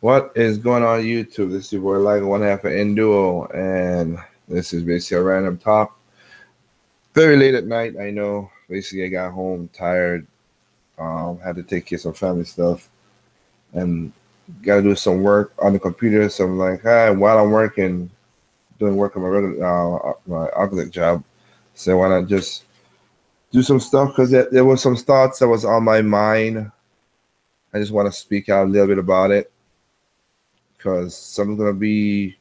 What is going on YouTube? This is your boy like one half of Enduo, and this is basically a random talk. Very late at night, I know. Basically, I got home tired, had to take care of some family stuff, and got to do some work on the computer. So I'm like, while I'm working, doing work on my regular, my architect job, so why not just do some stuff? Because there was some thoughts that was on my mind. I just want to speak out a little bit about it because someone's gonna be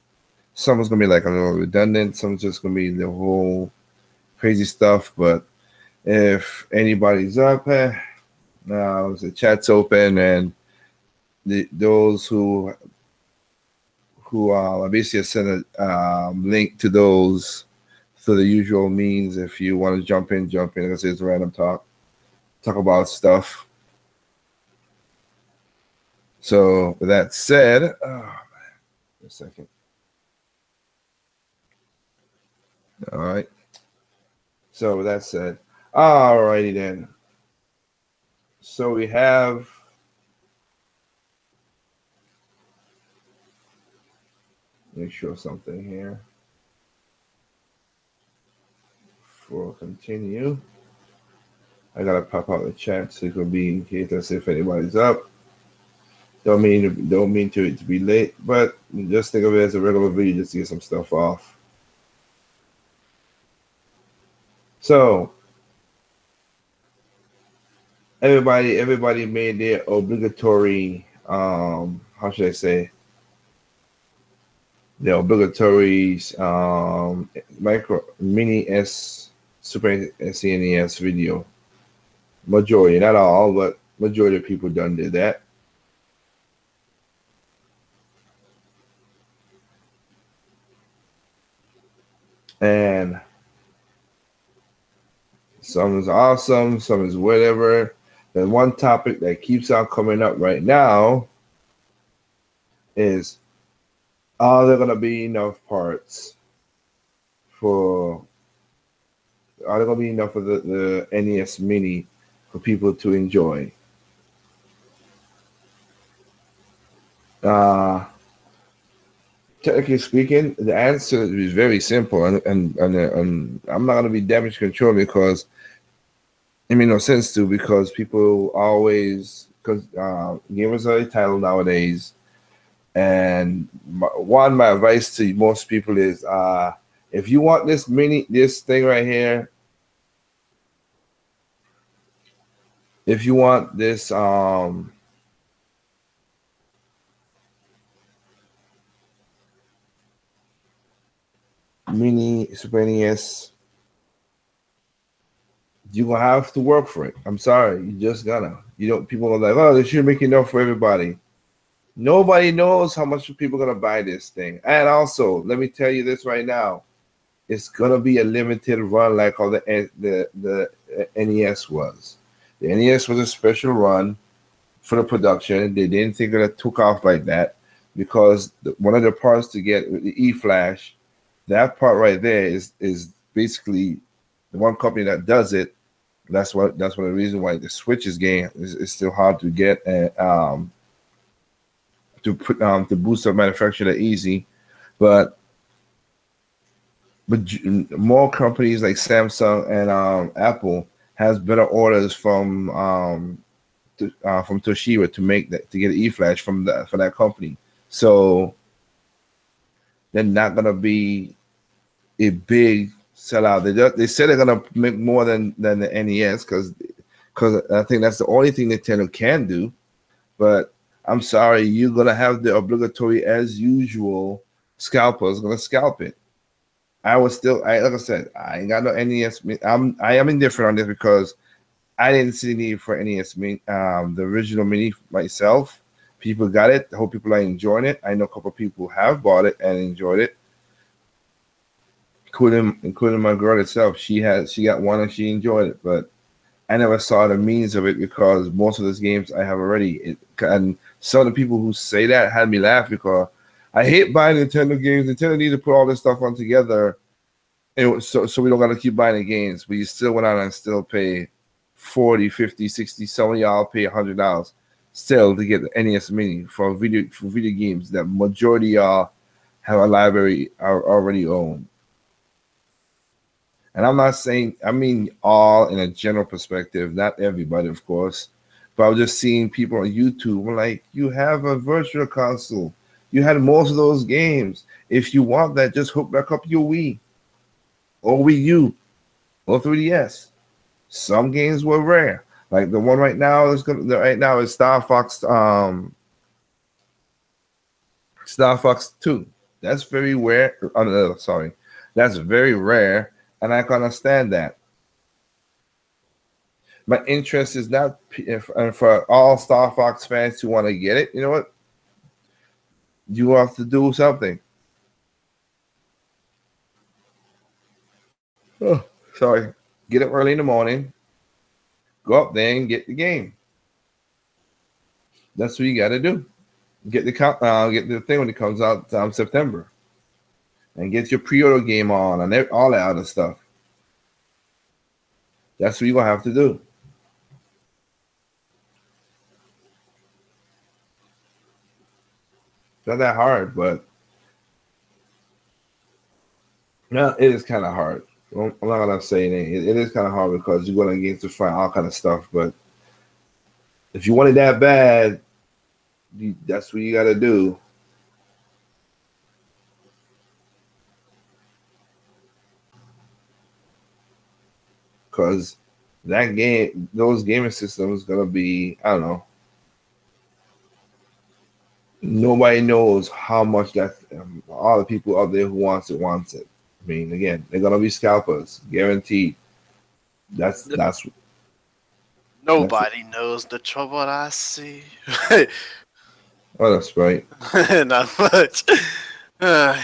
like a little redundant. Someone's just gonna be the whole crazy stuff. But if anybody's up, now the chat's open, and those who basically send a link to those through the usual means. If you want to jump in. Like I say, it's a random talk about stuff. So with that said, a second. All right. So with that said, alrighty then. So we have make sure something here for continue. I gotta pop out the chat so it can be in case I see if anybody's up. Don't mean to it to be late, but just think of it as a regular video just to get some stuff off. So everybody made their obligatory how should I say, the obligatory micro mini S Super SNES video. Majority, not all, but majority of people done did that. And some is awesome, some is whatever. The one topic that keeps on coming up right now is, are there gonna be enough parts for? Are there gonna be enough of the NES Mini for people to enjoy? Technically speaking, the answer is very simple, and I'm not gonna be damage control because it made no sense to, because people always, because gamers are entitled nowadays. And my advice to most people is, if you want this thing right here, if you want this mini Super NES, you're gonna have to work for it. I'm sorry, you just gotta. People are like, oh, they should make enough for everybody. Nobody knows how much people are gonna buy this thing. And also, let me tell you this right now, it's gonna be a limited run, like how the NES was. The NES was a special run for the production. They didn't think it took off like that because one of the parts to get the E-Flash, that part right there is basically the one company that does it. That's one of the reasons why the Switch's game is still hard to get, and to boost up manufacture that easy. But more companies like Samsung and Apple has better orders from Toshiba to get E-Flash for that company. So they're not gonna be a big sellout. They said they're gonna make more than the NES because I think that's the only thing Nintendo can do. But I'm sorry, you're gonna have the obligatory, as usual, scalpers gonna scalp it. Like I said, I ain't got no NES. I am indifferent on this because I didn't see the need for NES Mini, the original Mini myself. People got it. I hope people are enjoying it. I know a couple of people have bought it and enjoyed it, including my girl herself. She got one and she enjoyed it, but I never saw the means of it because most of those games I have already. And some of the people who say that had me laugh because I hate buying Nintendo games. Nintendo needs to put all this stuff on together, and so we don't got to keep buying the games. But you still went out and still pay $40, $50, $60. Some of y'all pay $100. still to get the NES Mini for video games that majority have a library are already owned. And I'm not saying, I mean all in a general perspective, not everybody, of course. But I was just seeing people on YouTube were like, you have a virtual console. You had most of those games. If you want that, just hook back up your Wii or Wii U or 3DS. Some games were rare. Like the one right now is Star Fox Star Fox 2. That's very rare. Sorry. That's very rare, and I can understand that. My interest is not, and for all Star Fox fans who want to get it, you know what? You have to do something. Oh, sorry. Get up early in the morning. Go up there and get the game. That's what you got to do. Get the thing when it comes out September, and get your pre-order game on and all that other stuff. That's what you're gonna have to do. It's not that hard, but no, it is kind of hard. I'm not gonna say it. It is kind of hard because you're going against to find all kind of stuff. But if you want it that bad, that's what you got to do. Because that game, those gaming systems, gonna be, I don't know. Nobody knows how much that all the people out there who wants it. I mean, again, they're gonna be scalpers, guaranteed. That's Nobody knows the trouble I see. Oh, that's right. Not much. Talking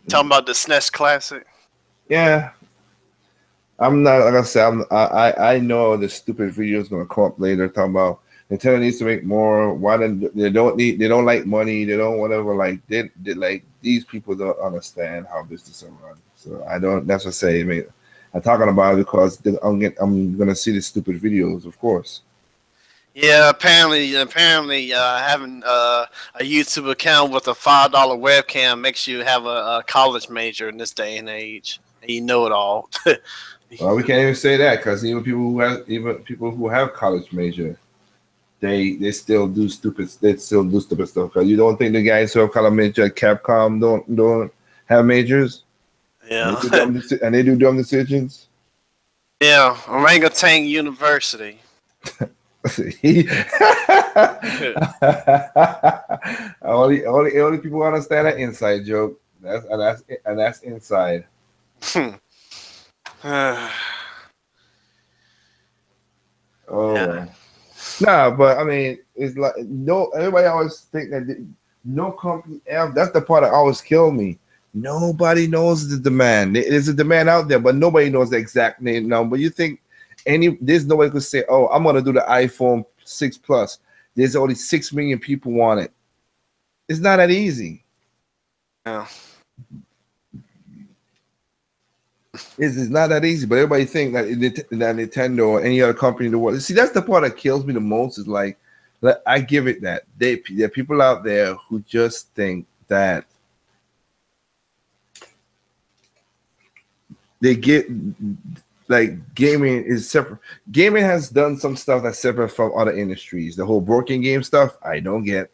about the SNES Classic. Yeah, I'm not, like I said, I know the stupid video is gonna come up later talking about Nintendo needs to make more. Why they don't like money, they don't whatever. Like they like these people don't understand how business are run. So I don't. That's what I say. I mean, I'm talking about it because I'm gonna see the stupid videos, of course. Yeah, apparently, having a YouTube account with a $5 webcam makes you have a college major in this day and age, and you know it all. Well, we can't even say that because even people who have college major, they still do stupid. They still do stupid stuff. Cause you don't think the guys who have college major at Capcom don't have majors? Yeah, and they do dumb decisions. Yeah, Orangutan University. only people understand that inside joke. That's inside. Oh, yeah. Nah, but I mean, it's like no. Everybody always think that no company ever. That's the part that always killed me. Nobody knows the demand. There's a demand out there, but nobody knows the exact name number. You think there's nobody could say, "Oh, I'm gonna do the iPhone 6 Plus." There's only 6 million people want it. It's not that easy. Yeah. It's not that easy, but everybody think that Nintendo or any other company in the world. See, that's the part that kills me the most. Is like I give it that there are people out there who just think that they get like gaming is separate. Gaming has done some stuff that's separate from other industries. The whole broken game stuff, I don't get.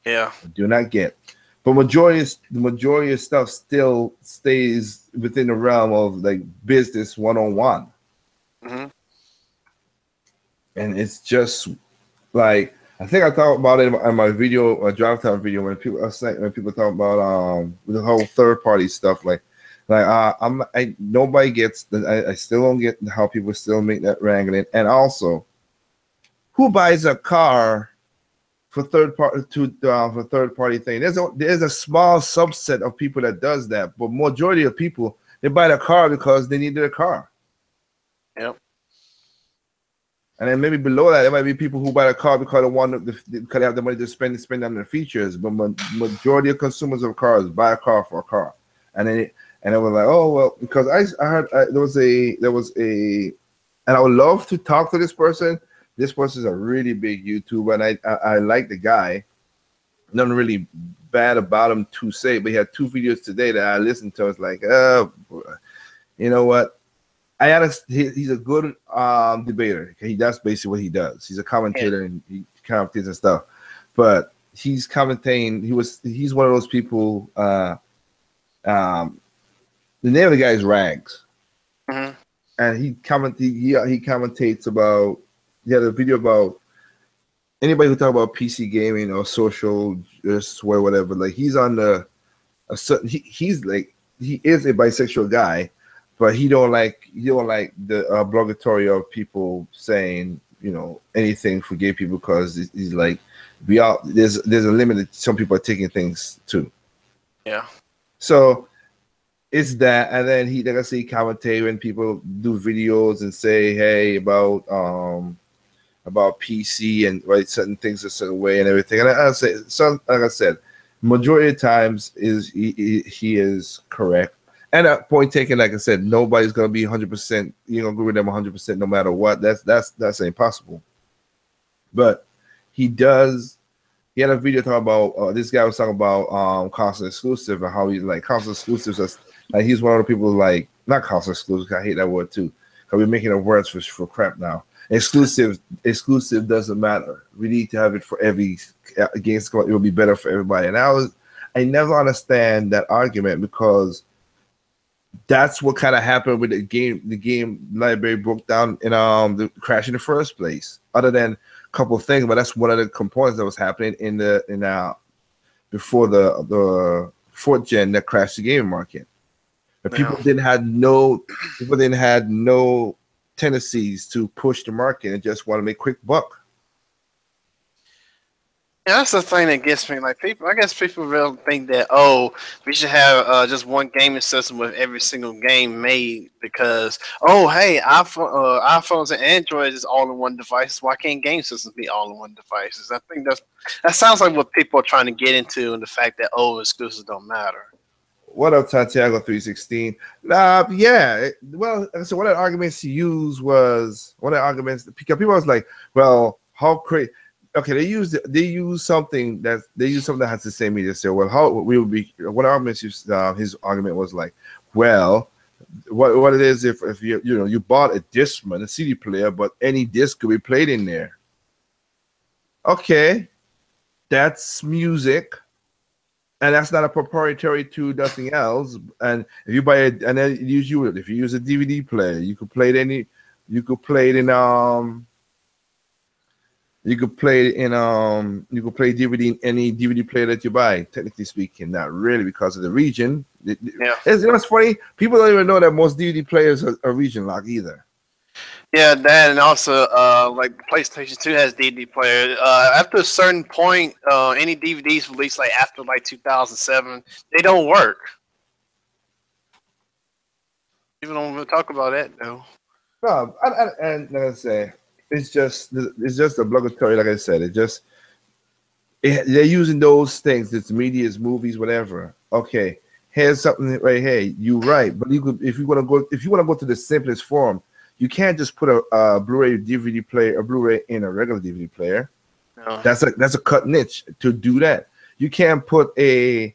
Yeah, I do not get. But the majority of stuff still stays within the realm of like business 101. Mm-hmm. And it's just like I think I talked about it in my video, a drive time video, when people talk about the whole third party stuff. Nobody gets. I still don't get how people still make that wrangling. And also, who buys a car for third party thing? There's a small subset of people that does that, but majority of people, they buy the car because they needed a car. Yep. And then maybe below that, there might be people who buy a car because they have the money to spend on the features. But majority of consumers of cars buy a car for a car, and it was like, oh well, because I heard there was a, and I would love to talk to this person, this person's a really big YouTuber, and I like the guy. Nothing really bad about him to say, but he had 2 videos today that I listened to. I was like, you know what? He's a good debater. That's basically what he does. He's a commentator and he commentates and stuff. But he's commentating. He's one of those people. The name of the guy is Rags, and he commentates about. He had a video about anybody who talk about PC gaming or social just whatever. Like he's on a certain. He's like he is a bisexual guy. But he don't like the obligatory of people saying, you know, anything for gay people, because he's like, there's a limit that some people are taking things to. Yeah. So it's that, and then he, like I say, commentate when people do videos and say, hey, about PC and write certain things a certain way and everything. And I say, like I said, majority of times he is correct. And at point taken, like I said, nobody's gonna be 100%. You're gonna agree with them 100% no matter what. That's impossible. But he does. He had a video talking about this guy was talking about console exclusive and how he's like console exclusives. Like he's one of the people like not console exclusive. I hate that word too. Because we're making up words for crap now. Exclusive doesn't matter. We need to have it for every against. It will be better for everybody. And I never understand that argument, because that's what kind of happened with the game. The game library broke down in the crash in the first place. Other than a couple of things, but that's one of the components that was happening before the 4th gen that crashed the gaming market. But people didn't have no tendencies to push the market and just want to make quick buck. Yeah, that's the thing that gets me. Like I guess people really think that we should have just one gaming system with every single game made, because hey, iPhones and Androids is all in one device. Why can't game systems be all in one devices? I think that sounds like what people are trying to get into, and the fact that exclusives don't matter. What up, Santiago 316? Yeah. Well, so one of the arguments he used was because people was like, well, how crazy. Okay, they use something that has the same media. So, well, how we would be? What arguments? His argument was like, well, what it is if you bought a Discman, a CD player, but any disc could be played in there. Okay, that's music, and that's not a proprietary to nothing else. And if you buy it, and then if you use a DVD player, you could play it You could play DVD in any DVD player that you buy. Technically speaking, not really, because of the region. It's funny. People don't even know that most DVD players are region locked either. Yeah, that, and also like PlayStation 2 has DVD player. After a certain point, any DVDs released like after like 2007, they don't work. People don't even talk about that though. No, and like I say, it's just obligatory. Like I said, they're using those things. It's media, movies, whatever. Okay, here's something right here. You're right, but if you want to go to the simplest form, you can't just put a Blu-ray DVD player, a Blu-ray in a regular DVD player. No. That's a cut niche to do that. You can't put a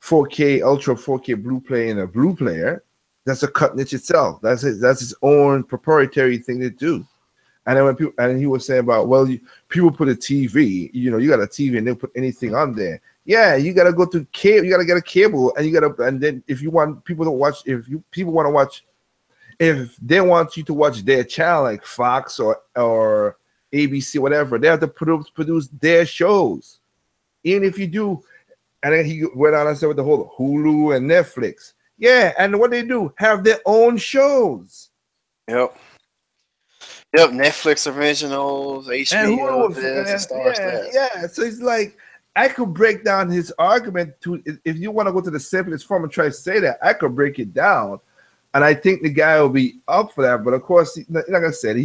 4K Ultra 4K Blu player in a Blu player. That's a cut niche itself. That's its own proprietary thing to do. And then he was saying about, well, people put a TV, you got a TV and they'll put anything on there. Yeah, you gotta go to cable, you gotta get a cable, and then if you want people to watch, if they want you to watch their channel like Fox or ABC, whatever, they have to produce their shows. Even if you do, and then he went on and said with the whole Hulu and Netflix. Yeah, and what they do, have their own shows. Yep, Netflix originals, HBO, Yeah, so it's like, I could break down his argument to, if you want to go to the simplest form and try to say that, I could break it down. And I think the guy will be up for that. But of course, like I said,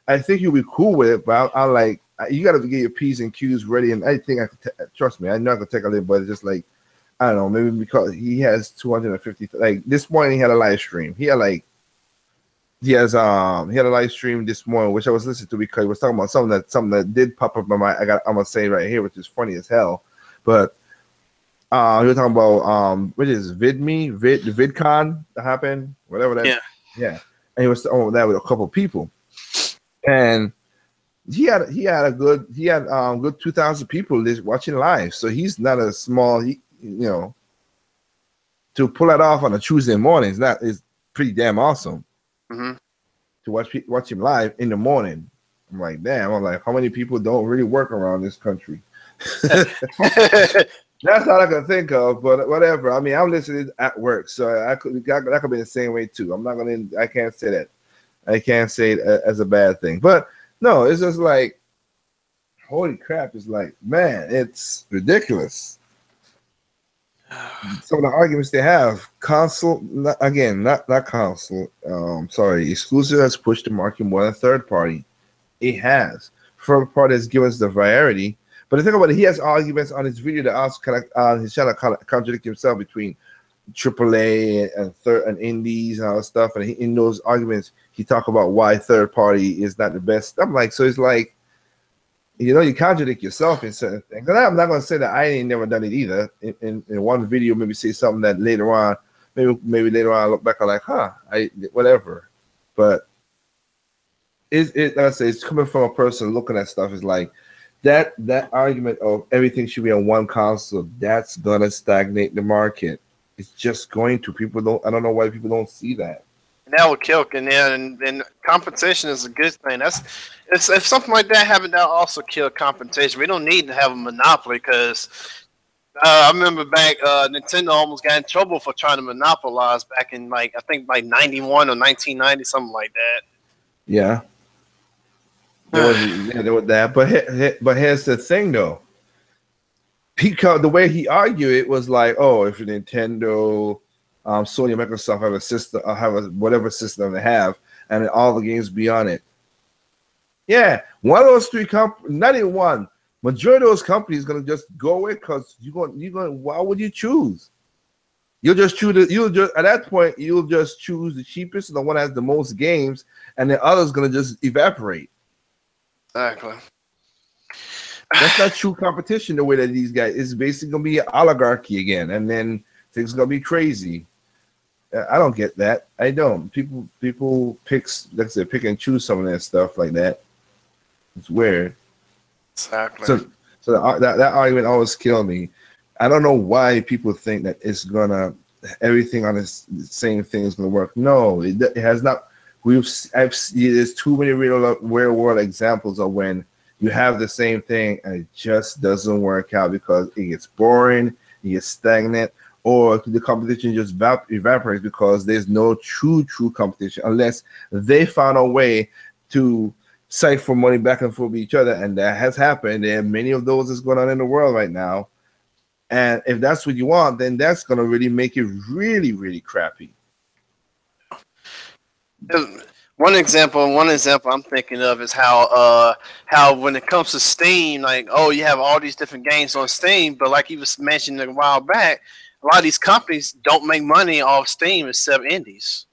I think he'll be cool with it, but I'm like, you got to get your P's and Q's ready. And I think trust me, I know I could take a little, but it's just like, I don't know, maybe because he has 250, like this morning he had a live stream. He had like he had a live stream this morning, which I was listening to because he was talking about something that did pop up in my mind. I'm gonna say right here, which is funny as hell. But he was talking about what is VidCon that happened, whatever that. Yeah. And he was talking about that with a couple of people, and he had good 2,000 people watching live. So he's not a small, to pull that off on a Tuesday morning is pretty damn awesome. Mm-hmm. To watch him live in the morning. I'm like, damn. I'm like, how many people don't really work around this country? That's all I can think of, but whatever. I mean, I'm listening at work, so that could be the same way too. I can't say that. I can't say it as a bad thing. But no, it's just like, holy crap. It's like, man, it's ridiculous. Some of the arguments they have, console, not console. Sorry, exclusive has pushed the market more than third party. It has. Third party has given us the variety. But the thing about it, he has arguments on his video that also kind of he's trying to contradict himself between AAA and indies and all that stuff. And in those arguments, he talk about why third party is not the best. I'm like, so it's like, you contradict yourself in certain things. And I'm not going to say that I ain't never done it either. In one video, maybe say something that later on, maybe later on I look back, I'm like, whatever. But like I say, it's coming from a person looking at stuff. Is like that argument of everything should be on one console. That's gonna stagnate the market. It's just going to. I don't know why people don't see that. And that will kill, and competition is a good thing. If something like that happened, that also kill competition. We don't need to have a monopoly because I remember back Nintendo almost got in trouble for trying to monopolize back in I think 91 or 1990, something like that. Yeah. There was that, but here's the thing though. The way he argued it was like, oh, if Nintendo, Sony, and Microsoft have a system, whatever system they have, and all the games be on it. Yeah, one of those three companies, not even one, majority of those companies is gonna just go away because you're going. Why would you choose? You'll just choose. At that point, you'll just choose the cheapest, the one that has the most games, and the other's gonna just evaporate. Exactly. That's not true competition the way that these guys. It's basically gonna be an oligarchy again, and then things are gonna be crazy. I don't get that. I don't. People pick and choose some of that stuff like that. It's weird. Exactly. So that argument always killed me. I don't know why people think that everything on this same thing is gonna work. No, it has not. There's too many real world examples of when you have the same thing and it just doesn't work out because it gets boring, it gets stagnant, or the competition just evaporates because there's no true competition unless they found a way to siphon money back and forth with each other, and that has happened. There are many of those that's going on in the world right now. And if that's what you want, then that's going to really make it really, really crappy. One example I'm thinking of is how when it comes to Steam, you have all these different games on Steam, but like you was mentioning a while back, a lot of these companies don't make money off Steam except indies.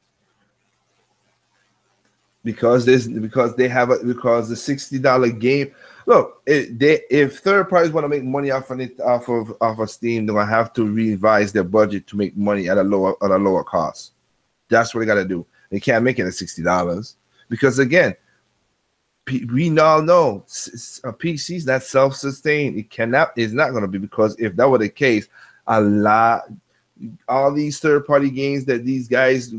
Because the $60 game. Look, if third parties want to make money off of Steam, they're gonna have to revise their budget to make money at a lower cost. That's what they gotta do. They can't make it at $60 because again, we now know a PC is not self-sustained. It's not going to be, because if that were the case, all these third-party games that these guys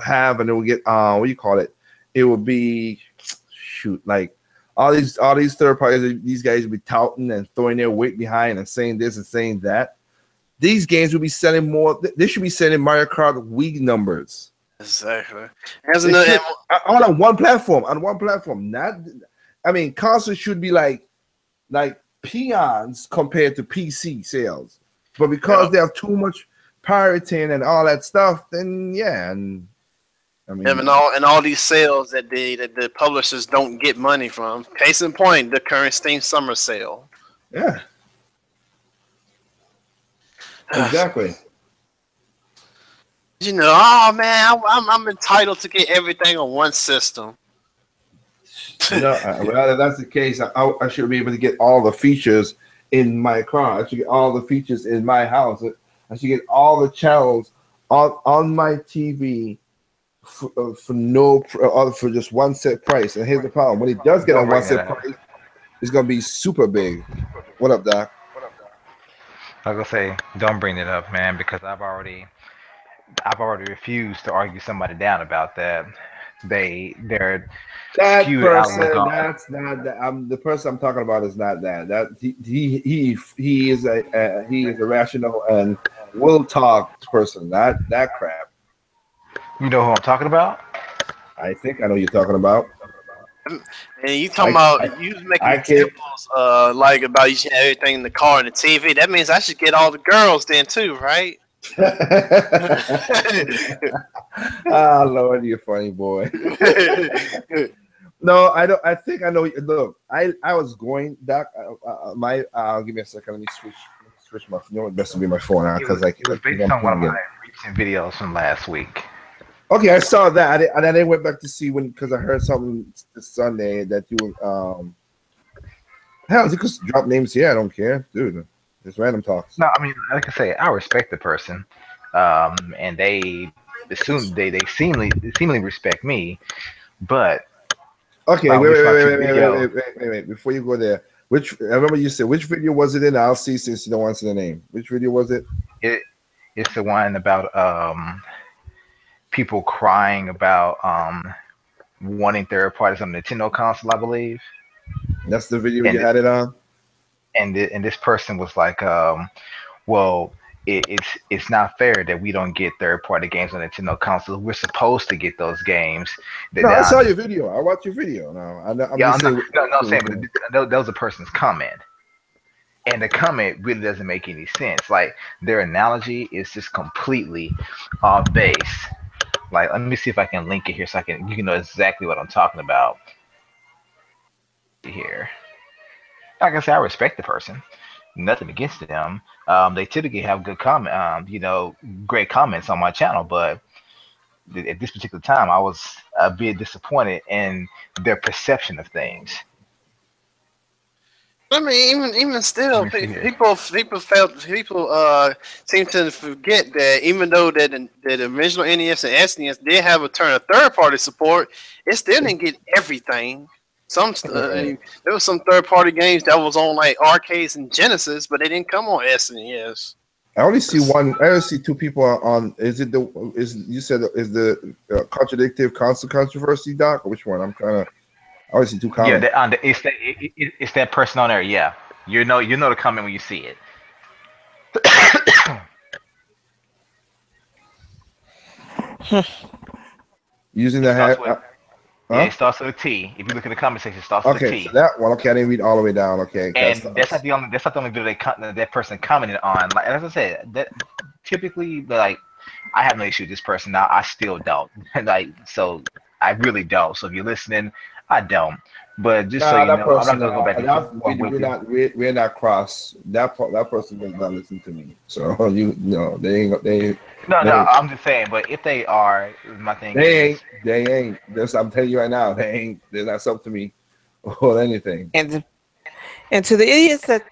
have, and they will get it will be like all these third parties. These guys will be touting and throwing their weight behind and saying this and saying that. These games will be selling more. They should be selling Mario Kart Wii numbers. Exactly. On one platform. Consoles should be like peons compared to PC sales. But because they have too much pirating and all that stuff, then all these sales that the publishers don't get money from. Case in point, the current Steam Summer Sale. Yeah. Exactly. You know, oh man, I'm entitled to get everything on one system. No, well, if that's the case, I should be able to get all the features in my car. I should get all the features in my house. I should get all the channels on my TV for just one set price. And here's the problem: when it does get on one set price, it's gonna be super big. What up, Doc? I was gonna say, don't bring it up, man, because I've already refused to argue somebody down about that. Their That skewed outlook person, on. that's not that. The person I'm talking about is not that. That he is a rational and will talk person. That crap. You know who I'm talking about? I think I know you're talking about. And you talking about you making examples like about you should have everything in the car and the TV. That means I should get all the girls then too, right? Ah, Lord, you're funny boy. No, I don't. I think I know. Look, I was going, Doc. Give me a second. Let me switch my. You know what? Best to be my phone now because it was based on one of my recent videos from last week. Okay, I saw that, and then I went back to see because I heard something this Sunday that you hell, you could drop names here. I don't care, dude. Just random talks. No, I mean, like I say, I respect the person, and they seemingly respect me, but okay, wait. Before you go there, I remember you said which video was it in? I'll see since you don't answer the name. Which video was it? It's the one about people crying about wanting third parties on the Nintendo console, I believe. That's the video you had it on. And this person was like, well, it's not fair that we don't get third party games on Nintendo consoles. We're supposed to get those games. No, I saw your video. I watched your video. I'm saying, but that was a person's comment. And the comment really doesn't make any sense. Like, their analogy is just completely off base. Like, let me see if I can link it here so you can know exactly what I'm talking about. Here. Like I said, I respect the person. Nothing against them. They typically have good great comments on my channel, but at this particular time, I was a bit disappointed in their perception of things. I mean, even still, people seem to forget that even though that the original NES and SNES did have a turn of third-party support, it still didn't get everything. There was some third-party games that was on like arcades and Genesis, but they didn't come on SNES. I only see one. I only see two people on. Is the contradictive console controversy, Doc? Or which one? I'm kind of. I only see two comments. Yeah, it's that person on there. Yeah, you know the comment when you see it. Using the hat. Yeah, it starts with a T. If you look at the comment section, it starts with a T. Okay, so that one. Okay, I didn't read all the way down. Okay, and that's not the only video that person commented on. Like as I said, that typically, like, I have no issue with this person. Now I still don't. Like, so I really don't. So if you're listening, I don't. But just so you know, I'm not gonna go back and we're not cross. That person does not listen to me. So they No, I'm just saying. But if they are, my thing. They ain't. I'm telling you right now, they ain't. They're not something to me or anything. And to the idiots that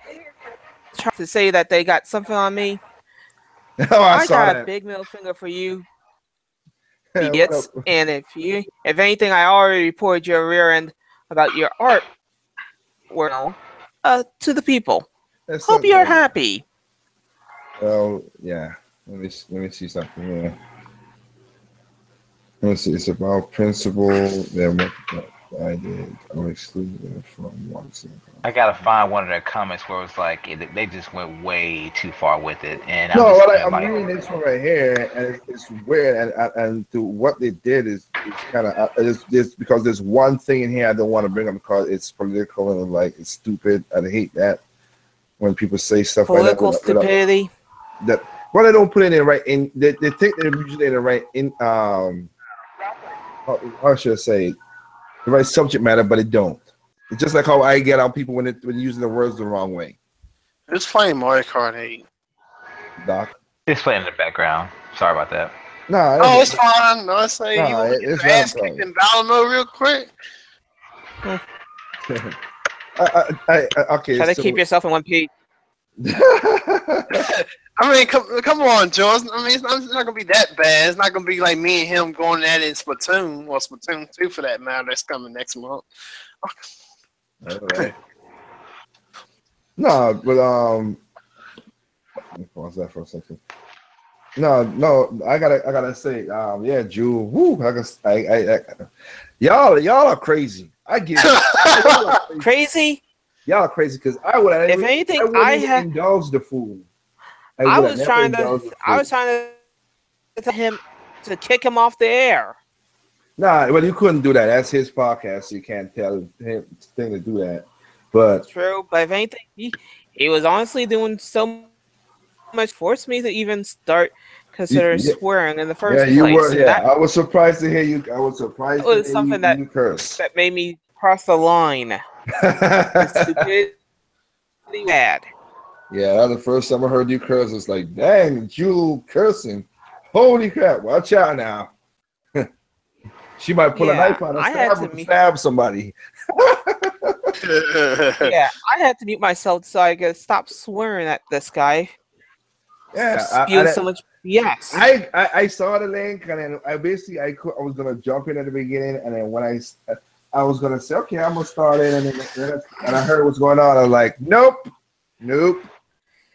try to say that they got something on me, I got a big middle finger for you, idiots. And if anything, I already reported your rear end about your art. Well, to the people. Hope you're happy. Well, yeah. Let me see something. Yeah. Let me see. It's about principle. That I did. I'm excluded from one. I gotta find one of their comments where it's like they just went way too far with it. And I'm reading this one right here, and it's weird. And to what they did is kind of it's because there's one thing in here I don't want to bring up because it's political and like it's stupid. I hate that when people say stuff political like that. Stupidity. Well, they don't put it in right in. They think they're usually in the right in. How should I say? The right subject matter, but it don't. It's just like how I get on people when using the words the wrong way. Who's playing Mario Kart 8? Doc? It's playing in the background. Sorry about that. No, it's fine. No, it's like it's ass kicked in battle mode real quick. Okay. Try to keep yourself in one piece. I mean, come on, George. I mean, it's not gonna be that bad. It's not gonna be like me and him going at it in Splatoon, or Splatoon 2 for that matter. That's coming next month. Okay. No, but pause that for a second. No, I gotta say, yeah, Jewel. Woo, y'all are crazy. I get it. Crazy. Y'all are crazy because I would. If anything, I have indulged the fool. I was trying to tell him to kick him off the air. Nah, well, you couldn't do that. That's his podcast, so you can't tell him thing to do that. But true, but if anything, he was honestly doing so much, forced me to even start consider swearing in the first place. You were. Yeah, I was surprised to hear you. I was surprised. It was something that you curse. That made me cross the line. Stupid, bad. Yeah, that was the first time I heard you curse. It's like, dang, Jewel cursing. Holy crap! Watch out now. She might pull a knife out and stab somebody. Yeah, I had to mute myself so I could stop swearing at this guy. Yeah, spewing so much. Yes, I saw the link and then I was gonna jump in at the beginning and then when I was gonna say okay I'm gonna start in and I heard what's going on. I was like nope,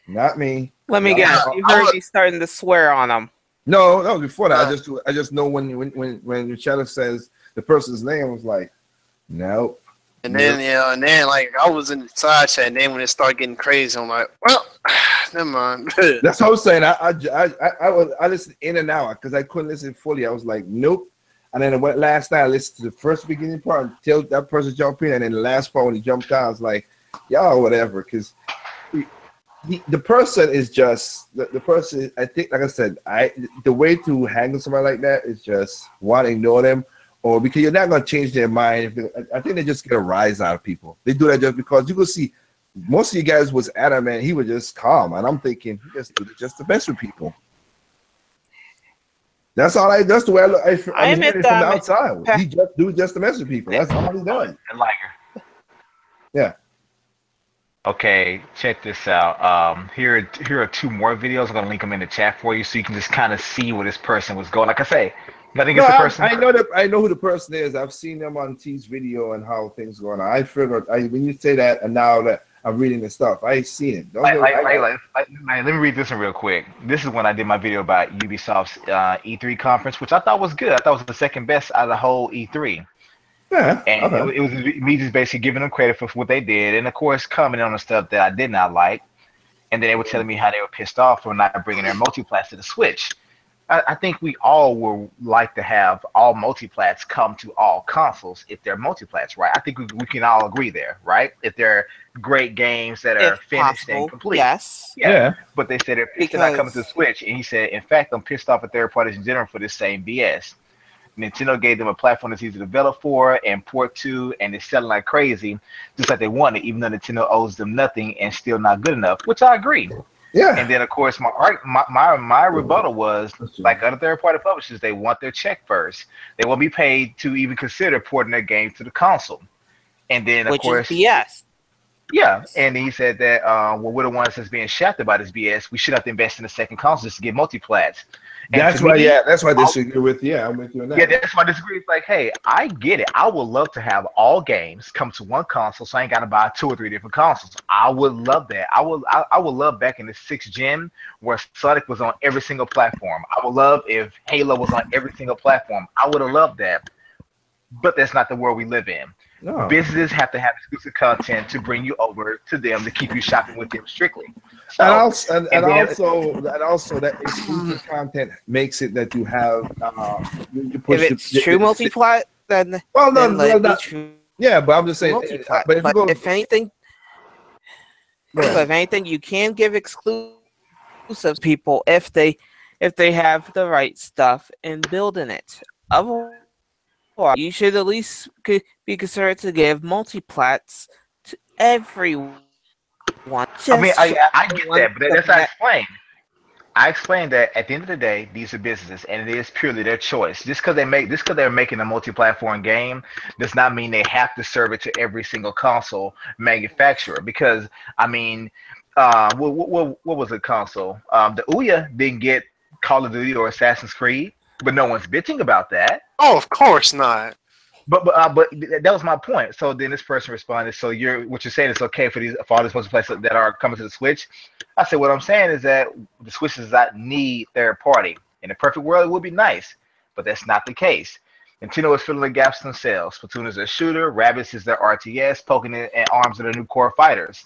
not me. Let me guess. You heard me starting to swear on him. No, before that I just know when your channel says the person's name, I was like nope. And then like I was in the side chat, and then when it started getting crazy, I'm like, well, never mind. That's what I was saying. I listened in and out because I couldn't listen fully. I was like, nope. And then last night I listened to the first beginning part until that person jumped in, and then the last part when he jumped out, I was like, y'all whatever, because the person is just the person. I think, like I said, the way to handle somebody like that is just ignore them. Or because you're not going to change their mind. I think they just get a rise out of people. They do that just because you can see most of you guys was adamant. He was just calm. And I'm thinking, he just did just the best with people. That's all that's the way I mean, from the outside. He just do just the best with people. That's all he does. Yeah. Okay, check this out. Here are two more videos. I'm going to link them in the chat for you so you can just kind of see where this person was going. Like I say, I think it's the person. I know who the person is. I've seen them on T's video and how things going on. I figured when you say that, and now that I'm reading the stuff, I see it. Let me read this one real quick. This is when I did my video about Ubisoft's E3 conference, which I thought was good. I thought it was the second best out of the whole E3. Yeah, and it was me just basically giving them credit for what they did, and of course commenting on the stuff that I did not like, and then they were telling me how they were pissed off for not bringing their multiplats to the Switch. I think we all would like to have all multiplats come to all consoles if they're multiplats, right? I think we can all agree there, right? If they're great games that are finished and complete. Yes. Yeah. But they said they're not coming to the Switch, and he said, in fact, I'm pissed off at third parties in general for this same BS. Nintendo gave them a platform that's easy to develop for and port to, and it's selling like crazy, just like they wanted, even though Nintendo owes them nothing and still not good enough, which I agree. Yeah. And then, of course, my rebuttal was, like other third-party publishers, they want their check first. They won't be paid to even consider porting their game to the console. And then, of course, is BS. Yeah, and he said that, well, we're the ones that's being shafted by this BS. We should have to invest in the second console just to get multiplats. That's why I disagree with you. I'm with you on that. Yeah, that's why I disagree. It's like, hey, I get it. I would love to have all games come to one console, so I ain't got to buy 2 or 3 different consoles. I would love that. I would love back in the 6th gen where Sonic was on every single platform. I would love if Halo was on every single platform. I would have loved that. But that's not the world we live in. No. Businesses have to have exclusive content to bring you over to them to keep you shopping with them strictly. So, and also that exclusive content makes it that you have you push if it's true multiplat, then yeah, but I'm just saying. But if anything, you can give exclusive people if they have the right stuff and building it. Otherwise, you should at least be considered to give multiplats to everyone. I mean, I get that, but that's how I explain. I explained that at the end of the day, these are businesses, and it is purely their choice. Just because they're making a multi-platform game, does not mean they have to serve it to every single console manufacturer. Because I mean, what was the console? The Ouya didn't get Call of Duty or Assassin's Creed, but no one's bitching about that. Oh, of course not. But that was my point. So then this person responded. So what you're saying is okay for all these multiplayer that are coming to the Switch. I said what I'm saying is that the Switch does not need third party. In a perfect world, it would be nice, but that's not the case. Nintendo is filling the gaps themselves. Splatoon is their shooter. Rabbids is their RTS. Pokémon and ARMS are their new core fighters.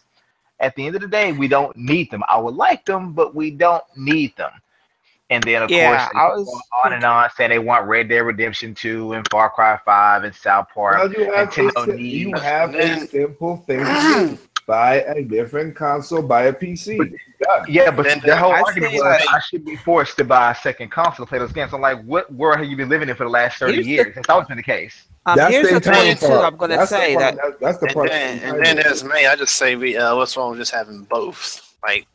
At the end of the day, we don't need them. I would like them, but we don't need them. And then, of course, they go on and on saying they want Red Dead Redemption 2 and Far Cry 5 and South Park. Well, you have a simple thing to do. Buy a different console, buy a PC. But the whole argument was I should be forced to buy a second console to play those games. I'm like, what world have you been living in for the last 30 years? It's always been the case. Here's the thing, too. I'm going to say that. That's the part. And then there's me. I just say, what's wrong with just having both? Like,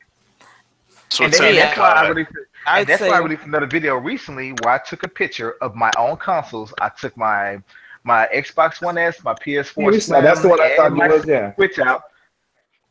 that's why I released another video recently where I took a picture of my own consoles. I took my Xbox One S, my PS4 Slim, that's the one I thought you was, yeah. Switch out,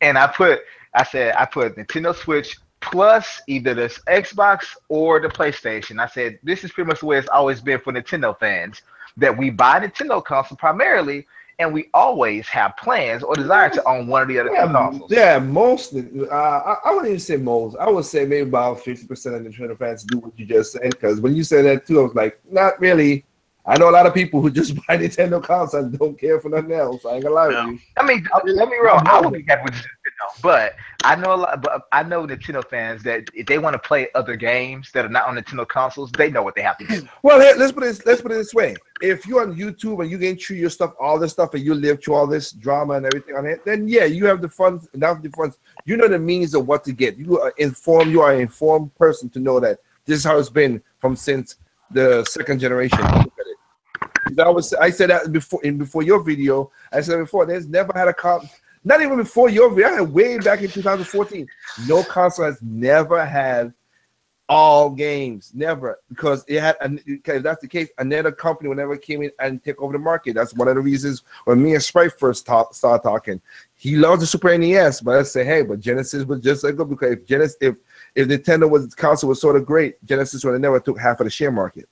and I put Nintendo Switch plus either this Xbox or the PlayStation. I said this is pretty much the way it's always been for Nintendo fans, that we buy Nintendo console primarily, and we always have plans or desire to own one or the other consoles. Yeah, mostly. I wouldn't even say most. I would say maybe about 50% of the Nintendo fans do what you just said. Because when you said that too, I was like, not really. I know a lot of people who just buy Nintendo consoles and don't care for nothing else. I ain't gonna lie with you. I mean, let me wrong. I would be happy with Nintendo, but I know a lot. But I know Nintendo fans that if they want to play other games that are not on Nintendo consoles, they know what they have to do. Well, let's put it this way: if you're on YouTube and you get through your stuff, all this stuff, and you live through all this drama and everything on it, then yeah, you have the funds. Enough the funds. You know the means of what to get. You are informed. You are an informed person to know that this is how it's been since the second generation. I said that before your video. I said before, there's never had a console, not even before your video. I had way back in 2014. No console has never had all games, never, because it had. If that's the case, another company would never came in and take over the market. That's one of the reasons when me and Sprite first started talking. He loves the Super NES, but I say, hey, but Genesis was just like good, because if Nintendo console was sort of great, Genesis would have never took half of the share market.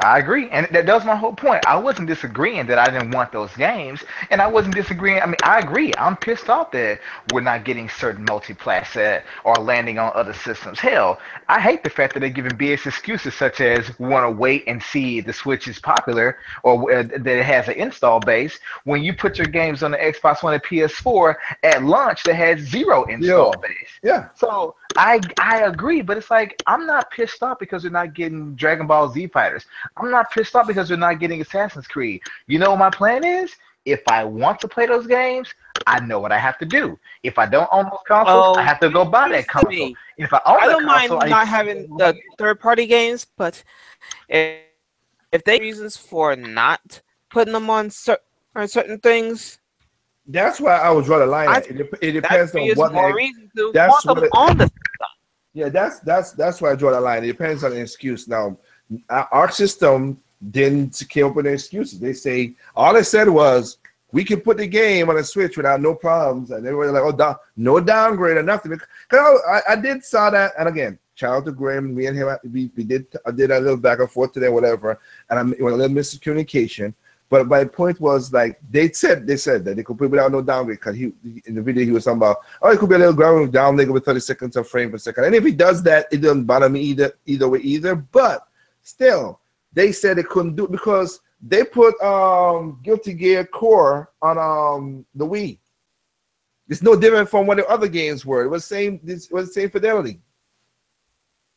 I agree, and that was my whole point. I wasn't disagreeing that I didn't want those games, and I wasn't disagreeing. I mean, I agree. I'm pissed off that we're not getting certain multiplayer or landing on other systems. Hell, I hate the fact that they're giving BS excuses such as we want to wait and see if the Switch is popular or that it has an install base. When you put your games on the Xbox One and PS4 at launch, that has zero install base. Yeah. So I agree, but it's like I'm not pissed off because we're not getting Dragon Ball Z fighters. I'm not pissed off because we're not getting Assassin's Creed. You know what my plan is? If I want to play those games, I know what I have to do. If I don't own those consoles, I have to go buy that console. If I don't mind not having the third-party games, but if they have reasons for not putting them on certain things, that's why I would draw the line. It depends on what. That's what on the stuff. Yeah, that's why I draw the line. It depends on the excuse. Now, our system didn't come up with any excuses. They say all they said was we can put the game on a Switch without no problems, and they were like, "Oh, no downgrade or nothing." Because I did saw that, and again, shout out to Graham. Me and him, we did a little back and forth today, whatever, and it was a little miscommunication. But my point was, like, they said that they could put it without no downgrade, because in the video he was talking about, it could be a little ground downgrade with 30 seconds of frame per second. And if he does that, it doesn't bother me either way either. But still, they said they couldn't do it because they put Guilty Gear Core on the Wii. It's no different from what the other games were. It was the same fidelity.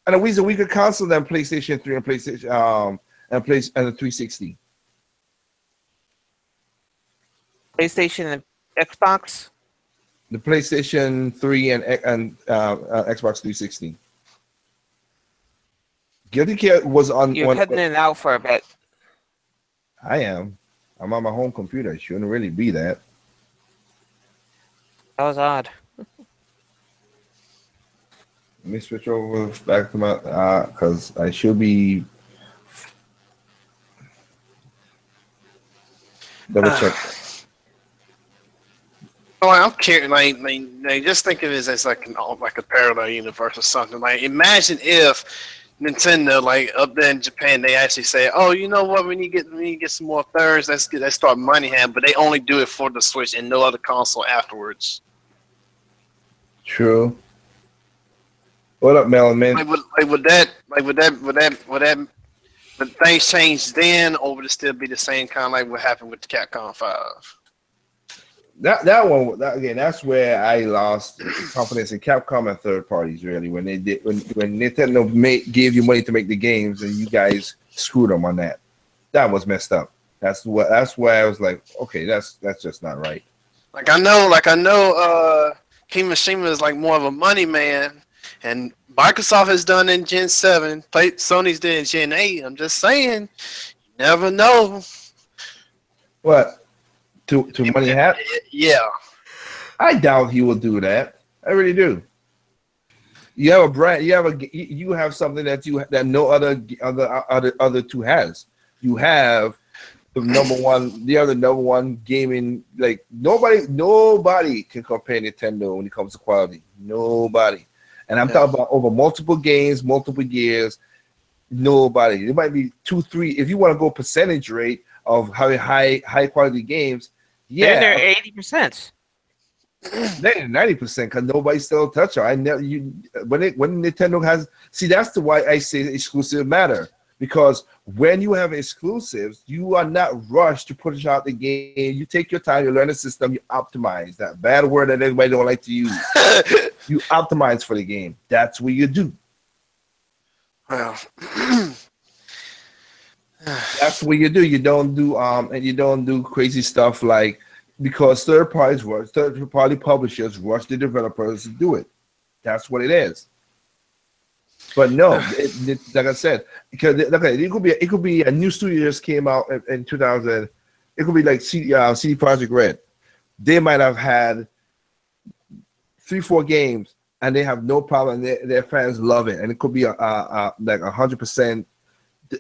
And the Wii's a weaker console than PlayStation 3 and PlayStation and the 360. PlayStation and Xbox? The PlayStation 3 and Xbox 360. Guilty Gear was on. You're cutting it out for a bit. I am. I'm on my home computer. It shouldn't really be that. That was odd. Let me switch over back to my because I should be double check. Oh, I'm curious. Like, just think of it as like a parallel universe or something. Like, imagine if Nintendo, like up there in Japan, they actually say, "Oh, you know what? We need to get some more thirds. Let's start money hand." But they only do it for the Switch and no other console afterwards. True. What up, Melon Man? Would things change then, or would it still be the same kind of like what happened with the Capcom 5? That one again. That's where I lost confidence in Capcom and third parties. Really, when Nintendo gave you money to make the games, and you guys screwed them on that. That was messed up. That's why I was like, okay, that's just not right. Like I know, Kimishima is like more of a money man, and Microsoft has done in Gen 7. Sony's did in Gen 8. I'm just saying, you never know. What? To money hat? Yeah. I doubt he will do that. I really do. You have a brand. You have something that no other two has. You have the other number one gaming. Like nobody can compare Nintendo when it comes to quality. Nobody. And I'm talking about over multiple games, multiple years. Nobody. It might be 2, 3. If you want to go percentage rate of having high quality games, yeah, they're 80%. They're 90% because nobody still touch her. When Nintendo has that's the why I say exclusive matter, because when you have exclusives, you are not rushed to push out the game. You take your time, you learn the system, you optimize. That bad word that everybody don't like to use. You optimize for the game. That's what you do. Well, that's what you do. You don't do crazy stuff like, because third party publishers rush the developers to do it. That's what it is. But no, like I said, because it could be a new studio just came out in 2000. It could be like CD Projekt Red. They might have had 3-4 games, and they have no problem. Their fans love it, and it could be like 100%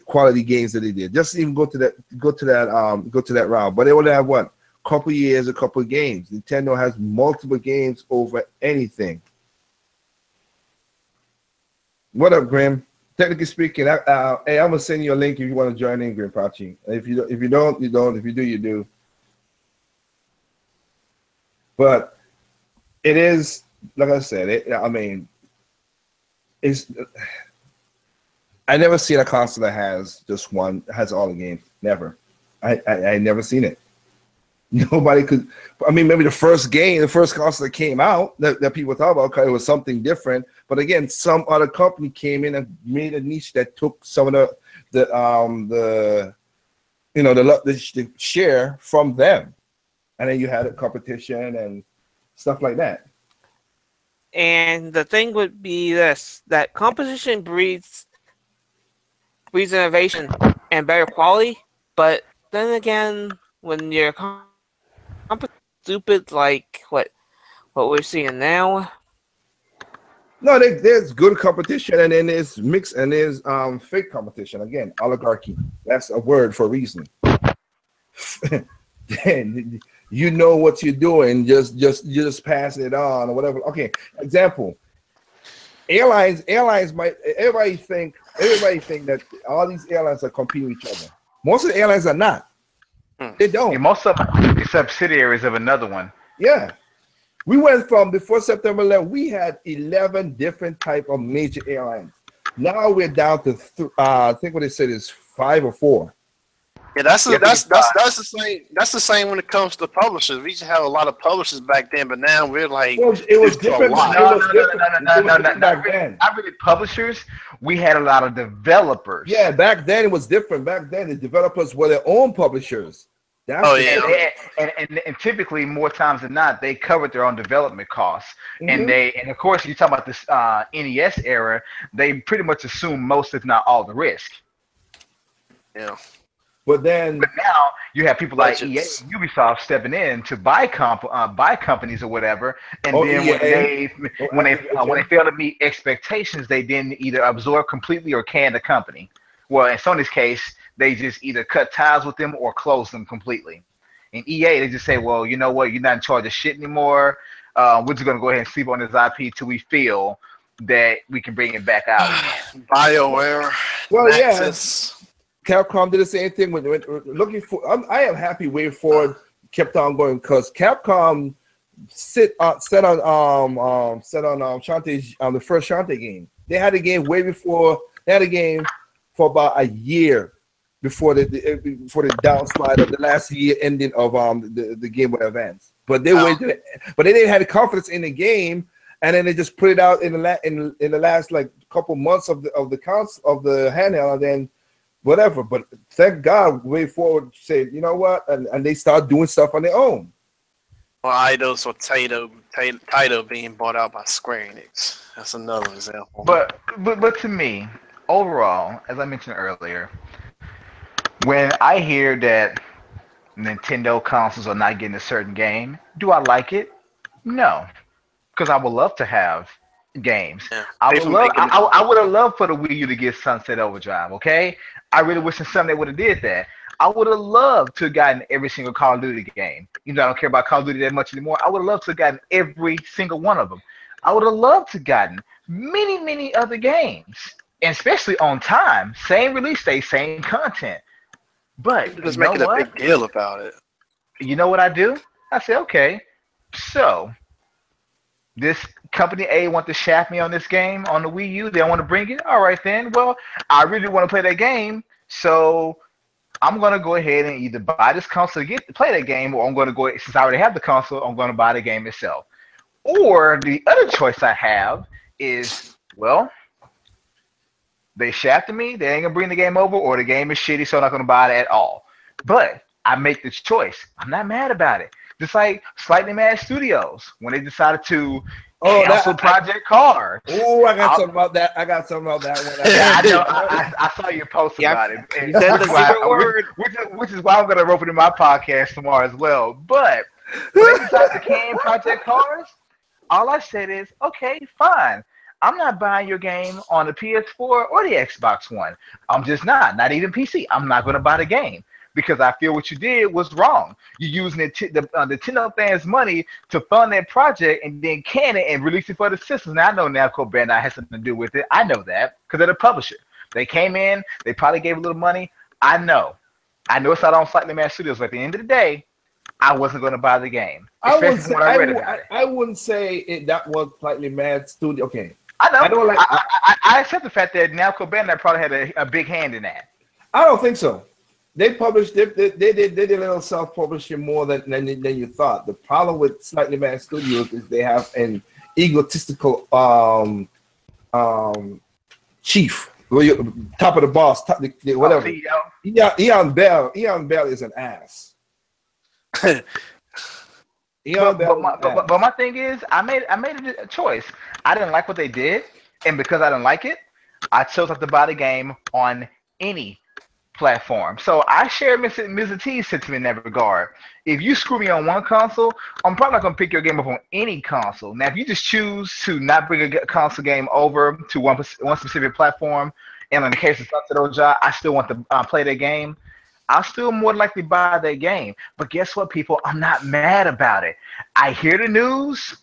quality games that they did. Just even go to that round. But they only have what? Couple years, a couple of games. Nintendo has multiple games over anything. What up, Grim? Technically speaking, hey, I'm gonna send you a link if you want to join in, Grim Pachi. If you don't, you don't. If you do, you do. But it is, like I said, I never seen a console that has all the games. Never. I never seen it. Nobody could. I mean, maybe the first console that came out that people thought about, okay, it was something different. But again, some other company came in and made a niche that took some of the share from them, and then you had a competition and stuff like that. And the thing would be this: that competition breeds innovation and better quality. But then again, when you're stupid like what we're seeing now. No, there's good competition, and then there's mixed, and there's fake competition. Again, oligarchy. That's a word for a reason. Then you know what you're doing, you're just passing it on or whatever. Okay, example. Airlines might everybody think that all these airlines are competing with each other. Most of the airlines are not. They don't. Yeah, most of them are subsidiaries of another one. Yeah. We went from before September 11, we had 11 different type of major airlines. Now we're down to I think what they said is 5 or 4. Yeah, that's the same. That's the same when it comes to publishers. We used to have a lot of publishers back then, but now we're like, well, it was different. Not really publishers. We had a lot of developers. Yeah, back then it was different. Back then the developers were their own publishers. And typically more times than not, they covered their own development costs. Mm-hmm. And of course, you talk about this NES era, they pretty much assume most, if not all, the risk. Yeah. But then, now you have people like EA, Ubisoft stepping in to buy companies or whatever, and then EA. when they fail to meet expectations, they then either absorb completely or can the company. Well, in Sony's case, they just either cut ties with them or close them completely. In EA, they just say, well, you know what, you're not in charge of shit anymore. We're just gonna go ahead and sleep on this IP till we feel that we can bring it back out. BioWare. Well, Maxis. Yeah. Capcom did the same thing when looking for. I am happy WayForward kept on going because Capcom set on Shantae the first Shantae game. They had a game way before. They had a game for about a year before the downslide of the last year ending of the Game Boy Advance. But they waited. But they didn't have the confidence in the game, and then they just put it out in the last like couple months of the console of the handheld, and then. Whatever, but thank God WayForward said, you know what, and they start doing stuff on their own. Or Eidos or Taito being bought out by Square Enix. That's another example. But to me, overall, as I mentioned earlier, when I hear that Nintendo consoles are not getting a certain game, do I like it? No, because I would love to have games. Yeah. I would have loved for the Wii U to get Sunset Overdrive. Okay. I really wish in some they would have did that. I would have loved to have gotten every single Call of Duty game. Even though I don't care about Call of Duty that much anymore, I would have loved to have gotten every single one of them. I would have loved to have gotten many, many other games, and especially on time. Same release date, same content. But just making a big deal about it. You know what I do? I say, okay, so this company A want to shaft me on this game on the Wii U. They don't want to bring it. All right, then. Well, I really want to play that game, so I'm going to go ahead and either buy this console to play that game, or I'm going to go, since I already have the console, I'm going to buy the game itself. Or the other choice I have is, well, they shafted me. They ain't going to bring the game over, or the game is shitty, so I'm not going to buy it at all. But I make this choice. I'm not mad about it. Just like Slightly Mad Studios, when they decided to cancel Project Cars. Oh, I got something about that. I got something about that one. Yeah, I know. I saw your post about it. And which is why I'm going to rope it in my podcast tomorrow as well. But when they decided to cancel Project Cars, all I said is, okay, fine. I'm not buying your game on the PS4 or the Xbox One. I'm just not even PC. I'm not going to buy the game. Because I feel what you did was wrong. You're using the Nintendo fans' money to fund that project and then can it and release it for the systems. Now, I know Namco Bandai has something to do with it. I know that because they're the publisher. They came in. They probably gave a little money. I know it's not on Slightly Mad Studios, but at the end of the day, I wasn't going to buy the game. I wouldn't say that was Slightly Mad Studio. Okay. I know. I accept the fact that Namco Bandai probably had a big hand in that. I don't think so. They published. They did a little self-publishing more than you thought. The problem with Slightly Mad Studios is they have an egotistical chief, top of the boss, whatever. Ian Bell is an ass. But my thing is, I made a choice. I didn't like what they did, and because I didn't like it, I chose not to buy the game on any platform. So I share Mr. T's sentiment in that regard. If you screw me on one console, I'm probably not going to pick your game up on any console. Now, if you just choose to not bring a console game over to one specific platform, and in the case of Sunset Overdrive, I still want to play that game, I'll still more likely buy that game. But guess what, people? I'm not mad about it. I hear the news.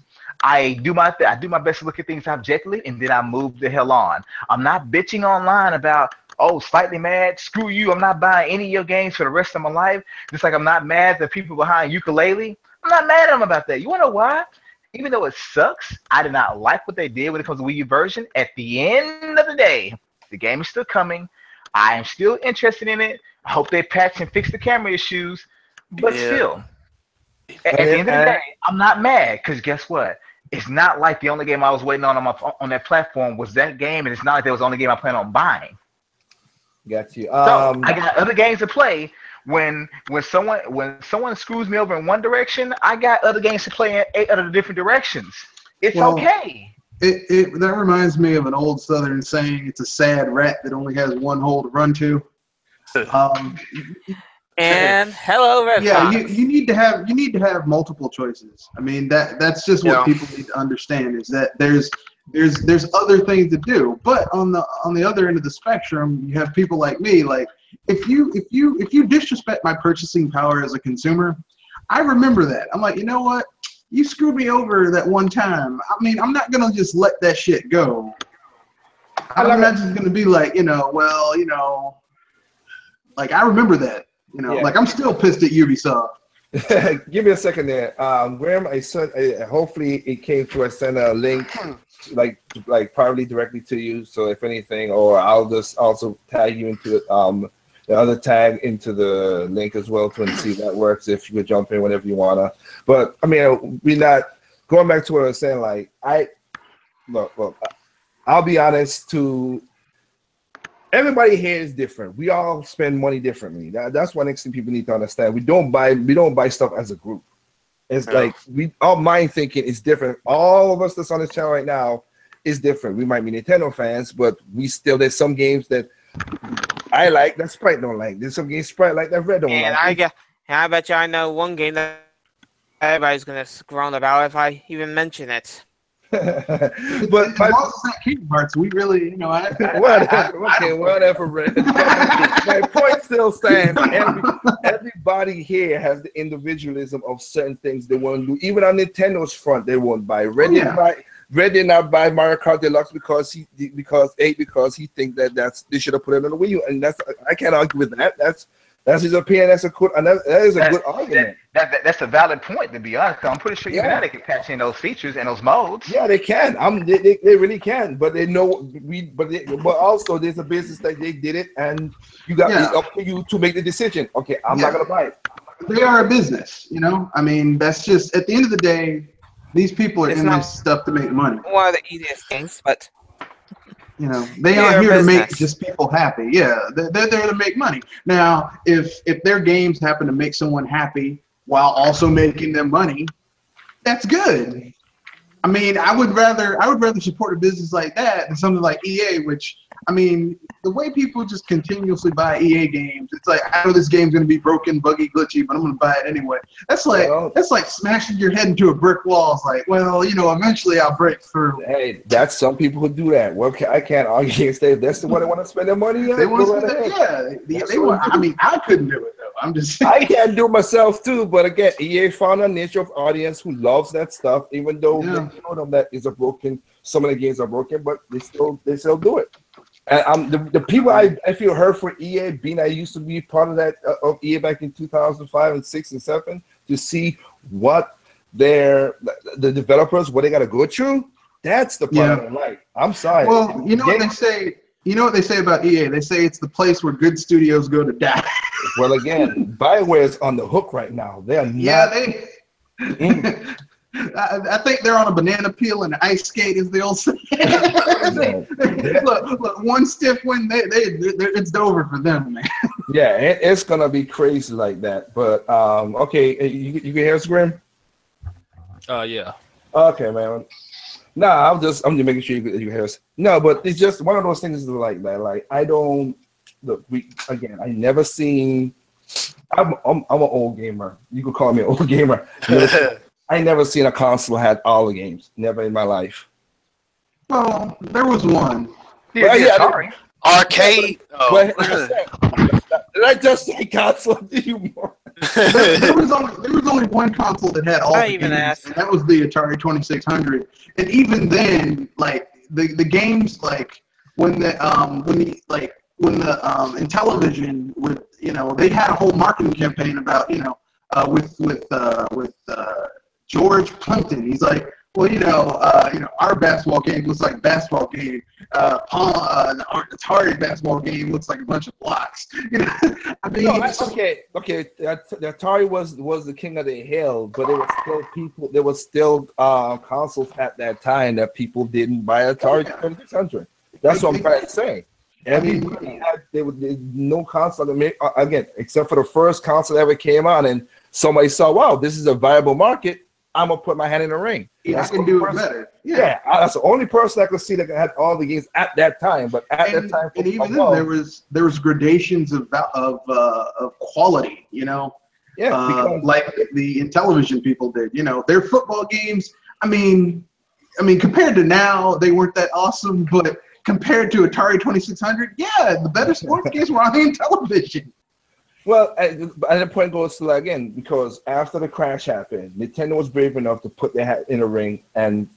I do my best to look at things objectively, and then I move the hell on. I'm not bitching online about, oh, Slightly Mad, screw you, I'm not buying any of your games for the rest of my life. Just like I'm not mad at the people behind Yooka-Laylee. I'm not mad at them about that. You want to know why? Even though it sucks, I did not like what they did when it comes to Wii U version. At the end of the day, the game is still coming. I am still interested in it. I hope they patch and fix the camera issues. But still, at the end of the day, I'm not mad because guess what? It's not like the only game I was waiting on that platform was that game, and it's not like that was the only game I plan on buying. Got you. So I got other games to play. When someone screws me over in one direction, I got other games to play in 8 other different directions. It's okay. That reminds me of an old Southern saying, it's a sad rat that only has one hole to run to. And hello, Red yeah, Fox. you need to have multiple choices. I mean that's just what people need to understand is that there's other things to do. But on the other end of the spectrum, you have people like me. Like if you disrespect my purchasing power as a consumer, I remember that. I'm like, you know what? You screwed me over that one time. I mean, I'm not gonna just let that shit go. I'm not just gonna be like, like I remember that. Like I'm still pissed at Ubisoft. Give me a second there. Graham, I sent. Hopefully it came through. I sent a link, like probably directly to you. So if anything, or I'll just also tag you into the other tag into the link as well to see if that works. If you could jump in whenever you wanna. But I mean, we're not going back to what I was saying. Like look. I'll be honest too. Everybody here is different. We all spend money differently. That's one thing people need to understand. We don't buy stuff as a group. It's like our mind thinking is different. All of us that's on this channel right now is different. We might be Nintendo fans, but there's some games that I like that Sprite don't like. There's some games Sprite like that Red don't like. I bet you I know one game that everybody's gonna groan about if I even mention it. But as long as it's not Kingdom Hearts, we really, whatever. My point still stands. Everybody here has the individualism of certain things they want to do. Even on Nintendo's front, they won't buy. Red did not buy Mario Kart Deluxe because he think that they should have put it on the Wii U, and I can't argue with that. That's his opinion. That is a good argument. That's a valid point, to be honest. I'm pretty sure they can patch in those features and those modes. Yeah, they can. They really can. But they know but also there's a business that they did it, and it's up to you to make the decision. Okay, I'm not gonna buy it. They are a business, I mean, that's just at the end of the day, these people are in this stuff to make money. One of the easiest things, but. They aren't here to make just people happy. Yeah, they're there to make money. Now, if their games happen to make someone happy while also making them money, that's good. I mean, I would rather support a business like that than something like EA, which, I mean, the way people just continuously buy EA games, it's like, I know this game's going to be broken, buggy, glitchy, but I'm going to buy it anyway. That's like smashing your head into a brick wall. It's like, well, eventually I'll break through. Hey, that's some people who do that. Well, I can't argue against that. If that's the one they want to spend their money on. They want to spend they want. I mean, I couldn't do it, though. I'm just saying. I can't do it myself, too. But again, EA found a niche of audience who loves that stuff, even though they know them that is some of the games are broken, but they still do it. And the people I feel hurt for EA, being I used to be part of that of EA back in 2005 and 6 and 7, to see what the developers, what they got to go through. That's the part I don't like. I'm sorry. Well, what they say. You know what they say about EA? They say it's the place where good studios go to die. Well, again, BioWare is on the hook right now. They are not. Yeah, I think they're on a banana peel and ice skate, as the old saying. look, one stiff win, it's over for them, man. Yeah, it's gonna be crazy like that. But okay, you can hear us, Grim? Yeah. Okay, man. No, I'm just making sure you can hear us. No, but it's just one of those things like that. Like I don't look. I never seen. I'm an old gamer. You could call me an old gamer. I never seen a console had all the games. Never in my life. Well, there was one. Atari. Arcade. Did I just say console? there was only one console that had all the games, and that was the Atari 2600. And even then, like the games, like when in television, with they had a whole marketing campaign about with George Plimpton. He's like, well, our basketball game looks like a basketball game. An Atari basketball game looks like a bunch of blocks. I mean, that's okay. Okay, the Atari was the king of the hill, but there was still people. There was still consoles at that time that people didn't buy Atari 2600. That's what I'm trying to say. Everybody there was no console to make, again, except for the first console that ever came out, and somebody saw, wow, this is a viable market. I'm gonna put my hand in the ring. Yeah, I can do it better. Yeah, that's the only person I could see that had all the games at that time. But at that time, and even then, there was gradations of quality. You know, like the Intellivision people did. You know, their football games. I mean, compared to now, they weren't that awesome. But compared to Atari 2600, yeah, the better sports games were on the Intellivision. Well, and the point goes to again, because after the crash happened, Nintendo was brave enough to put their hat in the ring and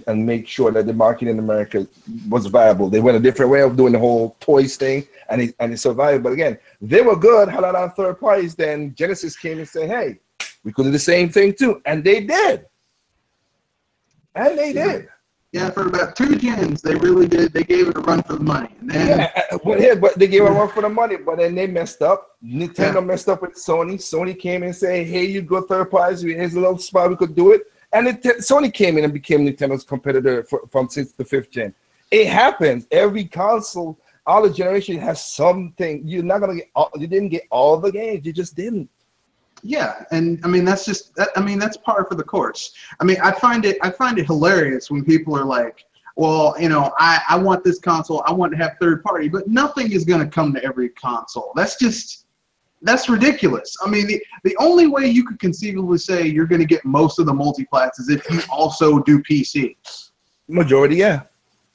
make sure that the market in America was viable. They went a different way of doing the whole toys thing, and it survived. But again, they were good, had a lot of third parties. Then Genesis came and said, hey, we could do the same thing too. And they did. Yeah, for about 2 gens, they really did. They gave it a run for the money. And then, but they gave it a run for the money. But then they messed up. Nintendo messed up with Sony. Sony came and said, "Hey, you good third parties? Here's a little spot we could do it." And Sony came in and became Nintendo's competitor since the 5th gen. It happens. Every console, all the generation has something. You're not gonna get. You didn't get all the games. You just didn't. Yeah, and I mean that's par for the course. I mean, I find it hilarious when people are like, well, you know, I want this console, I want to have third party, but nothing is going to come to every console. That's ridiculous. I mean, the only way you could conceivably say you're going to get most of the multiplats is if you also do PC. Majority, yeah.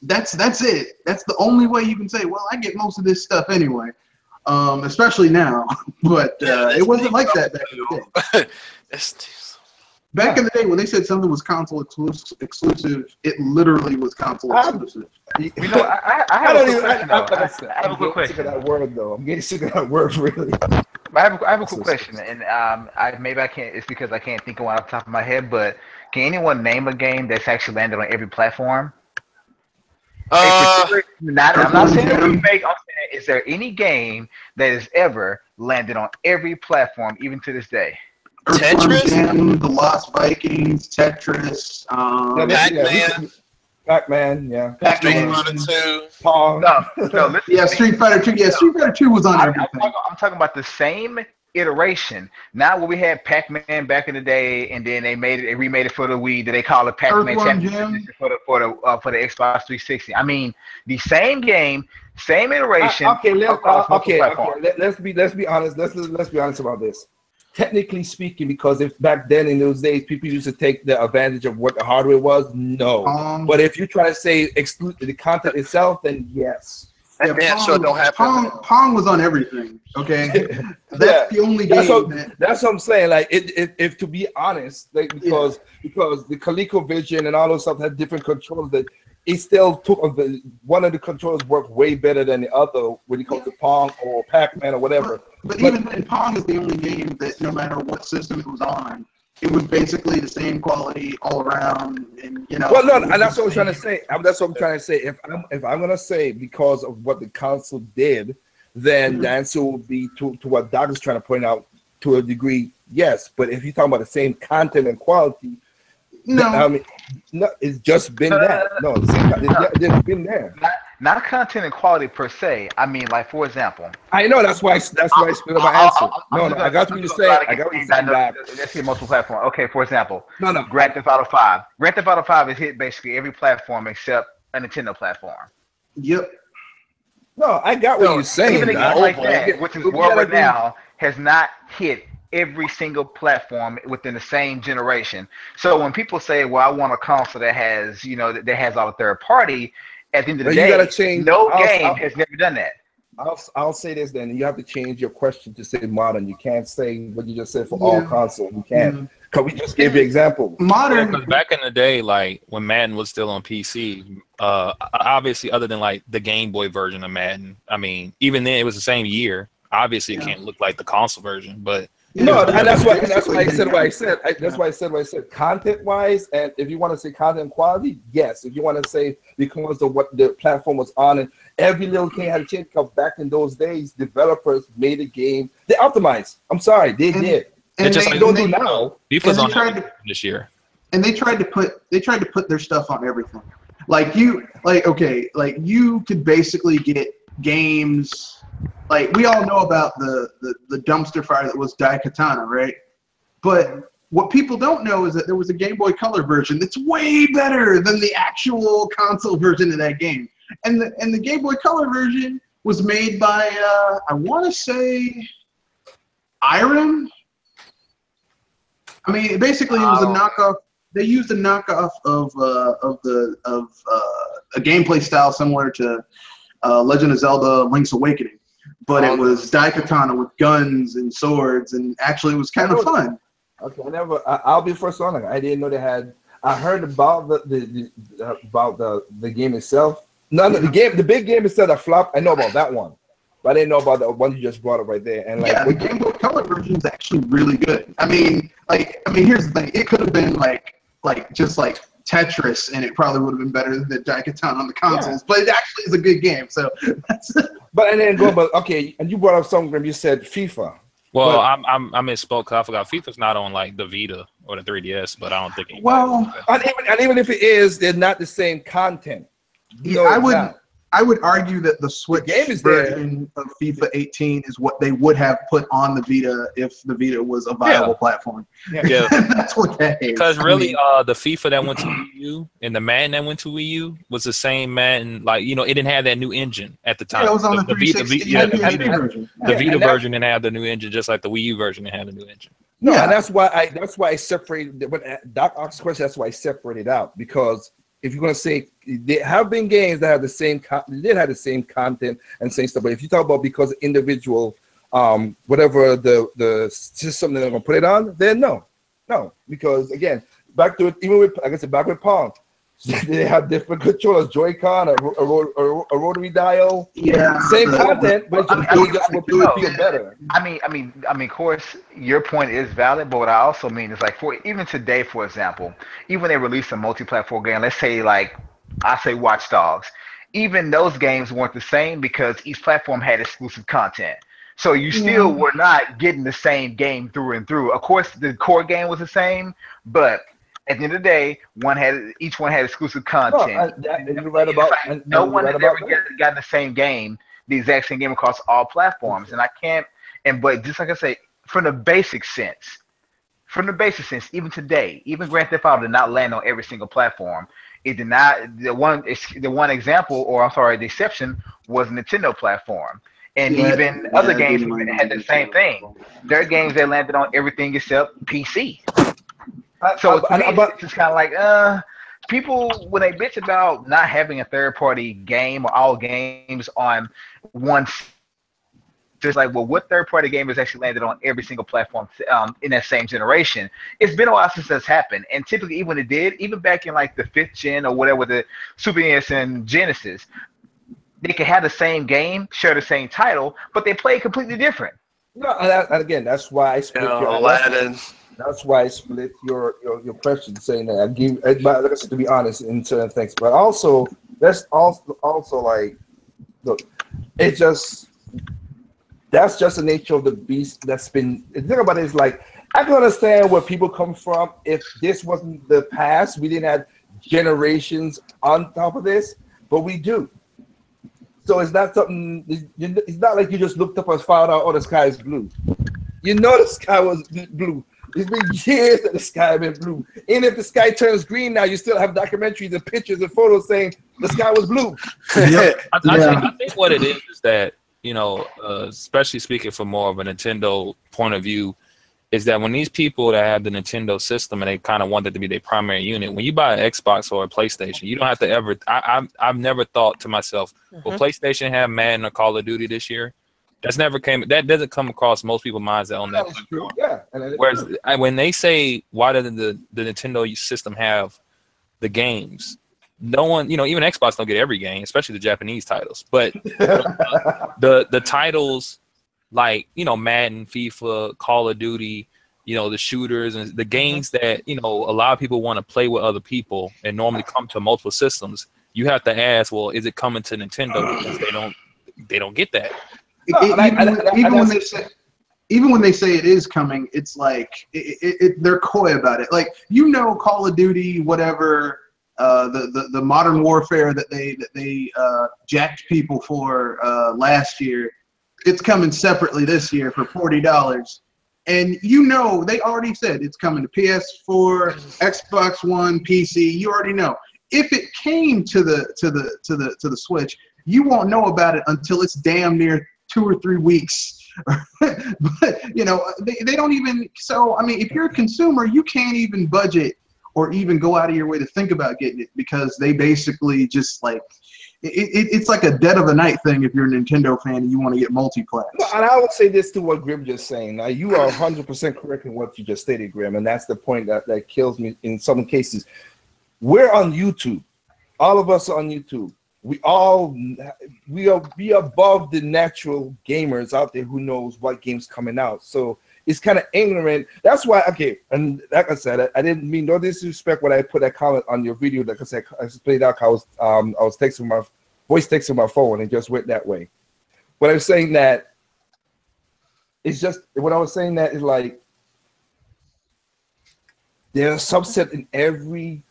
That's it. That's the only way you can say, well, I get most of this stuff anyway. Especially now, but it wasn't like that back in the day. Back in the day when they said something was console exclusive, it literally was console exclusive. You know, I have a quick question. Sick of that word, though. I'm getting sick of that word, really. I have a quick question, and maybe I can't. It's because I can't think of one off the top of my head. But can anyone name a game that's actually landed on every platform? I'm not saying remake. I'm saying, is there any game that has ever landed on every platform, even to this day? Tetris, The Lost Vikings, Tetris, Pac-Man, yeah. Street Fighter 2. Pong. Yeah, Street Fighter 2. Yeah, Street Fighter 2 was on everything. I'm talking about the same iteration. Not where we had Pac-Man back in the day, and then they remade it for the Wii. They call it Pac-Man Championship for the Xbox 360. I mean, the same game, same iteration. Let's be honest. Let's be honest about this. Technically speaking, because if back then in those days people used to take the advantage of what the hardware was, no. But if you try to say exclude the content itself, then yes. Yeah, Pong, don't happen. Pong was on everything. Okay, that's the only game. That's what I'm saying. Like, if to be honest, like because the ColecoVision and all those stuff had different controls, that it still took one of the controllers worked way better than the other when it comes to Pong or Pac-Man or whatever. But even then, Pong is the only game that no matter what system it was on, it was basically the same quality all around, and you know. Well, no, and that's what I'm trying to say. That's what I'm trying to say. If I'm gonna say because of what the console did, then the answer would be to what Doc is trying to point out to a degree, yes. But if you're talking about the same content and quality, no, I mean, no, it's just been that. No, it's been there. Not content and quality per se. I mean, like for example. I know that's why I split up my answer. I got what you're saying. I got what you're saying. Let's hit multiple platforms. Okay, for example, Grand Theft Auto 5. Grand Theft Auto 5 has hit basically every platform except a Nintendo platform. Yep. No, I got what you're saying. Even a game like that, which is World War Now, has not hit every single platform within the same generation. So when people say, "Well, I want a console that has, that has all the third party," at the end of the day, no game has never done that. I'll say this then. You have to change your question to say modern. You can't say what you just said for all consoles. You can't. Because we just gave you example. Modern. Because back in the day, like when Madden was still on PC, obviously other than like the Game Boy version of Madden, I mean, even then it was the same year. Obviously, it can't look like the console version, but. No, and that's why I said what I said. That's why I said what I said. Content-wise, and if you want to say content quality, yes. If you want to say because of what the platform was on, and every little thing had a change. Because back in those days, developers made a game. They optimized. I'm sorry, they did. And just they don't do now. FIFA's on this year. And they tried to put their stuff on everything. Like you could basically get games. Like we all know about the dumpster fire that was Daikatana, right? But what people don't know is that there was a Game Boy Color version that's way better than the actual console version of that game. And the Game Boy Color version was made by I want to say Irem. I mean, basically it was a knockoff. They used a knockoff of a gameplay style similar to Legend of Zelda: Link's Awakening, but it was Daikatana with guns and swords, and actually it was kind of fun. Okay, I'll be first on it. I didn't know they had. I heard about the game itself. None of the big game itself that flopped. I know about that one, but I didn't know about the one you just brought up right there. And like, the Game Boy Color version is actually really good. I mean, here's the thing. It could have been just like Tetris, and it probably would have been better than the Daikatana on the consoles. Yeah. But it actually is a good game. So that's it. But okay, and you brought up something. You said FIFA. Well, I misspoke. I forgot FIFA's not on like the Vita or the 3DS, but I don't think. And even if it is, they're not the same content. I would argue that the Switch version of FIFA 18 is what they would have put on the Vita if the Vita was a viable platform. Yeah, that's what that is. Because really, the FIFA that went to Wii U and the Madden that went to Wii U was the same Madden. Like, it didn't have that new engine at the time. Yeah, it was on the 360 version. The Vita version didn't have the new engine, just like the Wii U version didn't have the new engine. No, and that's why I separated. When Doc asked the question, that's why I separated out, because if you're gonna say there have been games that have the same content and same stuff, but if you talk about because individual whatever the system they're gonna put it on, then no, because again, back to it, even with back with Pong, they have different controllers, Joy-Con, a rotary dial. Yeah, same content, but just will feel better. I mean, of course, your point is valid, but what I also mean is like even today, for example, even when they release a multi-platform game, let's say Watch Dogs, even those games weren't the same because each platform had exclusive content. So you still were not getting the same game through and through. Of course, the core game was the same, but at the end of the day, each one had exclusive content. No one has ever gotten the same game, the exact same game across all platforms. But just like I say, from the basic sense, even today, even Grand Theft Auto did not land on every single platform. It did not. The one example, the exception was Nintendo platform. And even other games had the same thing. There are games that landed on everything except PC. So to me, it's just kind of like, people, when they bitch about not having a third-party game or all games on one, just like, well, what third-party game has actually landed on every single platform in that same generation? It's been a while since that's happened. And typically, even when it did, even back in like the 5th gen or whatever, the Super NES and Genesis, they could have the same game, share the same title, but they play completely different. No, and again, that's why I split Aladdin. That's why I split your question, saying that I give. Like I said, to be honest, in certain things, but also that's also like, look, it's just that's just the nature of the beast that's been. The thing about it is, like, I can understand where people come from. If this wasn't the past, we didn't have generations on top of this, but we do. So it's not something. It's not like you just looked up and found out, the sky is blue. You know the sky was blue. It's been years that the sky has been blue. And if the sky turns green now, you still have documentaries and pictures and photos saying the sky was blue. I think what it is that, especially speaking from more of a Nintendo point of view, is that when these people that have the Nintendo system and they kind of want it to be their primary unit, when you buy an Xbox or a PlayStation, you don't have to ever. I've never thought to myself, will PlayStation have Madden or Call of Duty this year? That doesn't come across most people's minds that own that. That's true. Yeah. Whereas when they say, why doesn't the Nintendo system have the games? No one, even Xbox don't get every game, especially the Japanese titles. But the titles like, Madden, FIFA, Call of Duty, the shooters and the games that, a lot of people want to play with other people and normally come to multiple systems. You have to ask, well, is it coming to Nintendo? Because they don't get that. Even when they say it is coming, it's like they're coy about it. Like, Call of Duty, whatever, the Modern Warfare that they jacked people for last year, it's coming separately this year for $40. And you know, they already said it's coming to PS4, Xbox One, PC. You already know. If it came to the Switch, you won't know about it until it's damn near 2 or 3 weeks. But you know, they don't even. So I mean, if you're a consumer, you can't even budget or even go out of your way to think about getting it, because they basically just like it's like a dead of the night thing if you're a Nintendo fan and you want to get multiplayer. And I would say this to what Grim just saying. Now, you are 100% correct in what you just stated, Grim, and that's the point that kills me in some cases. We're on YouTube. All of us are on YouTube. We are above the natural gamers out there who knows what game's coming out. So it's kind of ignorant. That's why, okay, and like I said, I didn't mean no disrespect when I put that comment on your video. Like I said, I played out. I was texting my voice texting my phone, and it just went that way. But I'm saying that it's just what I was saying that is like there's a subset in every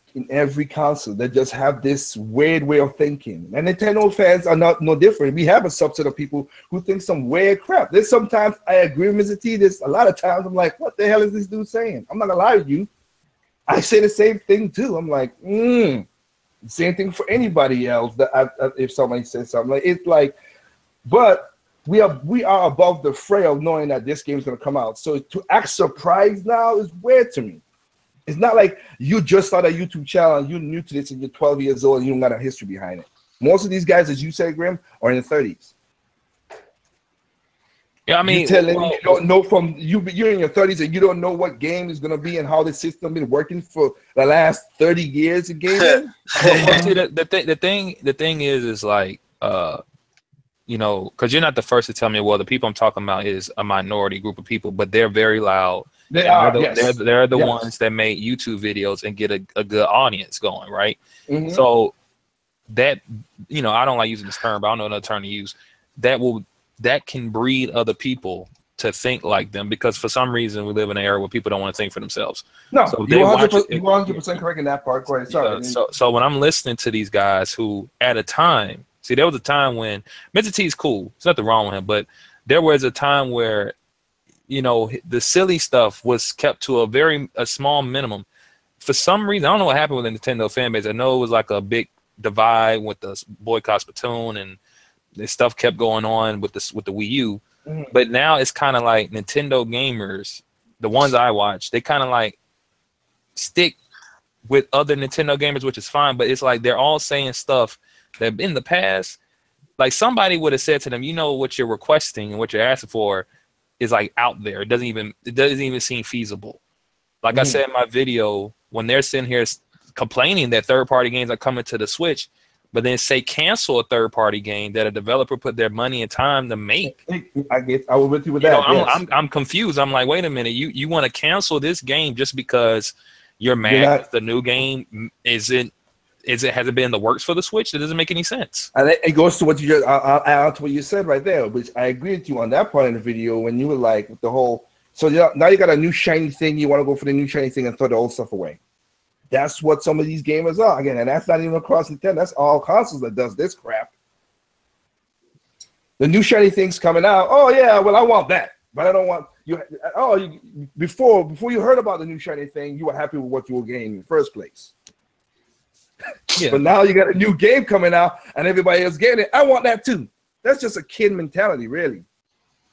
console that just have this weird way of thinking. And Nintendo fans are not no different. We have a subset of people who think some weird crap. There's sometimes I agree with Mr. T. There's a lot of times I'm like, what the hell is this dude saying? I'm not gonna lie to you. I say the same thing too. I'm like, same thing for anybody else. If somebody says something, like it's like, but we are above the frail knowing that this game is gonna come out. So to act surprised now is weird to me. It's not like you just started a YouTube channel and you're new to this and you're 12 years old and you don't got a history behind it. Most of these guys, as you said, Grim, are in the 30s. Yeah, I mean, you don't know you're in your 30s and you don't know what game is going to be and how the system been working for the last 30 years of gaming. Well, see, the thing is like, you know, because you're not the first to tell me, well, the people I'm talking about is a minority group of people, but they're very loud. They're the ones that make YouTube videos and get a good audience going, right? Mm-hmm. So that, you know, I don't like using this term, but I don't know another term to use. That can breed other people to think like them, because for some reason we live in an era where people don't want to think for themselves. No, so you're 100% correct in that part. Go ahead. Sorry. So when I'm listening to these guys who at a time, see, there was a time when Mr. T is cool. There's nothing wrong with him, but there was a time where, you know, the silly stuff was kept to a small minimum. For some reason, I don't know what happened with the Nintendo fan base. I know it was like a big divide with the boycott Splatoon, and this stuff kept going on with the Wii U. Mm-hmm. But now it's kind of like Nintendo gamers, the ones I watch, they kind of like stick with other Nintendo gamers, which is fine. But it's like they're all saying stuff that in the past, like somebody would have said to them, you know, what you're requesting and what you're asking for is like out there. It doesn't even seem feasible. Like I said in my video, when they're sitting here complaining that third-party games are coming to the Switch, but then say cancel a third-party game that a developer put their money and time to make. I will with you with that. Yes. I'm confused. I'm like, wait a minute, you want to cancel this game just because you're mad the new game has it been in the works for the Switch? That doesn't make any sense. And it goes to what you just I'll add on to what you said right there, which I agree with you on that part of the video when you were like the whole. So now you got a new shiny thing. You want to go for the new shiny thing and throw the old stuff away. That's what some of these gamers are again, and that's not even across Nintendo. That's all consoles that does this crap. The new shiny thing's coming out. Oh yeah, well I want that, but I don't want you. Before you heard about the new shiny thing, you were happy with what you were getting in the first place. Yeah. But now you got a new game coming out and everybody else getting it. I want that too. That's just a kid mentality, really.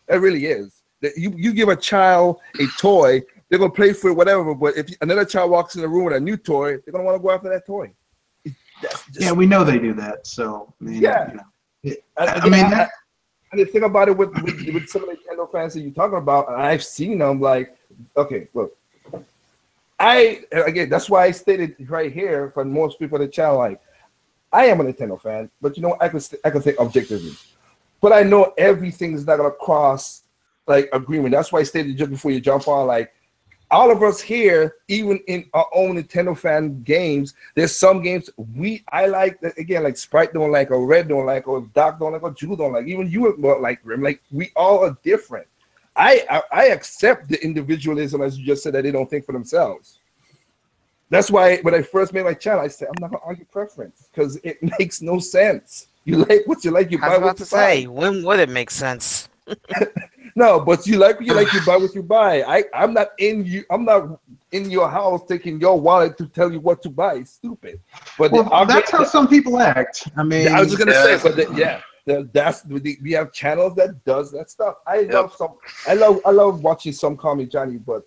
That really is. You give a child a toy, they're gonna play for it, whatever. But if another child walks in the room with a new toy, they're gonna want to go after that toy. Yeah, we know they do that. So I mean, yeah. You know, and the thing about it with some of the Nintendo fans that you're talking about, and I've seen them like, okay, look. Again, that's why I stated right here for most people on the channel, like, I am a Nintendo fan, but you know what? I can think objectively. But I know everything is not going to cross, like, agreement. That's why I stated just before you jump on, like, all of us here, even in our own Nintendo fan games, there's some games I like, that again, like Sprite don't like, or Red don't like, or Doc don't like, or Drew don't like. Even you don't like, Grim. Like, we all are different. I accept the individualism, as you just said, that they don't think for themselves. That's why when I first made my channel, I said I'm not gonna argue preference because it makes no sense. You like what you like. You buy what you buy. When would it make sense? No, but you buy what you buy. I'm not in your house taking your wallet to tell you what to buy. It's stupid. But that's how some people act. I mean, I was just gonna say, but we have channels that does that stuff. I love watching some Call Me Johnny, but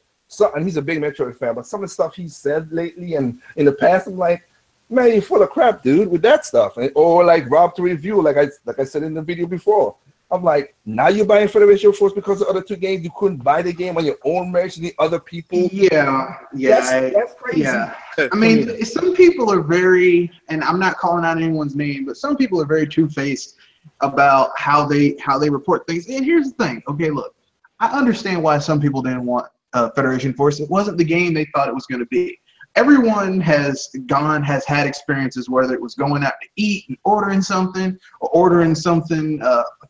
and he's a big Metroid fan. But some of the stuff he said lately and in the past, I'm like, man, you're full of crap, dude, with that stuff. Or like Rob to Review, like I said in the video before. I'm like, now you're buying Federation Force because the other two games you couldn't buy the game on your own merch and the other people. Yeah, that's crazy. Yeah. I mean, some people are very, and I'm not calling out anyone's name, but some people are very two-faced about how they report things. And here's the thing. Okay, look, I understand why some people didn't want Federation Force. It wasn't the game they thought it was going to be. Everyone has had experiences, whether it was going out to eat and ordering something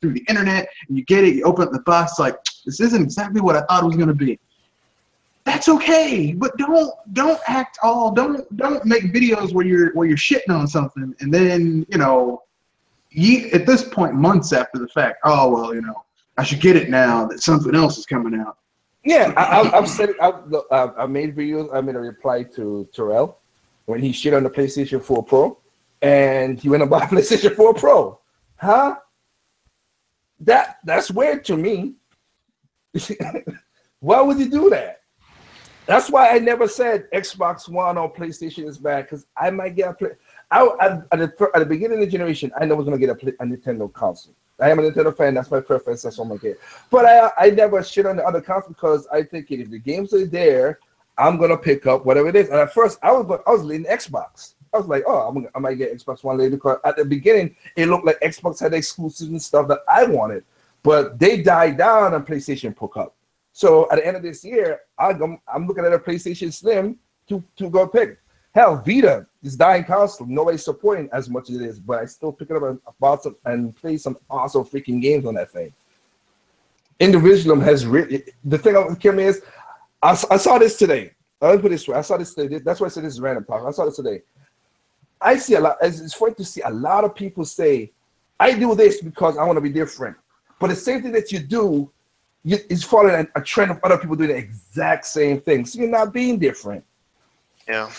through the internet, and you get it, you open up the box, like, this isn't exactly what I thought it was going to be. That's okay, but don't make videos where you're shitting on something, and then at this point, months after the fact, oh well, I should get it now that something else is coming out. Yeah, I've said it. I made videos. I made a reply to Terrell when he shit on the PlayStation 4 Pro, and he went and bought a PlayStation 4 Pro. Huh? That's weird to me. Why would you do that? That's why I never said Xbox One or PlayStation is bad, because I might get at the beginning of the generation, I know I was going to get a Nintendo console. I am a Nintendo fan. That's my preference. That's what I'm going to get. But I never shit on the other console because I think if the games are there, I'm going to pick up whatever it is. And at first, I was leaning Xbox. I was like, oh, I might get Xbox One later, because at the beginning, it looked like Xbox had exclusives and stuff that I wanted. But they died down on PlayStation Pro Cup. So at the end of this year, I'm looking at a PlayStation Slim to go pick. Hell, Vita is dying console. Nobody's supporting as much as it is, but I still pick it up and play some awesome freaking games on that thing. Individualism has really, the thing that killed me is, I saw this today. Let me put it this way. I saw this today. That's why I said this is random talk. I saw this today. I see a lot. It's funny to see a lot of people say, I do this because I want to be different. But the same thing that you do is following a trend of other people doing the exact same thing. So you're not being different. Yeah.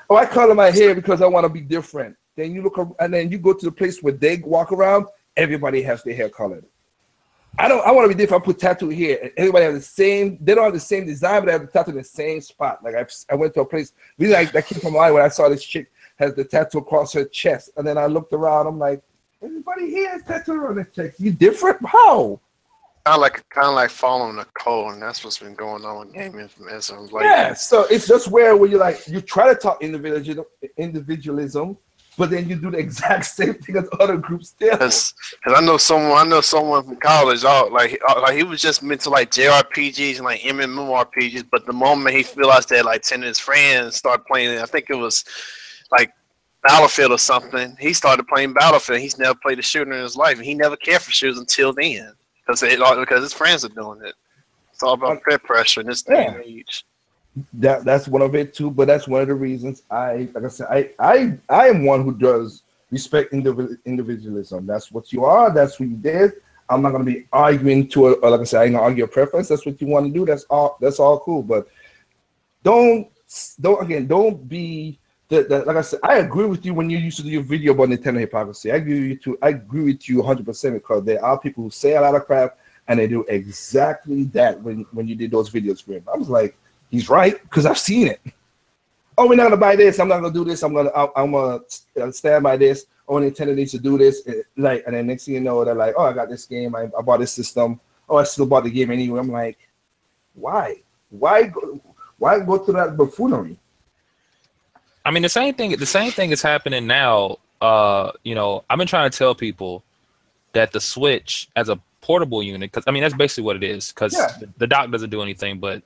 Oh, I color my hair because I want to be different. Then you look and then you go to the place where they walk around, everybody has their hair colored. I want to be different. I put tattoo here, and everybody has the same. They don't have the same design, but they have the tattoo in the same spot. Like I went to a place. Really, that came from my mind when I saw this chick has the tattoo across her chest, and then I looked around. I'm like, everybody here has tattoo on their chest. You different? How? Kind of like following the code, and that's what's been going on with gaming as of late. Yeah, so it's just where you try to talk individualism, but then you do the exact same thing as other groups do. Because I know someone from college. He was just into like JRPGs and like MMORPGs, but the moment he realized that like 10 of his friends started playing, I think it was like Battlefield or something. He started playing Battlefield. He's never played a shooter in his life, and he never cared for shooters until then. Because his friends are doing it. It's all about peer pressure in this day and age. That's one of it too, but that's one of the reasons I am one who does respect individualism. That's what you are. That's what you did. I'm not gonna be arguing like I said, I ain't gonna argue a preference. That's what you want to do. That's all cool. But don't be like I said, I agree with you when you used to do your video about Nintendo hypocrisy. I agree with you 100% because there are people who say a lot of crap and they do exactly that when you did those videos for him. I was like, he's right, because I've seen it. Oh, we're not gonna buy this, I'm not gonna do this, I'm gonna stand by this. Oh, Nintendo needs to do this. And then next thing you know, they're like, oh, I got this game, I bought this system. Oh, I still bought the game anyway. I'm like, why go through that buffoonery? I mean, the same thing is happening now. I've been trying to tell people that the Switch as a portable unit, because I mean that's basically what it is. Because the dock doesn't do anything but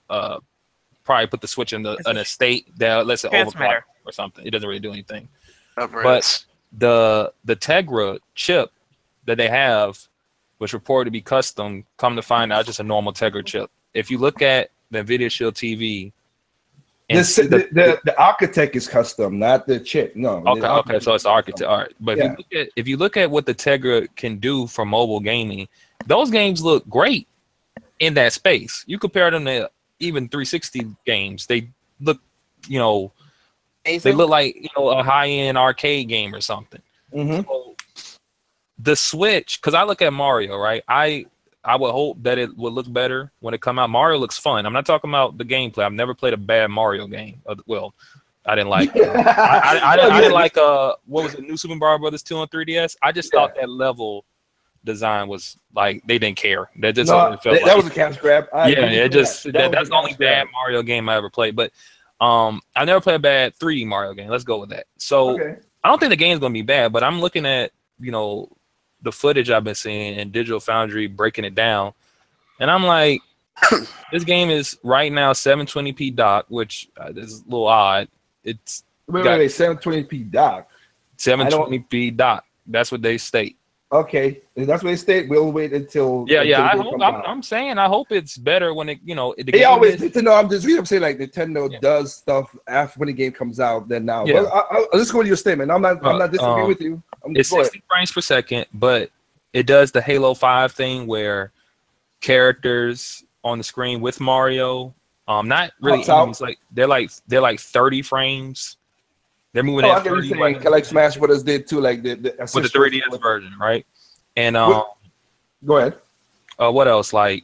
probably put the Switch in a state that lets it overclock or something. It doesn't really do anything. But the Tegra chip that they have, which reported to be custom, come to find out just a normal Tegra chip. If you look at the NVIDIA Shield TV. The architect is custom, not the chip. No. Okay, so it's the architect. All right, but if you look at what the Tegra can do for mobile gaming, those games look great. in that space. You compare them to even 360 games, they look, they look like a high-end arcade game or something. Mm-hmm. So the Switch, because I look at Mario, right? I would hope that it would look better when it come out. Mario looks fun. I'm not talking about the gameplay. I've never played a bad Mario game. Well, I didn't like. I didn't like. What was it? New Super Mario Brothers 2 on 3DS. I just thought that level design was like they didn't care. That just that was a cash grab. That's the only bad Mario game I ever played. But I never played a bad 3D Mario game. Let's go with that. So I don't think the game's gonna be bad. But I'm looking at the footage I've been seeing in Digital Foundry breaking it down, and I'm like, this game is right now 720p dock, which is a little odd. It's wait, 720p dock. 720p dock. That's what they state. Okay, if that's what they state. We'll wait until. I hope. I'm saying I hope it's better when it. They always Nintendo. I'm saying like Nintendo does stuff after when the game comes out. Then now, I'll just go to your statement. I'm not disagreeing with you. It's 60 frames per second, but it does the Halo 5 thing where characters on the screen with Mario, not really. It's like they're like 30 frames. They're moving at 30, like Smash Brothers did too, like with the 3DS version, right? And go ahead. What else? Like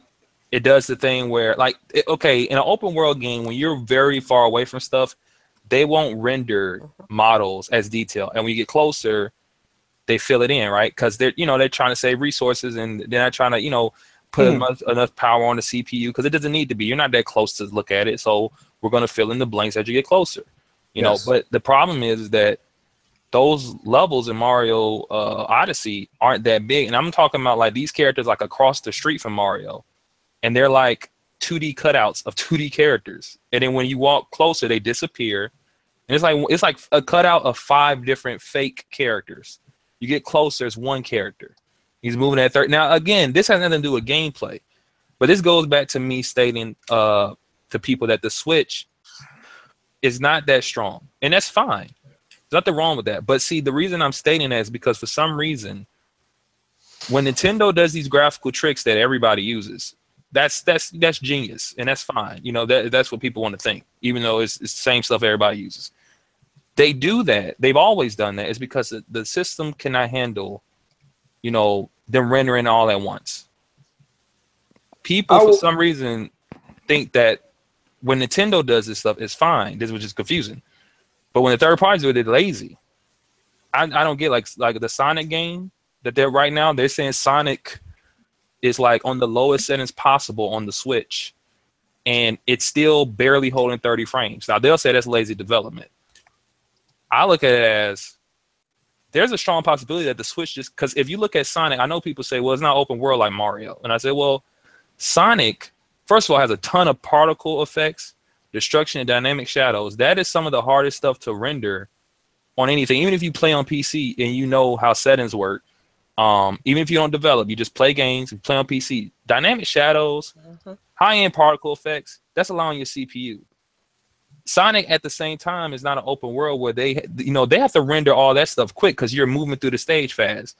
it does the thing where, in an open world game, when you're very far away from stuff, they won't render models as detailed, and when you get closer, they fill it in, right? Because they're trying to save resources, and they're not trying to put enough power on the CPU because it doesn't need to be. You're not that close to look at it, so we're going to fill in the blanks as you get closer. But the problem is that those levels in Mario Odyssey aren't that big. And I'm talking about like these characters like across the street from Mario. And they're like 2D cutouts of 2D characters. And then when you walk closer, they disappear. And it's like a cutout of 5 different fake characters. You get closer, it's one character. He's moving at 30. Now, again, this has nothing to do with gameplay. But this goes back to me stating to people that the Switch is not that strong, and that's fine. There's nothing wrong with that. But see, the reason I'm stating that is because for some reason, when Nintendo does these graphical tricks that everybody uses, that's genius, and that's fine. That's what people want to think, even though it's the same stuff everybody uses. They do that. They've always done that. It's because the system cannot handle, them rendering all at once. People, for some reason, think that when Nintendo does this stuff, it's fine. This was just confusing. But when the third parties do it, they're lazy. I don't get like the Sonic game that they're right now. They're saying Sonic is like on the lowest settings possible on the Switch, and it's still barely holding 30 frames. Now they'll say that's lazy development. I look at it as there's a strong possibility that the Switch because if you look at Sonic, I know people say, well, it's not open world like Mario, and I say, well, Sonic, first of all, has a ton of particle effects, destruction, and dynamic shadows. That is some of the hardest stuff to render on anything. Even if you play on PC and you know how settings work, even if you don't develop, you just play games, you play on PC. Dynamic shadows, high-end particle effects, that's allowing your CPU. Sonic, at the same time, is not an open world where they have to render all that stuff quick because you're moving through the stage fast.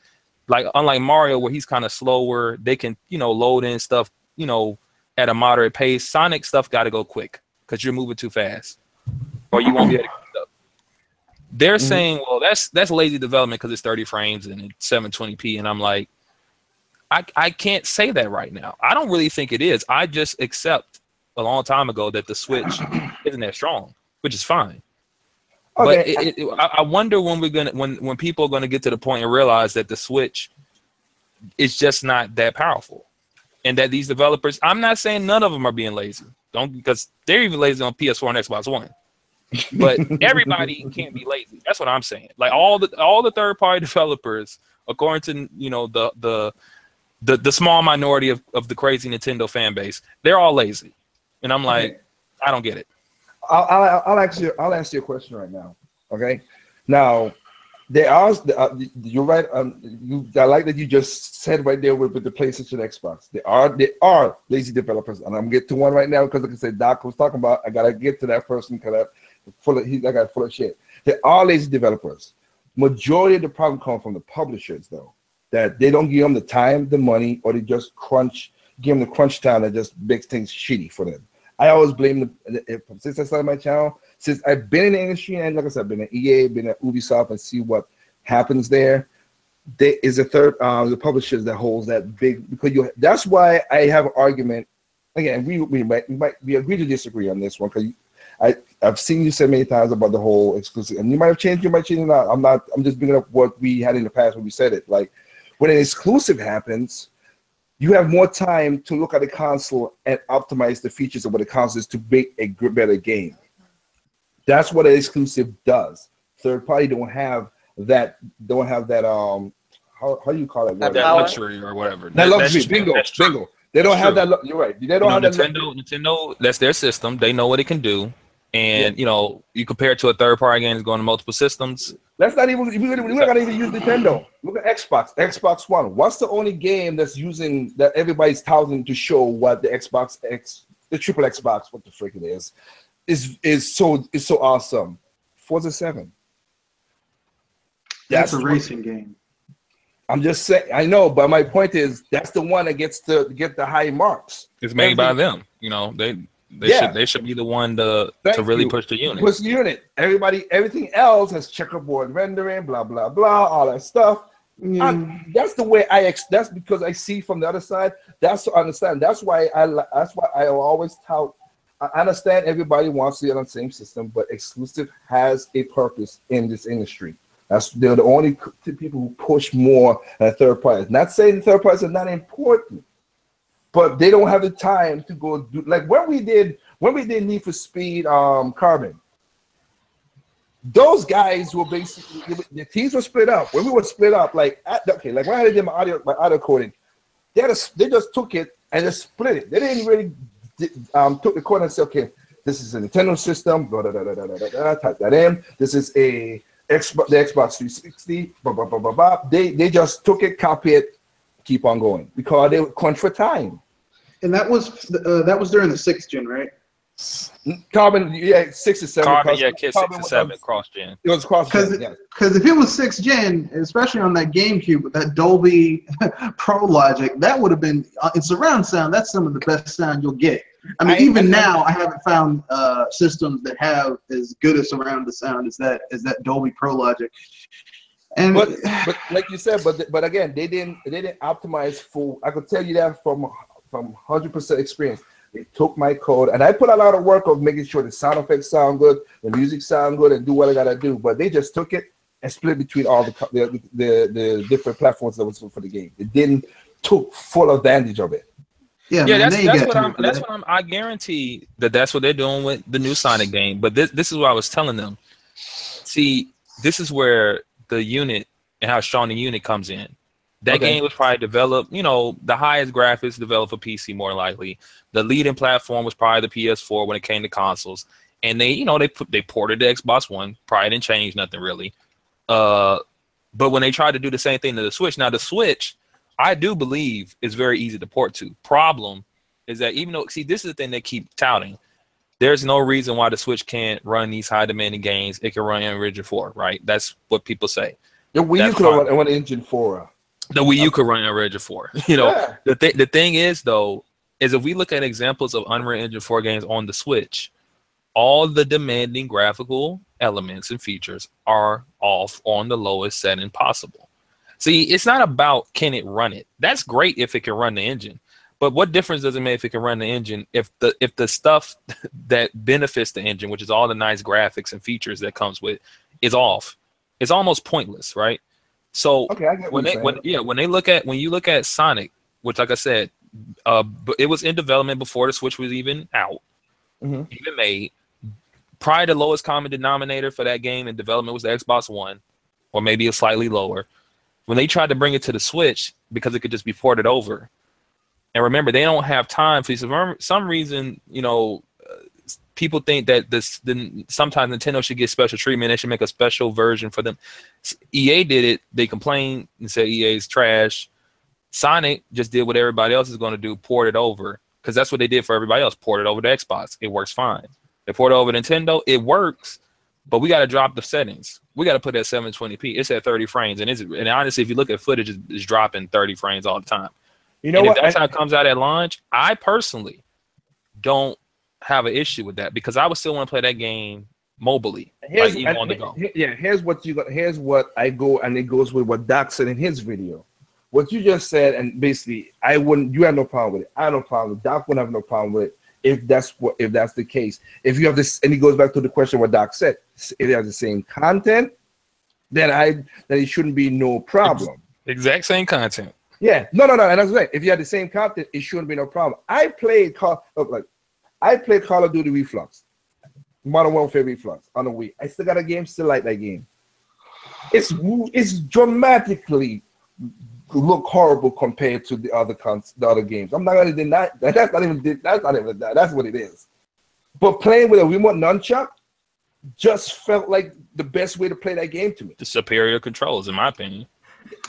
Like unlike Mario, where he's kind of slower, they can load in stuff at a moderate pace. Sonic stuff got to go quick because you're moving too fast, or you won't be able to keep up. They're saying, well, that's lazy development because it's 30 frames and it's 720p, and I'm like, I can't say that right now. I don't really think it is. I just accept a long time ago that the Switch isn't that strong, which is fine. Okay. But I wonder when when people are gonna get to the point and realize that the Switch is just not that powerful. And that these developers, I'm not saying none of them are being lazy. Because they're even lazy on PS4 and Xbox One. But everybody can't be lazy. That's what I'm saying. Like all the third-party developers, according to the small minority of the crazy Nintendo fan base, they're all lazy. And I'm like, I don't get it. I'll ask you a question right now. Okay. Now, you're right. I like that you just said right there with the PlayStation, Xbox. They are lazy developers, and I'm gonna get to one right now because, like I said, Doc was talking about. I gotta get to that person because I got full of shit. They are lazy developers. Majority of the problem comes from the publishers, though, that they don't give them the time, the money, or they just crunch. give them the crunch time that just makes things shitty for them. I always blame since I started my channel, since I've been in the industry, and like I said, I've been at EA, been at Ubisoft, and see what happens there. There is a third, the publishers that holds that big, because that's why I have an argument. Again, we might agree to disagree on this one, because I've seen you say many times about the whole exclusive, and you might have changed, you might change it out. I'm just bringing up what we had in the past when we said it. Like when an exclusive happens, you have more time to look at the console and optimize the features of what the console is to make a better game. That's what an exclusive does. Third party don't have that. How do you call it? That luxury or whatever. That luxury. Bingo. They don't have that. You're right. They don't have Nintendo. That's their system. They know what it can do. And you compare it to a third-party game that's going to multiple systems. Let's not even. We're not gonna even use Nintendo. Look at Xbox One. What's the only game that's using that everybody's touting to show what the the triple Xbox, what the frick it is so awesome? Forza 7. That's a racing game. I'm just saying. I know, but my point is that's the one that gets to get the high marks. It's made by them. They should be the one to really push the unit. Push the unit. Everything else has checkerboard rendering, blah blah blah, all that stuff. That's the way that's because I see from the other side. That's to understand. That's why I always tout. I understand everybody wants to be on the same system, but exclusive has a purpose in this industry. They're the only people who push more than third parties. Not saying third parties are not important, but they don't have the time to go do like when we did Need for Speed Carbon. Those guys were basically the teams were split up. When we were split up, like when I did my audio coding, they just took it and just split it. They didn't really took the code and said, okay, this is a Nintendo system, blah, blah, blah, blah, blah, blah, blah, type that in. This is the Xbox 360, blah, blah, blah, blah, blah. They just took it, copy it, keep on going because they were crunch for time. And that was during the 6th gen, right? Carbon, 6 or 7. Carbon, 6 or 7 cross gen. It was cross gen, because if it was 6th gen, especially on that GameCube with that Dolby Pro Logic, that would have been in surround sound. That's some of the best sound you'll get. I mean, even now, I haven't found systems that have as good a surround sound as that Dolby Pro Logic. And but like you said, but again, they didn't optimize full. I could tell you that from 100% experience. They took my code, and I put a lot of work of making sure the sound effects sound good, the music sound good, and do what I gotta do. But they just took it and split between all the different platforms that was for the game. It didn't took full advantage of it. I guarantee that's what they're doing with the new Sonic game. But this is what I was telling them. See, this is where the unit and how strong the unit comes in. That game was probably developed, the highest graphics developed for PC more likely. The leading platform was probably the PS4 when it came to consoles. And they ported the Xbox One, probably didn't change nothing really. But when they tried to do the same thing to the Switch, now the Switch, I do believe is very easy to port to. Problem is that this is the thing they keep touting. There's no reason why the Switch can't run these high demanding games. It can run Unreal Engine 4, right? That's what people say. The Wii U could run Engine 4. The Wii U could run Unreal Engine 4. The thing is though, is if we look at examples of Unreal Engine 4 games on the Switch, all the demanding graphical elements and features are off on the lowest setting possible. See, it's not about can it run it. That's great if it can run the engine. But what difference does it make if it can run the engine if the stuff that benefits the engine, which is all the nice graphics and features that comes with, is off? It's almost pointless, right? So when you look at Sonic, which like I said, it was in development before the Switch was even out, even made. Probably the lowest common denominator for that game in development was the Xbox One, or maybe a slightly lower. When they tried to bring it to the Switch, because it could just be ported over. And remember, they don't have time for some reason, people think that sometimes Nintendo should get special treatment. They should make a special version for them. EA did it. They complained and said EA's trash. Sonic just did what everybody else is going to do, port it over. Because that's what they did for everybody else, port it over to Xbox. It works fine. They port it over to Nintendo. It works, but we got to drop the settings. We got to put it at 720p. It's at 30 frames. And honestly, if you look at footage, it's dropping 30 frames all the time. You know and what? If that's how it comes out at launch, I personally don't have an issue with that because I would still want to play that game mobily, even on the go. Here's what I go, and it goes with what Doc said in his video. What you just said, and basically, you have no problem with it. I have no problem with it. Doc wouldn't have no problem with it if that's the case. If you have this, and he goes back to the question what Doc said, if it has the same content, then it shouldn't be no problem. Exact same content. Yeah, no, and that's right. If you have the same content, it shouldn't be no problem. I played Call of Duty Reflux, Modern Warfare Reflux on the Wii. I still got a game, still like that game. It's dramatically look horrible compared to the other games. I'm not gonna deny that. That's not even that. That's what it is. But playing with a remote nunchuck just felt like the best way to play that game to me. The superior controls, in my opinion.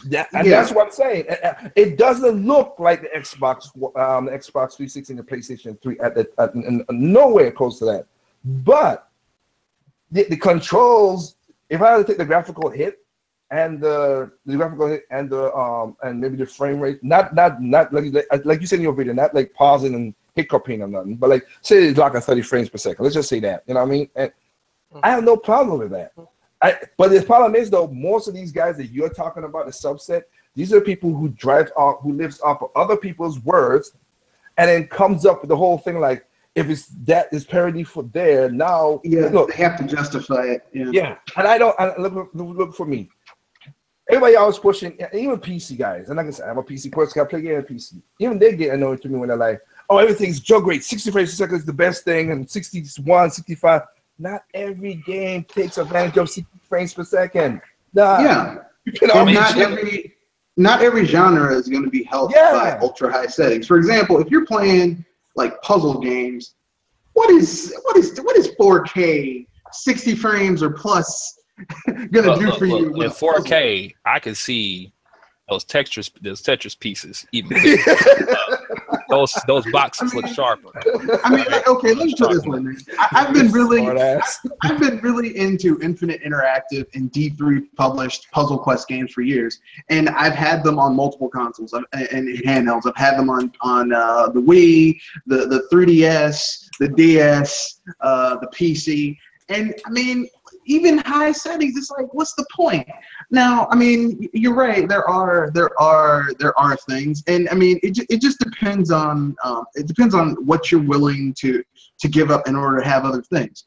That's what I'm saying. It doesn't look like the Xbox 360 and the PlayStation 3 at nowhere close to that. But the controls, if I had to take the graphical hit and the maybe the frame rate, not like you said in your video, not like pausing and hiccuping or nothing, but like say it's like 30 frames per second. Let's just say that. You know what I mean? And I have no problem with that. But the problem is though, most of these guys that you're talking about, the subset, these are people who lives off of other people's words, and then comes up with the whole thing like, if it's that is parody for there now, look, they have to justify it. Yeah, and I don't. Look for me. Everybody always pushing, even PC guys, and like I said, I'm a PC person. I play game on PC. Even they get annoyed to me when they're like, "Oh, everything's jug rate, 60 frames per second is the best thing, and 61, 65." Not every game takes advantage of 60 frames per second. Yeah, not every genre is going to be helped by ultra high settings. For example, if you're playing like puzzle games, what is 4K 60 frames or plus gonna do for you? In 4K, I can see those Tetris pieces. Even those boxes look sharper. I mean, okay, let me put this one. I've been really into Infinite Interactive and D3 published Puzzle Quest games for years, and I've had them on multiple consoles and handhelds. I've had them on the Wii, the 3DS, the DS, the PC, and I mean, even high settings, it's like, what's the point? Now, I mean, you're right. There are things, and I mean, it just depends on what you're willing to give up in order to have other things.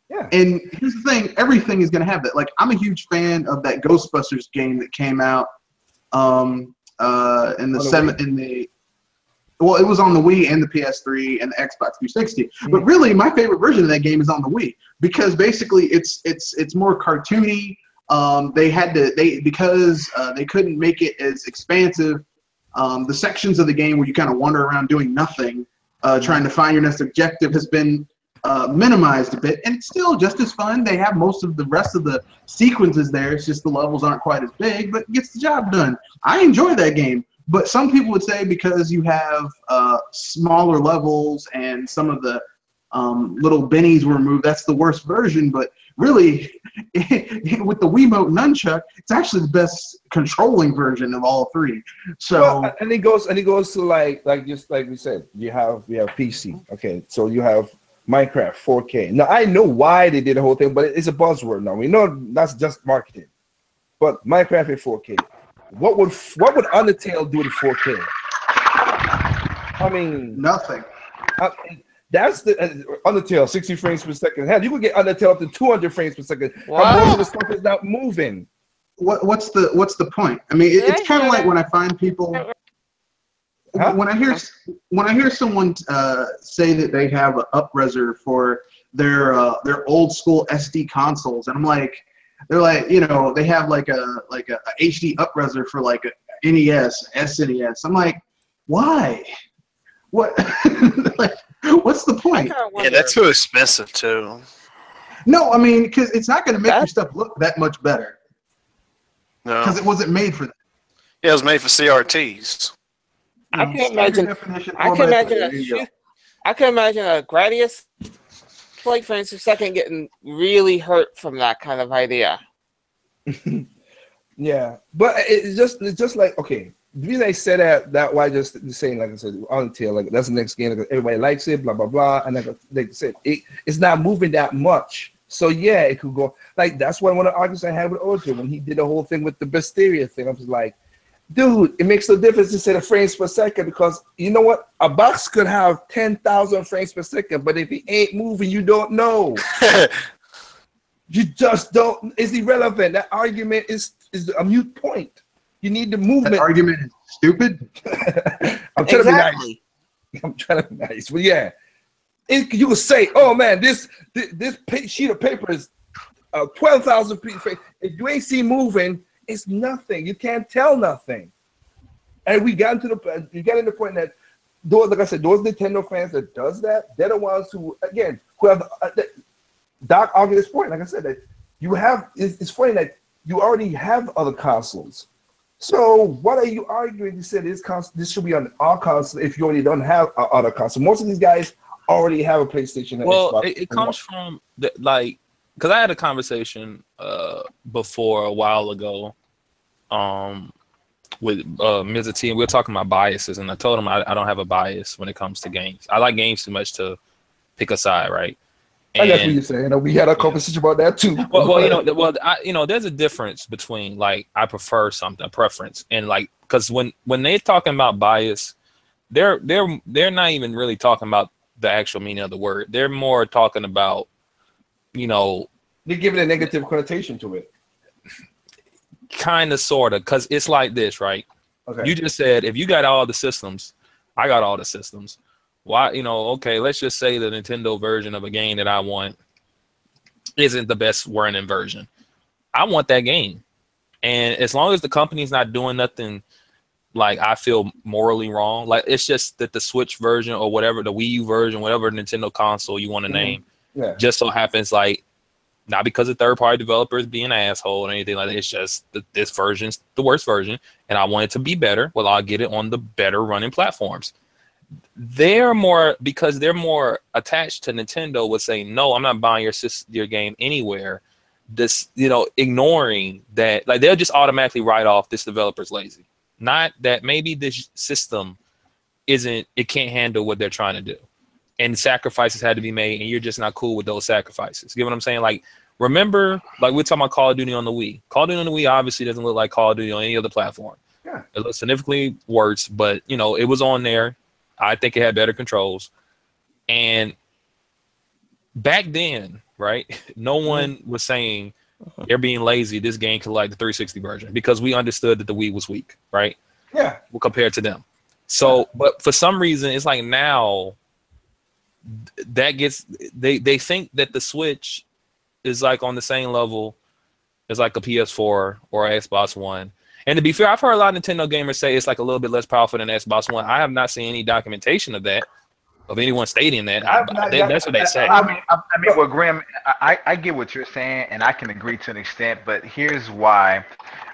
Yeah. And here's the thing: everything is going to have that. Like, I'm a huge fan of that Ghostbusters game that came out well, it was on the Wii and the PS3 and the Xbox 360. Mm-hmm. But really, my favorite version of that game is on the Wii because basically it's more cartoony. Because they couldn't make it as expansive. The sections of the game where you kind of wander around doing nothing, trying to find your next objective, has been minimized a bit, and it's still just as fun. They have most of the rest of the sequences there. It's just the levels aren't quite as big, but it gets the job done. I enjoy that game. But some people would say because you have smaller levels and some of the little bennies were removed, that's the worst version. But really, with the Wiimote Nunchuck, it's actually the best controlling version of all three. So and it goes to like we said, we have PC. Okay, so you have Minecraft 4K. Now I know why they did the whole thing, but it's a buzzword now. We know that's just marketing. But Minecraft is 4K. What would Undertale do to 4K? I mean, nothing. That's the Undertale, 60 frames per second. Hell, you could get Undertale up to 200 frames per second. Wow. Most of the stuff is not moving. What's the point? I mean, it's kind of like when I find people. Huh? When I hear someone say that they have an up-reser for their old school SD consoles, and I'm like. They're like, you know, they have like a HD up-reser for like a NES, SNES. I'm like, why? What? Like, what's the point? Yeah, that's too expensive too. No, I mean, because it's not going to make your stuff look that much better. No, because it wasn't made for that. Yeah, it was made for CRTs. I can imagine a Gradius 20 frames per second getting really hurt from that kind of idea. Yeah, but it's just like, okay, the reason I said that why just saying, like I said, Undertale, like that's the next game, like, everybody likes it, blah blah blah, and like I said, it's not moving that much. So yeah, it could go like that's one of the arguments I had with OJ when he did the whole thing with the Bestiria thing. I was like, dude, it makes no difference instead of frames per second, because you know what? A box could have 10,000 frames per second, but if it ain't moving, you don't know. You just don't. It's irrelevant. That argument is a mute point. You need the movement. That argument is stupid. I'm trying to be nice. I'm trying to be nice, but yeah, you can say, "Oh man, this sheet of paper is 12,000 feet." If you ain't see moving, it's nothing. You can't tell nothing. And we got into the point that those, like I said, those Nintendo fans that does that, they're the ones who have Doc argued this point. Like I said, that you have. It's funny that you already have other consoles. So what are you arguing? You said this should be on our console if you already don't have other console. Most of these guys already have a PlayStation. Well, it comes from because I had a conversation before a while ago with Mr. T, and we were talking about biases, and I told him I don't have a bias when it comes to games. I like games too much to pick a side, right? And that's what you're saying. We had a conversation about that too. Well, there's a difference between like I prefer something, a preference, and like because when they're talking about bias, they're not even really talking about the actual meaning of the word. They're more talking about, they're giving a negative connotation to it. Kind of, sort of, because it's like this, right? Okay. You just said if you got all the systems, I got all the systems. Why, okay, let's just say the Nintendo version of a game that I want isn't the best running version. I want that game. And as long as the company's not doing nothing like I feel morally wrong, like it's just that the Switch version or whatever, the Wii U version, whatever Nintendo console you want to name, just so happens like, not because of third-party developers being an asshole or anything like that. It's just that this version's the worst version, and I want it to be better. Well, I'll get it on the better running platforms. They're more attached to Nintendo with saying, no, I'm not buying your game anywhere. This, ignoring that, like they'll just automatically write off this developer's lazy. Not that maybe this system it can't handle what they're trying to do. And sacrifices had to be made, and you're just not cool with those sacrifices. You get what I'm saying? Like, remember, like we're talking about Call of Duty on the Wii. Call of Duty on the Wii obviously doesn't look like Call of Duty on any other platform. Yeah. It looks significantly worse, but it was on there. I think it had better controls. And back then, right, no one was saying they're being lazy. This game could like the 360 version because we understood that the Wii was weak, right? Yeah. Well, compared to them. So, but for some reason, it's like now that they think that the Switch is like on the same level as like a PS4 or Xbox One. And to be fair, I've heard a lot of Nintendo gamers say it's like a little bit less powerful than Xbox One. I have not seen any documentation of that, of anyone stating that. That's what they say. I mean, well, Graham, I get what you're saying, and I can agree to an extent, but here's why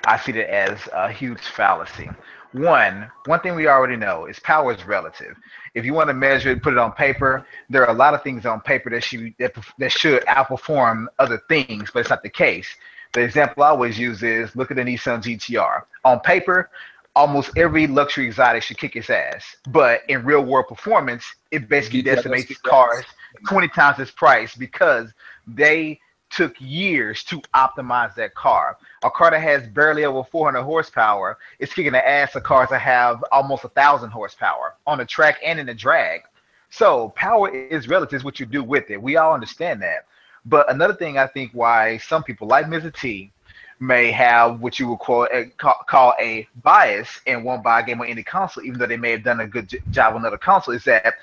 I see it as a huge fallacy. One thing we already know is power is relative. If you want to measure it, put it on paper, there are a lot of things on paper that should outperform other things, but it's not the case. The example I always use is look at the Nissan GTR. On paper, almost every luxury exotic should kick its ass. But in real world performance, it basically decimates cars 20 times its price because they took years to optimize that car. A car that has barely over 400 horsepower is kicking the ass of cars that have almost 1,000 horsepower on the track and in the drag. So power is relative, what you do with it. We all understand that. But another thing I think why some people like Mr. T may have what you would call a bias and won't buy a game on any console, even though they may have done a good job on another console, is that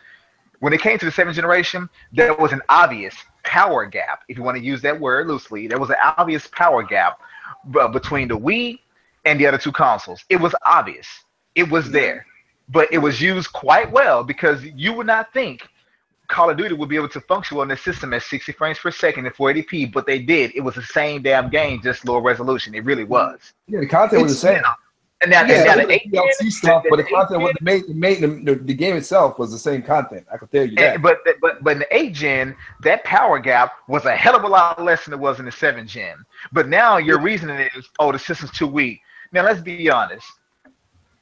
when it came to the 7th generation, there was an obvious power gap. If you want to use that word loosely, there was an obvious power gap between the Wii and the other two consoles. It was obvious. It was there. But it was used quite well because you would not think Call of Duty would be able to function on this system at 60 frames per second and 480p, but they did. It was the same damn game, just lower resolution. It really was. Yeah, the content was the same. And now the DLC stuff, but the content was the game itself was the same content. I can tell you that. But in the 8th gen, that power gap was a hell of a lot less than it was in the 7th gen. But now your reasoning is, oh, the system's too weak. Now let's be honest.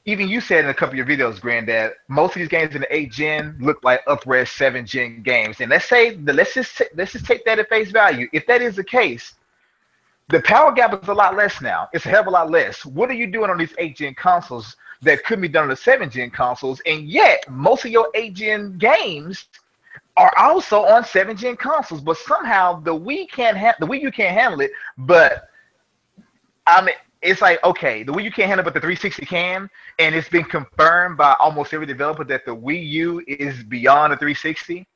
even you said in a couple of your videos, Grand, that most of these games in the 8th gen look like up-res 7th gen games. And let's just take that at face value. If that is the case, the power gap is a lot less now. It's a hell of a lot less. What are you doing on these 8th gen consoles that could be done on the 7th gen consoles? And yet, most of your 8th gen games are also on 7th gen consoles. But somehow the Wii U can't handle it. But I mean, it's like, okay, the Wii U can't handle it, but the 360 can, and it's been confirmed by almost every developer that the Wii U is beyond the 360.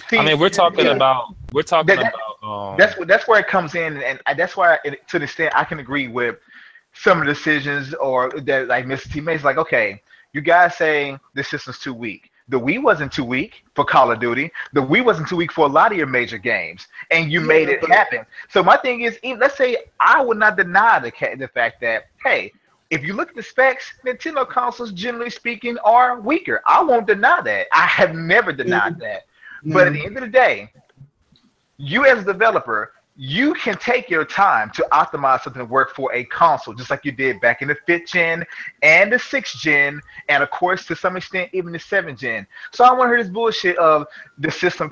See, I mean, we're talking about that's where it comes in, and that's why, to the extent I can agree with some of the decisions, or that, like Mr. T May's like, okay, you guys saying this system's too weak. The Wii wasn't too weak for Call of Duty. The Wii wasn't too weak for a lot of your major games, and you made it happen. So my thing is, let's say I would not deny the fact that, hey, if you look at the specs, Nintendo consoles, generally speaking, are weaker. I won't deny that. I have never denied that. But at the end of the day, you as a developer, you can take your time to optimize something to work for a console, just like you did back in the 5th gen and the 6th gen, and of course, to some extent, even the 7th gen. So I want to hear this bullshit of the system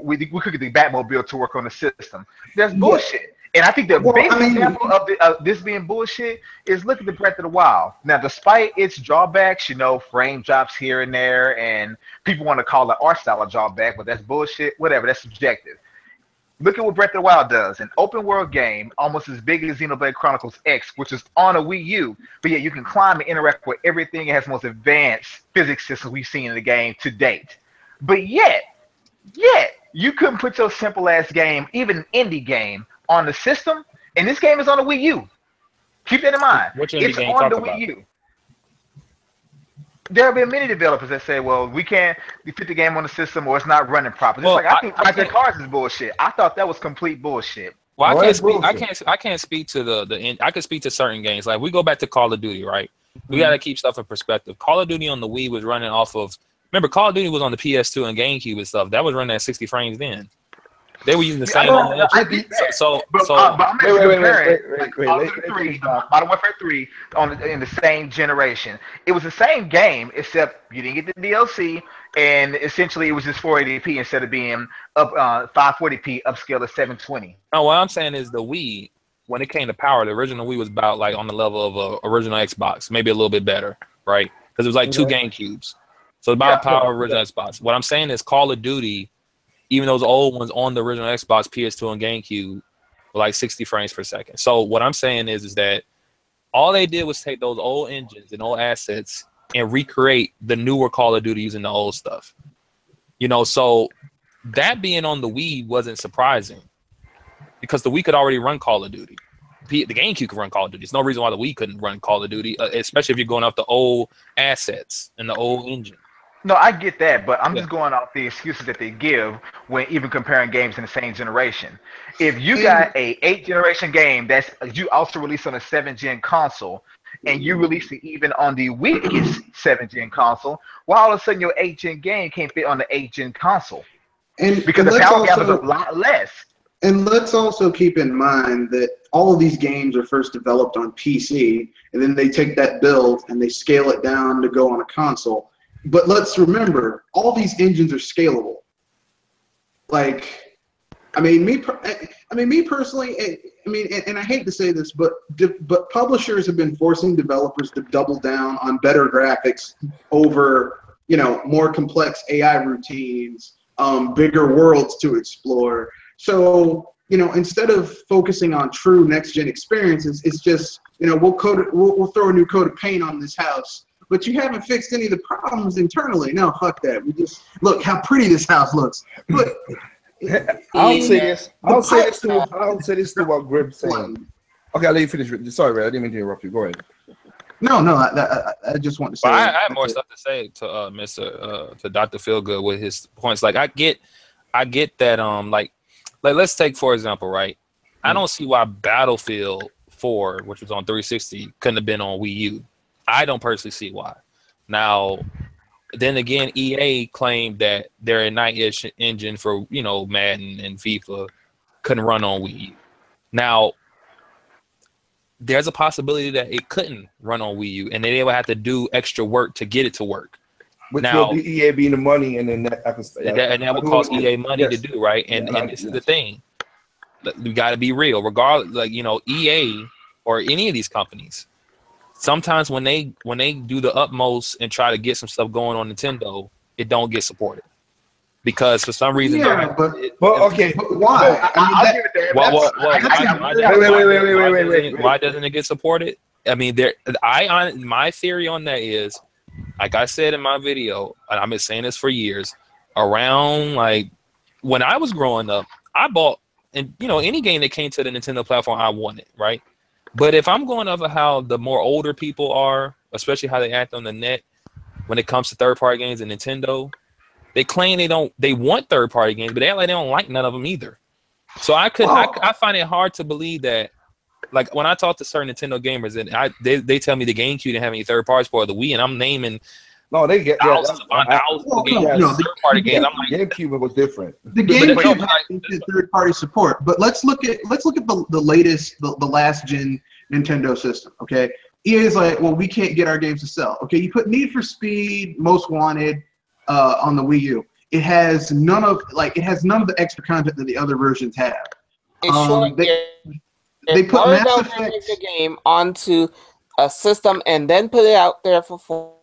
we could get the Batmobile to work on the system. That's bullshit. And I think the biggest example of this being bullshit is look at the Breath of the Wild. Now, despite its drawbacks, frame drops here and there, and people want to call it art style a drawback, but that's bullshit. Whatever, that's subjective. Look at what Breath of the Wild does. An open world game almost as big as Xenoblade Chronicles X, which is on a Wii U, but yet you can climb and interact with everything. It has the most advanced physics systems we've seen in the game to date. But yet, you couldn't put your simple ass game, even an indie game, on the system, and this game is on the Wii U. Keep that in mind. Which indie game on the Wii U. There have been many developers that say, well, we can't fit the game on the system, or it's not running properly. Well, I think Project Cars is bullshit. I thought that was complete bullshit. Well, I can't speak to the I can speak to certain games. Like, we go back to Call of Duty, right? We got to keep stuff in perspective. Call of Duty on the Wii was running off of, remember, Call of Duty was on the PS2 and GameCube and stuff. That was running at 60 frames then. They were using the same. But I'm comparing Modern Warfare 3 in the same generation. It was the same game, except you didn't get the DLC, and essentially it was just 480p instead of being up 540p upscale to 720. No, what I'm saying is the Wii, when it came to power, the original Wii was about like on the level of a original Xbox, maybe a little bit better, right? Because it was like two GameCubes, so about power original Xbox. What I'm saying is Call of Duty, even those old ones on the original Xbox, PS2, and GameCube, were like 60 frames per second. So what I'm saying is that all they did was take those old engines and old assets and recreate the newer Call of Duty using the old stuff. So that being on the Wii wasn't surprising because the Wii could already run Call of Duty. The GameCube could run Call of Duty. There's no reason why the Wii couldn't run Call of Duty, especially if you're going off the old assets and the old engine. No, I get that, but I'm just going off the excuses that they give when even comparing games in the same generation. If you got a 8th generation game that's you also released on a 7th gen console, and you release it even on the weakest 7th gen console, why all of a sudden your 8th gen game can't fit on the 8th gen console? Because the power gap is a lot less. And let's also keep in mind that all of these games are first developed on PC, and then they take that build and they scale it down to go on a console. But let's remember, all these engines are scalable. Like, me personally, and I hate to say this, but publishers have been forcing developers to double down on better graphics over, more complex AI routines, bigger worlds to explore. So, instead of focusing on true next-gen experiences, it's just, we'll throw a new coat of paint on this house. But you haven't fixed any of the problems internally. No, fuck that. We just look how pretty this house looks. Look, I'll say this to what Grim's saying. Okay, I'll let you finish. Sorry, Ray, I didn't mean to interrupt you. Go ahead. No, I just want to say. I have more stuff to say to to Dr. Feelgood with his points. Like, I get that. Like let's take for example, right? I don't see why Battlefield 4, which was on 360, couldn't have been on Wii U. I don't personally see why. Now, then again, EA claimed that their Ignite engine for, Madden and FIFA couldn't run on Wii U. Now, there's a possibility that it couldn't run on Wii U, and they would have to do extra work to get it to work. Which will be EA being the money, and then that would cost EA money to do, right? And this is the thing. We got to be real. Regardless, like, you know, EA or any of these companies, sometimes when they do the utmost and try to get some stuff going on Nintendo, it don't get supported. Because for some reason, why? Why doesn't it get supported? I mean, my theory on that is, like I said in my video, and I've been saying this for years, around like when I was growing up, I bought, and you know, any game that came to the Nintendo platform, I wanted, right? But if I'm going off of how the more older people are, especially how they act on the net when it comes to third-party games and Nintendo, they claim they want third-party games, but they don't like none of them either. So I find it hard to believe that, like when I talk to certain Nintendo gamers, and they tell me the GameCube didn't have any third parties for the Wii, and I'm naming they get thousands upon thousands of games, third-party games. I'm like, GameCube was different. The GameCube had third-party support, but let's look at the latest, the last gen Nintendo system. Okay, EA is like, well, we can't get our games to sell. Okay, you put Need for Speed, Most Wanted on the Wii U. It has none of the extra content that the other versions have. They put Mass Effect the game onto a system and then put it out there for.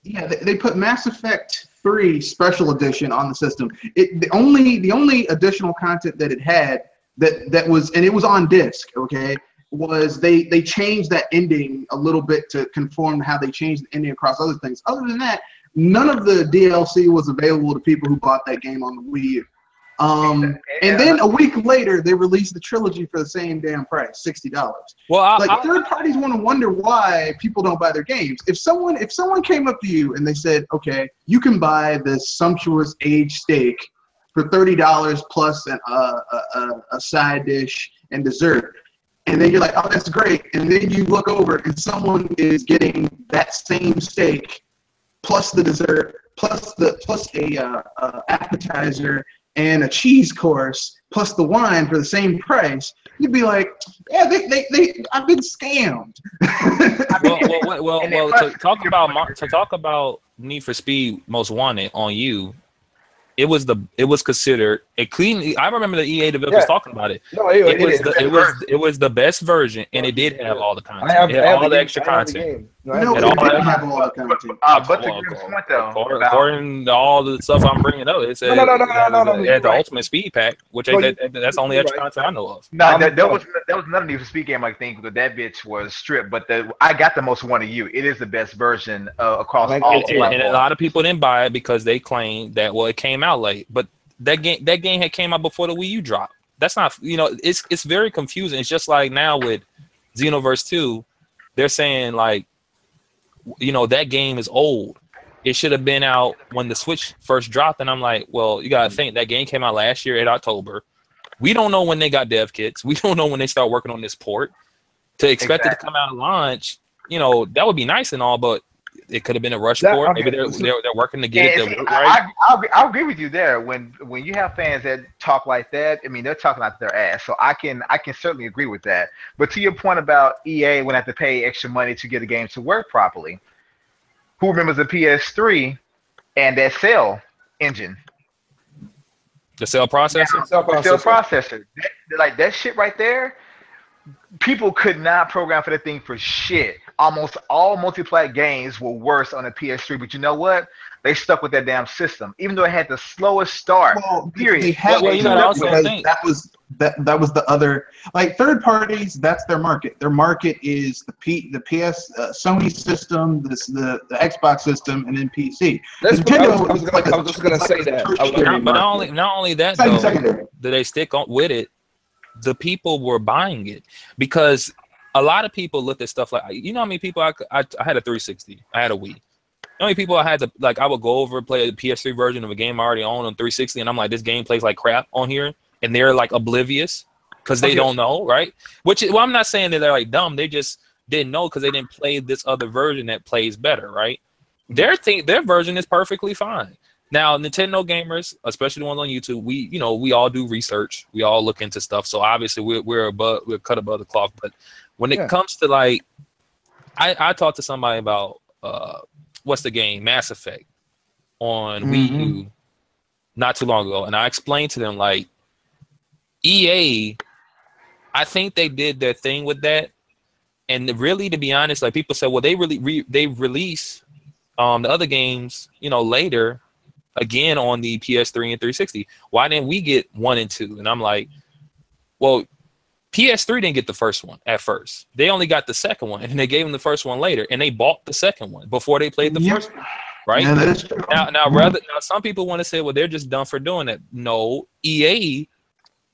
Yeah, they put Mass Effect 3 Special Edition on the system. The only additional content that it had that was, and it was on disc. Okay, was they changed that ending a little bit to conform to how they changed the ending across other things. Other than that, none of the DLC was available to people who bought that game on the Wii U. And then a week later, they released the trilogy for the same damn price, $60. Well, third parties want to wonder why people don't buy their games. If someone came up to you and they said, "Okay, you can buy this sumptuous aged steak for $30 plus a side dish and dessert," and then you're like, "Oh, that's great," and then you look over and someone is getting that same steak plus the dessert plus a appetizer and a cheese course plus the wine for the same price, you'd be like, "Yeah, I've been scammed." To talk about Need for Speed Most Wanted on you, it was considered a clean. I remember the EA developers talking about it. No, it was the best version, and it did have all the content. It had all the extra content. It didn't have all the content. But to give a point though, according to all the stuff I'm bringing up, it said the Ultimate Speed Pack, which that's only extra content I know of. No, there was another Need for Speed game I think that bitch was stripped, but I got the Most Wanted U. It is the best version across all platforms. And a lot of people didn't buy it because they claimed that it came out late, but that game had came out before the Wii U dropped. That's not, it's very confusing. It's just like now with Xenoverse 2, they're saying like, that game is old. It should have been out when the Switch first dropped. And I'm like, well, you gotta think that game came out last year in October. We don't know when they got dev kits. We don't know when they start working on this port. To expect it to come out at launch, that would be nice and all, but it could have been a rush port. Maybe they're working to get it right. I'll agree with you there. When you have fans that talk like that, I mean, they're talking out their ass. So I can certainly agree with that. But to your point about EA would have to pay extra money to get a game to work properly, who remembers the PS3 and that Cell engine? The Cell processor? The Cell processor. That shit right there, people could not program for that thing for shit. Almost all multiplayer games were worse on the PS3, but you know what? They stuck with that damn system, even though it had the slowest start. Period. They had that was the other, like, third parties. That's their market. Their market is the PS Sony system, the Xbox system, and then PC. I was just gonna say that. But not only that though, did they stick on with it? The people were buying it because a lot of people looked at stuff like, how many people I had a 360, I had a Wii. How many people I had to, like, I would go over and play a PS3 version of a game I already own on 360, and I'm like, this game plays like crap on here, and they're like oblivious because they don't know, right? I'm not saying that they're like dumb, they just didn't know because they didn't play this other version that plays better, right? Their version is perfectly fine. Now, Nintendo gamers, especially the ones on YouTube, we all do research. We all look into stuff. So obviously we're cut above the cloth. But when it comes to like, I talked to somebody about what's the game, Mass Effect, on Wii U not too long ago, and I explained to them like, EA, I think they did their thing with that, and really, to be honest, like people said, well, they release the other games, later, again on the PS3 and 360. Why didn't we get 1 and 2? And I'm like, well, PS3 didn't get the first one at first. They only got the second one, and they gave them the first one later, and they bought the second one before they played the first one. Right? Yeah, that is true. Now, some people want to say, well, they're just dumb for doing that. No, EA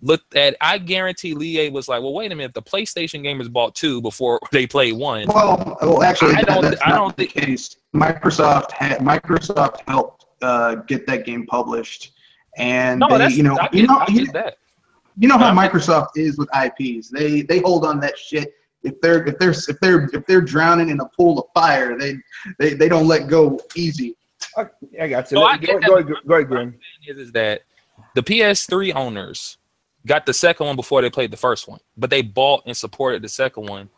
looked at. I guarantee EA was like, well, wait a minute. The PlayStation gamers bought 2 before they played 1. Well, actually, I don't think the case. Microsoft helped get that game published, and I get that. You know how Microsoft is with IPs. They hold on that shit. If they're drowning in a pool of fire, they don't let go easy. I got you. Go ahead, Grim. Is that the PS3 owners got the second one before they played the first one, but they bought and supported the second one,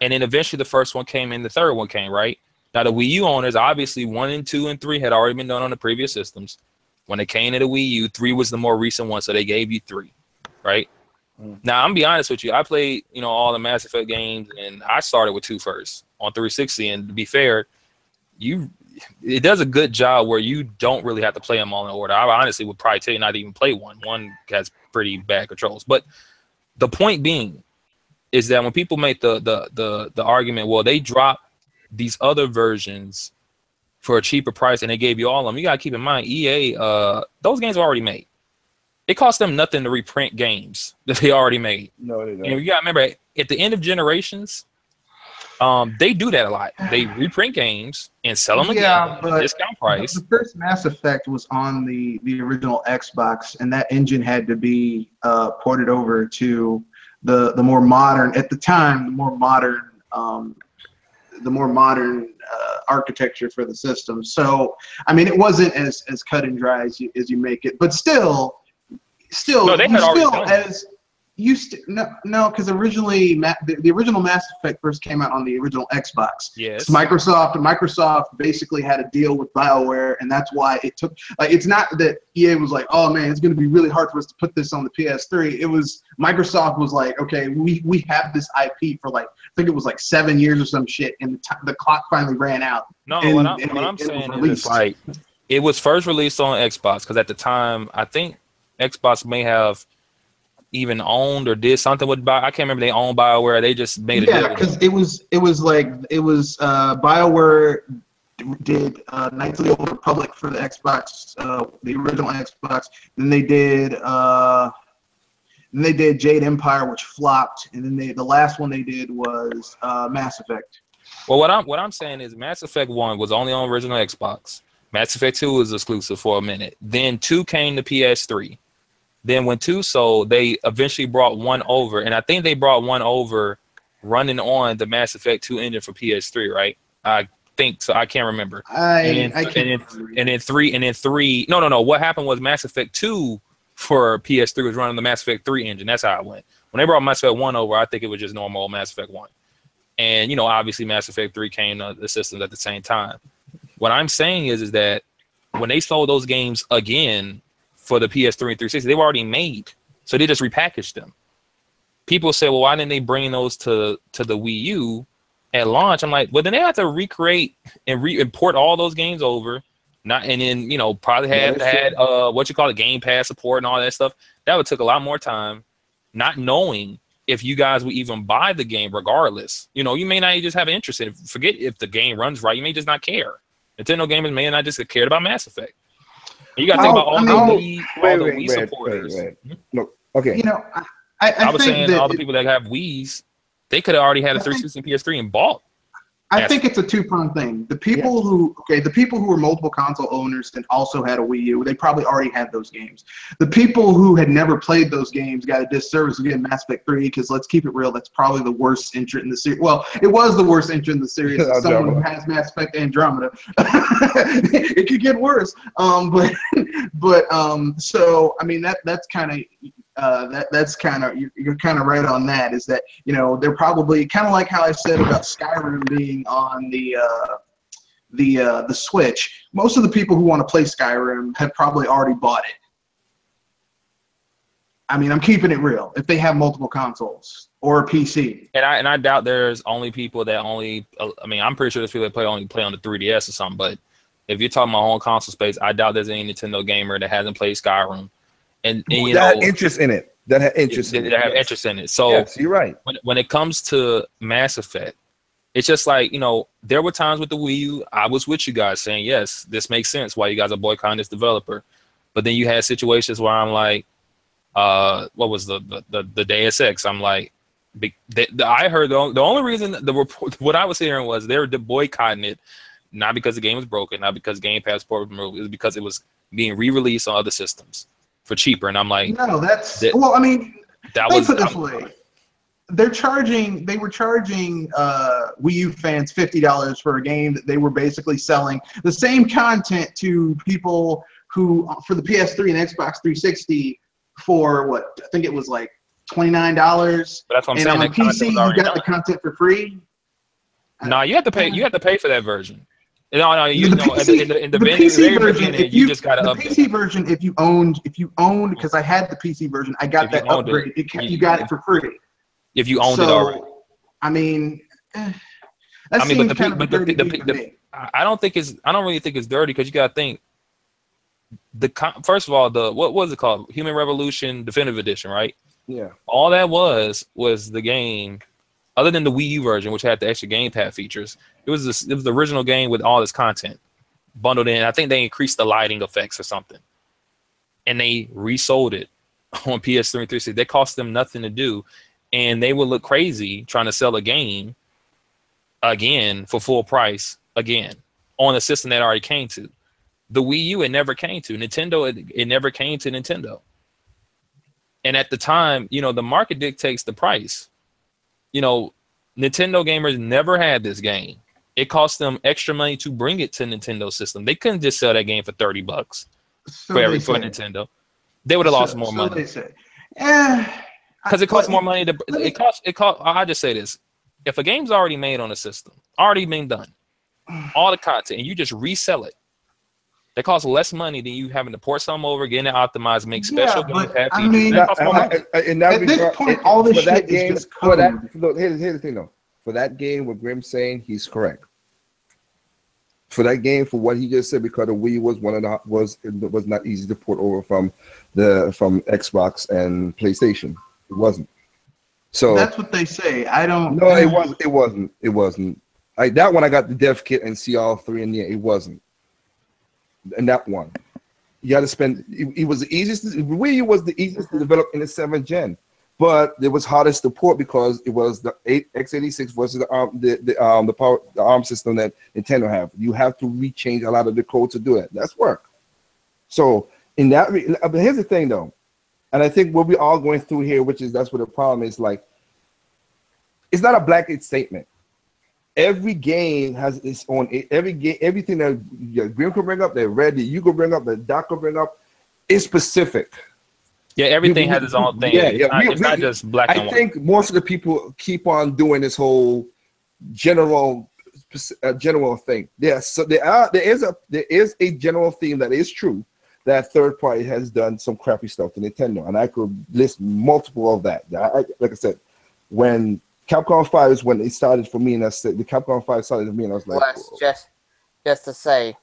and then eventually the first one came and the third one came, right? Now the Wii U owners, obviously 1 and 2 and 3 had already been done on the previous systems. When it came to the Wii U, 3 was the more recent one, so they gave you 3, right? Now, I'm gonna be honest with you. I played, all the Mass Effect games, and I started with 2 first on 360. And to be fair, it does a good job where you don't really have to play them all in order. I honestly would probably tell you not to even play 1. 1 has pretty bad controls. But the point being is that when people make the argument, well, they dropped these other versions for a cheaper price, and they gave you all of them. You gotta keep in mind, EA, those games are already made. It cost them nothing to reprint games that they already made. No, they don't. And you got to remember, at the end of generations, they do that a lot. They reprint games and sell them again at a discount price. The first Mass Effect was on the original Xbox, and that engine had to be ported over to the more modern, at the time, the more modern architecture for the system. So, I mean, it wasn't as cut and dry as you make it, but still, because originally the original Mass Effect first came out on the original Xbox. Yes. Microsoft basically had a deal with BioWare, and that's why it took. Like, it's not that EA was like, oh man, it's going to be really hard for us to put this on the PS3. It was Microsoft was like, okay, we have this IP for like, I think it was like 7 years or some shit, and the clock finally ran out. No, what I'm saying is, it's like, it was first released on Xbox because at the time, I think Xbox may have even owned or did something with I can't remember, they owned BioWare. They just made it. Yeah, because it was BioWare did Knights of the Old Republic for the Xbox, the original Xbox. Then they did Jade Empire, which flopped, and then the last one they did was Mass Effect. Well, what I'm saying is Mass Effect 1 was only on original Xbox. Mass Effect 2 was exclusive for a minute. Then 2 came to PS3. Then when 2 sold, they eventually brought 1 over, and I think they brought 1 over running on the Mass Effect 2 engine for PS3, right? I think so. I can't remember. And then 3. No. What happened was Mass Effect 2 for PS3 was running the Mass Effect 3 engine. That's how it went. When they brought Mass Effect 1 over, I think it was just normal Mass Effect 1. And obviously Mass Effect 3 came to the systems at the same time. What I'm saying is that when they sold those games again for the PS3 and 360, they were already made, so they just repackaged them. People say, well, why didn't they bring those to the Wii U at launch? I'm like, well, then they have to recreate and import all those games over, and then probably had Game Pass support and all that stuff. That would take a lot more time, not knowing if you guys would even buy the game regardless. You may not just have an interest in it. Forget if the game runs right, you may just not care. Nintendo gamers may not just cared about Mass Effect. You got to think about all the Wii supporters. No, okay. I was think saying all the people that have Wiis, they could have already had a 360 and PS3 and bought I think it's a two-pronged thing. The people who were multiple console owners and also had a Wii U, they probably already had those games. The people who had never played those games got a disservice of getting Mass Effect 3 because let's keep it real, that's probably the worst entrant in the series. Well, it was the worst entrant in the series. Someone who has Mass Effect Andromeda, it could get worse. So I mean that's kind of. That's kind of you're kind of right on that. Is that they're probably kind of like how I said about Skyrim being on the Switch. Most of the people who want to play Skyrim have probably already bought it. I mean, I'm keeping it real. If they have multiple consoles or a PC, and I doubt there's only people that only. I mean, I'm pretty sure there's people that only play on the 3DS or something. But if you're talking about home console space, I doubt there's any Nintendo gamer that hasn't played Skyrim. And that had interest in it. That had interest in it. That have interest in it. So yes, you're right. When it comes to Mass Effect, it's just like, there were times with the Wii U, I was with you guys saying, yes, this makes sense why you guys are boycotting this developer. But then you had situations where I'm like, what was the Deus Ex? I'm like, I heard the only reason the report, what I was hearing was they were boycotting it, not because the game was broken, not because Game Pass port was removed, it was because it was being re-released on other systems for cheaper. And I'm like, no, well, I mean, put it this way. They were charging Wii U fans $50 for a game that they were basically selling the same content to people who, for the PS3 and Xbox 360 for what, I think it was like $29. But that's what I'm saying. And on PC, you got the content for free. No, you have to pay. You have to pay for that version. No, in the PC version, if you just got to update. PC version, if you owned, because I had the PC version, I got that upgrade. You got it for free. If you owned it already. I mean, I don't really think it's dirty because you got to think. First of all, what was it called? Human Revolution Definitive Edition, right? Yeah. All that was the game. Other than the Wii U version, which had the extra gamepad features, it was the original game with all this content bundled in. I think they increased the lighting effects or something, and they resold it on PS3 and 360. They cost them nothing to do, and they would look crazy trying to sell a game again for full price again on a system that already came to. The Wii U, it never came to Nintendo. It never came to Nintendo, and at the time, the market dictates the price. Nintendo gamers never had this game. It cost them extra money to bring it to Nintendo system. They couldn't just sell that game for $30 for Nintendo. They would have lost more money. They say, because it costs more money to. I'll just say this: if a game's already made on a system, already been done, all the content, and you just resell it, that costs less money than you having to port something over, getting it optimized, make special gamepad features. At this point, all this shit is just code. Here's the thing, though. For that game, what Grim's saying, he's correct. For that game, for what he just said, because the Wii was not easy to port over from Xbox and PlayStation. It wasn't. So that's what they say. I don't. No, it wasn't. It wasn't. That one, I got the dev kit and see all three, and yeah, it wasn't. And that one, you had to spend. It was the easiest. Wii U was the easiest to develop in the 7th gen, but it was hardest to port because it was the x86 versus the ARM system that Nintendo have. You have to rechange a lot of the code to do it. That's work. So in that, but here's the thing though, and I think what we're all going through here, that's what the problem is. Like, it's not a blanket statement. Every game has its own. Everything that Grim could bring up, that Red, that you could bring up, that Doc could bring up, is specific. Yeah, everything has its own thing. It's not just black and white. I think most of the people keep on doing this whole general thing. Yes, so there is a general theme that is true, that third party has done some crappy stuff to Nintendo, and I could list multiple of that. Like I said, when Capcom 5 is when it started for me, and I said the Capcom 5 started for me, and I was like, just to say,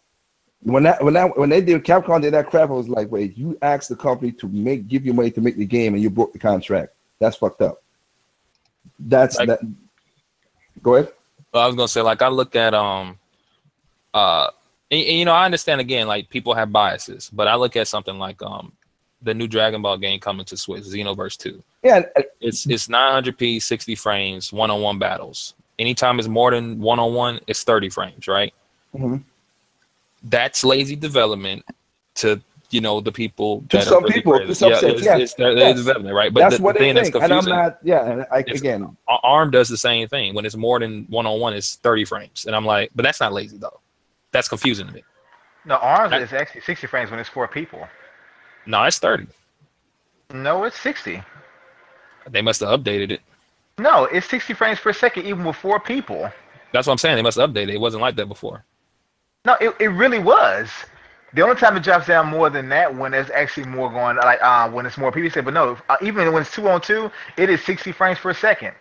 when they did Capcom did that crap, I was like, wait, you asked the company to give you money to make the game, and you broke the contract. That's fucked up. That's like, that. Go ahead. Well, I was gonna say, like, I look at and I understand again, like, people have biases, but I look at something like the new Dragon Ball game coming to Switch, Xenoverse 2. Yeah, it's 900p, 60 frames, one-on-one battles. anytime it's more than 1-on-1, it's 30 frames, right? Mm-hmm. That's lazy development to the people. To some really people, to subsets, it's development, right? But that's what they think, and I'm not. Yeah, again, ARM does the same thing. When it's more than 1-on-1, it's 30 frames, and I'm like, but that's not lazy though. That's confusing to me. No, ARM is actually 60 frames when it's 4 people. No, it's 30. No, it's 60. They must have updated it. No, it's 60 frames per second even with 4 people. That's what I'm saying. They must have updated it. It wasn't like that before. No, it really was. The only time it drops down more than that when there's actually more going, like when it's more people. Say, but no, even when it's 2-on-2, it is 60 frames per second.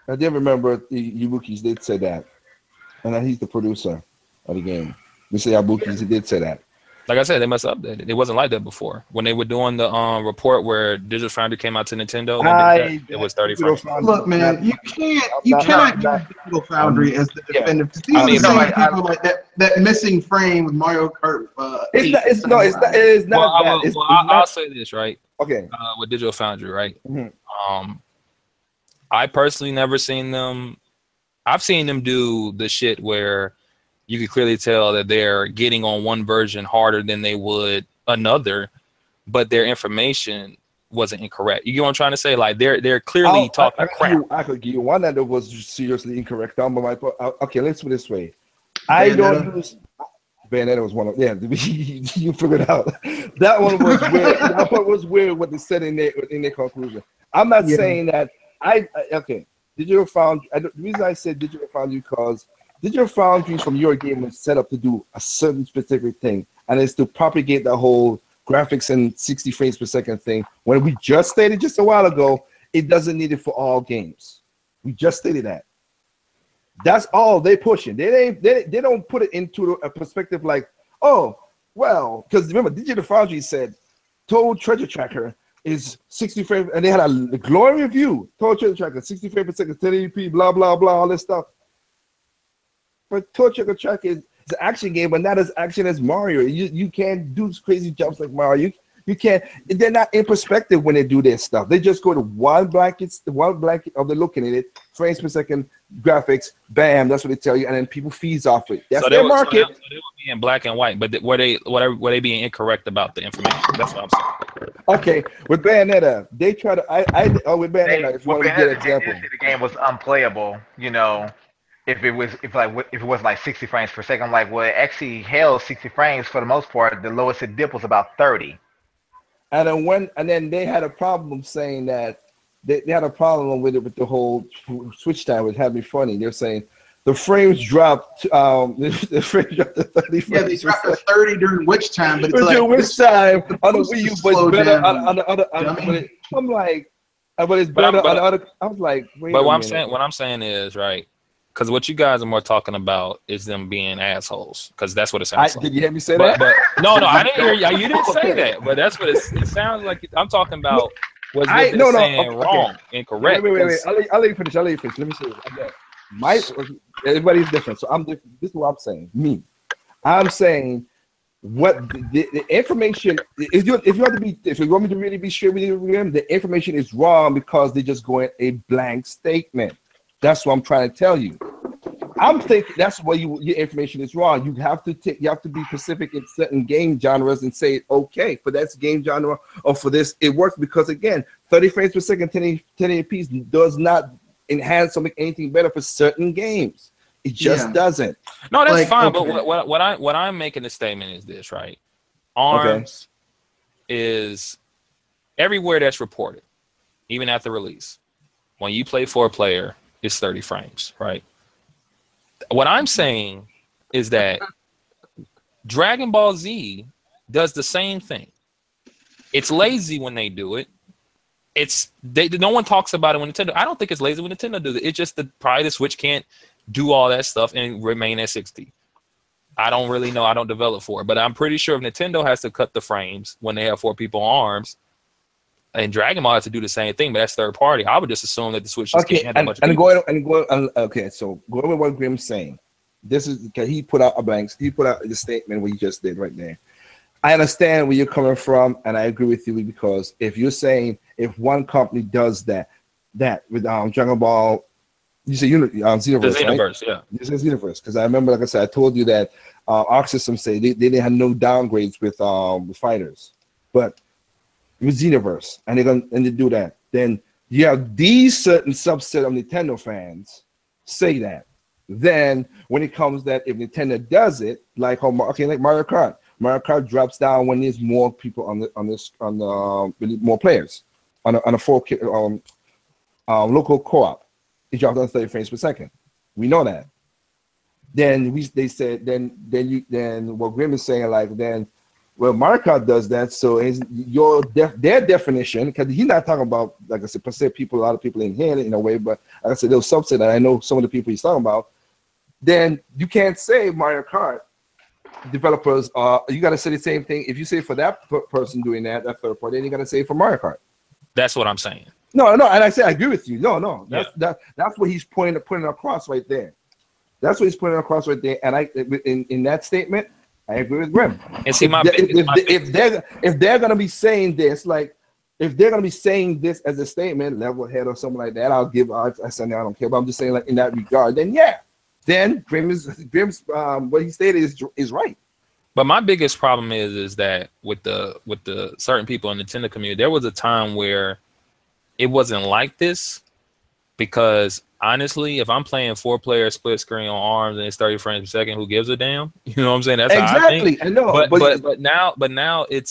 I did remember the Ibukis did say that, and he's the producer of the game. Mr. Ibukis, he did say that. Like I said, they must update it. It wasn't like that before. When they were doing the report where Digital Foundry came out to Nintendo, it was 30 frames. Look, man, you cannot use Digital Foundry as the definitive. These are the same people like that missing frame with Mario Kart. It's not that. I'll say this, right? Okay. With Digital Foundry, right? Mm-hmm. I personally never seen them. I've seen them do the shit where you could clearly tell that they're getting on one version harder than they would another, but their information wasn't incorrect. You get what I'm trying to say? Like they're clearly talking crap. I could give you one that was seriously incorrect. Okay, let's put it this way. I don't use Bayonetta was one of you figured it out. That one was weird. That one was weird what they said in their conclusion. I'm not saying that Digital Foundry. The reason I said Digital Foundry because Digital Foundry from your game is set up to do a certain specific thing, and it's to propagate the whole graphics and 60 frames per second thing. When we just stated just a while ago, it doesn't need it for all games. We just stated that. That's all they pushing. They don't put it into a perspective like, oh, well, because remember, Digital Foundry said Toad Treasure Tracker is 60 frames, and they had a glowing review. Toad Treasure Tracker, 60 frames per second, 1080p, blah, blah, blah, all this stuff. But Toad Treasure Tracker is an action game, but not as action as Mario. You can't do crazy jumps like Mario. You can't. They're not in perspective when they do their stuff. They just go to one blanket of the looking at it, frames per second, graphics, bam. That's what they tell you, and then people feeds off it. That's their market. So they would be in black and white, but were they being incorrect about the information? That's what I'm saying. Okay, with Bayonetta, they try to. With Bayonetta, if you want to get an example, the game was unplayable. If it was like 60 frames per second, I'm like, well, it actually held 60 frames for the most part. The lowest it dipped was about 30. And then they had a problem saying that they had a problem with it with the whole switch time. It was having me funny. They're saying the frames dropped. The frames dropped to 30 frames. Yeah, they dropped to 30 during which time, but it's like which time on the Wii U, but better on the other. I'm like, but it's better on the other. I was like, wait. But what I'm saying is right. Because what you guys are more talking about is them being assholes. Because that's what it sounds like. Did you hear me say that? But no, I didn't hear you. You didn't say that. But that's what it sounds like. I'm talking about was what they're saying wrong, incorrect. Wait. I'll let you finish. Let me say this. Everybody's different. So I'm different. This is what I'm saying. I'm saying what the information. If you want me to really be straight with you, the information is wrong because they're just going a blank statement. That's what I'm trying to tell you. I'm thinking that's why your information is wrong. You have to be specific in certain game genres and say, okay, for that game genre or for this, it works because again, 30 frames per second, 1080p does not enhance or make anything better for certain games. It just doesn't. No, that's fine. Okay. But what I'm making the statement is this, right? ARMS is everywhere that's reported, even at the release. When you play 4-player, it's 30 frames, right? What I'm saying is that Dragon Ball Z does the same thing. It's lazy when they do it. No one talks about it when Nintendo. I don't think it's lazy when Nintendo does it. It's just probably the Switch can't do all that stuff and remain at 60. I don't really know. I don't develop for it, but I'm pretty sure if Nintendo has to cut the frames when they have 4 people on ARMS, and Dragon Ball has to do the same thing, but that's third party. I would just assume that the Switch just can't handle much. So going with what Grim's saying, this is because he put out the statement what you just did right there. I understand where you're coming from, and I agree with you because if you're saying if one company does that with Dragon Ball You say Xenoverse, the Xenoverse, right? Yeah. You say Xenoverse because I remember, like I said, I told you that Arc System say they didn't have no downgrades with fighters, but it was Xenoverse, and they do that. Then you have these certain subset of Nintendo fans say that. Then when it comes that if Nintendo does it, like like Mario Kart drops down when there's more people on the more players on a 4K local co-op. It drops down 30 frames per second. We know that. Then what Grim is saying, like, then well, Mario Kart does that, so their definition, because he's not talking about, like I said, per se people, a lot of people in here in a way, but like I said, there's subset that I know some of the people he's talking about. Then you can't say Mario Kart developers you got to say the same thing. If you say for that person doing that third party, then you got to say for Mario Kart. That's what I'm saying. No, and I say I agree with you. No, that's what he's putting across right there. That's what he's putting across right there. And in that statement, I agree with Grim. And see, if they're gonna be saying this, like if they're gonna be saying this as a statement, level head or something like that, I say I don't care. But I'm just saying, like in that regard, then Grim's what he stated is right. But my biggest problem is that with the certain people in the Nintendo community, there was a time where it wasn't like this, because honestly, if I'm playing 4-player split screen on ARMS and it's 30 frames per second, who gives a damn? You know what I'm saying? That's exactly. How I think. I know. But now it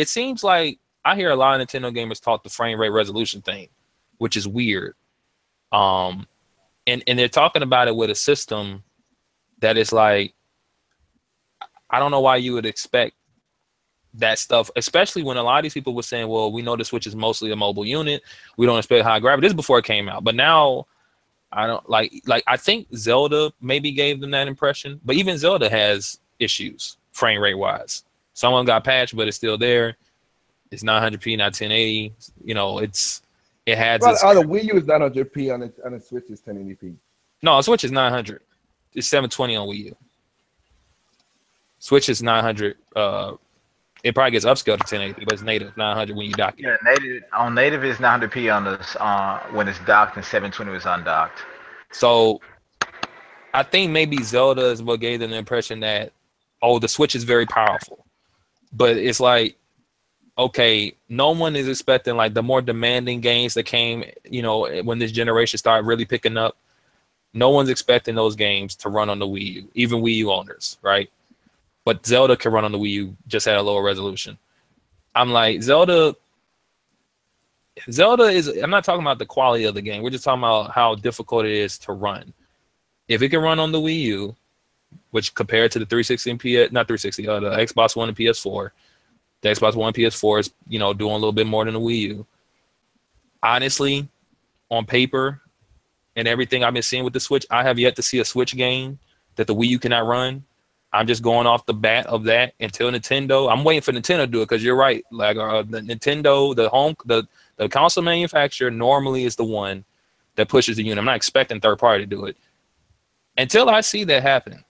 seems like I hear a lot of Nintendo gamers talk the frame rate resolution thing, which is weird. And they're talking about it with a system that is like, I don't know why you would expect that stuff, especially when a lot of these people were saying, well, we know the Switch is mostly a mobile unit. We don't expect high gravity. This is before it came out. But now I don't like I think Zelda maybe gave them that impression. But even Zelda has issues frame rate wise. Some of them got patched, but it's still there. It's 900p, not 1080. You know, it has. Well, the Wii U is 900p on the Switch is 1080p. No, the Switch is 900. It's 720 on Wii U. Switch is 900. It probably gets upscaled to 1080p, but it's native 900 when you dock it. Yeah, native is 900p on this when it's docked, and 720 is undocked. So I think maybe Zelda is what gave them the impression that, the Switch is very powerful. But it's like, okay, no one is expecting like the more demanding games that came, when this generation started really picking up. No one's expecting those games to run on the Wii U, even Wii U owners, right? But Zelda can run on the Wii U just at a lower resolution. I'm like, Zelda is, I'm not talking about the quality of the game. We're just talking about how difficult it is to run. If it can run on the Wii U, which compared to the 360 and the Xbox One and PS4, the Xbox One and PS4 is, doing a little bit more than the Wii U. Honestly, on paper and everything I've been seeing with the Switch, I have yet to see a Switch game that the Wii U cannot run. I'm just going off the bat of that until Nintendo. I'm waiting for Nintendo to do it, because you're right. Like the Nintendo, the console manufacturer normally is the one that pushes the unit. I'm not expecting third party to do it until I see that happen.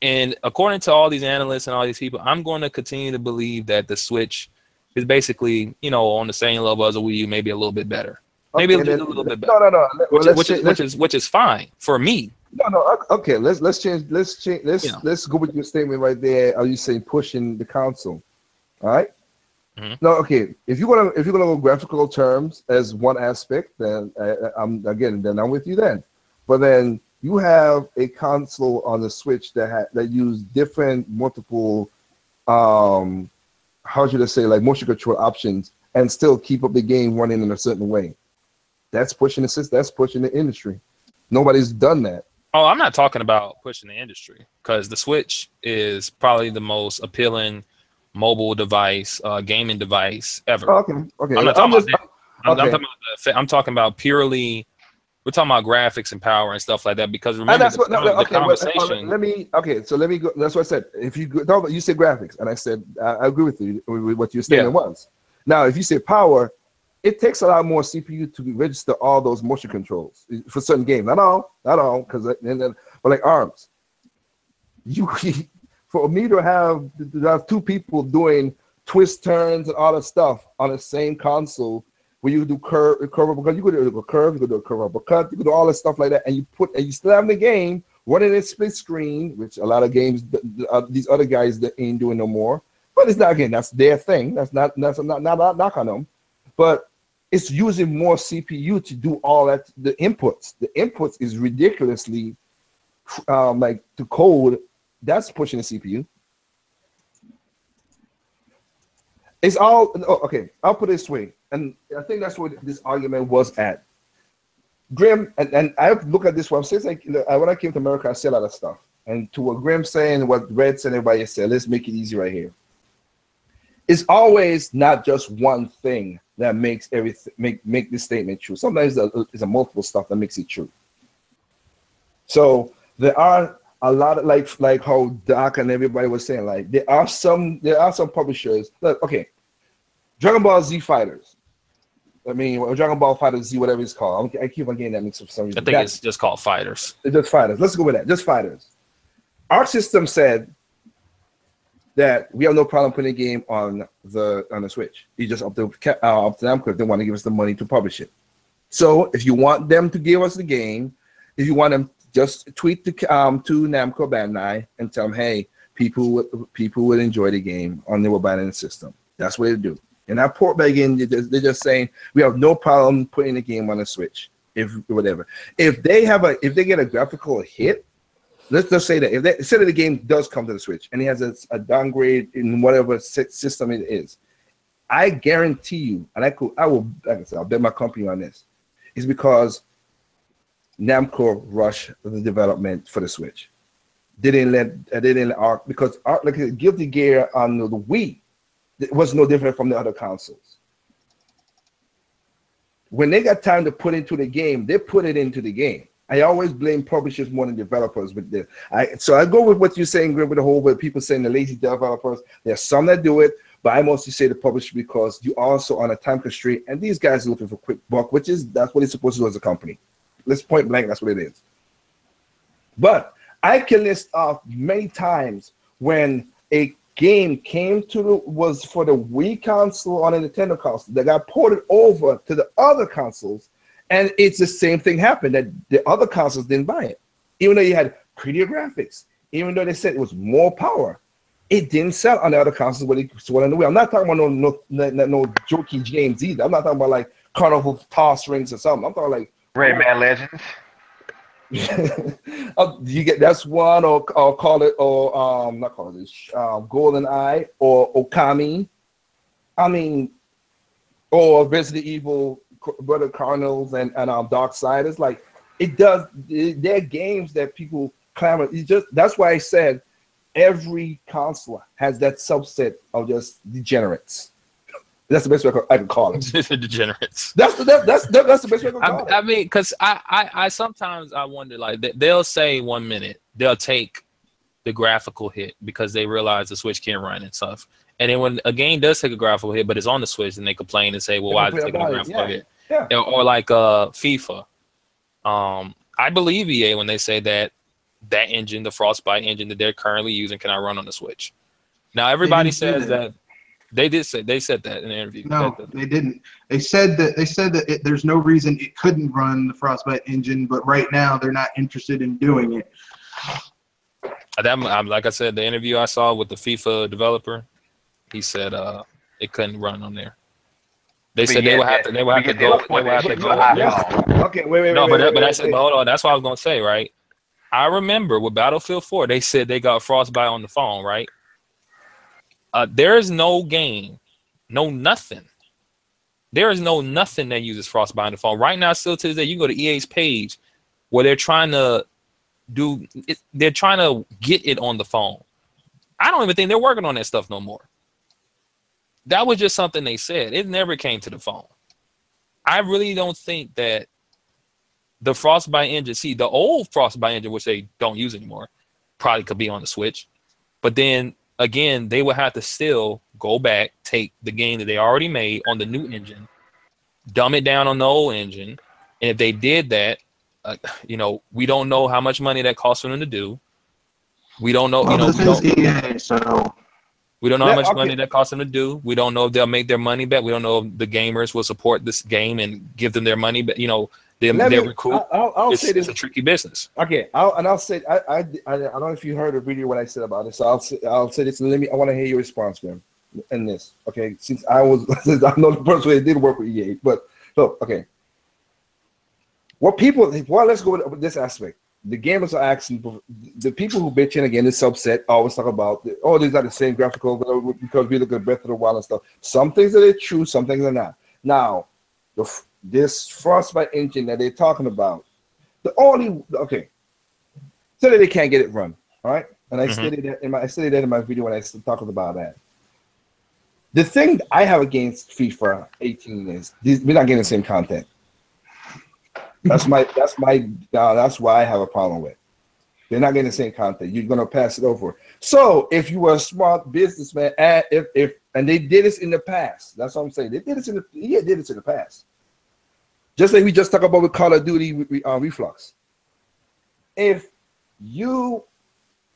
And according to all these analysts and all these people, I'm going to continue to believe that the Switch is basically, on the same level as a Wii U, maybe a little bit better. Maybe a little bit better. No. Which is fine for me. No. Okay, let's change. Let's go with your statement right there. Are you saying pushing the console? All right. Mm-hmm. No, okay. If you're gonna go graphical terms as one aspect, then I'm with you then. But then you have a console on the Switch that use different multiple, how should I say, like motion control options, and still keep up the game running in a certain way. That's pushing the industry. Nobody's done that. Oh, I'm not talking about pushing the industry, because the Switch is probably the most appealing mobile device, gaming device ever. Okay. I'm not talking about that. I'm talking about purely. We're talking about graphics and power and stuff like that, because remember the conversation. Let me go. That's what I said. If you talk about, you said graphics, and I said I agree with you with what your statement was. Now, if you say power, it takes a lot more CPU to register all those motion controls for certain games. Not all, but like ARMS. For me to have two people doing twist turns and all that stuff on the same console, where you do curve uppercut. You could do a curve, you could do a curve uppercut, you could do all this stuff like that, and you still have the game running in split screen, which a lot of games these other guys that ain't doing no more. But it's not, again, that's their thing. That's not knock on them. But it's using more CPU to do all that. The inputs is ridiculously like to code. That's pushing the CPU. It's all okay. I'll put it this way, and I think that's what this argument was at. Grim, and I look at this one. Since like when I came to America, I said a lot of stuff, and to what Grim saying, what Red said, everybody said, let's make it easy right here. It's always not just one thing that makes everything make this statement true. Sometimes it's a multiple stuff that makes it true. So there are a lot of like how Doc and everybody was saying, like there are some publishers. Look, okay, Dragon Ball Z Fighters. I mean, Dragon Ball Fighter Z, whatever it's called. I keep on getting that mixed up for some reason. I think it's just called Fighters. It's just Fighters. Let's go with that. Just Fighters. Our system said that we have no problem putting a game on the Switch. You just up to Namco if they want to give us the money to publish it. So if you want them to give us the game, if you want them, just tweet to Namco Bandai and tell them, hey, people would enjoy the game on the mobile system. That's what they do. And that port begging, they're just saying we have no problem putting the game on the Switch, if whatever. If they get a graphical hit, let's just say that say that the game does come to the Switch and it has a downgrade in whatever system it is, I guarantee you, and I will, like I said, I'll bet my company on this, is because Namco rushed the development for the Switch. They didn't let Arc, because Arc, like Guilty Gear on the Wii, it was no different from the other consoles. When they got time to put into the game, they put it into the game. I always blame publishers more than developers with this. So I go with what you're saying, Grim, with the whole, with people saying the lazy developers. There's some that do it, but I mostly say the publisher because you also on a time constraint, and these guys are looking for quick buck, that's what it's supposed to do as a company. Let's point blank, that's what it is. But I can list off many times when a game was for the Wii console on a Nintendo console that got ported over to the other consoles, and it's the same thing happened, that the other consoles didn't buy it. Even though you had prettier graphics, even though they said it was more power, it didn't sell on the other consoles when it sold on the Wii. I'm not talking about no jokey games either. I'm not talking about like Carnival Toss Rings or something. I'm talking like Rayman Legends. You get that's one, or call it, or not call it Golden Eye or Okami. I mean, or Resident Evil, Brother Cardinals and Darksiders. Like they're games that people clamor. That's why I said every console has that subset of just degenerates. That's the best way I can call it. Degenerates. That's the best way I can call it. I mean, because I sometimes I wonder, like they'll say 1 minute they'll take the graphical hit because they realize the Switch can't run and stuff, and then when a game does take a graphical hit but it's on the Switch, then they complain and say, well, why is it taking a graphical hit? Yeah. Or like FIFA. I believe EA when they say that engine, the Frostbite engine that they're currently using, cannot run on the Switch. Now everybody says that. They said that in the interview. No, they didn't. They said that there's no reason it couldn't run the Frostbite engine, but right now they're not interested in doing it. Like I said, the interview I saw with the FIFA developer, he said it couldn't run on there. They said they would have to go. Okay, wait. But I said, hold on. That's what I was gonna say, right? I remember with Battlefield 4, they said they got Frostbite on the phone, right? There is no game, nothing. There is nothing that uses Frostbite on the phone. Right now, still to this day, you go to EA's page where they're trying to they're trying to get it on the phone. I don't even think they're working on that stuff no more. That was just something they said. It never came to the phone. I really don't think that the Frostbite engine, the old Frostbite engine, which they don't use anymore, probably could be on the Switch. But then again, they would have to still go back, take the game that they already made on the new engine, dumb it down on the old engine. And if they did that, we don't know how much money that costs for them to do. We don't know. This is EA, so We don't know how much money that costs them to do. We don't know if they'll make their money back. We don't know if the gamers will support this game and give them their money back. You know, they're recouped. I'll say this. It's a tricky business. Okay, I'll say I don't know if you heard a video what I said about it. So I'll say this. And I want to hear your response, man, in this. Okay, since I know the person who did work with EA, but look, okay. Let's go with this aspect. The gamers are asking, the people who bitch in again, this subset always talk about, these are the same graphical because we look at Breath of the Wild and stuff. Some things are true, some things are not. Now, this Frostbite engine that they're talking about, so that they can't get it run, all right? And I stated that in my video when I talked about that. The thing I have against FIFA 18 is we're not getting the same content. That's why I have a problem with. They're not getting the same content. You're gonna pass it over. So if you were a smart businessman, and they did this in the past, that's what I'm saying. They did this in the past. Just like we just talked about with Call of Duty Reflux. We know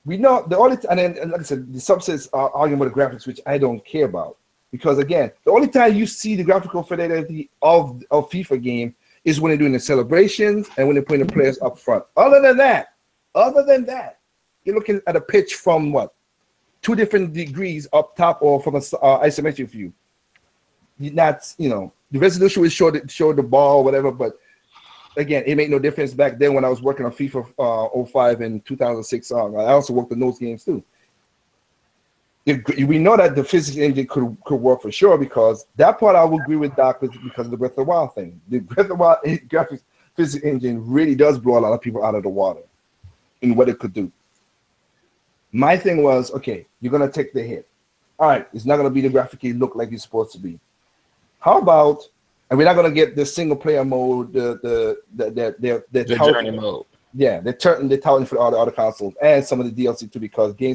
the only and then like I said, the subsets are arguing with the graphics, which I don't care about, because again, the only time you see the graphical fidelity of FIFA game is when they're doing the celebrations and when they're putting the players up front. Other than that, you're looking at a pitch from 2 different degrees up top or from an isometric view. The resolution will show the ball, whatever, but again, it made no difference back then when I was working on FIFA 05 and 2006. I also worked on those games too. We know that the physics engine could work for sure, because that part I would agree with Doc because of the Breath of the Wild thing. The Breath of the Wild graphics physics engine really does blow a lot of people out of the water in what it could do. My thing was, okay, you're gonna take the hit. All right, it's not gonna be the graphically look like it's supposed to be. How about, and we're not gonna get the single player mode, the journey mode. Yeah, they're touting for all the other consoles and some of the DLC too, because you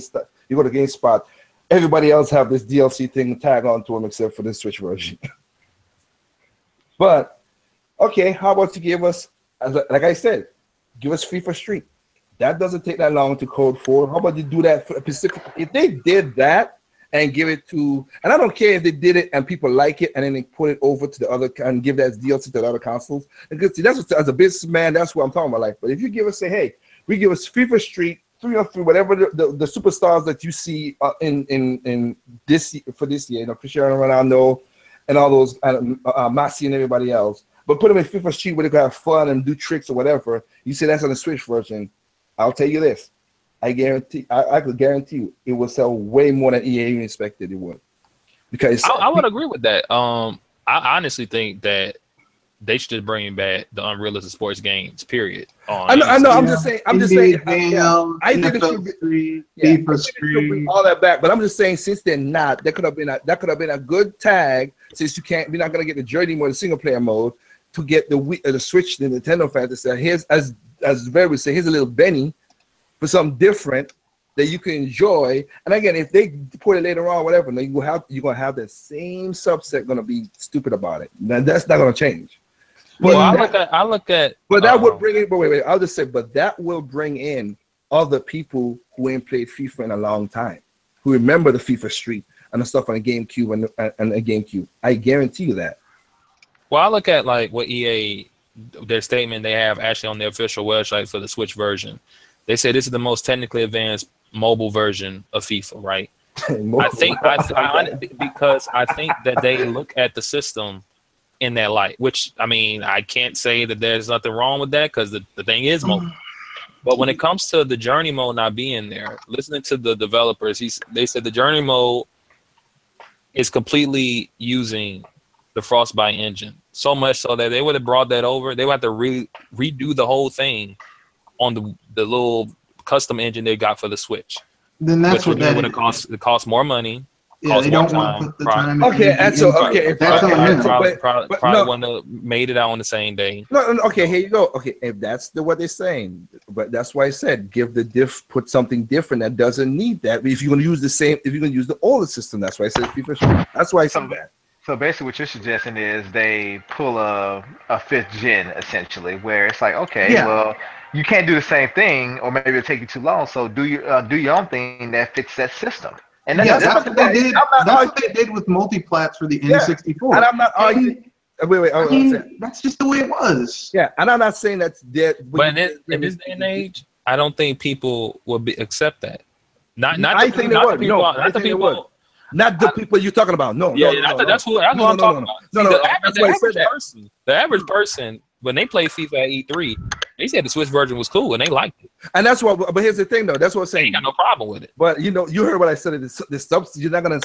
go to GameSpot. Everybody else have this DLC thing tag on to them except for the Switch version. But, okay, how about you give us, like I said, give us FIFA Street. That doesn't take that long to code for. How about you do that for Pacific? If they did that and give it to, and I don't care if they did it and people like it and then they put it over to the other and give that as DLC to the other consoles. Because that's what, as a businessman, that's what I'm talking about. Like, but if you give us, say, hey, we give us FIFA Street 3 or 3, whatever the superstars that you see in this for this year, Cristiano Ronaldo and all those Messi and everybody else, but put them in FIFA Street where they can have fun and do tricks or whatever. You say that's on the Switch version. I'll tell you this: I could guarantee you, it will sell way more than EA expected it would. Because I would agree with that. I honestly think that they should just bring back the Unrealistic Sports games, period. I know. I'm just saying. I think it should bring all that back. But I'm just saying, since they're not, that could have been a good tag. Since we're not gonna get the journey mode, the single player mode, to get the Switch, the Nintendo fans to say, here's as Barry would say, here's a little Benny for something different that you can enjoy. And again, if they put it later on, whatever, then you're gonna have that same subset gonna be stupid about it. Now, that's not gonna change. But I look at. But that would bring in. But wait. I'll just say. But that will bring in other people who ain't played FIFA in a long time, who remember the FIFA Street and the stuff on the GameCube and the GameCube. I guarantee you that. Well, I look at like what EA, their statement they have actually on their official website for the Switch version. They say this is the most technically advanced mobile version of FIFA, right? I think because I think that they look at the system in that light, which I mean, I can't say that there's nothing wrong with that because the thing is mobile. But when it comes to the journey mode not being there, listening to the developers, they said the journey mode is completely using the Frostbite engine. So much so that they would have brought that over. They would have to redo the whole thing on the little custom engine they got for the Switch. Then that's what that would have cost. It costs more money. Yeah, they don't want to put the time. Okay, and so okay, probably wouldn't have made it out on the same day. No, okay, here you go. Okay, if that's what they're saying, but that's why I said give put something different that doesn't need that. If you're gonna use if you're gonna use the older system, that's why I said FIFA. That's why I said that. So basically, what you're suggesting is they pull a 5th gen essentially, where it's like, okay, well, you can't do the same thing, or maybe it'll take you too long. So do your own thing that fits that system. And that's what they did. That's what they did with multiplats for the N64. And I'm not arguing. Wait. That's just the way it was. Yeah, and I'm not saying that's dead. But in this day and age, I don't think people will accept that. Not I think they would. Not the people you're talking about. That's what I'm talking about. The average person, when they play FIFA at E3, they said the Switch version was cool and they liked it. And that's what. But here's the thing, though. That's what I'm saying. Ain't got no problem with it. But you heard what I said. You're not gonna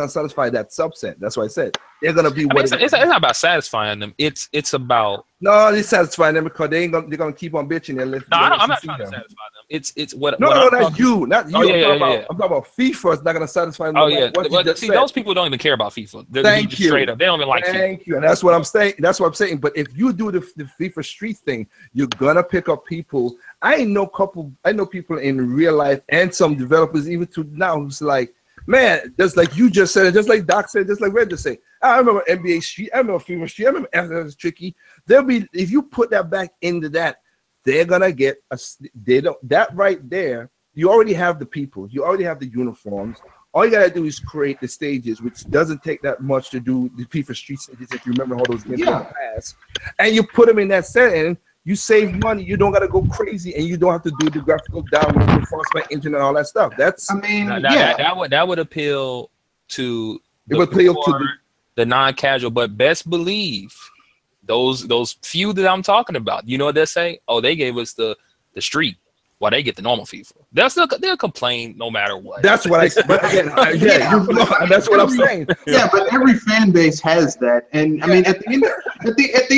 satisfy that subset. That's what I said. They're gonna be. It's not about satisfying them. It's about. No, it's satisfying them because they're gonna keep on bitching. I'm not trying to satisfy them. It's what. No, not you. I'm talking about FIFA. It's not gonna satisfy them. Oh yeah. But see, those people don't even care about FIFA. Thank you. Straight up, they don't even like FIFA. Thank you. And that's what I'm saying. But if you do the FIFA Street thing, you're gonna pick up people. I know people in real life and some developers even to now who's like, man, just like you just said, just like Doc said, just like Red just said. I remember NBA Street, I remember FIFA Street, I remember FS Tricky. If you put that back into that, they're gonna get that right there. You already have the people, you already have the uniforms. All you gotta do is create the stages, which doesn't take that much to do the FIFA Street stages if you remember all those games in the past. And you put them in that setting. You save money. You don't gotta go crazy, and you don't have to do the graphical download, enforcement engine, and all that stuff. That would appeal to the non-casual, but best believe those few that I'm talking about. You know what they say? Oh, they gave us the street. Why they get the normal FIFA? They'll complain no matter what. That's what I said. But again, that's what I'm saying. Yeah, but every fan base has that, and I mean, at the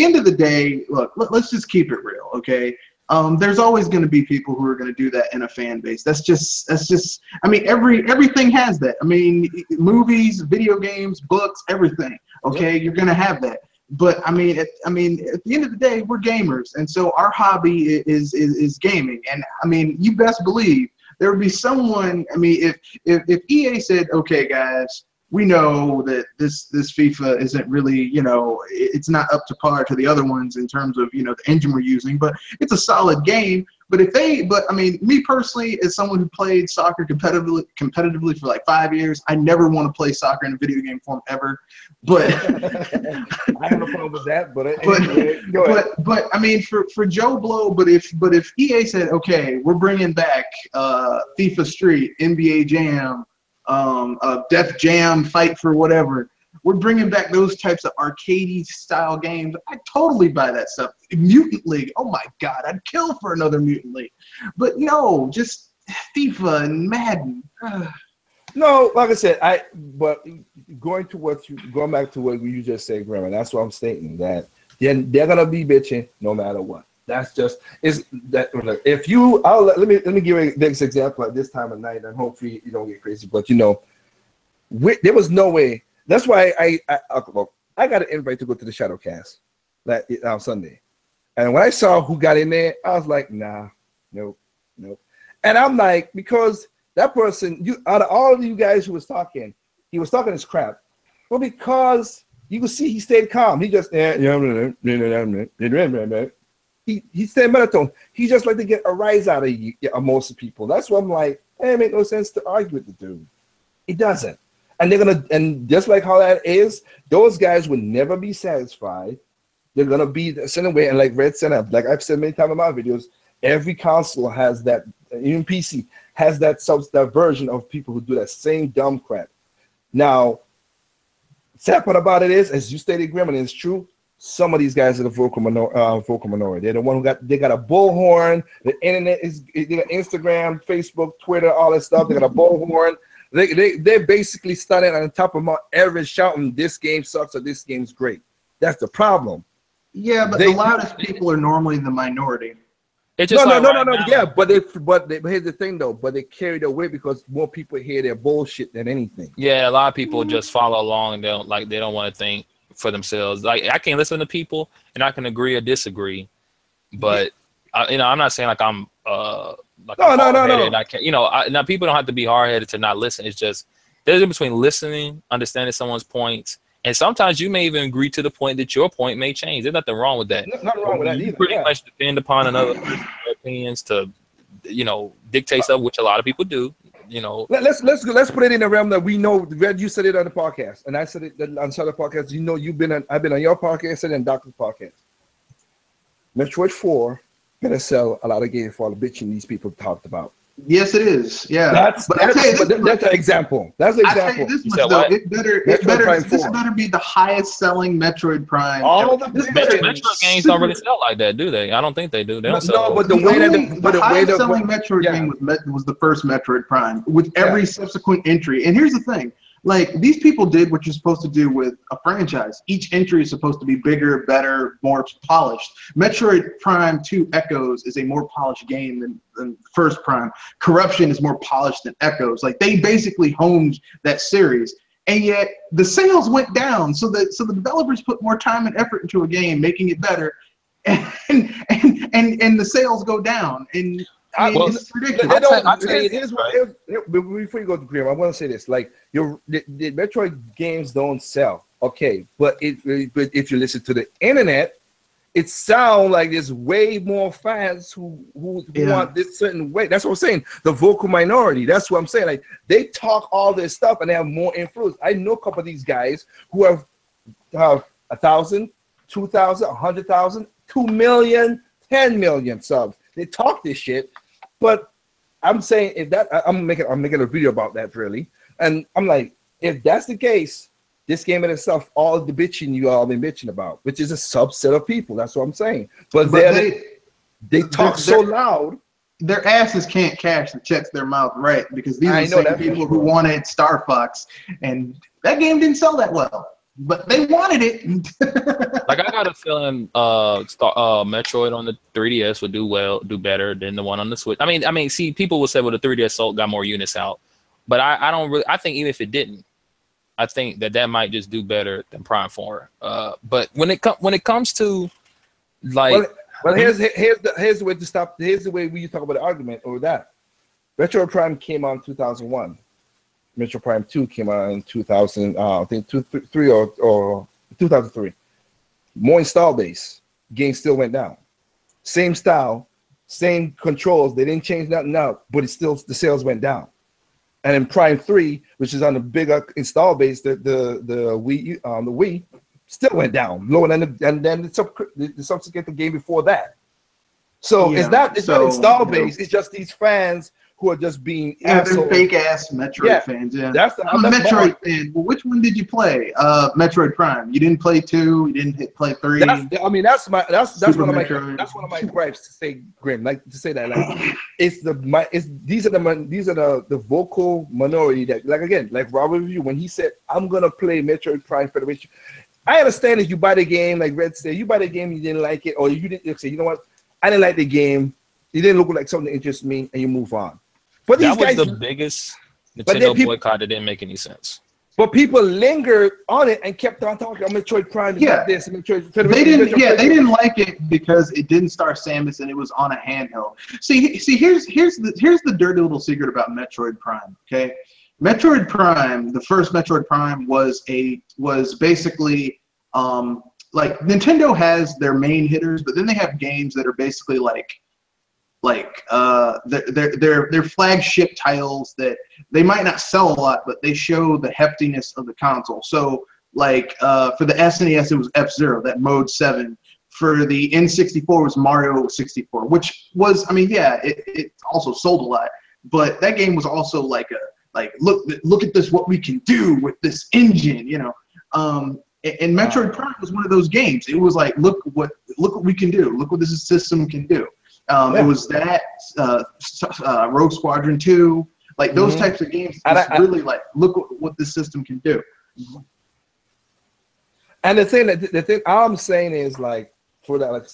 end of the day, look, let's just keep it real, okay? There's always going to be people who are going to do that in a fan base. That's just. I mean, everything has that. I mean, movies, video games, books, everything. Okay, you're going to have that. But I mean, at the end of the day, we're gamers, and so our hobby is gaming. And I mean, you best believe there would be someone. I mean, if EA said, "Okay, guys, we know that this FIFA isn't really, it's not up to par to the other ones in terms of the engine we're using, but it's a solid game." But I mean, me personally, as someone who played soccer competitively for like 5 years, I never want to play soccer in a video game form ever. But I have no problem with that. But I mean, for Joe Blow, but if EA said, okay, we're bringing back FIFA Street, NBA Jam, Def Jam, Fight for whatever. We're bringing back those types of arcade style games. I totally buy that stuff. Mutant League, oh my God, I'd kill for another Mutant League. But no, just FIFA and Madden. No, like I said, but going back to what you just said, Grandma, that's what I'm stating, that they're gonna be bitching no matter what. That's just let me give you a next example at this time of night, and hopefully you don't get crazy. But there was no way. That's why I got an invite to go to the Shadowcast on Sunday, and when I saw who got in there, I was like, nah, nope. And I'm like, because that person, out of all of you guys who was talking, he was talking his crap. Well, because you can see he stayed calm. He just he stayed monotone. He just like to get a rise out of most people. That's why I'm like, it make no sense to argue with the dude. It doesn't. And just like how that is, those guys will never be satisfied. They're gonna be the same way. And like Red said, like I've said many times in my videos, every console has that, even PC has that version of people who do that same dumb crap. Now, sad part about it is, as you stated, Grim, and it's true, some of these guys are the vocal minority. They're the one who got a bullhorn. The internet they got Instagram, Facebook, Twitter, all that stuff. They got a bullhorn. They're basically standing on the top of Mount Everest shouting, "This game sucks" or "This game's great." That's the problem. Yeah, but the loudest people are normally the minority. It's just no. Yeah, but here's the thing though. But they carry the weight because more people hear their bullshit than anything. Yeah, a lot of people just follow along and they don't want to think for themselves. Like I can listen to people and I can agree or disagree, but I'm not saying like I'm like no. I can't, now people don't have to be hard-headed to not listen. It's just there's a difference between listening, understanding someone's points, and sometimes you may even agree to the point that your point may change. There's nothing wrong with that. Nothing wrong with that either. Pretty much depend upon another person's opinions to, dictate stuff, which a lot of people do. you know. Let's put it in the realm that we know. Red, you said it on the podcast, and I said it on the podcast. You know, I've been on your podcast and Doctor's podcast. Metroid 4 gonna sell a lot of games for all the bitching these people talked about. Yes, it is. Yeah, that's an example. That's an example. This better be the highest selling Metroid Prime. All the Metroid games don't really sell like that, do they? I don't think they do. They don't sell. No, but the highest selling Metroid game was the first Metroid Prime with every subsequent entry. And here's the thing. Like, these people did what you're supposed to do with a franchise. Each entry is supposed to be bigger, better, more polished. Metroid Prime 2 Echoes is a more polished game than First Prime. Corruption is more polished than Echoes. Like, they basically honed that series. And yet, the sales went down. So the developers put more time and effort into a game, making it better. And the sales go down. And it's ridiculous. Before you go to Grim, I want to say this: like, the Metroid games don't sell, okay, but if you listen to the internet, it sounds like there's way more fans who want this certain way. That's what I'm saying. The vocal minority. That's what I'm saying. Like, they talk all this stuff and they have more influence. I know a couple of these guys who have 1,000, 2,000, 100,000, 2 million, 10 million subs. They talk this shit. But I'm saying, if that, I'm making a video about that, really, and I'm like, if that's the case, this game in itself, all the bitching you all been bitching about, which is a subset of people. That's what I'm saying. But they talk so loud. Their asses can't cash the checks their mouth right, because these are the same people who wanted Star Fox, and that game didn't sell that well. But they wanted it. Like, I got a feeling Metroid on the 3DS would do better than the one on the Switch. I mean, see, people will say, well, the 3DS got more units out, but I don't really. I think even if it didn't, I think that might just do better than Prime 4. But when it comes to, like, well, here's the way to stop. Here's the way we talk about the argument over that. Metroid Prime came out in 2001. Metroid Prime 2 came out in 2000, I think 2003 or 2003. More install base. Game still went down. Same style, same controls. They didn't change nothing out, but the sales went down. And in Prime 3, which is on the bigger install base, the Wii still went down lower than the subsequent game before that. So it's not install base. It's just these fans who are just being they're fake ass Metroid fans. Yeah, I'm a Metroid fan. Well, which one did you play? Metroid Prime. You didn't play 2. You didn't play 3. That's one of my gripes to say, Grim. Like, to say that, like, these are the vocal minority that, like, again, like Robert Review, when he said, I'm gonna play Metroid Prime Federation. I understand if you buy the game, like Red said, you buy the game, you didn't like it, or you didn't say, you know what, I didn't like the game. It didn't look like something that interests me, and you move on. But that was the biggest Nintendo boycott that didn't make any sense. But people lingered on it and kept on talking about Metroid Prime. Yeah, this Metroid. They didn't like it because it didn't star Samus and it was on a handheld. See, here's the dirty little secret about Metroid Prime. Okay, Metroid Prime, the first Metroid Prime was basically like, Nintendo has their main hitters, but then they have games that are basically like their flagship titles that they might not sell a lot, but they show the heftiness of the console. So, like, for the SNES, it was F-Zero, that Mode 7. For the N64, it was Mario 64, which was, I mean, yeah, it also sold a lot, but that game was also like look at this, what we can do with this engine, you know. And Metroid Prime was one of those games. It was like, look what we can do. Look what this system can do. It was that Rogue Squadron 2, like those types of games. Really like, look what this system can do. And the thing I'm saying is, like, for that, like,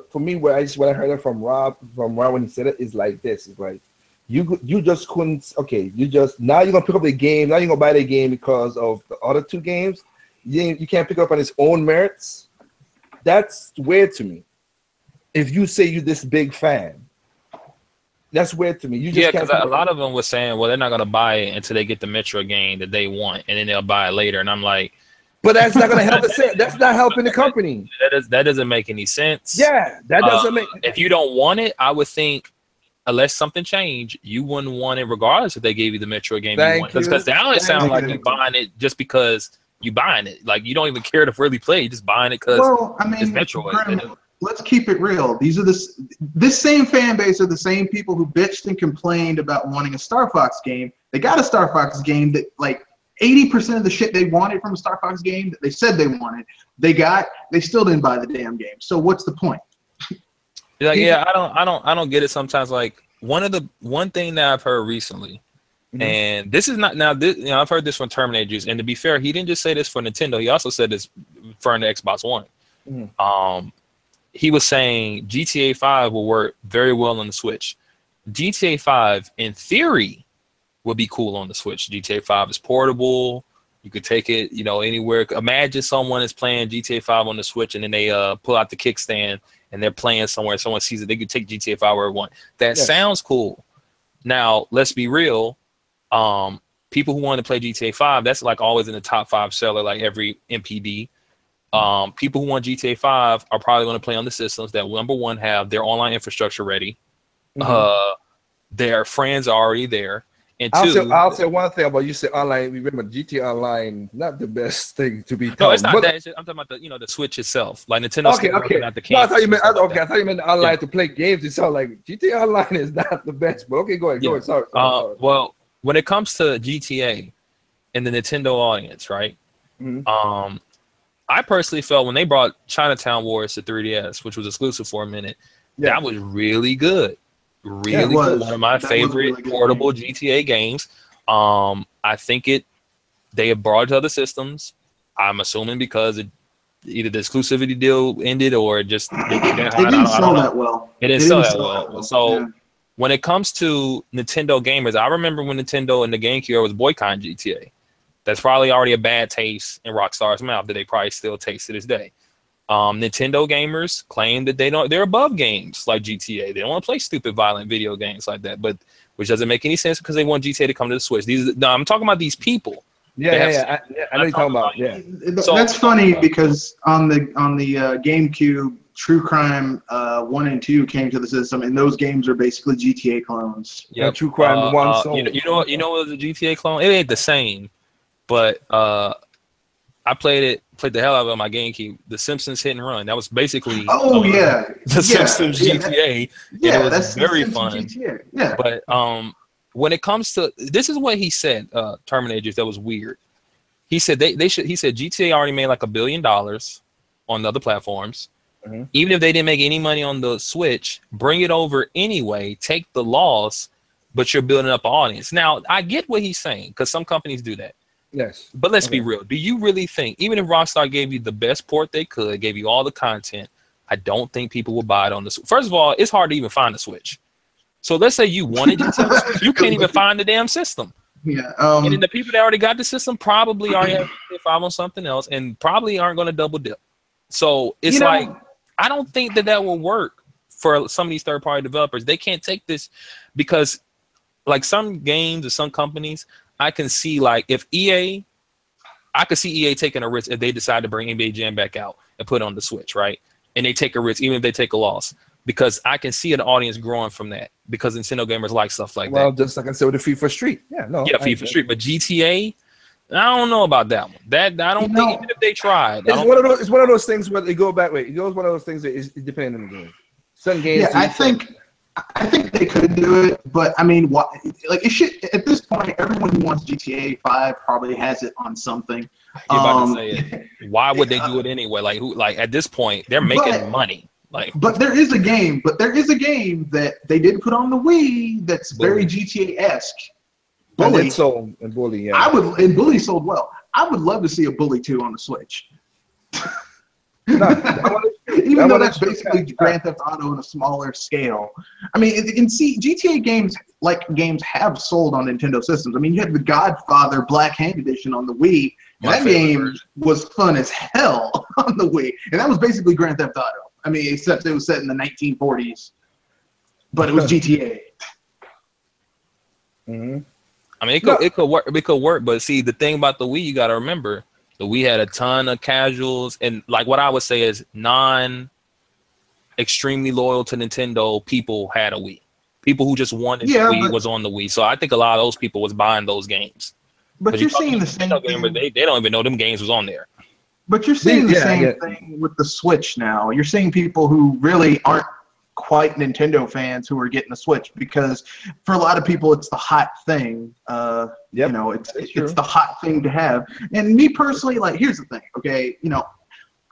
for me, when I heard it from Rob when he said it, is like this. It's like, you just couldn't. Okay, now you're gonna pick up the game. Now you're gonna buy the game because of the other two games. You can't pick it up on its own merits. That's weird to me. If you say you're this big fan, that's weird to me. You just because a lot of them were saying, well, they're not gonna buy it until they get the Metro game that they want, and then they'll buy it later. And I'm like, but that's not gonna help the That's not helping the company. That doesn't make any sense. Yeah, that doesn't make. If you don't want it, I would think unless something changed, you wouldn't want it regardless if they gave you the Metroid game you want. Thank you. Because now it sounds Thank like you. you buying it just because you buying it. Like you don't even care to really play. You just buying it because it's Metroid. Grim, let's keep it real. These are this same fan base are the same people who bitched and complained about wanting a Star Fox game. They got a Star Fox game that like 80% of the shit they wanted from a Star Fox game that they said they wanted, they still didn't buy the damn game. So what's the point? Like, yeah, I don't get it sometimes. Like one thing that I've heard recently, and this is not now. This, I've heard this from Terminator Juice, and to be fair, he didn't just say this for Nintendo. He also said this for the Xbox One. He was saying GTA 5 will work very well on the Switch. GTA 5, in theory, would be cool on the Switch. GTA 5 is portable. You could take it, anywhere. Imagine someone is playing GTA 5 on the Switch, and then they pull out the kickstand and they're playing somewhere. Someone sees it. They could take GTA 5 where they want. That sounds cool. Now, let's be real. People who want to play GTA 5, that's like always in the top 5 seller, like every MPD. People who want GTA 5 are probably going to play on the systems that, number one, have their online infrastructure ready. Their friends are already there. And I'll say one thing about you said online. Remember, GTA Online not the best thing to be. No, it's not that. I'm talking about the Switch itself, like Nintendo. Okay. Not the no, I thought you meant I thought you meant online to play games. It sounds like GTA Online is not the best. But okay, go ahead. Go ahead. Sorry. Well, when it comes to GTA and the Nintendo audience, right? I personally felt when they brought Chinatown Wars to 3DS, which was exclusive for a minute, that was really good. Really good. One of my favorite portable GTA games. I think they have brought it to other systems. I'm assuming because either the exclusivity deal ended or just it didn't sell that well. It didn't sell that well. So when it comes to Nintendo gamers, I remember when Nintendo and the GameCube was boycotting GTA. That's probably already a bad taste in Rockstar's mouth that they probably still taste to this day. Nintendo gamers claim that they're above games like GTA. They don't want to play stupid, violent video games like that, but which doesn't make any sense because they want GTA to come to the Switch. I'm talking about these people. I know you're talking about. Yeah, so, that's funny because on the GameCube, True Crime 1 and 2 came to the system, and those games are basically GTA clones. Yeah, True Crime 1. You know what was a GTA clone? It ain't the same, but I played the hell out of my GameCube. The Simpsons Hit and Run. That was basically the Simpsons GTA. Yeah, it was very fun. GTA. Yeah. But when it comes to this is what he said, Terminator, that was weird. He said he said GTA already made like $1 billion on the other platforms. Even if they didn't make any money on the Switch, bring it over anyway, take the loss, but you're building up an audience. Now, I get what he's saying, because some companies do that. Yes. But let's be real. Do you really think, even if Rockstar gave you the best port they could, gave you all the content, I don't think people will buy it on the Switch. First of all, it's hard to even find a Switch. So let's say you wanted to sell the Switch, you can't even find the damn system. Yeah. And then the people that already got the system probably already have GTA 5 on something else and probably aren't going to double dip. So it's I don't think that will work for some of these third-party developers. They can't take this because like some games or some companies, I can see like if I could see EA taking a risk if they decide to bring NBA Jam back out and put it on the Switch, right? And they take a risk even if they take a loss, because I can see an audience growing from that because Nintendo gamers like stuff like that. Well, just like I said with the FIFA Street. FIFA Street. But GTA, I don't know about that one. That I don't think even if they tried. It's one of those things where they go back. It goes one of those things that is depending on the game. Some games. Yeah, I think they could do it, but I mean, it should, at this point, everyone who wants GTA 5 probably has it on something. About to say it. Why would they do it anyway? Like at this point, they're making money. But there is a game that they did put on the Wii that's very GTA-esque. Bully sold, and Bully, yeah. Bully sold well. I would love to see a Bully 2 on the Switch. Even though that's basically Grand Theft Auto on a smaller scale. I mean, GTA games have sold on Nintendo systems. I mean, you had the Godfather Black Hand Edition on the Wii, and that game was fun as hell on the Wii, and that was basically Grand Theft Auto. I mean, except it was set in the 1940s, but it was GTA. I mean, it could work, but see, the thing about the Wii, you got to remember. So we had a ton of casuals, and like what I would say is extremely loyal to Nintendo people had a Wii. People who just wanted the Wii was on the Wii. So I think a lot of those people was buying those games. But you're seeing the same thing. They don't even know them games was on there. But you're seeing the same thing with the Switch now. You're seeing people who really aren't quite Nintendo fans who are getting the Switch because for a lot of people it's the hot thing. You know, it's the hot thing to have. And me personally, like, here's the thing, okay? You know,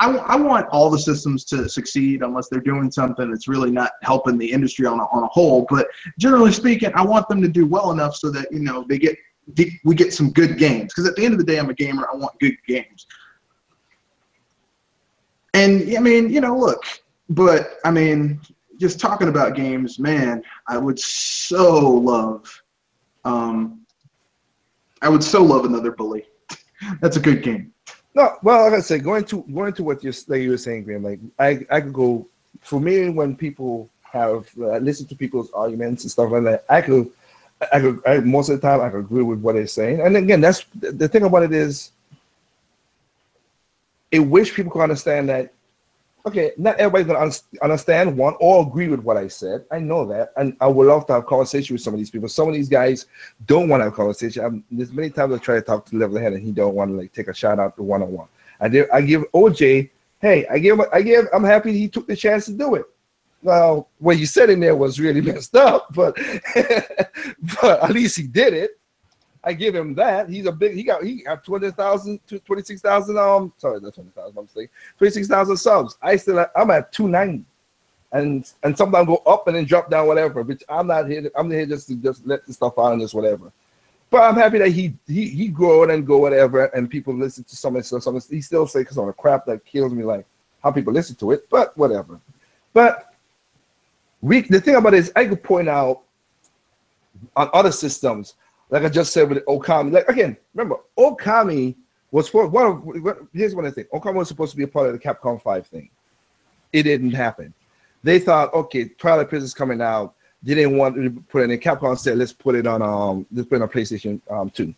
I want all the systems to succeed unless they're doing something that's really not helping the industry on a whole. But generally speaking, I want them to do well enough so that, you know, we get some good games. Because at the end of the day, I'm a gamer. I want good games. And I mean, you know, look, but I mean, just talking about games, man, I would so love another Bully. That's a good game. No, well, like I said, going to what you were saying, Graham. Like I could go for me when people have listened to people's arguments and stuff like that. I could most of the time I could agree with what they're saying. And again, that's the thing about it is, I wish people could understand that. Okay, not everybody's gonna understand one or agree with what I said. I know that, and I would love to have a conversation with some of these people. Some of these guys don't want to have a conversation. There's many times I try to talk to Level Head, and he don't want to like take a shot out to one-on-one. I give OJ, hey, I'm happy he took the chance to do it. Well, what you said in there was really messed up, but at least he did it. I give him that. He got 20,000 to 26,000. Sorry, not 20,000. I'm saying 26,000 subs. I'm at 290, and sometimes go up and then drop down, whatever. Which I'm not here. I'm here just to let the stuff out and just whatever. But I'm happy that he grow and go whatever, and people listen to some of the stuff. He still say some of the crap that kills me, like how people listen to it. But whatever. But the thing about it is, I could point out on other systems. Like I just said with Okami, like again, remember Okami was for here's what I think. Okami was supposed to be a part of the Capcom 5 thing. It didn't happen. They thought, okay, Twilight Princess coming out. They didn't want to put it in. Capcom said, let's put it on PlayStation 2.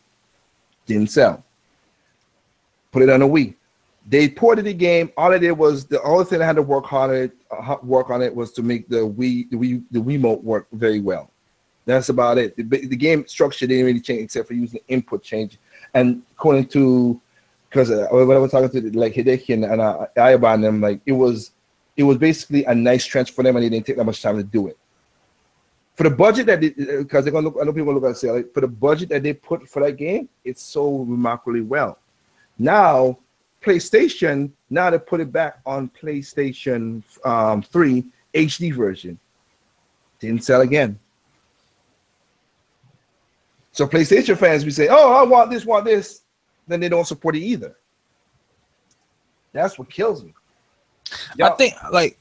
Didn't sell. Put it on a Wii. They ported the game. All it did was the only thing I had to work on it was to make the Wiimote work very well. That's about it. The game structure didn't really change except for using input change. And according to, because when I was talking to like Hideki and Ayaba and them, like it was basically a nice transfer for them, and they didn't take that much time to do it. For the budget that because they're gonna look, I know people look at it and say, like, for the budget that they put for that game, it's so remarkably well. Now PlayStation, now they put it back on PlayStation 3 HD version. Didn't sell again. So PlayStation fans be saying, "Oh, I want this," then they don't support it either. That's what kills me. I think, like,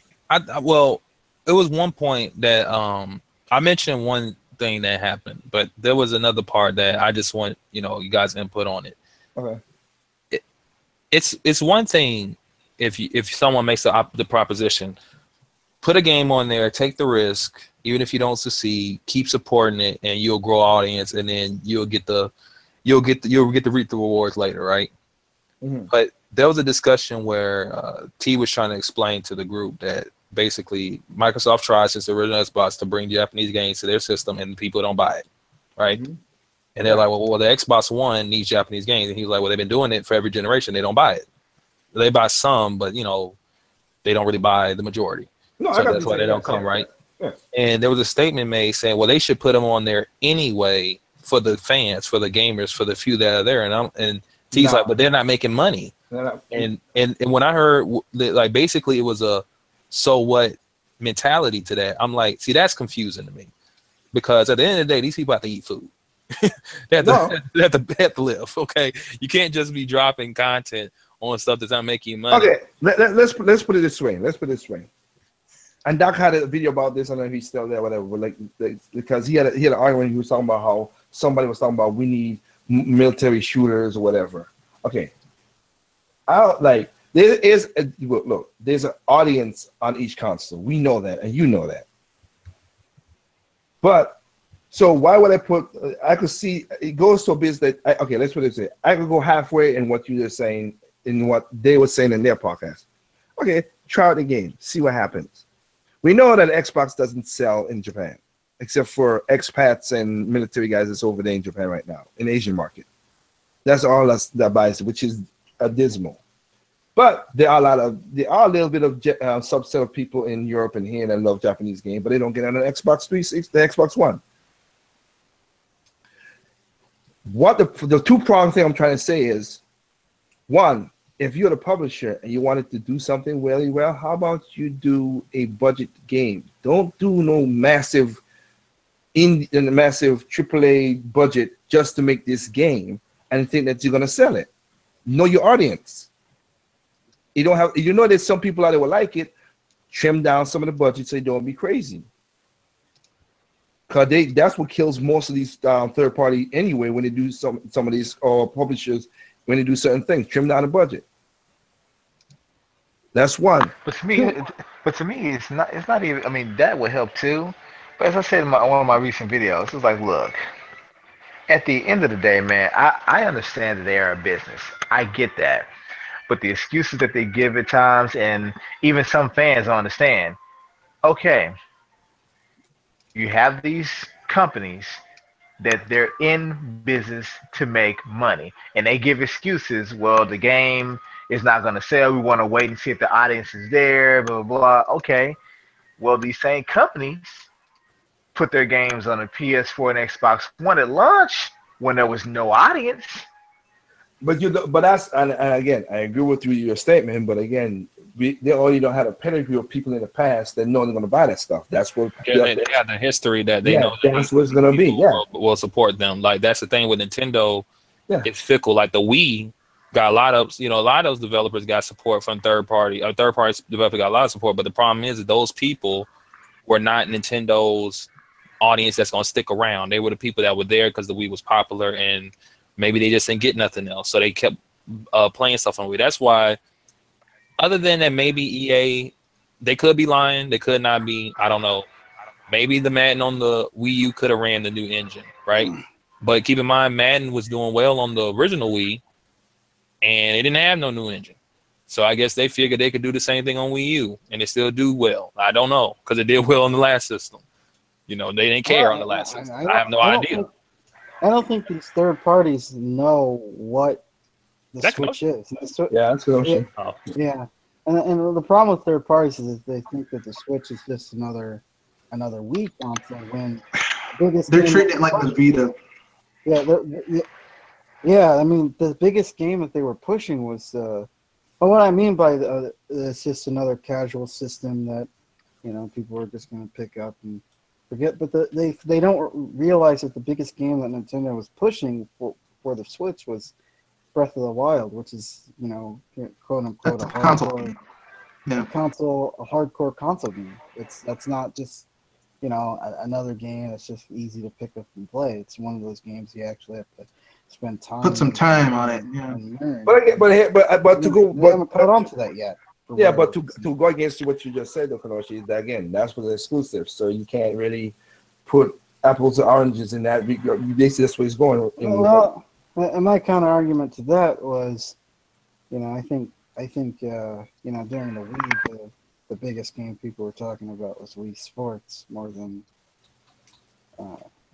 well, it was one point that I mentioned one thing that happened, but there was another part that I just want you guys' input on it. Okay. It's one thing if someone makes the proposition, put a game on there, take the risk. Even if you don't succeed, keep supporting it, and you'll grow audience, and then you'll get to reap the rewards later, right? Mm-hmm. But there was a discussion where T was trying to explain to the group that basically Microsoft tried since the original Xbox to bring Japanese games to their system, and people don't buy it, right? Mm-hmm. And they're like, well, the Xbox One needs Japanese games, and he was like, well, they've been doing it for every generation. They don't buy it. They buy some, but they don't really buy the majority. No, so that's why they don't come, right? Yeah. And there was a statement made saying, well, they should put them on there anyway for the fans, for the gamers, for the few that are there. And T's like, but they're not making money. And when I heard like basically it was a so what mentality to that, I'm like, see, that's confusing to me, because at the end of the day, these people have to eat food. they have to live. Okay, you can't just be dropping content on stuff that's not making you money. Okay, let's put it this way. And Doc had a video about this. I don't know if he's still there, whatever. But because he had an argument. He was talking about how somebody was talking about we need military shooters or whatever. Okay, there's an audience on each console. We know that, and you know that. But so why would I put? I could see it goes to a business that okay. Let's put it this way. I could go halfway in what you were saying, in what they were saying in their podcast. Okay, try out the game, see what happens. We know that Xbox doesn't sell in Japan. except for expats and military guys that's over there in Japan right now, in the Asian market. That's all that buys it, which is dismal. But there are a little bit of subset of people in Europe and here that love Japanese game, but they don't get on the Xbox 360, the Xbox One. What the two-pronged thing I'm trying to say is, one, if you're the publisher and you wanted to do something really well, how about you do a budget game? Don't do no massive AAA budget just to make this game and think that you're gonna sell it. Know your audience. You know there's some people out there will like it. Trim down some of the budget so you don't be crazy. Cause that's what kills most of these third party anyway when they do some of these publishers when they do certain things. Trim down the budget. That's one. But to me, it's not even. I mean, that would help too. But as I said in one of my recent videos, it's like, look, at the end of the day, man, I understand that they are a business. I get that. But the excuses that they give at times, and even some fans don't understand. Okay, you have these companies that they're in business to make money, and they give excuses. Well, the game is not going to sell. We want to wait and see if the audience is there, blah, blah, blah. Okay, well, these same companies put their games on a PS4 and Xbox One at launch when there was no audience. But that's and again, I agree with your statement. But again, they already don't have a pedigree of people in the past that know they're going to buy that stuff. That's what they have the history that they know. That's what it's going to be. Yeah, will support them. Like that's the thing with Nintendo. Yeah. It's fickle. Like the Wii got a lot of those developers got support from third party developers got a lot of support. But the problem is that those people were not Nintendo's audience that's going to stick around. They were the people that were there because the Wii was popular and maybe they just didn't get nothing else, so they kept playing stuff on Wii. That's why, other than that, maybe EA, they could be lying, they could not be. I don't know. Maybe the Madden on the Wii U could have ran the new engine, right? But keep in mind, Madden was doing well on the original Wii, and it didn't have no new engine. So I guess they figured they could do the same thing on Wii U, and it still do well. I don't know, because it did well on the last system. They didn't care on the last system. I have no idea. I don't think these third parties know what the Switch is. Yeah, that's what I'm saying. Yeah, and the problem with third parties is that they think that the Switch is just another Wii console when they're treating it like the Vita. Yeah. I mean, the biggest game that they were pushing was. But what I mean by it's just another casual system that people are just going to pick up and forget, but they don't realize that the biggest game that Nintendo was pushing for the Switch was Breath of the Wild, which is quote unquote a hardcore console game. That's not just another game that's just easy to pick up and play. It's one of those games you actually have to spend time. Put some time on it. Yeah. But to go, we haven't caught on to that yet. Yeah, but to go against what you just said, though, Kanoshi, again, that's what exclusive. So you can't really put apples and oranges in that. Basically, that's where it's going. Well, and my counter argument to that was, I think during the Wii, the biggest game people were talking about was Wii Sports more than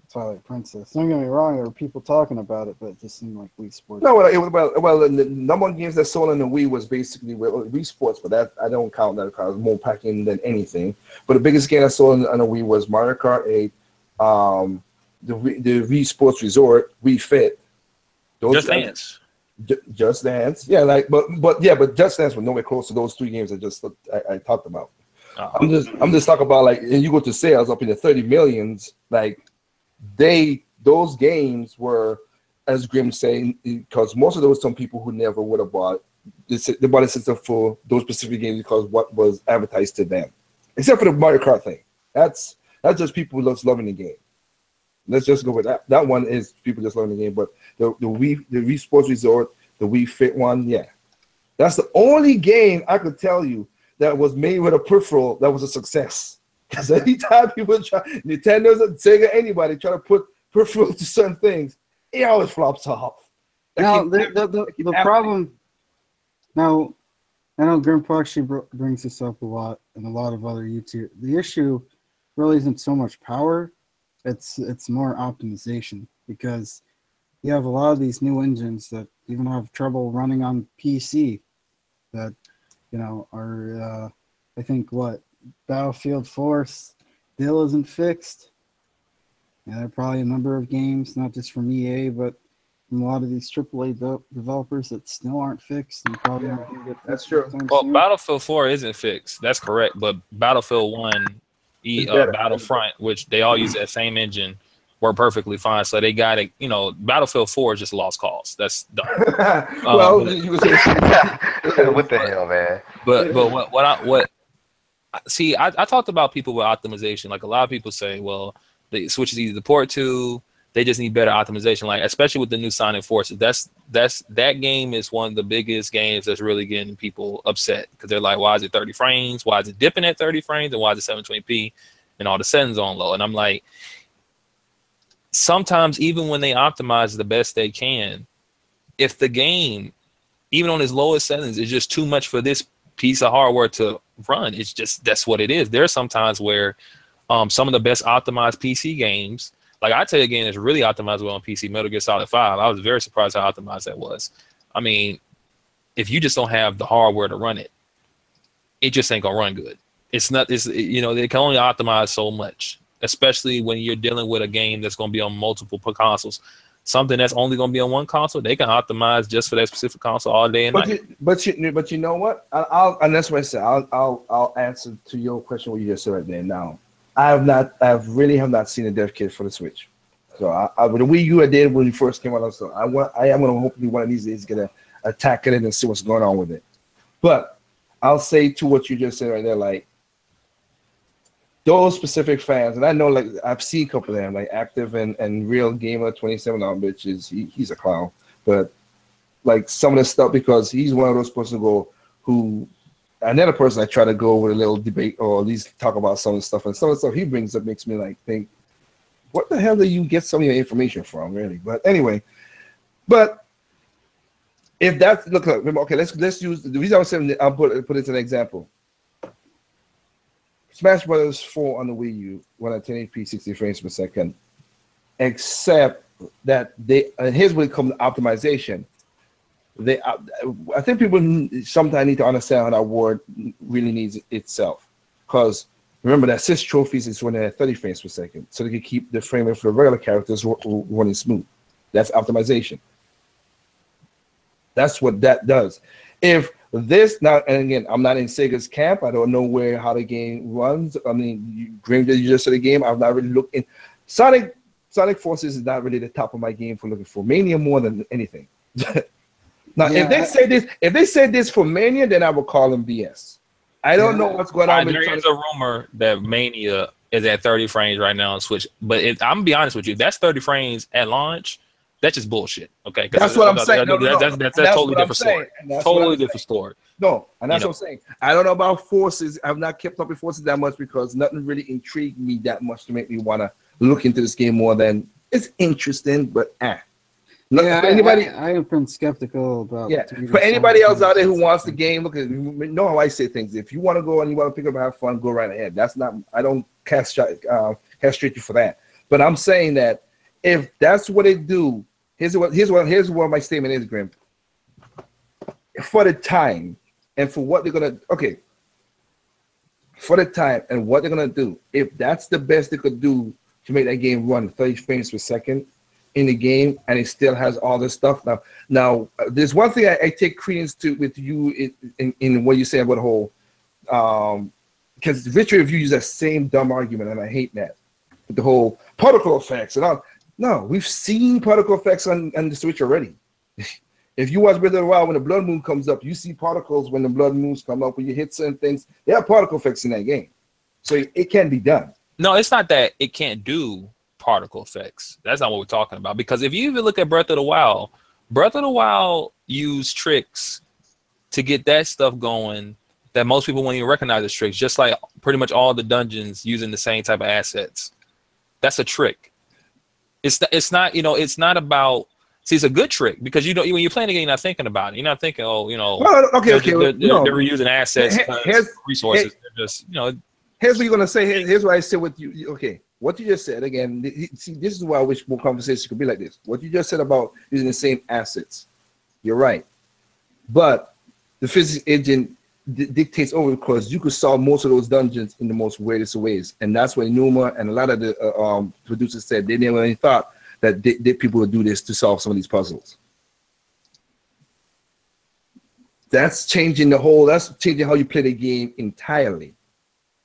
Twilight Princess. Don't get me wrong, there were people talking about it, but it just seemed like Wii Sports. No, well, the number one games that sold on the Wii was basically Wii Sports, but that I don't count that because it's more packing than anything. But the biggest game that sold on the Wii was Mario Kart 8, the Wii Sports Resort, Wii Fit. Just Dance. Just Dance, yeah, but Just Dance was nowhere close to those three games I talked about. I'm just talking about and you go to sales up in the 30 millions, those games were, as Grim saying, because most of those some people who never would have bought they bought a system for those specific games because what was advertised to them, except for the Mario Kart thing. That's just people just loving the game. Let's just go with that. That one is people just loving the game. But the Wii Sports Resort, the Wii Fit one, yeah, that's the only game I could tell you that was made with a peripheral that was a success. Because anytime people try, Nintendo's, Sega, anybody try to put peripherals to certain things, it always flops off. Now, the problem, now, I know Grandpa actually brings this up a lot and a lot of other YouTube. The issue really isn't so much power. It's more optimization, because you have a lot of these new engines that even have trouble running on PC that, are, I think, Battlefield 4 still isn't fixed. Yeah, there are probably a number of games, not just from EA, but from a lot of these AAA developers that still aren't fixed and probably aren't going to get fixed. That's true. Well, Battlefield 4 isn't fixed. That's correct. But Battlefield 1, Battlefront, which they all use that same engine, work perfectly fine. So they got it. Battlefield 4 is just a lost cause. That's done. What the hell, man? But I talked about people with optimization. Like, a lot of people say, well, the Switch is easy to port to. They just need better optimization. Like, especially with the new Sonic Forces. That game is one of the biggest games that's really getting people upset, because they're like, why is it 30 frames? Why is it dipping at 30 frames? And why is it 720p? And all the settings on low. And I'm like, sometimes even when they optimize the best they can, if the game, even on its lowest settings, is just too much for this piece of hardware to run, it's just, that's what it is. There are some times where some of the best optimized PC games, like, I tell you a game that's really optimized well on PC, Metal Gear Solid 5. I was very surprised how optimized that was. I mean, if you just don't have the hardware to run it, it just ain't gonna run good. They can only optimize so much, especially when you're dealing with a game that's gonna be on multiple consoles. Something that's only gonna be on one console, they can optimize just for that specific console all day and night. But you know what? And that's what I said. I'll answer to your question what you just said right there. Now, I really have not seen a dev kit for the Switch. So with the Wii U, I did when it first came out. So I am going to hopefully one of these days get a tack at it and see what's going on with it. But I'll say to what you just said right there, like, those specific fans, and I know, like, I've seen a couple of them, like Active and Real Gamer 27 on, which is he's a clown. But like some of the stuff, because he's one of those persons who another person I try to go with a little debate or at least talk about some of the stuff, and some of the stuff he brings up makes me like think, what the hell do you get some of your information from, really? But anyway, if that's okay, let's use the reason I was saying, I'll put it as an example. Smash Brothers 4 on the Wii U went at 1080p 60 frames per second, except that and here's where it comes to optimization. I think people sometimes need to understand how that word really needs itself, because remember that assist trophies is running at 30 frames per second, so they can keep the frame rate for the regular characters running smooth. That's optimization. That's what that does. If this now, and again, I'm not in Sega's camp. I don't know how the game runs. I mean, you just said the game. I've not really looked in. Sonic Forces is not really the top of my game for looking for. Mania more than anything. Now, if they said this for Mania, then I would call them BS. I don't know what's going on. There is a rumor that Mania is at 30 frames right now on Switch, but I'm gonna be honest with you, that's 30 frames at launch. That's just bullshit. Okay, that's what I'm saying. That's a totally different story. Totally different story. No, and that's what I'm saying. I don't know about Forces. I've not kept up with Forces that much because nothing really intrigued me that much to make me want to look into this game more than it's interesting, but Yeah, anybody, I have been skeptical about. Yeah, for anybody else out there who wants the game, look, know how I say things. If you want to go and you want to pick up and have fun, go right ahead. That's not. I don't castrate you for that. But I'm saying that if that's what it do, here's what my statement is, Grim. For the time and for what they're gonna for the time and what they're gonna do, if that's the best they could do to make that game run 30 frames per second in the game, and it still has all this stuff. Now, there's one thing I take credence to with you in what you say about the whole, because Victory Review use that same dumb argument, and I hate that, with the whole particle effects and all. No, we've seen particle effects on the Switch already. If you watch Breath of the Wild, when the blood moon comes up, you see particles when the blood moons come up. When you hit certain things, there are particle effects in that game. So it can be done. No, it's not that it can't do particle effects. That's not what we're talking about. Because if you even look at Breath of the Wild used tricks to get that stuff going that most people won't even recognize as tricks, just like pretty much all the dungeons using the same type of assets. That's a trick. It's not, it's not about, see, it's a good trick because when you're playing the game, you're not thinking about it. You're not thinking, well, they're reusing assets, resources. They're just, Here's what you're gonna say. Here's what I say with you. Okay, what you just said again. See, this is why I wish more conversations could be like this. What you just said about using the same assets, you're right. But the physics engine dictates over because you could solve most of those dungeons in the most weirdest of ways, and that's why Numa and a lot of the producers said they never even thought that people would do this to solve some of these puzzles. That's changing That's changing how you play the game entirely.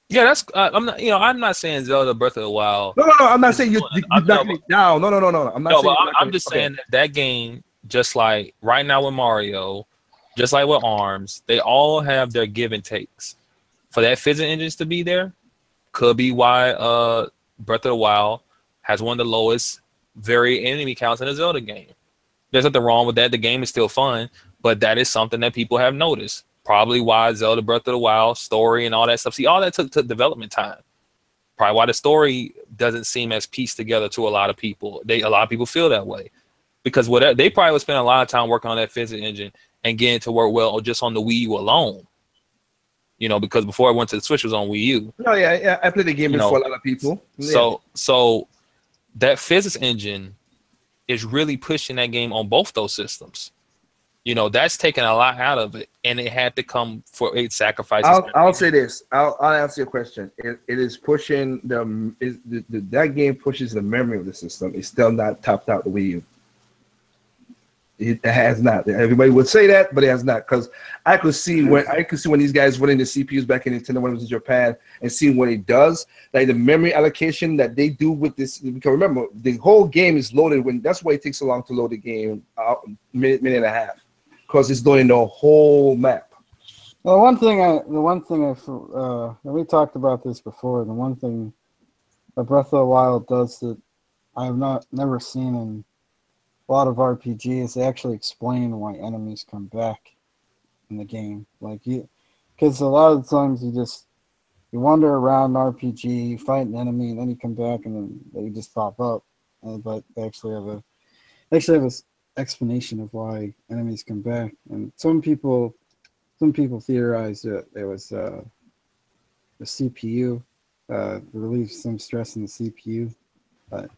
Yeah, that's I'm not. I'm not saying Zelda Breath of the Wild. No. I'm not saying you're knocking it down. No. I'm not saying. I'm just saying that game, just like right now with Mario, just like with ARMS, they all have their give and takes. For that physics engines to be there, could be why Breath of the Wild has one of the lowest very enemy counts in a Zelda game. There's nothing wrong with that. The game is still fun, but that is something that people have noticed. Probably why Zelda Breath of the Wild story and all that stuff. See, all that took development time. Probably why the story doesn't seem as pieced together to a lot of people. A lot of people feel that way because they probably would spend a lot of time working on that physics engine and getting to work well just on the Wii U alone. Because before I went to the Switch, it was on Wii U. Oh yeah. I played the game before a lot of people. So that physics engine is really pushing that game on both those systems. That's taken a lot out of it, and it had to come for 8 sacrifices. I'll say this. I'll answer your question. It is pushing that game pushes the memory of the system. It's still not topped out the Wii U. It has not. Everybody would say that, but it has not. Because I could see when these guys running the CPUs back in Nintendo when it was in Japan and seeing what it does, like the memory allocation that they do with this. Because remember, the whole game is loaded. That's why it takes so long to load the game, minute and a half, because it's loading the whole map. Well, we talked about this before. The one thing that Breath of the Wild does that I have never seen in a lot of RPGs, they actually explain why enemies come back in the game. Because a lot of the times you wander around an RPG, you fight an enemy, and then you come back and then they just pop up. But they actually have an explanation of why enemies come back. And some people theorize that it was the CPU relieves some stress in the CPU, but.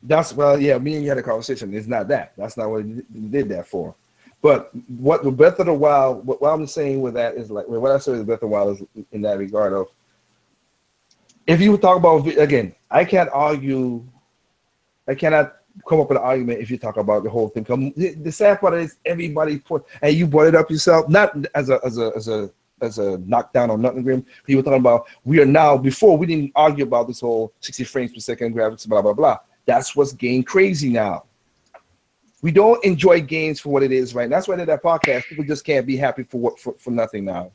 Me and you had a conversation. It's not that. That's not what he did that for. But what with Breath of the Wild, what I'm saying with that is what I say with Breath of the Wild is in that regard of, if you talk about, again, I cannot come up with an argument if you talk about the whole thing. The sad part is everybody and you brought it up yourself, not as a knockdown or nothing, Grim. You were talking about before we didn't argue about this whole 60 frames per second graphics, blah, blah, blah. That's what's getting crazy now. We don't enjoy games for what it is, right? That's why they did that podcast. People just can't be happy for nothing now.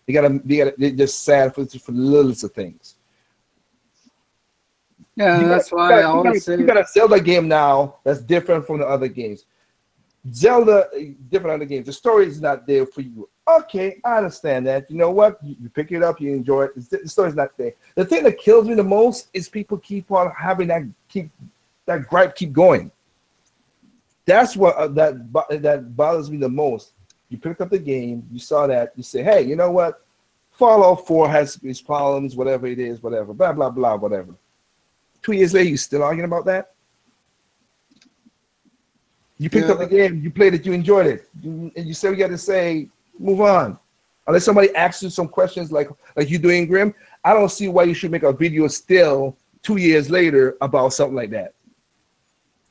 They're just sad for the littlest of things. Yeah, that's why I always say you got a Zelda game now that's different from the other games. Zelda, different other games. The story is not there for you. Okay, I understand that. You know what? You pick it up, you enjoy it. The story's not there. The thing that kills me the most is people keep on having that gripe keep going. That's what that bothers me the most. You picked up the game, you saw that, you say, hey, you know what? Fallout 4 has its problems, whatever it is, whatever, blah, blah, blah, whatever. 2 years later, you still arguing about that? You picked up the game, you played it, you enjoyed it, and you say we got to say, move on. Unless somebody asks you some questions like you doing, Grim, I don't see why you should make a video still 2 years later about something like that.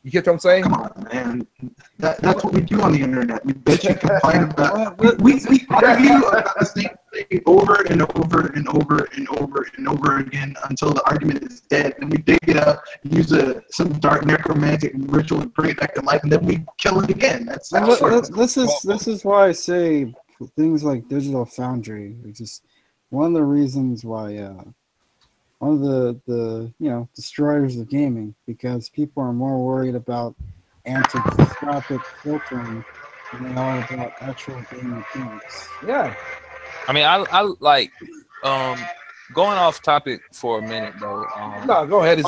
You get what I'm saying? Come on, man. That's what we do on the internet. We bitch and complain about it. We argue about the same thing over and over and over and over and over again until the argument is dead. And we dig it up, use some dark necromantic ritual and bring it back to life, and then we kill it again. This is why I say things like Digital Foundry are just one of the reasons why one of the destroyers of gaming, because people are more worried about anti-tropic filtering than they are about actual game mechanics. Yeah. I mean, I like going off topic for a minute though. No, go ahead.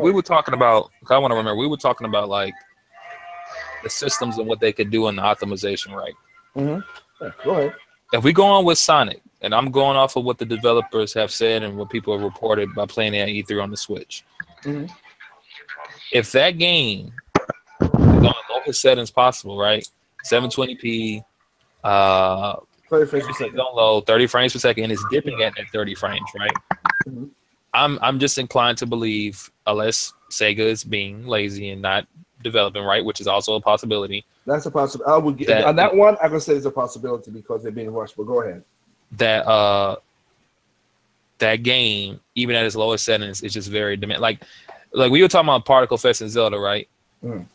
We were talking about. I want to remember. We were talking about like the systems and what they could do in the optimization, right? Mm-hmm. Yeah, go ahead. If we go on with Sonic, and I'm going off of what the developers have said and what people have reported by playing it at E3 on the Switch, If that game is on the lowest settings possible, right? 720p, 30 frames per second. Don't load 30 frames per second, and it's dipping at that 30 frames, right? I'm just inclined to believe, unless Sega is being lazy and not developing right, which is also a possibility. That's a possibility. I would get on that one. I can say it's a possibility because they're being rushed. But go ahead. That game, even at its lowest settings, is just very demand. Like we were talking about particle effects in Zelda, right?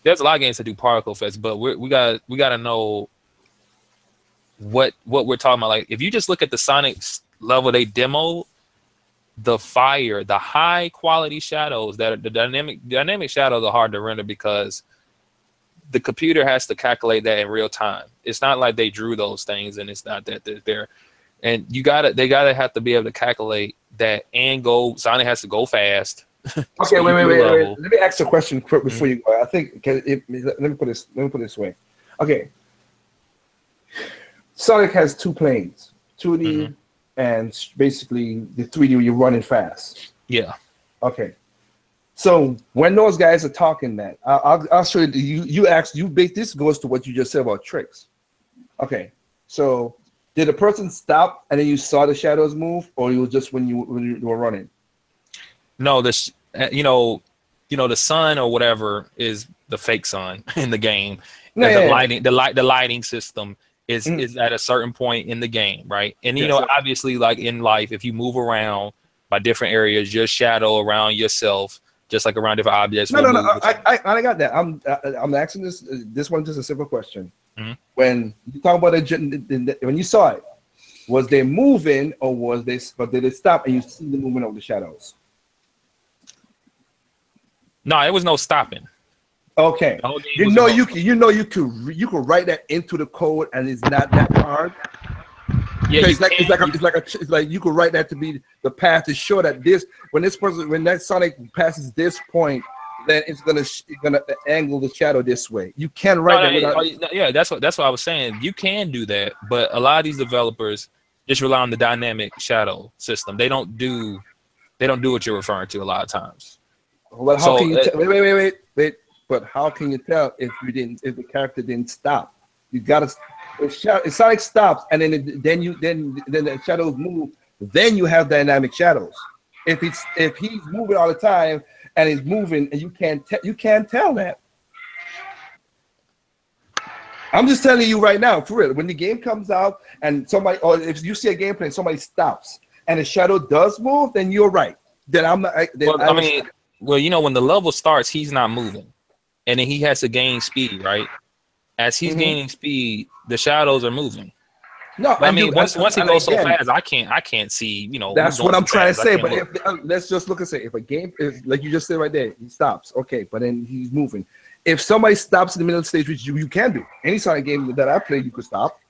There's a lot of games that do particle effects, but we gotta know what we're talking about. Like if you just look at the Sonic level they demoed, the high quality shadows that are the dynamic shadows are hard to render because the computer has to calculate that in real time. It's not like they drew those things and it's not that they're there. And they gotta have to be able to calculate that and Sonic has to go fast. Okay, wait. Let me ask a question quick before you go. I think let me put it this way. Okay. Sonic has two planes, 2D and basically the 3D you're running fast. Yeah. Okay. So when those guys are talking that, I'll show you. This goes to what you just said about tricks. Okay. So did a person stop and then you saw the shadows move, or you were just when you were running? No, this the sun or whatever is the fake sun in the game. The lighting system is at a certain point in the game, right? And obviously, like in life, if you move around by different areas, your shadow around yourself, just like around different objects. No. I got that. I'm asking this one just a simple question. When you talk about when you saw it, was they moving or did they stop and you see the movement of the shadows? No, there was no stopping. Okay. You could write that into the code and it's not that hard. Yeah, it's like you could write that to be the path to show that when that Sonic passes this point, then it's gonna angle the shadow this way. You can write that. That's what I was saying. You can do that, but a lot of these developers just rely on the dynamic shadow system. They don't do what you're referring to a lot of times. Well, how can you wait? But how can you tell if the character didn't stop? You gotta. If Sonic stops and then the shadows move, then you have dynamic shadows. If he's moving all the time and he's moving and you can't tell that. I'm just telling you right now, for real. When the game comes out and if you see a gameplay and somebody stops and the shadow does move, then you're right. Then I'm not. When the level starts, he's not moving, and then he has to gain speed, right? As he's gaining speed, the shadows are moving. No, but once he goes so fast, I can't see. That's what I'm trying to say. But let's just look and say, if a game is like you just said right there, he stops. Okay, but then he's moving. If somebody stops in the middle of the stage, which you can do, any Sonic game that I play, you could stop.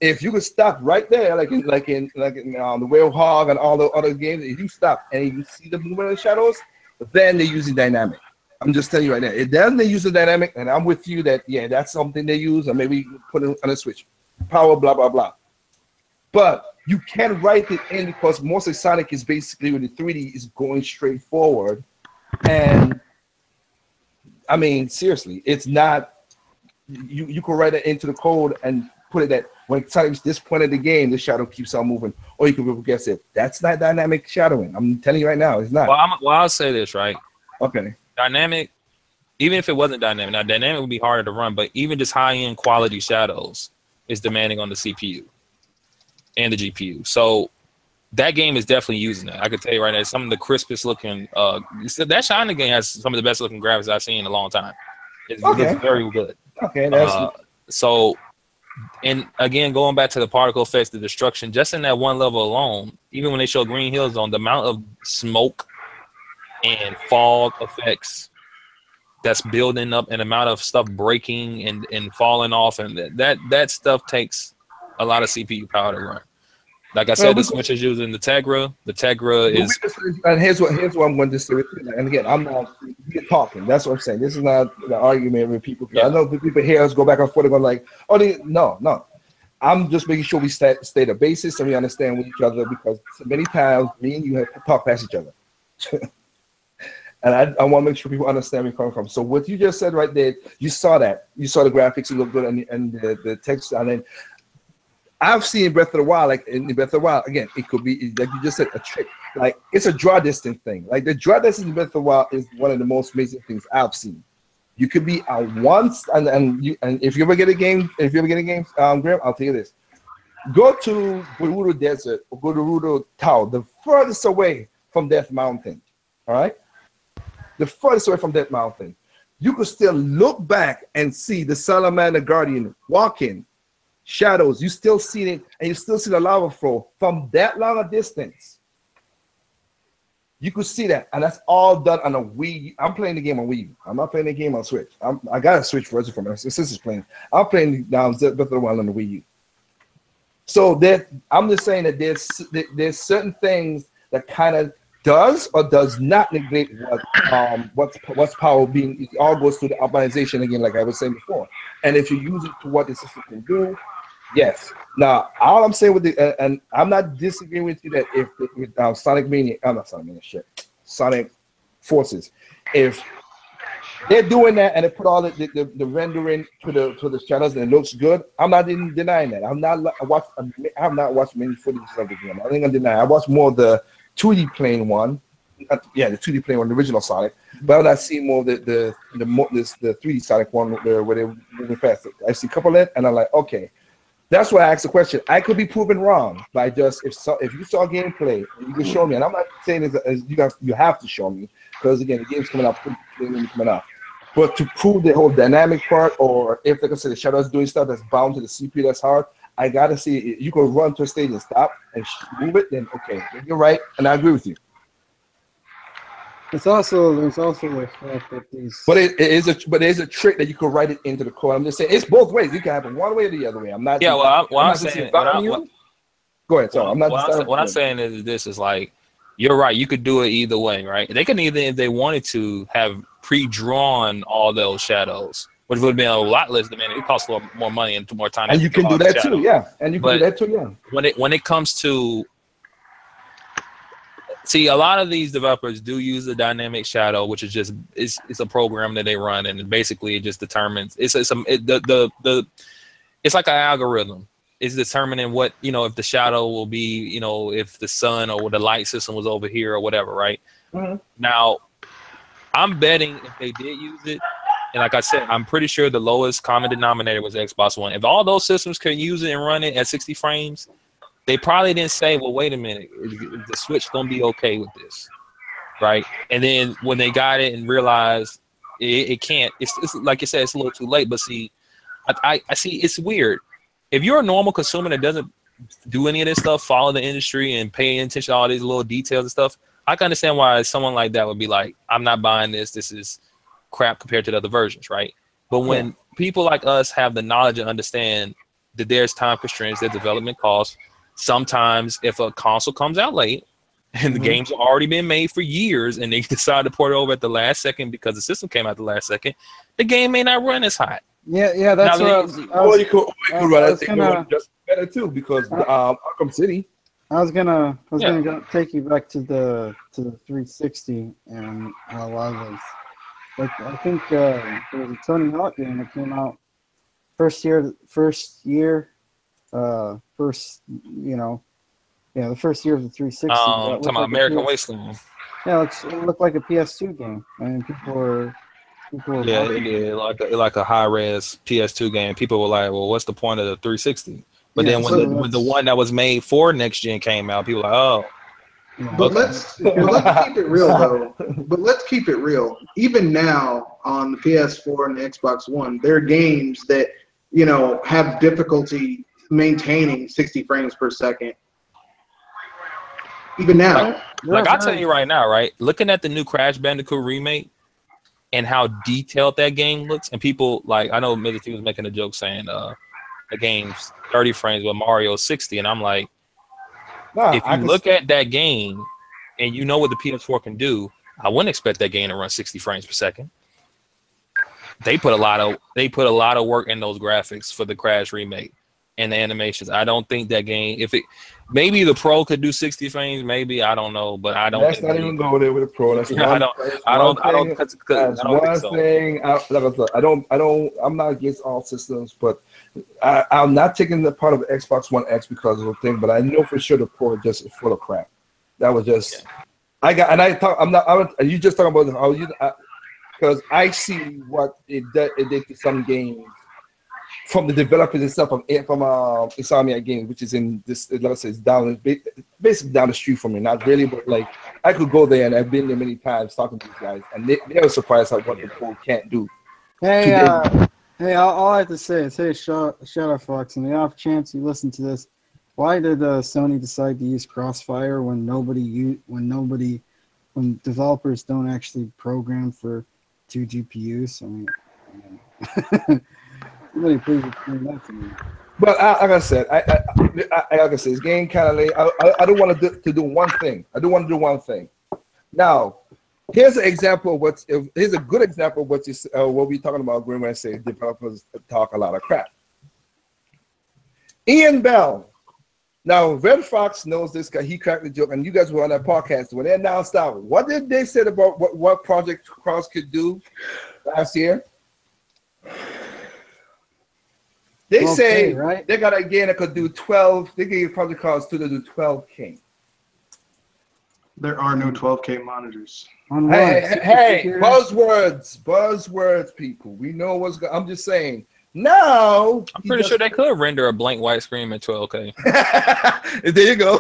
If you could stop right there, like in the Whale Hog and all the other games, if you stop and you see the movement of the shadows, then they're using dynamic. I'm just telling you right now. It doesn't use the dynamic, and I'm with you that that's something they use, or maybe put it on a switch, power, blah blah blah. But you can write it in because most of Sonic is basically with the 3D is going straight forward, and I mean seriously, it's not. You can write it into the code and put it that when Sonic's this point of the game, the shadow keeps on moving, or you can guess it. That's not dynamic shadowing. I'm telling you right now, it's not. Well, I'll say this right. Okay. Dynamic, even if it wasn't dynamic, now dynamic would be harder to run, but even just high-end quality shadows is demanding on the CPU and the GPU. So that game is definitely using that. I could tell you right now, some of the crispest looking. That China game has some of the best looking graphics I've seen in a long time. It's very good. Okay, that's so. And again, going back to the particle effects, the destruction, just in that one level alone, even when they show Green Hill Zone, the amount of smoke and fog effects that's building up, and amount of stuff breaking and falling off, and that stuff takes a lot of CPU power to run. Like I said, the Switch is using the Tegra. The Tegra is. And here's what I'm going to say. And again, I'm not talking. That's what I'm saying. This is not the argument with people. Yeah. I know people hear us go back and forth and go like, no. I'm just making sure we stay the basis and we understand with each other, because many times me and you have to talk past each other. And I want to make sure people understand where you're coming from. So what you just said right there, you saw that. You saw the graphics, it looked good, and the text. And then I've seen Breath of the Wild, like in Breath of the Wild, again, it could be, like you just said, a trick. Like, it's a draw distance thing. Like, the draw distance in Breath of the Wild is one of the most amazing things I've seen. You could be on once, and if you ever get a game, Graham, I'll tell you this. Go to Gerudo Desert or go to Gerudo Tower, the furthest away from Death Mountain, all right? The furthest away from Death Mountain. You could still look back and see the Salamander Guardian walking, shadows. You still see it, and you still see the lava flow from that long a distance. You could see that, and that's all done on a Wii. I'm playing the game on Wii. I'm not playing the game on Switch. I got a Switch version for my sister's playing. I'm playing now Breath of the Wild on the Wii U. So that I'm just saying that there's certain things that kind of does or does not negate what's power being. It all goes through the optimization again, like I was saying before. And if you use it to what the system can do, yes. Now, all I'm saying with and I'm not disagreeing with you that if with Sonic Mania, I'm not Sonic Mania, Sonic Forces, if they're doing that and they put all the rendering to the shadows and it looks good, I'm not denying that. I have not watched many footage of the game. I think I'm denying. I watched more of the 2D playing one. The 2D playing one, the original Sonic. But I see more of the 3D Sonic one where they're moving fast. I see a couple of it, and I'm like, okay. That's why I asked the question. I could be proven wrong by just if you saw gameplay, you can show me. And I'm not saying you have to show me because again, the game's coming out. But to prove the whole dynamic part, or if like I said, the shadows doing stuff that's bound to the CPU that's hard, I gotta see it. You can run to a stage and stop and move it. Then okay, you're right, and I agree with you. There's also the fact that these. But it is a trick that you can write it into the code. I'm just saying it's both ways. You can have it one way or the other way. I'm not. Yeah, well, I'm saying. Go ahead. Sorry, I'm not. What I'm saying is this is like, you're right. You could do it either way, right? They could either, if they wanted to, have pre-drawn all those shadows, which would have been a lot less demanding. It costs a little more money and more time. And you can do that too, yeah. And you can do that too, yeah. When it comes to see, a lot of these developers do use the dynamic shadow, which is just it's a program that they run, and basically it just determines it's like an algorithm. It's determining what, if the shadow will be, if the sun or the light system was over here or whatever, right? Mm-hmm. Now, I'm betting if they did use it, and like I said, I'm pretty sure the lowest common denominator was Xbox One. If all those systems could use it and run it at 60 frames, they probably didn't say, well, wait a minute, is the Switch going to be okay with this, right? And then when they got it and realized it can't, it's like you said, it's a little too late. But see, I see it's weird. If you're a normal consumer that doesn't do any of this stuff, follow the industry and pay attention to all these little details and stuff, I can understand why someone like that would be like, I'm not buying this. This is crap compared to the other versions, right? But when people like us have the knowledge and understand that there's time constraints, there's development costs, sometimes if a console comes out late and the game's already been made for years and they decide to port it over at the last second because the system came out the last second, the game may not run as hot. Yeah, that's what you could run it just better too because Arkham City. I was gonna take you back to the 360 and how I was like, I think there was a Tony Hawk game that came out the first year of the 360. Talking about American Wasteland. Yeah, it looked like a PS2 game, and people were yeah, it did like a high res PS2 game. People were like, "Well, what's the point of the 360?" But then when the one that was made for next gen came out, people were like, "Oh." Yeah. But let's keep it real though. But let's keep it real. Even now on the PS4 and the Xbox One, there are games that have difficulty maintaining 60 frames per second. Even now, like I'll tell you right now, right? Looking at the new Crash Bandicoot remake and how detailed that game looks, and people like, I know Mr. T was making a joke saying the game's 30 frames with Mario 60, and I'm like, if you look at that game and you know what the PS4 can do, I wouldn't expect that game to run 60 frames per second. They put a lot of work in those graphics for the Crash remake. and the animations. I don't think that game. If it maybe the Pro could do 60 frames, maybe I don't know, but I don't. Let's not even go there with the Pro. That's yeah, one. I don't. That's one thing. I'm not against all systems, but I'm not taking the part of Xbox One X because of the thing. But I know for sure the Pro is just full of crap. That was just. I you just talking about how you because I see what it did to some games from the developers and stuff from Insomniac Games, which is in this, like I said, it's basically down the street from me. Not really, but like I could go there, and I've been there many times talking to these guys, and they were surprised at what the Pro can't do. Hey, all I have to say is, hey, Shadow Fox, in the off chance you listen to this, why did Sony decide to use Crossfire when developers don't actually program for 2 GPUs? I mean really, please explain that to me. But like I said, this game kind of late. I don't want to do one thing. I do want to do one thing. Now, here's an example of here's a good example of what we're talking about when I say developers talk a lot of crap. Ian Bell. Now, Red Fox knows this guy. He cracked the joke, and you guys were on that podcast when they announced out. What did they say about what Project Cars could do last year? They say right? They got a game that could do 12. They gave Project Cars 2 to do 12K. There are no 12K monitors. Hey, buzzwords, people. We know what's going. I'm just saying. Now I'm pretty sure they could render a blank white screen at 12K. There you go.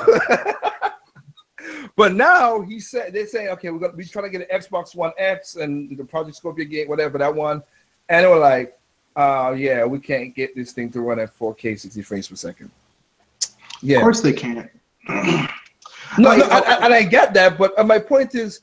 But now they're saying, okay, we're trying to get an Xbox One X and the Project Scorpio game, whatever that one, and they were like, yeah, we can't get this thing to run at 4K 60 frames per second. Yeah, of course they can't. No, and I get that, but my point is,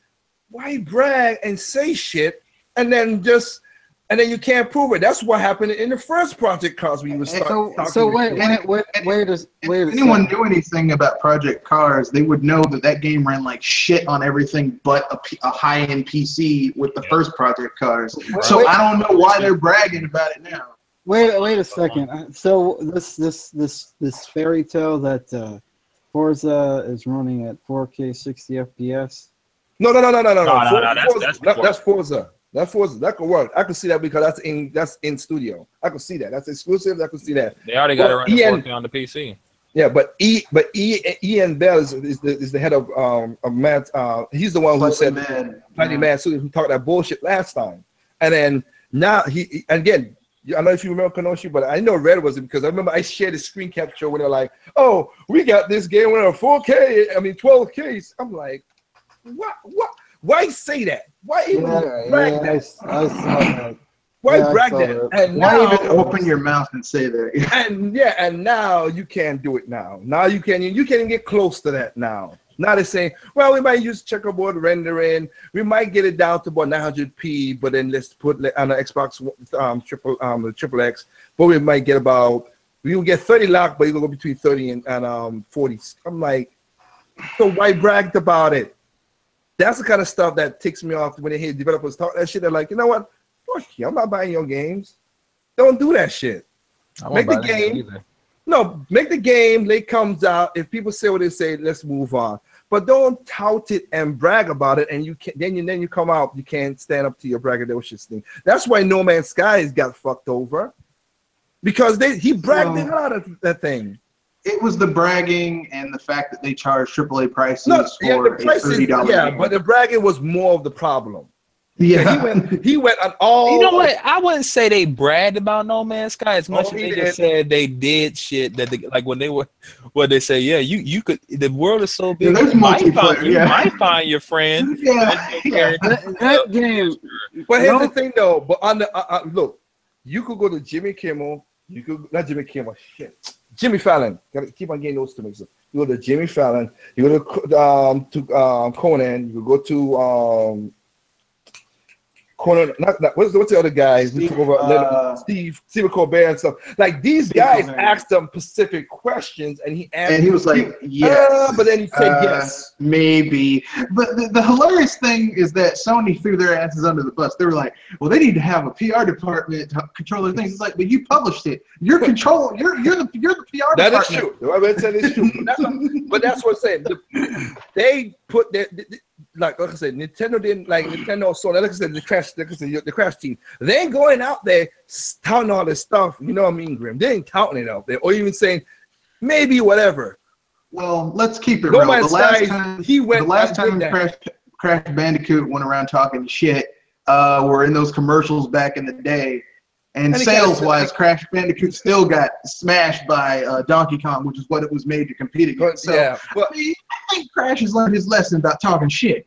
why brag and say shit and then you can't prove it? That's what happened in the first Project Cars when you were starting. So wait if anyone knew anything about Project Cars, they would know that game ran like shit on everything but a high-end PC with the first Project Cars. So I don't know why they're bragging about it now. Wait a second. So this fairy tale that Forza is running at 4K 60 FPS. No. That's Forza. That's Forza. That could work. I could see that because that's in studio. I could see that. That's exclusive. I could see that. They already got it running 4K on the PC. Yeah, but Ian Bell is the head of Matt. He's the one who said Mighty Mad Studios, who talked that bullshit last time. And then now he again. I don't know if you remember Kenoshi, but I know Red was it because I remember I shared a screen capture when they're like, "Oh, we got this game with a 4K. I mean 12K." I'm like, what? Why say that? Why even brag that? I saw that. Why brag that? And why even open your mouth and say that? and now you can't do it now. Now you can't even get close to that now. Now they're saying, well, we might use checkerboard rendering. We might get it down to about 900p, but then let's put on the Xbox triple X. But we might get we will get 30 locked, but you will go between 30 and 40. I'm like, so why bragged about it? That's the kind of stuff that ticks me off when they hear developers talk that shit. They're like, you know what? Fuck you. I'm not buying your games. Don't do that shit. Make the game. No, make the game. It comes out. If people say what they say, let's move on. But don't tout it and brag about it. And you can't. Then you come out. You can't stand up to your braggadocious thing. That's why No Man's Skies got fucked over because he bragged it out of that thing. It was the bragging and the fact that they charged AAA prices for a $30 game. But the bragging was more of the problem. Yeah, he went on all. You know what? I wouldn't say they bragged about No Man's Sky as much as they just said they did shit that like when they were, what they say, yeah, you could. The world is so big, you might find your friend. That game. But here's the thing, though. But on the look, you could go to Jimmy Kimmel. You could not Jimmy Kimmel. Shit, Jimmy Fallon. Gotta keep on getting those two mixed up. You go to Jimmy Fallon. You go to Conan. You go to what's the other guys? Steve Colbert and stuff. Like these guys asked them specific questions, and he answered. And he was like, "Yes," but then he said, "Yes, maybe." But the hilarious thing is that Sony threw their asses under the bus. They were like, "Well, they need to have a PR department to control their things." It's like, but you published it. You're the PR that department. Is true. That is true. But that's what I'm saying. They put their. Like I said, Nintendo didn't like Nintendo. So like I said, the Crash team. They ain't going out there touting all this stuff. You know what I mean, Grim? They ain't touting it out there, or even saying maybe whatever. Well, let's keep it real. The last time Crash Bandicoot went around talking shit, were in those commercials back in the day. And sales-wise, Crash Bandicoot still got smashed by Donkey Kong, which is what it was made to compete against. So, yeah, but I think Crash has learned his lesson about talking shit.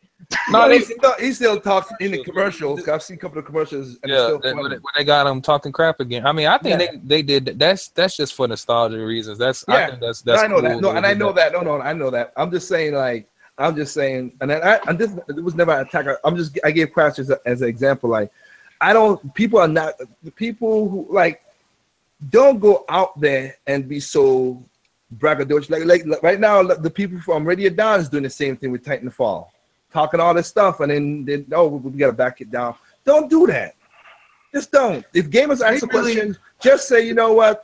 No, he still talks in the commercials. I've seen a couple of commercials. And when they got him talking crap again. I mean, I think they did. That's just for nostalgia reasons. I think that's. I know cool that. No, and I know that. No, I know that. I'm just saying, and this it was never an attack. I gave Crash as an example. Like, people who like don't go out there and be so braggadocious. Like right now, the people from Radio Dawn is doing the same thing with Titanfall, talking all this stuff, and then we gotta back it down. Don't do that. Just don't. If gamers ask a question, just say, you know what?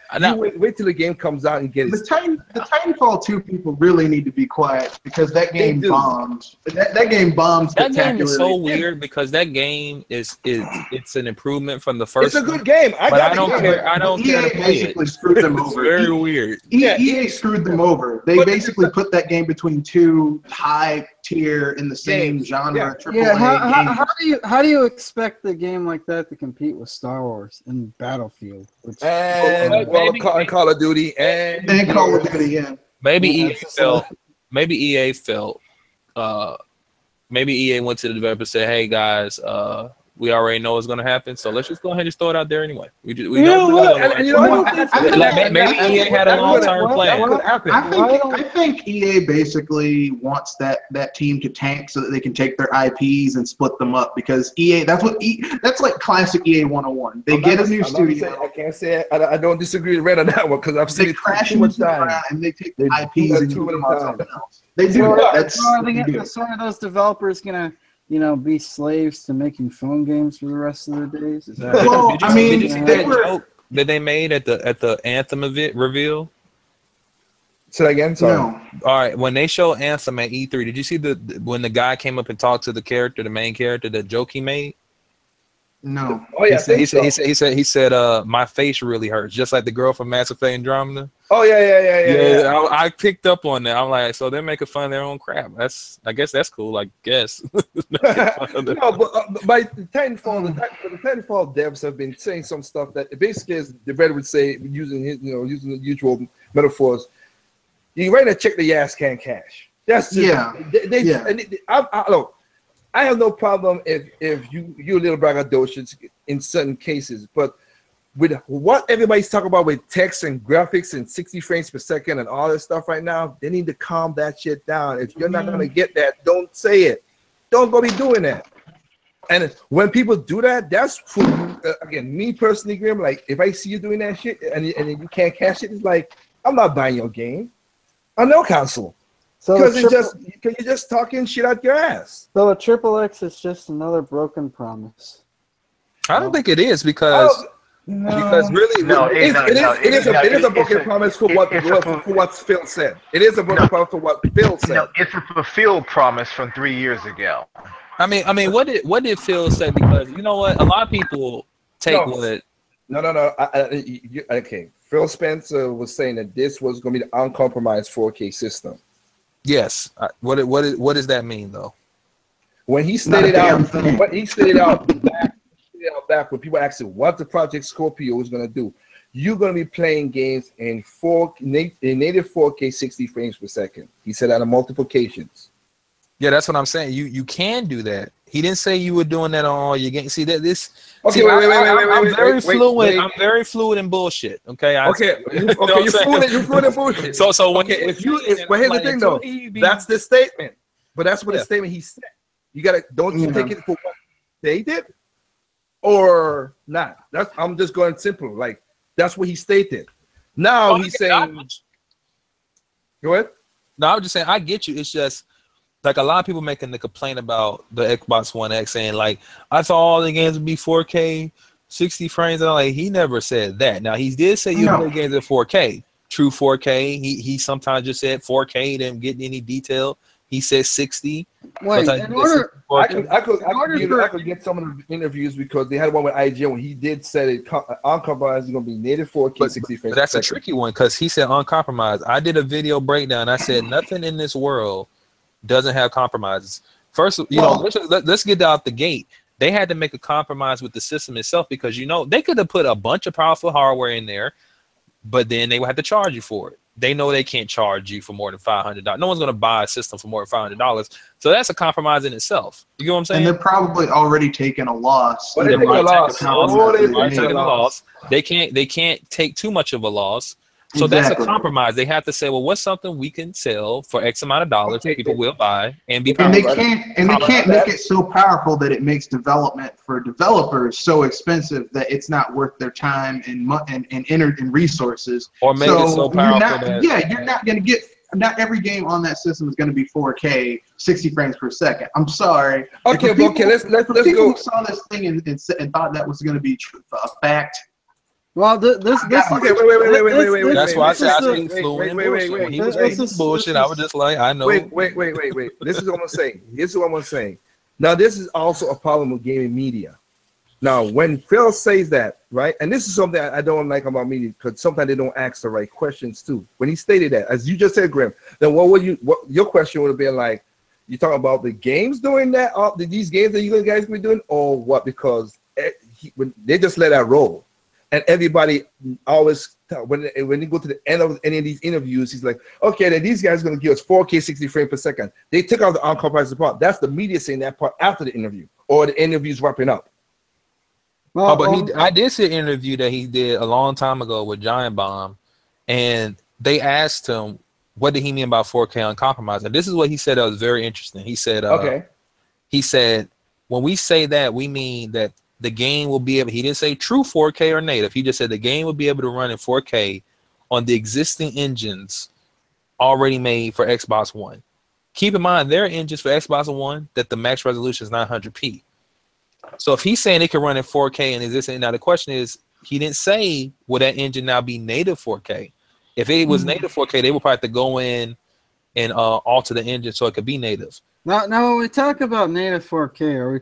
Wait till the game comes out and get it. The Titanfall 2 people really need to be quiet because that game bombed. That game bombed spectacularly. That game is so weird because that game it's an improvement from the first. It's a good game. I don't care. I don't care to play it. Basically screwed them over. It's very weird. EA screwed them over. They basically put that game between two high tier in the same genre. How do you expect a game like that to compete with Star Wars and Battlefield? And Call of Duty and Call of Duty, yeah. Maybe EA felt maybe EA went to the developer and said, "Hey guys, we already know what's going to happen, so let's just go ahead and just throw it out there anyway." Maybe EA had a long-term plan. I think EA basically wants that team to tank so that they can take their IPs and split them up because that's like classic EA 101. They get a new studio. I can't say it. I don't disagree with Red on that one because I've seen it too much time. And they take the IPs and put them on something else. They do that. So are those developers gonna be slaves to making phone games for the rest of their days? Is that did you see that joke that they made at the Anthem event reveal? Say that again. Sorry. No. All right. When they show Anthem at E3, did you see when the guy came up and talked to the main character, the joke he made? No. Oh yeah. He said, my face really hurts, just like the girl from Mass Effect Andromeda. Oh yeah. I picked up on that. I'm like, so they're making fun of their own crap. I guess that's cool. I guess. No, but by the Titanfall devs have been saying some stuff that basically, as the brother would say, using the usual metaphors. You right now check the ass can cash. That's just, Look, I have no problem if you little braggadocious in certain cases, but with what everybody's talking about with text and graphics and 60 frames per second and all this stuff right now, they need to calm that shit down. If you're not gonna get that, don't say it. Don't go be doing that. And when people do that, that's for again, me personally, Grim. Like if I see you doing that shit and you can't cash it, it's like I'm not buying your game on no console. So because you're just talking shit out your ass. So a XXX is just another broken promise. I don't think it is because really it is a broken promise for what Phil said. It is a broken promise for what Phil said. No, it's a fulfilled promise from 3 years ago. I mean, what did Phil say? Because you know what, a lot of people take what. No. Okay, Phil Spencer was saying that this was going to be the uncompromised 4K system. Yes. What does that mean though? When he stated out back when people asked him what the Project Scorpio was going to do, you're going to be playing games in native 4K 60 frames per second. He said that on multiple occasions. Yeah, that's what I'm saying. You can do that. He didn't say you were doing that on all your games. See that this. Okay, I'm very fluid. I'm very fluid in bullshit. Okay. You're fluid in bullshit. So when here's the thing though. That's the statement. But that's what the statement he said. You gotta you take it for what they did. or not. I'm just going simple. Like that's what he stated. Now he's saying. Go ahead. No, I was just saying I get you. It's just like a lot of people making the complaint about the Xbox One X, saying like I thought all the games would be 4K, 60 frames, and like he never said that. Now he did say you play games at 4K, true 4K. He sometimes just said 4K. He didn't get any detail. He said 60. Wait, I could get some of the interviews because they had one with IGN when he did say it uncompromised is going to be native 4K 60 frames. But that's a tricky one because he said uncompromised. I did a video breakdown. I said nothing in this world doesn't have compromises. First, let's get out the gate. They had to make a compromise with the system itself because they could have put a bunch of powerful hardware in there, but then they would have to charge you for it. They know they can't charge you for more than $500. No one's going to buy a system for more than $500. So that's a compromise in itself. You know what I'm saying? And they're probably already taking a loss. They can't take too much of a loss. So that's a compromise. They have to say, well, what's something we can sell for X amount of dollars that people will buy and be powerful. And they can't make it so powerful that it makes development for developers so expensive that it's not worth their time and resources. Or make it so powerful you're not going to get. Not every game on that system is going to be 4K, 60 frames per second. I'm sorry. Okay, let's go. People who saw this thing and thought that was going to be a fact. Well, this okay, wait. That's why I said I think fluent. Wait. He was making bullshit. I was just like, I know. Wait. This is what I'm saying. Now, this is also a problem with gaming media. Now, when Phil says that, right, and this is something I don't like about media because sometimes they don't ask the right questions too. When he stated that, as you just said, Grim, then what your question would have been like? You talking about the games doing that? These games that you guys be doing, or what? Because they just let that roll. And everybody always, when you go to the end of any of these interviews, he's like, okay, then these guys are going to give us 4K 60 frames per second. They took out the uncompromised part. That's the media saying that part after the interview or the interview's wrapping up. I did see an interview that he did a long time ago with Giant Bomb, and they asked him, what did he mean by 4K uncompromised? And this is what he said that was very interesting. He said, he said, when we say that, we mean that the game will be able, he didn't say true 4K or native. He just said the game will be able to run in 4K on the existing engines already made for Xbox One. Keep in mind, there are engines for Xbox One that the max resolution is 900p. So if he's saying it can run in 4K and existing, now the question is, he didn't say, will that engine now be native 4K? If it was native 4K, they would probably have to go in and alter the engine so it could be native. Now, when we talk about native 4K, are we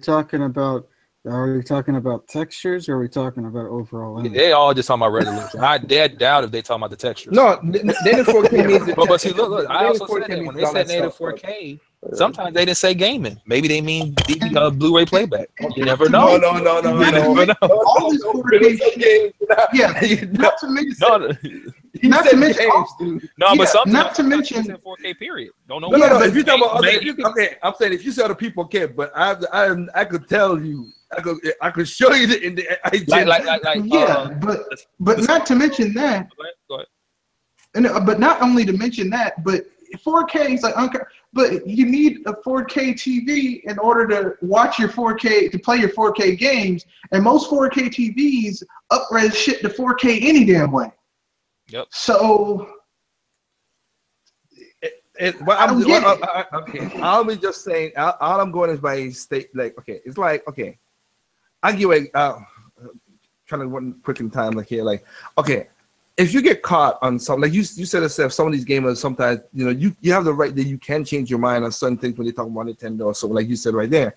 talking about textures or are we talking about overall image? They all just talking about resolution. I doubt if they talking about the textures. No, native 4K means but see, look, I also said that when they said native 4K, sometimes they didn't say gaming. Maybe they mean Blu-ray playback. You never know. No. All these 4K games. Yeah, not to mention. Not to mention, but something. Not to mention 4K period. Don't know. No. If you talk about okay, I'm saying if you saw the people care, but I could tell you. I could show you in the but not to mention that. Go ahead. And but not only to mention that, but 4K is like but you need a 4K TV in order to watch your 4K to play your 4K games, and most 4K TVs upres shit to 4K any damn way. Yep. So. I'll be just saying. All I'm going is by state. Like, okay, it's like okay. I give away trying to run quick in time like here, like okay, if you get caught on something like you said yourself, some of these gamers sometimes you have the right that you can change your mind on certain things when they talk about Nintendo or so, like you said right there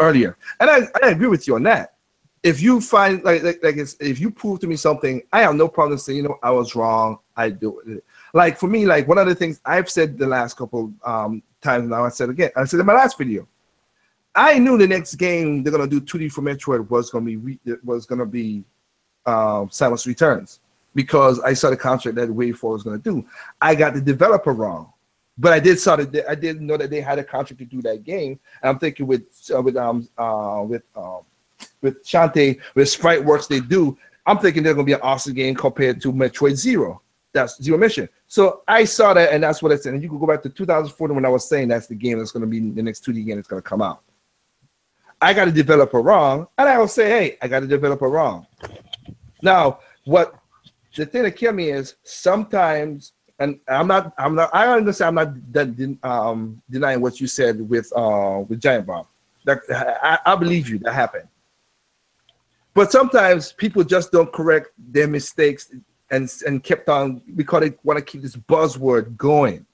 earlier, and I agree with you on that. If you find if you prove to me something, I have no problem saying I was wrong. I do it. Like for me, like one of the things I've said the last couple times now, I said in my last video. I knew the next game they're gonna do 2D for Metroid was gonna be Samus Returns because I saw the contract that Wave4 was gonna do. I got the developer wrong, but I didn't know that they had a contract to do that game. And I'm thinking with Shantae with Spriteworks they do. I'm thinking they're gonna be an awesome game compared to Metroid Zero. That's Zero Mission. So I saw that, and that's what I said. And you can go back to 2014 when I was saying that's the game that's gonna be the next 2D game that's gonna come out. I got a developer wrong, and I will say, hey, I got a developer wrong. Now, what the thing that kills me is sometimes, and I understand I'm not denying what you said with Giant Bomb. I believe you, that happened. But sometimes people just don't correct their mistakes and kept on because they want to keep this buzzword going.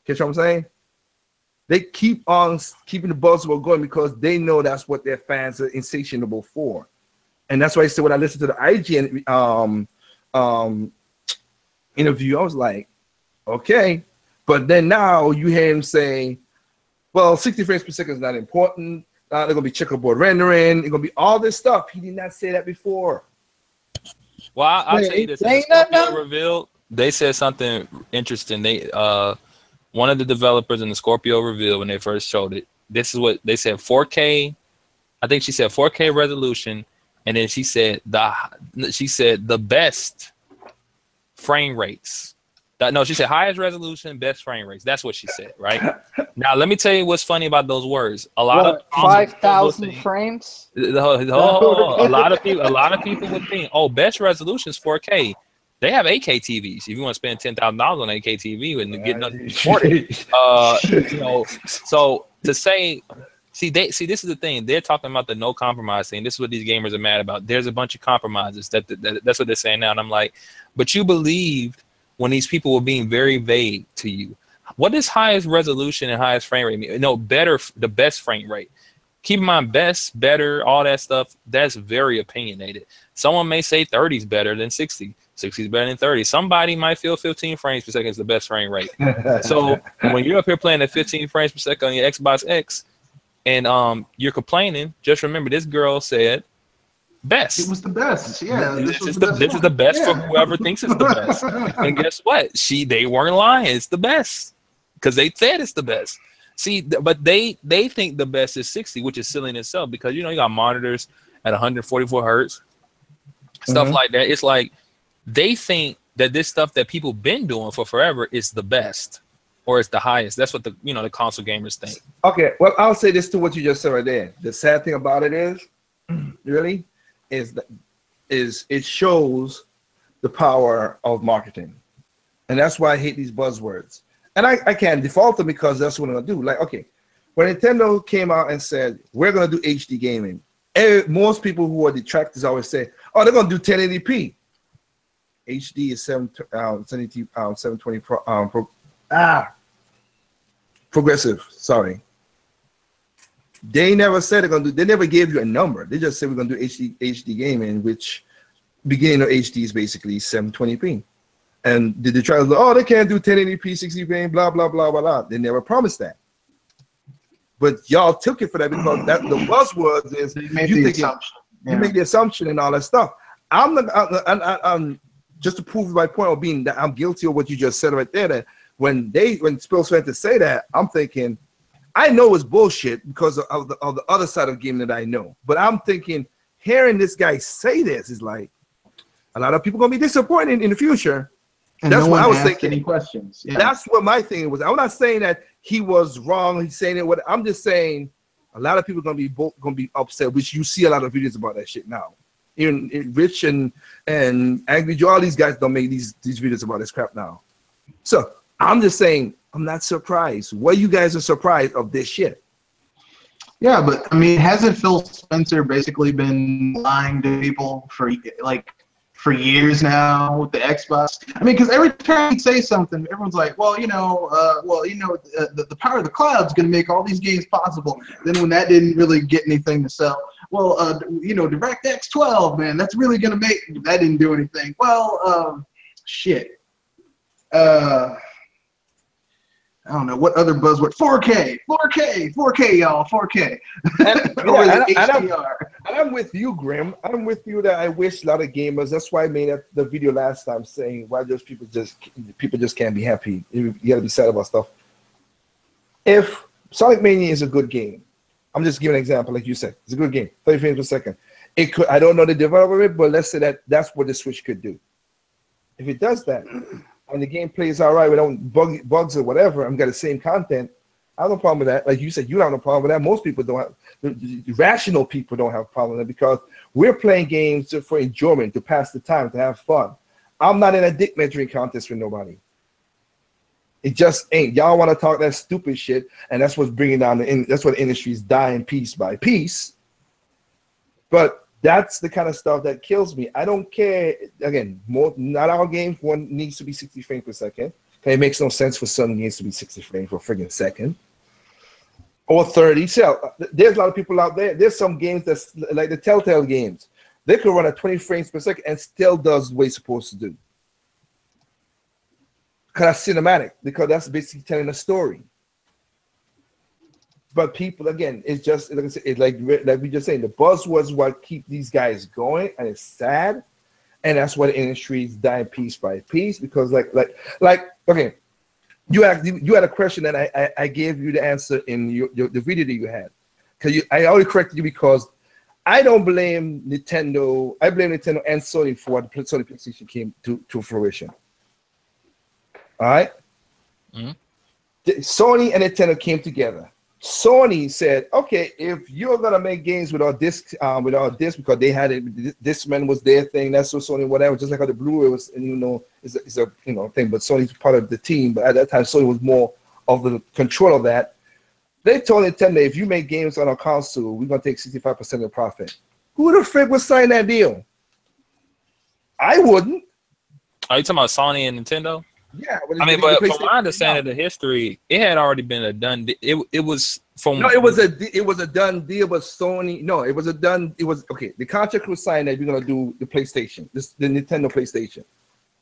Catch what I'm saying? They keep on keeping the buzzword going because they know that's what their fans are insatiable for. And that's why I said when I listened to the IGN interview, I was like, okay. But then now you hear him say, well, 60 frames per second is not important. They're going to be checkerboard rendering. It's going to be all this stuff. He did not say that before. Well, I'll tell you this. In the Scorpio reveal, they said something interesting. They one of the developers in the Scorpio reveal when they first showed it, this is what they said: 4K. I think she said 4K resolution, and then she said the best frame rates. No, she said highest resolution, best frame rates. That's what she said, right? Now, let me tell you what's funny about those words. A lot of 5,000 frames. A lot of people would think, oh, best resolution is 4K. They have 8K TVs. If you want to spend $10,000 on 8K TV and get nothing for it, so to say, this is the thing. They're talking about the no compromise thing. This is what these gamers are mad about. There's a bunch of compromises. That's what they're saying now. And I'm like, but you believed when these people were being very vague to you. What does highest resolution and highest frame rate mean? No, better, the best frame rate. Keep in mind, best, better, all that stuff, that's very opinionated. Someone may say 30 is better than 60. 60 is better than 30. Somebody might feel 15 frames per second is the best frame rate. So when you're up here playing at 15 frames per second on your Xbox X and you're complaining, just remember this girl said, best. It was the best. Yeah. This is the best for whoever thinks it's the best. And guess what? They weren't lying. It's the best because they said it's the best. See, but they think the best is 60, which is silly in itself because you got monitors at 144 hertz, stuff like that. It's like they think that this stuff that people been doing for forever is the best or it's the highest. That's what the console gamers think. Okay, well, I'll say this to what you just said right there. The sad thing about it is, really, is it shows the power of marketing, and that's why I hate these buzzwords. And I can't default them because that's what I'm gonna do. Like, okay, when Nintendo came out and said we're gonna do HD gaming, most people who are detractors always say, "Oh, they're gonna do 1080p." HD is 720 progressive. Sorry. They never said they're gonna do. They never gave you a number. They just said we're gonna do HD gaming, which beginning of HD is basically 720p. And did they try to? Oh, they can't do 1080p, 60 frame, blah blah blah blah blah. They never promised that. But y'all took it for that because that the buzzword is you make the assumption and all that stuff. I'm just to prove my point of being that I'm guilty of what you just said right there. That when Spills went to say that, I'm thinking. I know it's bullshit because of the other side of gaming that I know. But I'm thinking, hearing this guy say this is like, a lot of people going to be disappointed in the future. And that's what I was thinking. Any questions? Yeah. That's what my thing was. I'm not saying that he was wrong. He's saying it. What I'm just saying, a lot of people are going to be upset, which you see a lot of videos about that shit now. Even Rich and Angry Joe, all these guys don't make these videos about this crap now. So I'm just saying, I'm not surprised. Why you guys are surprised of this shit? Yeah, but I mean, hasn't Phil Spencer basically been lying to people for years now with the Xbox? I mean, because every time he say something, everyone's like, the power of the cloud is going to make all these games possible. Then when that didn't really get anything to sell, DirectX 12, man, that's really going to make that didn't do anything. Well, shit. I don't know what other buzzword. 4K, y'all, 4K. And I'm with you, Grim. I'm with you that I wish a lot of gamers. That's why I made the video last time saying why those people just can't be happy. You gotta be sad about stuff. If Sonic Mania is a good game, I'm just giving an example, like you said, it's a good game, 30 frames per second. It could. I don't know the developer of it, but let's say that's what the Switch could do. If it does that. And the game plays all right without bugs or whatever, I'm got the same content. I have no problem with that. Like you said, you don't have no problem with that. Most people don't have. The rational people don't have a problem with it because we're playing games for enjoyment, to pass the time, to have fun. I'm not in a dick measuring contest with nobody. It just ain't. Y'all want to talk that stupid shit, and that's what's bringing down that's what the industry is dying piece by piece. But that's the kind of stuff that kills me. I don't care. Again, not all games one needs to be 60 frames per second. Okay, it makes no sense for some games to be 60 frames per friggin' second. Or 30. So there's a lot of people out there. There's some games that's like the Telltale games. They could run at 20 frames per second and still does what it's supposed to do. Because that's cinematic, because that's basically telling a story. But people, again, it's just like I said, it's like we just saying, the buzzwords what keep these guys going, and it's sad, and that's why the industry is dying piece by piece. Because like okay, you had a question that I gave you the answer in the video that you had, because I already corrected you because I don't blame Nintendo. I blame Nintendo and Sony for what the Sony PlayStation came to fruition. All right. Mm-hmm. Sony and Nintendo came together. Sony said, "Okay, if you're gonna make games without disc, because they had it, Discman was their thing. That's what Sony, whatever. Just like how the Blu-ray was, and is a thing. But Sony's part of the team. But at that time, Sony was more of the control of that. They told Nintendo, if you make games on our console, we're gonna take 65% of the profit. Who the frick would sign that deal? I wouldn't. Are you talking about Sony and Nintendo? Yeah, I mean, but from my understanding of the history, it had already been a done. It was from. No, it was a done deal. But Sony, no, it was a done. It was okay. The contract was signed that we're gonna do the PlayStation, the Nintendo PlayStation.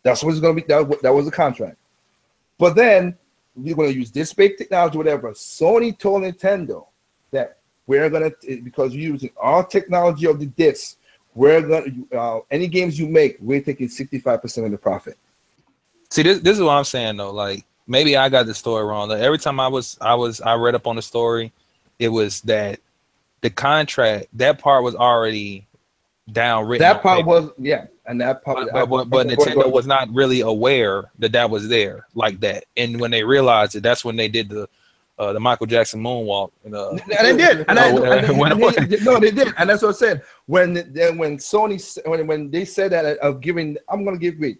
That's what it's gonna be. That was the contract. But then we're gonna use this big technology, whatever. Sony told Nintendo that we're gonna, because we're using our technology of the disc, we're gonna any games you make, we're taking 65% of the profit. See, this is what I'm saying though. Like, maybe I got the story wrong. Like, every time I read up on the story, it was that the contract, that part was already down written. That part was, yeah, and that part. But Nintendo was not really aware that was there like that. And when they realized it, that's when they did the Michael Jackson moonwalk. And they did. No, they did. And that's what I said. When Sony, when they said that of giving, I'm gonna give me.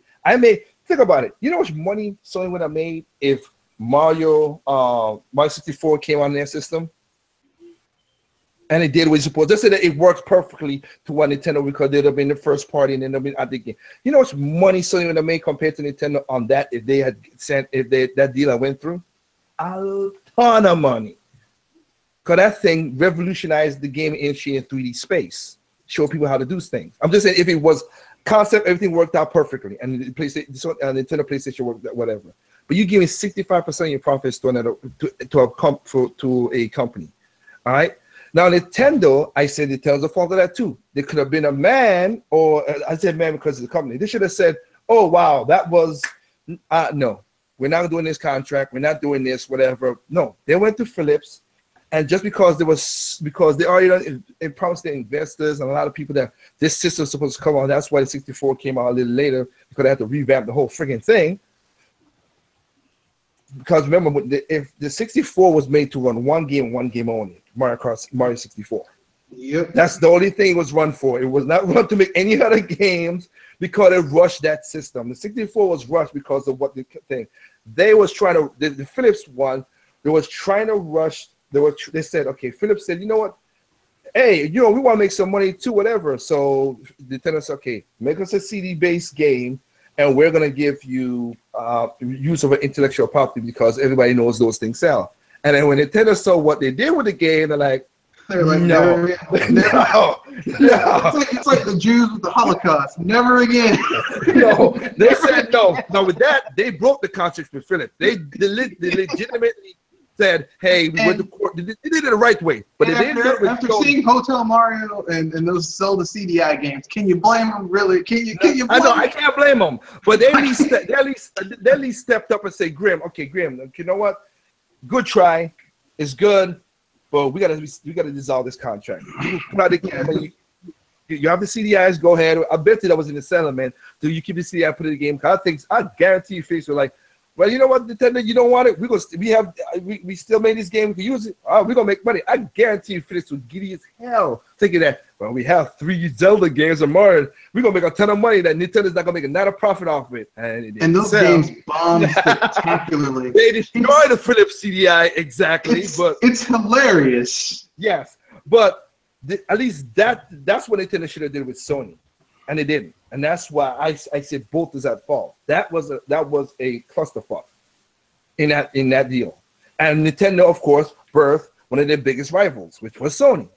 Think about it. You know how much money Sony would have made if Mario 64 came on their system? And it did what it's supposed to. Just say that it works perfectly to what Nintendo, because they'd have been the first party and then they'd been at the game. You know how much money Sony would have made compared to Nintendo on that if they had sent, that deal I went through? A ton of money. Because that thing revolutionized the game industry in 3D space. Show people how to do things. I'm just saying, if it was concept, everything worked out perfectly, and the PlayStation, Nintendo PlayStation worked out, whatever. But you give me 65% of your profits to a company. All right. Now Nintendo, I said Nintendo's a fault of that too. There could have been a man, or I said man because of the company. They should have said, "Oh wow, that was no, we're not doing this contract. We're not doing this, whatever." No, they went to Philips. And just because they already promised the investors and a lot of people that this system is supposed to come on, that's why the 64 came out a little later, because they had to revamp the whole freaking thing. Because remember, if the 64 was made to run one game only, Mario 64. Yep. That's the only thing it was run for. It was not run to make any other games because it rushed that system. The 64 was rushed because of what the thing. They was trying to, the Philips one, they was trying to rush. They said, okay, Philips said, you know what? Hey, we want to make some money too, whatever. So Nintendo said, okay, make us a CD-based game, and we're going to give you use of an intellectual property because everybody knows those things sell. And then when Nintendo saw what they did with the game, they're like, no. It's like the Jews with the Holocaust. Never again. No, they said no. Now with that, they broke the contract with Philips. They legitimately said, hey, we went to court. They did it the right way. But after seeing Hotel Mario and those Zelda CDI games, can you blame them, really? Can you blame them? I can't blame them. But they at least stepped up and say, Grim, you know what? Good try. It's good. But we gotta dissolve this contract. You have the CDIs, go ahead. I bet you that was in the settlement. Do you keep the CDI, put it in the game? Because I guarantee you, Felix were like, well, you know what, Nintendo, you don't want it. We still made this game. We can use it. We're gonna make money. I guarantee you, Felix was giddy as hell thinking that. Well, we have 3 Zelda games of Mario. We're gonna make a ton of money. That Nintendo's not gonna make not a profit off of it. And those games bombed spectacularly. They destroyed the Philips CDI exactly. But it's hilarious. Yes, but at least that's what Nintendo should have did with Sony, and they didn't. And that's why I said both is at fault. That was a clusterfuck in that deal. And Nintendo, of course, birthed one of their biggest rivals, which was Sony.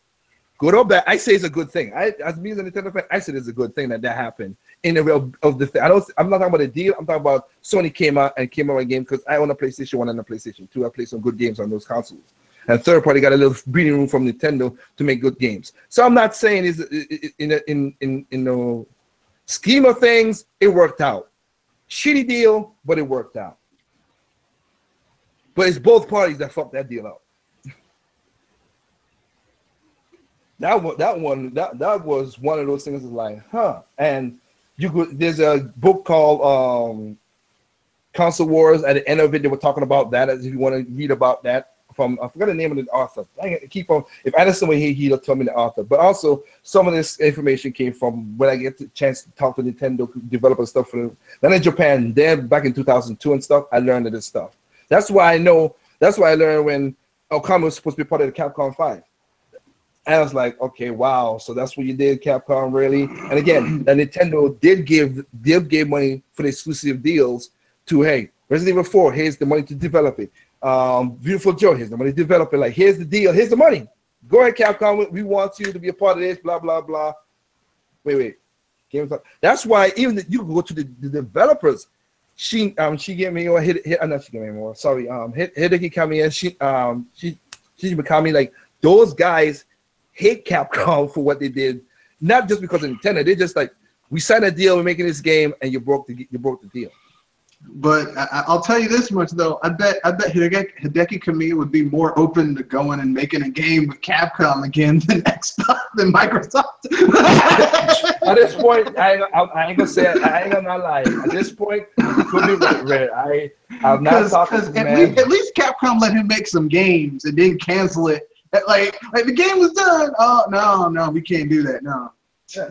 Good or bad, I say it's a good thing. As me as a Nintendo fan, I said it's a good thing that happened in the real of the thing. I'm not talking about a deal. I'm talking about Sony came out with a game because I own a PlayStation 1 and a PlayStation 2. I play some good games on those consoles. And third party got a little breathing room from Nintendo to make good games. So I'm not saying is in the scheme of things, it worked out. Shitty deal, but it worked out. But it's both parties that fucked that deal up. That was one of those things like, huh? And there's a book called Console Wars. At the end of it, they were talking about that. If you want to read about that, I forgot the name of the author. If Anderson were here, he'll tell me the author. But also, some of this information came from when I get the chance to talk to Nintendo developers stuff for then in Japan. Then back in 2002 and stuff, I learned of this stuff. That's why I know. That's why I learned when Okami was supposed to be part of the Capcom 5. And I was like, okay, wow. So that's what you did, Capcom, really? And again, the Nintendo did give money for the exclusive deals to, hey, Resident Evil 4, here's the money to develop it. Beautiful Joe, here's the money to develop it. Like, here's the deal, here's the money. Go ahead, Capcom, we want you to be a part of this, blah, blah, blah. Wait. That's why even you can go to the developers. She gave me more. Sorry, Hideki Kamiya. She became me like those guys hate Capcom for what they did, not just because of Nintendo. They just like, we signed a deal, we're making this game, and you broke the deal. But I'll tell you this much though, I bet Hideki Kamiya would be more open to going and making a game with Capcom again than Microsoft. At this point, I ain't gonna say it. I ain't gonna lie. At this point, it could be right. I'm not talking to man. At least Capcom let him make some games and didn't cancel it. Like the game was done. Oh no, we can't do that. No. Yeah.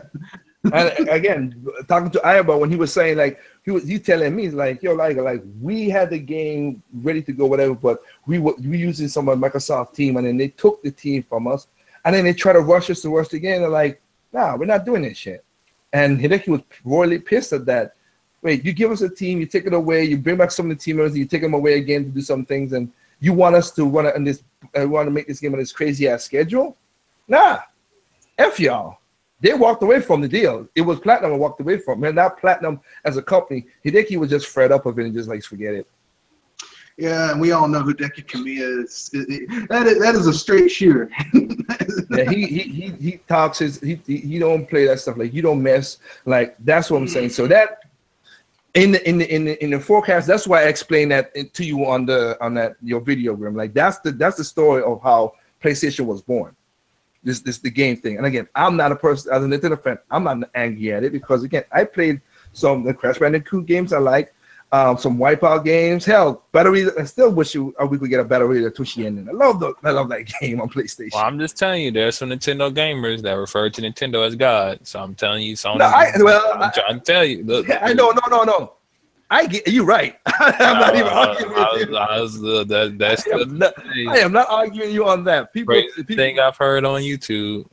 And again, talking to Ayaba when he was saying like he telling me like, yo, like we had the game ready to go, whatever, but we using some of Microsoft team, and then they took the team from us, and then they try to rush us to rush again. They're like, nah, we're not doing this shit. And Hideki was royally pissed at that. Wait, you give us a team, you take it away, you bring back some of the team members, you take them away again to do some things, and you want us to run it on this, want to make this game on this crazy ass schedule? Nah, F y'all. They walked away from the deal. It was Platinum and walked away from it. And not Platinum as a company. Hideki was just fed up of it and just like forget it. Yeah, and we all know who Hideki Kamiya is. That is a straight shooter. Yeah, he talks he don't play that stuff. Like, you don't mess. Like, that's what I'm saying. So that in the forecast, that's why I explained that to you on your video, Grim. Like, that's the story of how PlayStation was born. This the game thing. And again, I'm not a person as a Nintendo fan. I'm not angry at it because again, I played some the Crash Bandicoot games I like, some Wipeout games. Hell, Battery. I still wish we could get a Battery to Tushi ending. I love that game on PlayStation. Well, I'm just telling you, there's some Nintendo gamers that refer to Nintendo as God. So I'm telling you, Sony. I'm trying to tell you. Look, I know, no. I get you right. I'm not even arguing with you. I am not arguing you on that. People thing I've heard on YouTube.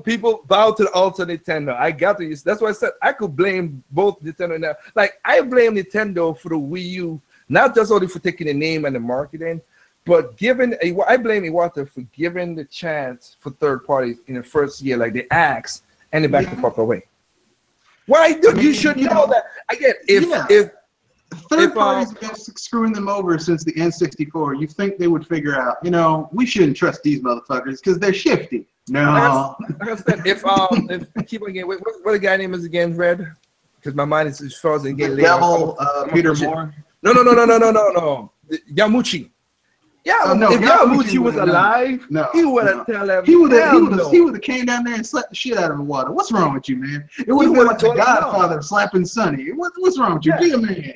People bow to the altar Nintendo. I got to. That's why I said I could blame both Nintendo and that. Like, I blame Nintendo for the Wii U, not just only for taking the name and the marketing, but I blame Iwata for giving the chance for third parties in the first year, like they asked, and they back the fuck away. Why do you should know that? Again, if third parties have been screwing them over since the N64. You think they would figure out, we shouldn't trust these motherfuckers because they're shifty. No. Like I said, if keep on getting, what the guy name is again, Red? Because my mind is as far as getting Devil, Peter Moore. No. Yamuchi. Yeah, no, if Yamauchi was alive, he would have tell him. He would have came down there and slapped the shit out of the water. What's wrong with you, man? It would have been like the Godfather slapping Sonny. What's wrong with you? Be a man.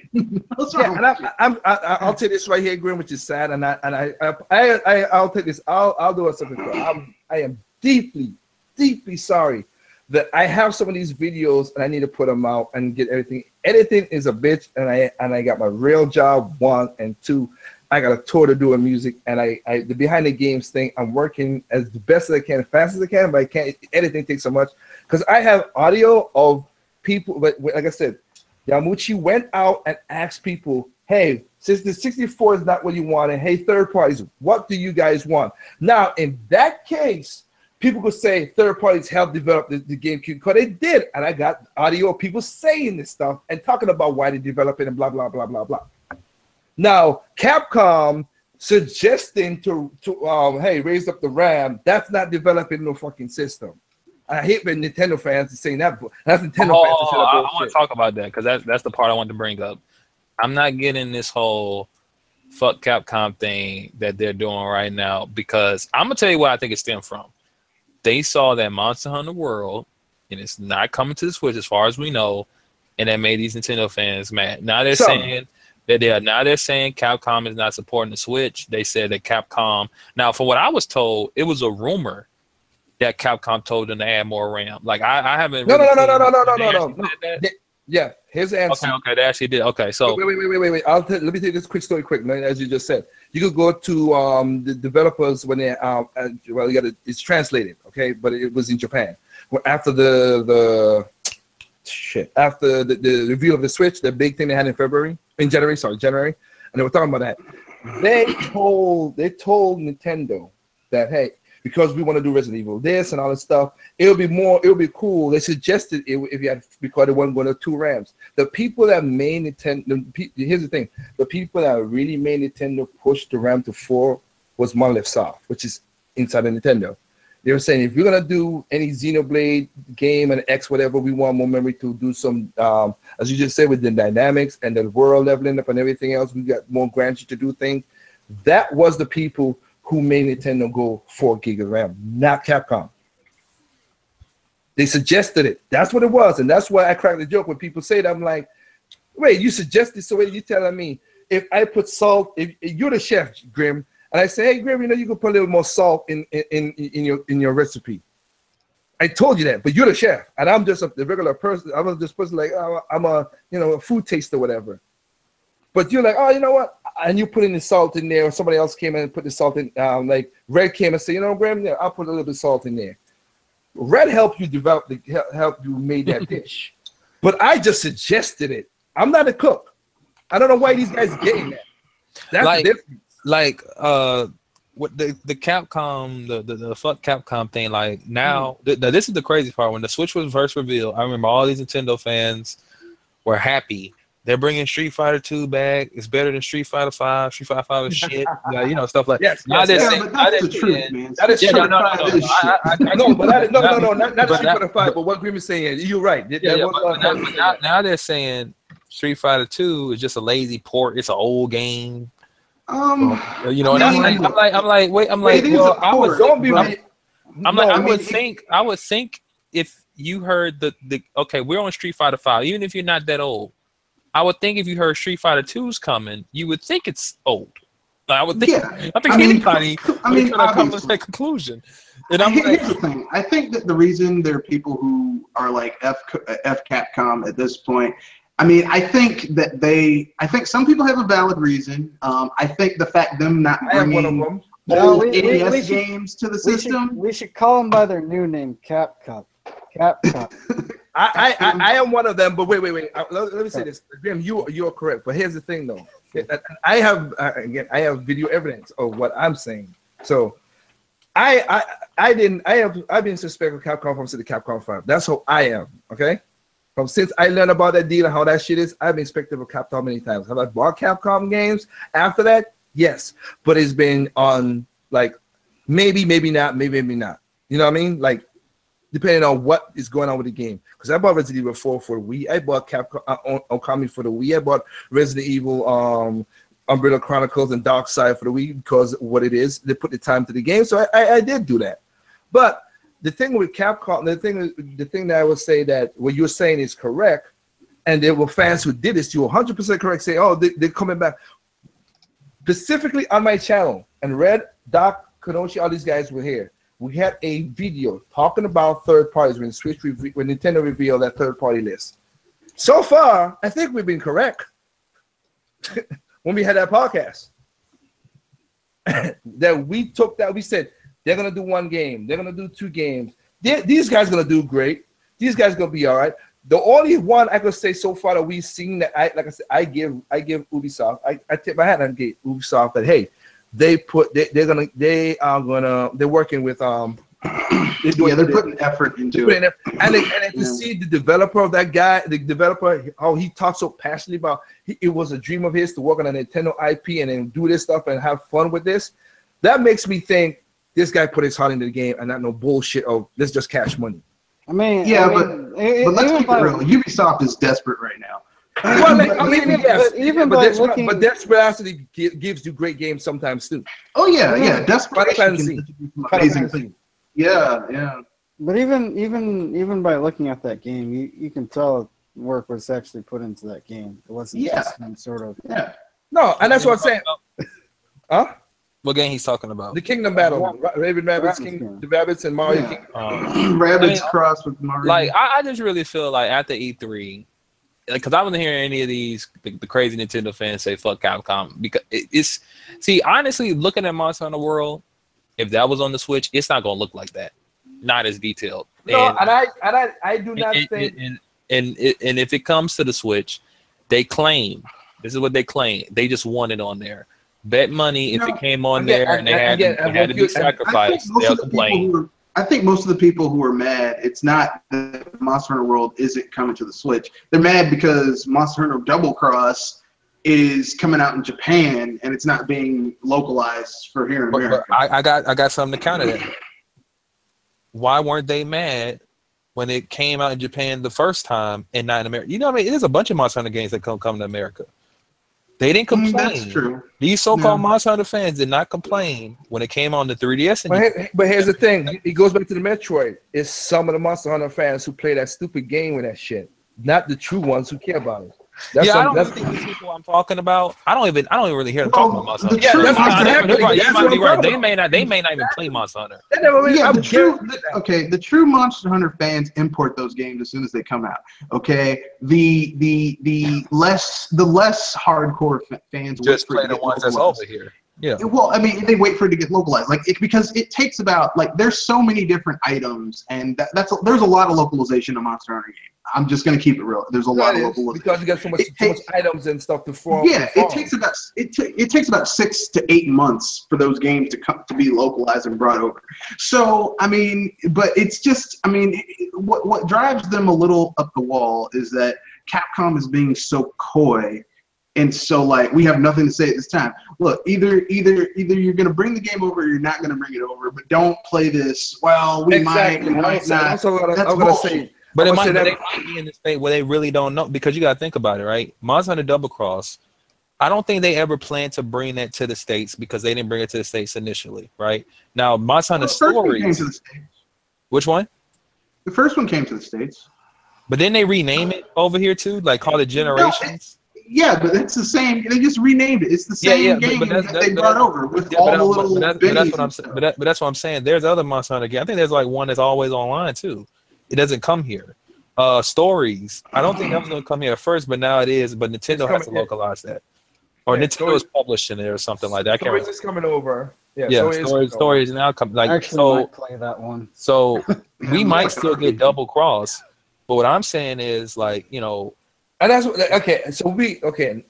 What's wrong? And I'll take this right here, Grim, which is sad, and I'll take this. I'll do something. I am deeply, deeply sorry that I have some of these videos and I need to put them out and get everything. Editing is a bitch, and I got my real job 1 and 2. I got a tour to do in music, and the behind the games thing, I'm working as the best as I can, as fast as I can, but I can't. Editing takes so much because I have audio of people. But like I said, Yamauchi went out and asked people, "Hey, since the 64 is not what you want, and hey, third parties, what do you guys want?" Now, in that case, people could say third parties helped develop the GameCube because they did, and I got audio of people saying this stuff and talking about why they developed it and blah blah blah blah blah. Now, Capcom suggesting to hey, raise up the RAM, that's not developing no fucking system. I hate when Nintendo fans are saying that. That's Nintendo fans. I want to talk about that because that's the part I want to bring up. I'm not getting this whole fuck Capcom thing that they're doing right now because I'm going to tell you what I think it stemmed from. They saw that Monster Hunter World, and it's not coming to the Switch as far as we know, and that made these Nintendo fans mad. Now they're saying Capcom is not supporting the Switch. They said that Capcom. Now, from what I was told, it was a rumor that Capcom told them to add more RAM. Like I haven't. No. Yeah, here's the answer. Okay, they actually did. Okay, so wait. Let me tell you this quick story, quick. As you just said, you could go to the developers when they it's translated, okay, but it was in Japan. Well, after the reveal of the Switch, the big thing they had in January, and they were talking about that. They told Nintendo that, hey, because we want to do Resident Evil this and all this stuff, it'll be cool. They suggested if you had, because they weren't going to 2 RAMs. The people that made Nintendo, here's the thing, the people that really made Nintendo push the RAM to 4 was Monolith Soft, which is inside of Nintendo. They were saying, if you're going to do any Xenoblade game and X whatever, we want more memory to do some, as you just said, with the dynamics and the world leveling up and everything else, we got more grants to do things. That was the people who made Nintendo go 4 gig of RAM, not Capcom. They suggested it. That's what it was. And that's why I crack the joke when people say that. I'm like, wait, you suggested, so wait, you telling me if I put salt, if you're the chef, Grim, and I say, hey, Grim, you can put a little more salt in your recipe. I told you that, but you're the chef, and I'm just the regular person. I'm just person like, oh, I'm a food taster, whatever. But you're like, oh, you know what? And you put in the salt in there, or somebody else came in and put the salt in. Like Red came and said, Graham, I'll put a little bit of salt in there. Red helped you develop, help you made that dish. But I just suggested it. I'm not a cook. I don't know why these guys are getting that. That's the difference. Like what the Capcom, the fuck Capcom thing. Like now, this is the crazy part. When the Switch was first revealed, I remember all these Nintendo fans were happy. They're bringing Street Fighter 2 back. It's better than Street Fighter 5. Street Fighter 5 is shit. Stuff like that. Now they're saying, that's the truth, man. That is true. No, not Street Fighter 5. But what Grim is saying, you're right. Now they're saying Street Fighter 2 is just a lazy port. It's an old game. I would think if you heard the okay, we're on Street Fighter 5. Even if you're not that old, I would think if you heard Street Fighter 2's coming, you would think it's old. I would think. Yeah. I think anybody would come to that conclusion. And here's the thing. I think that the reason there are people who are like F Capcom at this point. I mean, I think some people have a valid reason. I think the fact them not bringing old NES games to the system. We should call them by their new name, Capcom. I am one of them, but wait. Let me say this, Grim. You're correct, but here's the thing, though. I have video evidence of what I'm saying. So, I've been suspect of Capcom from the Capcom 5. That's how I am. Okay, since I learned about that deal and how that shit is, I've been suspected of Capcom many times. Have I bought Capcom games after that? Yes, but it's been on like maybe not. You know what I mean? Like, depending on what is going on with the game. Because I bought Resident Evil 4 for the Wii. I bought Capcom Okami for the Wii. I bought Resident Evil Umbrella Chronicles and Dark Side for the Wii because what it is, they put the time to the game. So I did do that. But the thing with Capcom, the thing that I would say that what you're saying is correct, and there were fans who did this. You're 100% correct. Say, oh, they're coming back. Specifically on my channel, and Red, Doc, Konoshi, all these guys were here. We had a video talking about third parties when Nintendo revealed that third party list. So far, I think we've been correct when we had that podcast. That we took that, we said they're gonna do one game, they're gonna do 2 games. These guys are gonna do great. These guys are gonna be all right. The only one I could say so far that we've seen that I give Ubisoft. I tip my hat and give Ubisoft that hey, they're working with they're putting effort into it. And to see the developer of that guy, the developer, how he talks so passionately about it was a dream of his to work on a Nintendo IP and then do this stuff and have fun with this. That makes me think this guy put his heart into the game and not no bullshit of let's just cash money. But let's keep it real. Ubisoft is desperate right now. But desperation gives you great games sometimes too. Oh yeah. Desperation can do some amazing things. Yeah. But even by looking at that game, you can tell work was actually put into that game. It wasn't just some sort of No, and that's what I'm saying. Huh? What game he's talking about? The Kingdom Battle, Raven Rabbids, the Rabbids and Mario. Rabbids cross with Mario. Like I just really feel like after E3, because I wasn't hearing any of these the crazy Nintendo fans say fuck Capcom because it's honestly looking at Monster Hunter World, if that was on the Switch, it's not gonna look like that, not as detailed. No, and I do not think. And if it comes to the Switch, they claim this is what they claim. They just want it on there. Bet money if it came on there and they had to be sacrificed, they'll complain. I think most of the people who are mad, it's not that Monster Hunter World isn't coming to the Switch. They're mad because Monster Hunter Double Cross is coming out in Japan and it's not being localized for here in America. I got something to counter that. Why weren't they mad when it came out in Japan the first time and not in America? You know what I mean? There's a bunch of Monster Hunter games that come to America. They didn't complain. That's true. These so-called Monster Hunter fans did not complain when it came on the 3DS. But here's the thing. It goes back to the Metroid. It's some of the Monster Hunter fans who play that stupid game with that shit. Not the true ones who care about it. I don't think these people I'm talking about. I don't even really hear them talking about Monster Hunter. You might be right. They may not even play Monster Hunter. The true Monster Hunter fans import those games as soon as they come out. Okay, the less hardcore fans just play the ones that's over here. Yeah. Well, I mean, they wait for it to get localized, because it takes about there's so many different items, and there's a lot of localization in Monster Hunter game. I'm just gonna keep it real. There's a lot of localization because you got so much items and stuff to form. Yeah, it takes about 6 to 8 months for those games to be localized and brought over. So I mean, but it's just what drives them a little up the wall is that Capcom is being so coy. And so, we have nothing to say at this time. Look, either you're going to bring the game over or you're not going to bring it over, but don't play this. Well, we might not. That's bullshit. But they might be in the state where they really don't know, because you got to think about it, right? Monster Hunter Double Cross, I don't think they ever planned to bring that to the States because they didn't bring it to the States initially, right? Now, Monster Hunter Stories. Which one? The first one came to the States. But didn't they rename it over here too? Call it Generations? Yeah, but it's the same. They just renamed it. It's the same game that they brought over with all the little But that's what I'm saying. There's other Monster Hunter games. I think there's one that's always online too. It doesn't come here. Stories. I don't think that was going to come here first, but now it is. But Nintendo has to localize that, or Nintendo is publishing it or something like that. Stories is coming over. Stories now come. I actually might play that one. So we might still get Double Cross, but what I'm saying is And that's okay. So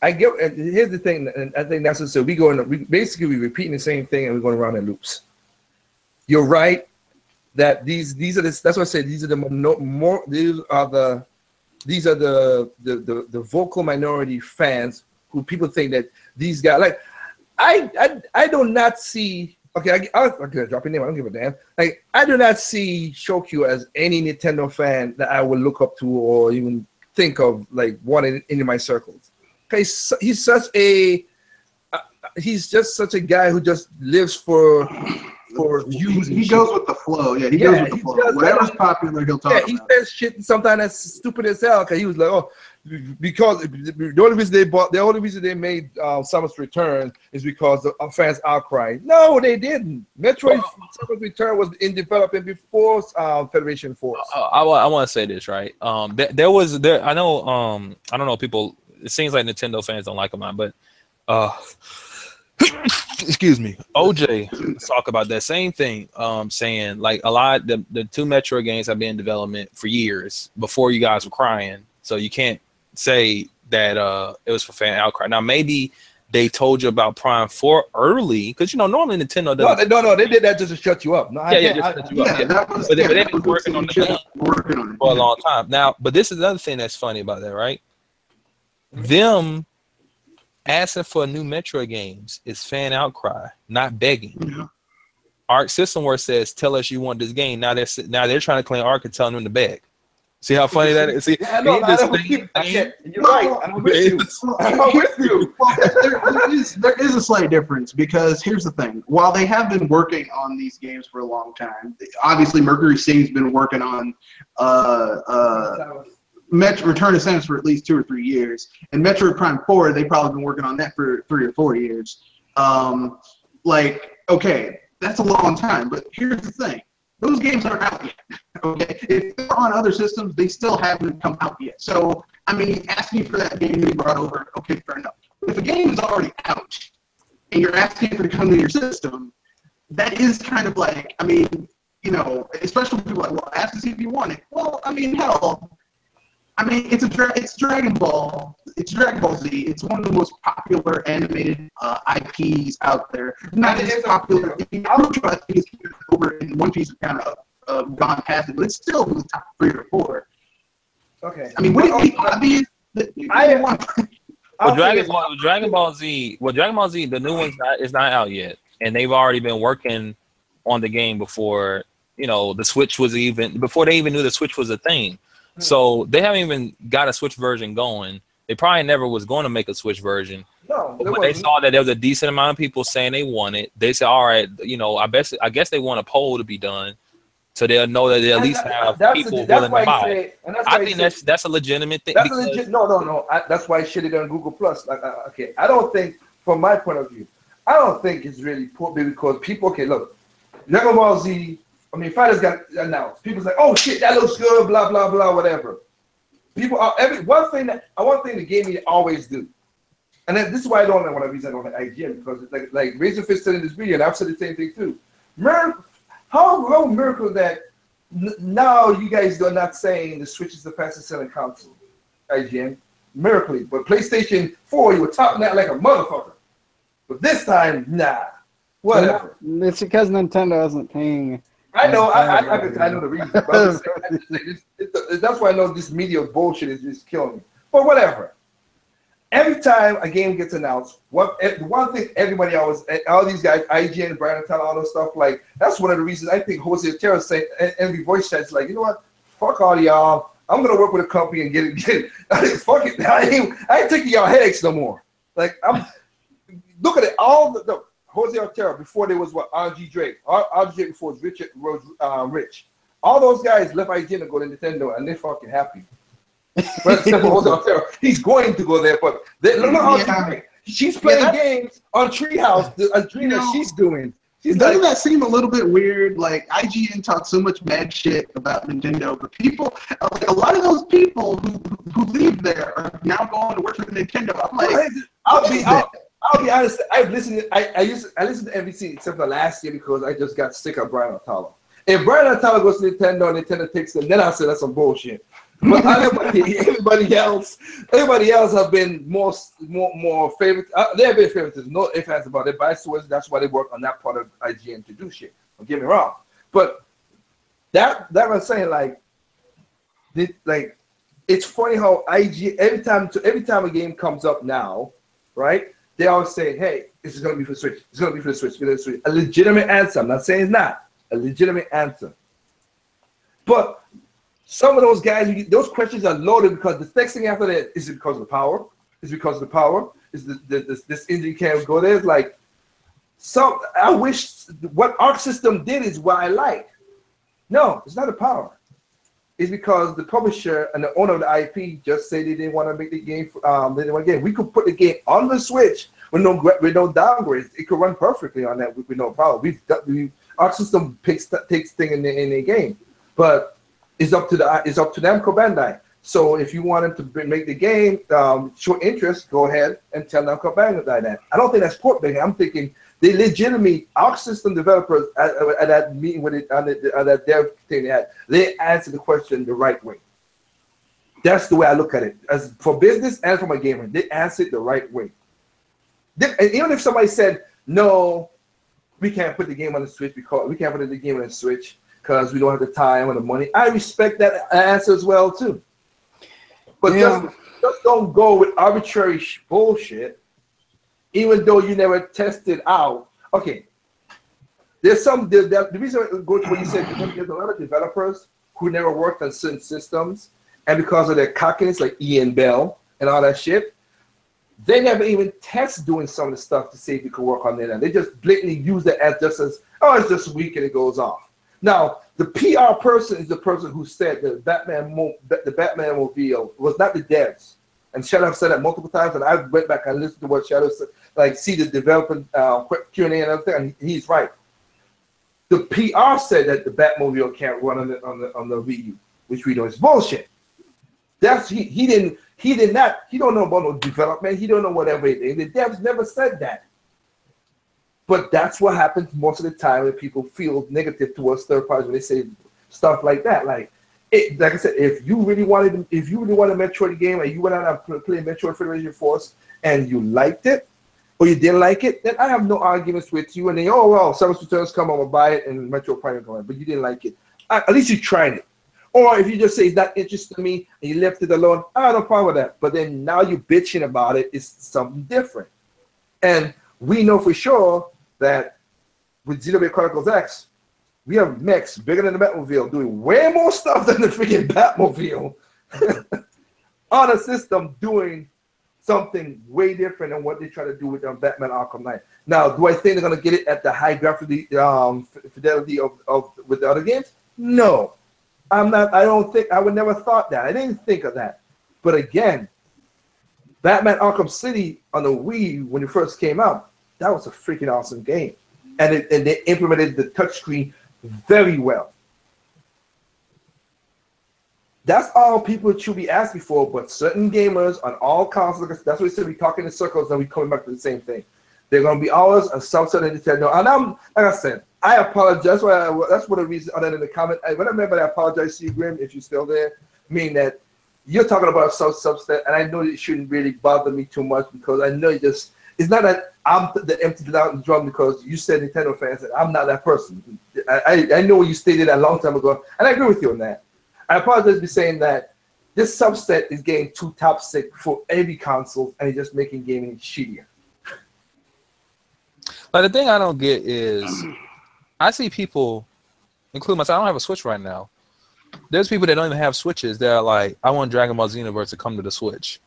I get. Here's the thing, and I think that's what. So we basically repeating the same thing, and we're going around in loops. You're right that these are the. That's what I said. These are the the vocal minority fans who people think that these guys I do not see. Okay, I'll drop your name. I don't give a damn. I do not see Shokyu as any Nintendo fan that I would look up to or even think of one in my circles. Okay, he's such a he's just such a guy who just lives for views. He goes with the flow. Yeah, he goes with the flow. Whatever's popular, he'll talk about. He says shit sometimes that's stupid as hell. Cause he was like, oh, because the only reason they made Samus Return is because the fans outcry. No, they didn't. Metroid Samus Return was in development before Federation Force. I want to say this, right? I know I don't know, people, it seems like Nintendo fans don't like them, but excuse me, OJ talk about that same thing, saying like a lot the two Metroid games have been in development for years before you guys were crying, so you can't say that it was for fan outcry. Now maybe they told you about Prime 4 early, because normally Nintendo doesn't. No, they did that just to shut you up. No, just shut you up. But they've been working on it for a long time now. But this is another thing that's funny about that, right? Them asking for new Metroid games is fan outcry, not begging. Yeah. Arc System Works says, "Tell us you want this game." Now they're trying to claim Arc and telling them to beg. See how funny that is? See, you're right. I'm with you. Well, there is a slight difference, because here's the thing. While they have been working on these games for a long time, obviously Mercury Steam's been working on Return to Samus for at least 2 or 3 years, and Metroid Prime 4 they've probably been working on that for 3 or 4 years. Okay, that's a long time, but here's the thing. Those games aren't out yet. Okay, if they're on other systems, they still haven't come out yet. So, I mean, asking for that game to be brought over, okay, fair enough. But if a game is already out and you're asking for it to come to your system, that is kind of like, I mean, especially when people are like, well, ask to see if you want it. Well, I mean, hell, it's Dragon Ball. It's Dragon Ball Z. It's one of the most popular animated IPs out there. Not as popular. Naruto, I think, is over, in One Piece, kind of gone past it, but it's still in the top 3 or 4. Okay. I mean, would it be obvious that Dragon Ball Z, the new one's is not out yet, and they've already been working on the game before the Switch was before they even knew the Switch was a thing. So they haven't even got a Switch version going. They probably never was going to make a Switch version. No, but they saw that there was a decent amount of people saying they want it. They said, all right, I guess they want a poll to be done, so they'll know that they at least have people willing to buy. I think that's a legitimate thing. No. That's why I shared it on Google Plus. Okay, I don't think, from my point of view, I don't think it's really poor, because people, okay, look, Dragon Ball Z, Fighters got announced. People's like, oh shit, that looks good, blah blah blah, whatever. People are one thing the gaming always do, and then this is why I don't know what reason I don't like IGN, because it's like Razor Fist said in this video, and I've said the same thing too. How miracle that now you guys are not saying the Switch is the fastest selling console, IGN, miracle. But PlayStation 4, you were talking that like a motherfucker, but this time, nah, whatever. It's because Nintendo isn't paying. I know, I know the reason. But that's why I know this media bullshit is just killing me. But whatever. Every time a game gets announced, one thing everybody always, all these guys, IGN, Brian Tell, all those stuff, like, that's one of the reasons I think Jose Otero saying, every voice chat's like, you know what? Fuck all y'all. I'm going to work with a company and get it. Fuck it. I ain't taking y'all headaches no more. Like, look at it. All the Jose Otero, before there was RG Drake. RG Drake before was Rich. All those guys left IGN to go to Nintendo, and they're fucking happy. But Jose Otero, he's going to go there, but look how she's playing games on Treehouse, a dream that she's doing. Doesn't that seem a little bit weird? Like, IGN talks so much bad shit about Nintendo, but people, like a lot of those people who leave there are now going to work for Nintendo. I'm like, I'll be honest. I listened to MVC except for last year because I just got sick of Brian Otalo. If Brian Otalo goes to Nintendo and Nintendo takes them, then I'll say that's some bullshit. But everybody else have been more favorite. They have been favorites. No ifs, ands about it. But that's why they work on that part of IGN to do shit. Don't get me wrong. But that was saying like it's funny how IGN every time a game comes up now, right? They always say, "Hey, this is gonna be for Switch. It's gonna be for the Switch. A legitimate answer. I'm not saying it's not a legitimate answer, but some of those guys, those questions are loaded because the next thing after that is it because of the power? Is it because of the power? is this engine can't go there. It's like I wish what Arc System did is what I like. No, it's not the power. It's because the publisher and the owner of the IP just said they didn't want to make the game. They didn't want the game. We could put the game on the Switch with no downgrades. It could run perfectly on that with no problem. Arc System takes thing in the game, but it's up to Namco Bandai. So if you wanted to make the game show interest, go ahead and tell Namco Bandai that. I don't think that's port baiting. I'm thinking they legitimately Arc System developers at that meeting with it on that dev thing they answered the question the right way. That's the way I look at it. As for business and from a gamer, they answered the right way. And even if somebody said no, we can't put the game on the Switch because we can't put the game on the Switch because we don't have the time or the money. I respect that answer as well too. But just don't go with arbitrary bullshit, even though you never tested out. Okay, there's the reason I go to what you said, there's a lot of developers who never worked on certain systems, and because of their cockiness, like Ian Bell and all that shit, they never even test doing some of the stuff to see if it could work on their end. They just blatantly use it as just as, oh, it's just weak and it goes off. Now, the PR person is the person who said the Batman mobile was not the devs. And Shadow said that multiple times, and I went back and listened to what Shadow said, like see the development Q&A and everything, and he's right. The PR said that the Batmobile can't run on the Wii U, which we know is bullshit. He don't know about no development. He don't know whatever it is. The devs never said that. But that's what happens most of the time when people feel negative towards third parties when they say stuff like that. Like I said, if you really wanted a Metroid game and you went out and played Metroid Federation Force and you liked it or you didn't like it, then I have no arguments with you. And then, oh well, Samus Returns come, I'm gonna buy it, and Metroid Prime come on, but you didn't like it. At least you tried it. Or if you just say it's not interesting to me and you left it alone, I have no problem with that. But then now you're bitching about it, it's something different. And we know for sure that with Xenoblade Chronicles X, we have mechs bigger than the Batmobile doing way more stuff than the freaking Batmobile on a system doing something way different than what they try to do with Batman Arkham Knight. Now, do I think they're going to get it at the high graphic fidelity of with the other games? No. I'm not. I don't think. I would never thought that. I didn't think of that. But again, Batman Arkham City on the Wii when it first came out, that was a freaking awesome game, and they implemented the touchscreen very well. That's all people should be asking for. But certain gamers on all consoles, that's what we said. We talking in circles, and we coming back to the same thing. They're gonna be always a subset of Nintendo. And I'm like I said, I apologize. That's what the reason. Other than the comment, when I remember, I apologize to you, Grim, if you're still there. Meaning that you're talking about a subset, and I know it shouldn't really bother me too much because I know it's not that I'm the empty drum because you said Nintendo fans, and I'm not that person. I know you stated that a long time ago, and I agree with you on that. I apologize for saying that this subset is getting too toxic for every console, and it's just making gaming shittier. Like the thing I don't get is I see people, including myself, I don't have a Switch right now. There's people that don't even have Switches that are like, I want Dragon Ball Xenoverse to come to the Switch.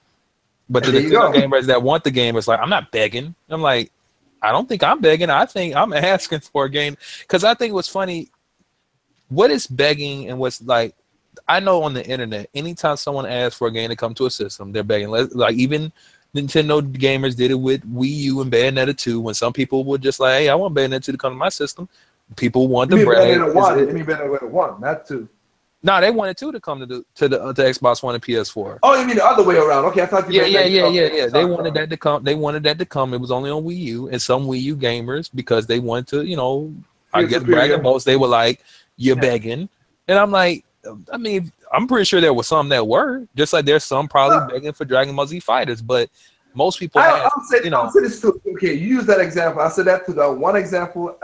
But the Nintendo gamers that want the game, it's like, I'm not begging. I'm like, I don't think I'm begging. I think I'm asking for a game. Because I think what's funny, what is begging and what's like, I know on the internet, anytime someone asks for a game to come to a system, they're begging. Like even Nintendo gamers did it with Wii U and Bayonetta 2 when some people would just like, hey, I want Bayonetta 2 to come to my system. People want to brag. Bayonetta 1, not 2. No, they wanted 2 to come to the Xbox One and PS4. Oh, you mean the other way around? Okay, I thought you meant yeah. They wanted that to come. They wanted that to come. It was only on Wii U, and some Wii U gamers, because they wanted to, I guess bragging boats. They were like, "You're begging," and I'm like, I mean, I'm pretty sure there was some that were, just like there's some probably begging for Dragon Ball Z Fighters, but most people. I'll say this too. Okay, you use that example. I said that to the one example.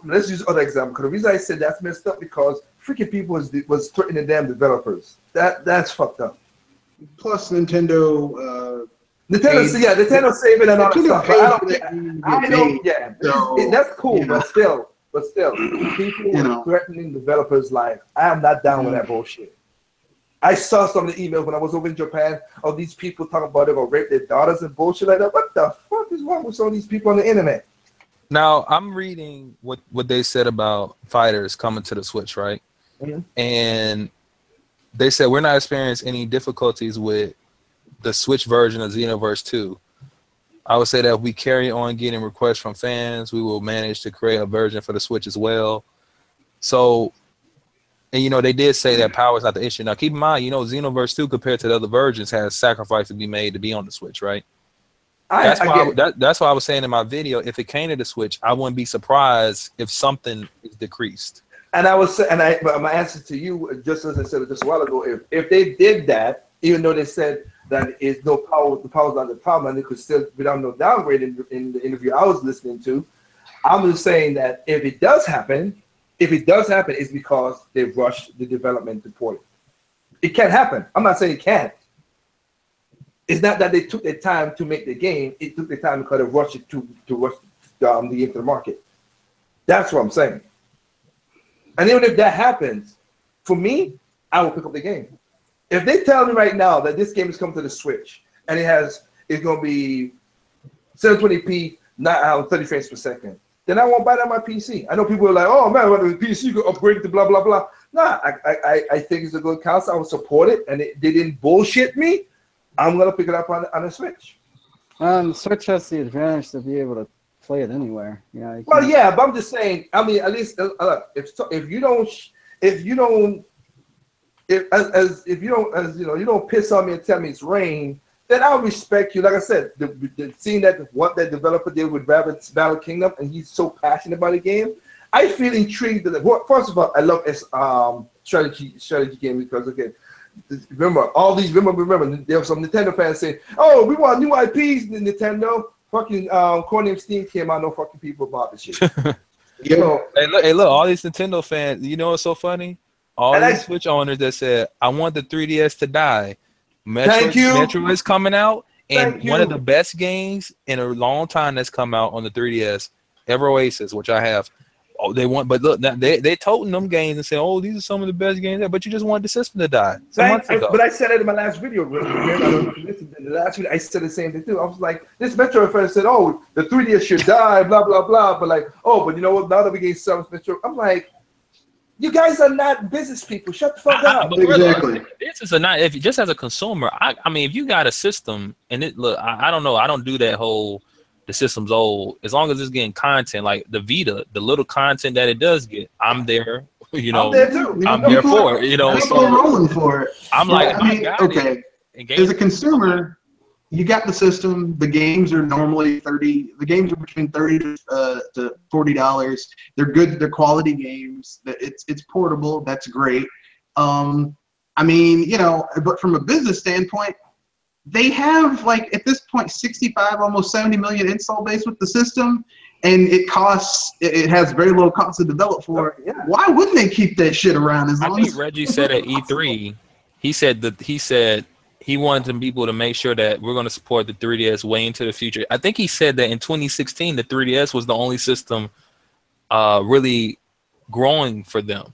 Let's use other example, because the reason I said that's messed up because freaking people was threatening the damn developers. That's fucked up. Plus Nintendo saving and all that stuff. That's cool, but still, people threatening developers' life. I am not down with that bullshit. I saw some of the emails when I was over in Japan of these people talking about they're gonna rape their daughters and bullshit like that. What the fuck is wrong with some of these people on the internet? Now I'm reading what they said about fighters coming to the Switch, right? Mm-hmm. And they said we're not experiencing any difficulties with the Switch version of Xenoverse 2. I would say that if we carry on getting requests from fans, we will manage to create a version for the Switch as well. So, and you know, they did say that power is not the issue. Now, keep in mind, you know, Xenoverse 2 compared to the other versions has sacrifice to be made to be on the Switch, right? That's why I was saying in my video, if it came to the Switch, I wouldn't be surprised if something is decreased. And I was, but my answer to you, just as I said just a while ago, if they did that, even though they said that is no power, the power's not the problem, and it could still without no downgrade in the interview I was listening to. I'm just saying that if it does happen, it's because they rushed the development to port it. It can't happen. I'm not saying it can't. It's not that they took their time to make the game. It took their time because they rushed it to rush into the market. That's what I'm saying. And even if that happens, for me, I will pick up the game. If they tell me right now that this game is coming to the Switch and it's going to be 720p, not 30 frames per second, then I won't buy that on my PC. I know people are like, oh man, when the PC you can upgrade to blah blah blah. Nah, I think it's a good console. I will support it, and they didn't bullshit me. I'm gonna pick it up on the Switch. The Switch has the advantage to be able to play it anywhere. Yeah. Well, yeah, but I'm just saying. I mean, at least if you don't piss on me and tell me it's rain, then I'll respect you. Like I said, seeing that what that developer did with Rabbids Battle Kingdom, and he's so passionate about the game, I feel intrigued. First of all, I love strategy game because again, remember there were some Nintendo fans saying, "Oh, we want new IPs." In Nintendo, fucking Codename Steam came out. No fucking people bought this shit. Hey, look! All these Nintendo fans. You know what's so funny? All these Switch owners that said, "I want the 3DS to die." Metro is coming out, and one of the best games in a long time that's come out on the 3DS, Ever Oasis, which I have. Oh, they want, but look, they toting them games and say, "Oh, these are some of the best games there." But you just want the system to die. But I said it in my last video. In the last video, I said the same thing too. I was like, this Metro fan said, "Oh, the 3DS should die," blah blah blah. But like, oh, but you know what? Now that we get some Metro, I'm like, you guys are not business people. Shut the fuck up. Exactly. This is if just as a consumer, I mean, if you got a system and I don't know, I don't do that whole. The system's old. As long as it's getting content, like the Vita, the little content that it does get, I'm there. You know, I'm there too. I'm there for it. You know, so rolling for it. I'm like, I mean, okay. As a consumer, you got the system. The games are normally $30. The games are between $30 to $40. They're good. They're quality games. It's portable. That's great. I mean, you know, but from a business standpoint. They have, like, at this point, 65, almost 70 million install base with the system, and it has very low cost to develop for. Yeah. Why wouldn't they keep that shit around as long as Reggie said at E3, he said he wanted some people to make sure that we're going to support the 3DS way into the future. I think he said that in 2016, the 3DS was the only system really growing for them.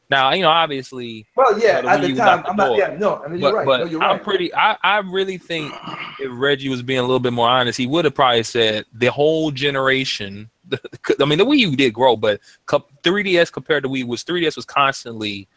Now, you know, obviously. Well, yeah, at the time, I'm not. Yeah, no, I mean, you're right. But you're right. I really think if Reggie was being a little bit more honest, he would have probably said the whole generation. I mean, the Wii U did grow, but 3DS compared to Wii 3DS was constantly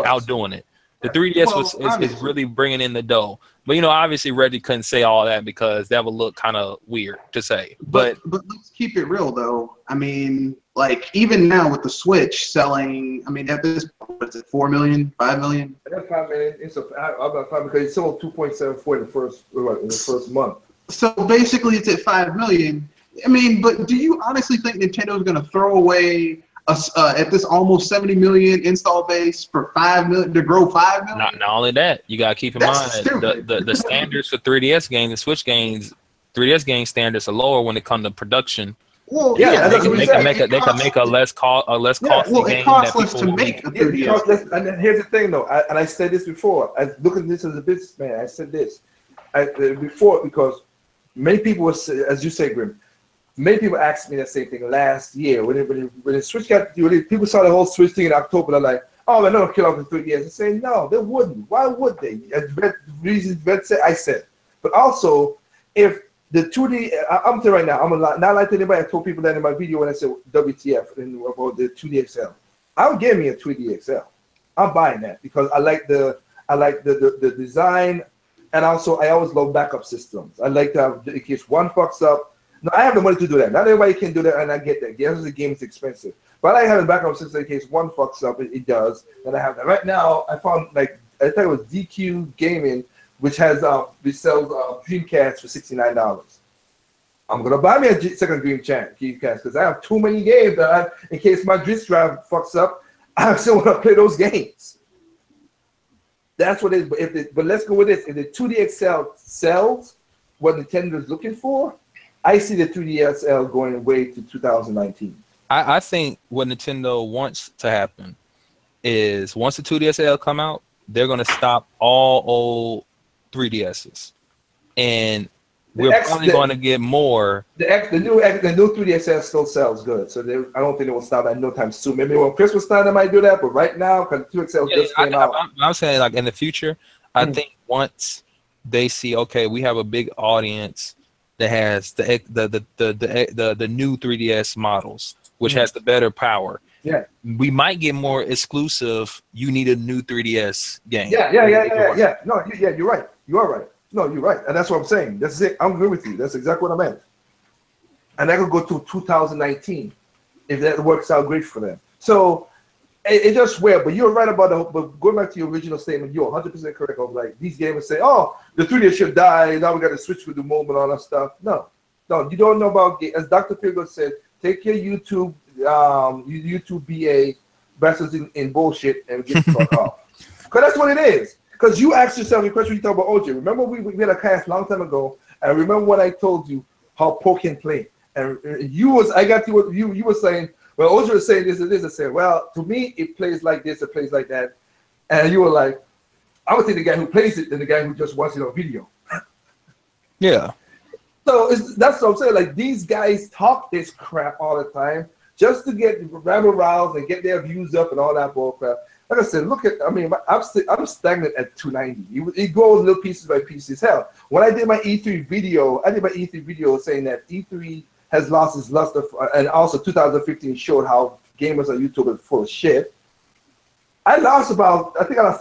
outdoing it. The 3DS is really bringing in the dough. But, you know, obviously Reggie couldn't say all that because that would look kind of weird to say. But let's keep it real, though. I mean, like, even now with the Switch selling, I mean, at this point, is it 4 million, 5 million? That's 5 million. It's about 5 because it sold 2.74 in the first month. So basically, it's at 5 million. I mean, but do you honestly think Nintendo's going to throw away at this almost 70 million install base for 5 million to grow 5 million? Not only that, you got to keep in mind the standards for 3DS games and Switch games. 3DS game standards are lower when it comes to production. Well, yeah, they can make a less costly game. It costs less to make a 3DS. And then here's the thing, though, and I said this before. I look at this as a businessman. I said this before because many people, as you say, Grim. Many people asked me that same thing last year when the Switch people saw the whole Switch thing in October. They're like, oh, they're not gonna kill off the 3DS. I say no, they wouldn't. Why would they? Reasons Red said, I said. But also, if the 2D, I'm telling you right now, I'm not like anybody. I told people that in my video when I said WTF and about the 2D XL. I'll give me a 2D XL. I'm buying that because I like the design, and also I always love backup systems. I like to have, in case one fucks up. No, I have the money to do that. Not everybody can do that, and I get that. Yes, the game is expensive, but I have a backup system in case one fucks up. It does, and I have that. Right now, I found I think it was DQ Gaming, which has which sells Dreamcast for $69. I'm gonna buy me a second Dreamcast because I have too many games that in case my disk drive fucks up, I still want to play those games. That's what it is. But let's go with this. If the 2D XL sells what Nintendo is looking for, I see the 3D XL going way to 2019. I think what Nintendo wants to happen is once the 2D XL come out, they're gonna stop all old 3DSs, and we're probably going to get more. The new 3D XL still sells good, so I don't think it will stop at no time soon. Maybe when Christmas time they might do that, but right now, because 2XL just came out. I'm saying like in the future, I think once they see, okay, we have a big audience that has the new 3DS models, which has the better power. Yeah, we might get more exclusive. You need a new 3DS game. Yeah. No, you're right. You are right. No, you're right, and that's what I'm saying. That's it. I'm good with you. That's exactly what I meant. And that could go to 2019 if that works out great for them. So it just weird. But you're right about but going back to your original statement, you're 100% correct. Of like these gamers say, oh, the 3DS should die. Now we got to switch with the mobile and all that stuff. No, you don't know about as Dr. Pirgo said. Take your YouTube BA versus in bullshit and get the fuck off. Because that's what it is. Because you asked yourself a question you talk about OJ. Remember we had a cast a long time ago, and remember what I told you how Pokken played. And you were saying, well, OJ was saying this and this. I said, well, to me it plays like this, it plays like that. And you were like, I would think the guy who plays it than the guy who just watches it on video. Yeah. So that's what I'm saying. Like these guys talk this crap all the time just to get rabble roused and get their views up and all that bull crap. Like I said, I'm stagnant at 290. It goes little pieces by pieces. Hell, when I did my E3 video, saying that E3 has lost its luster, and also 2015 showed how gamers on YouTube are full of shit. I lost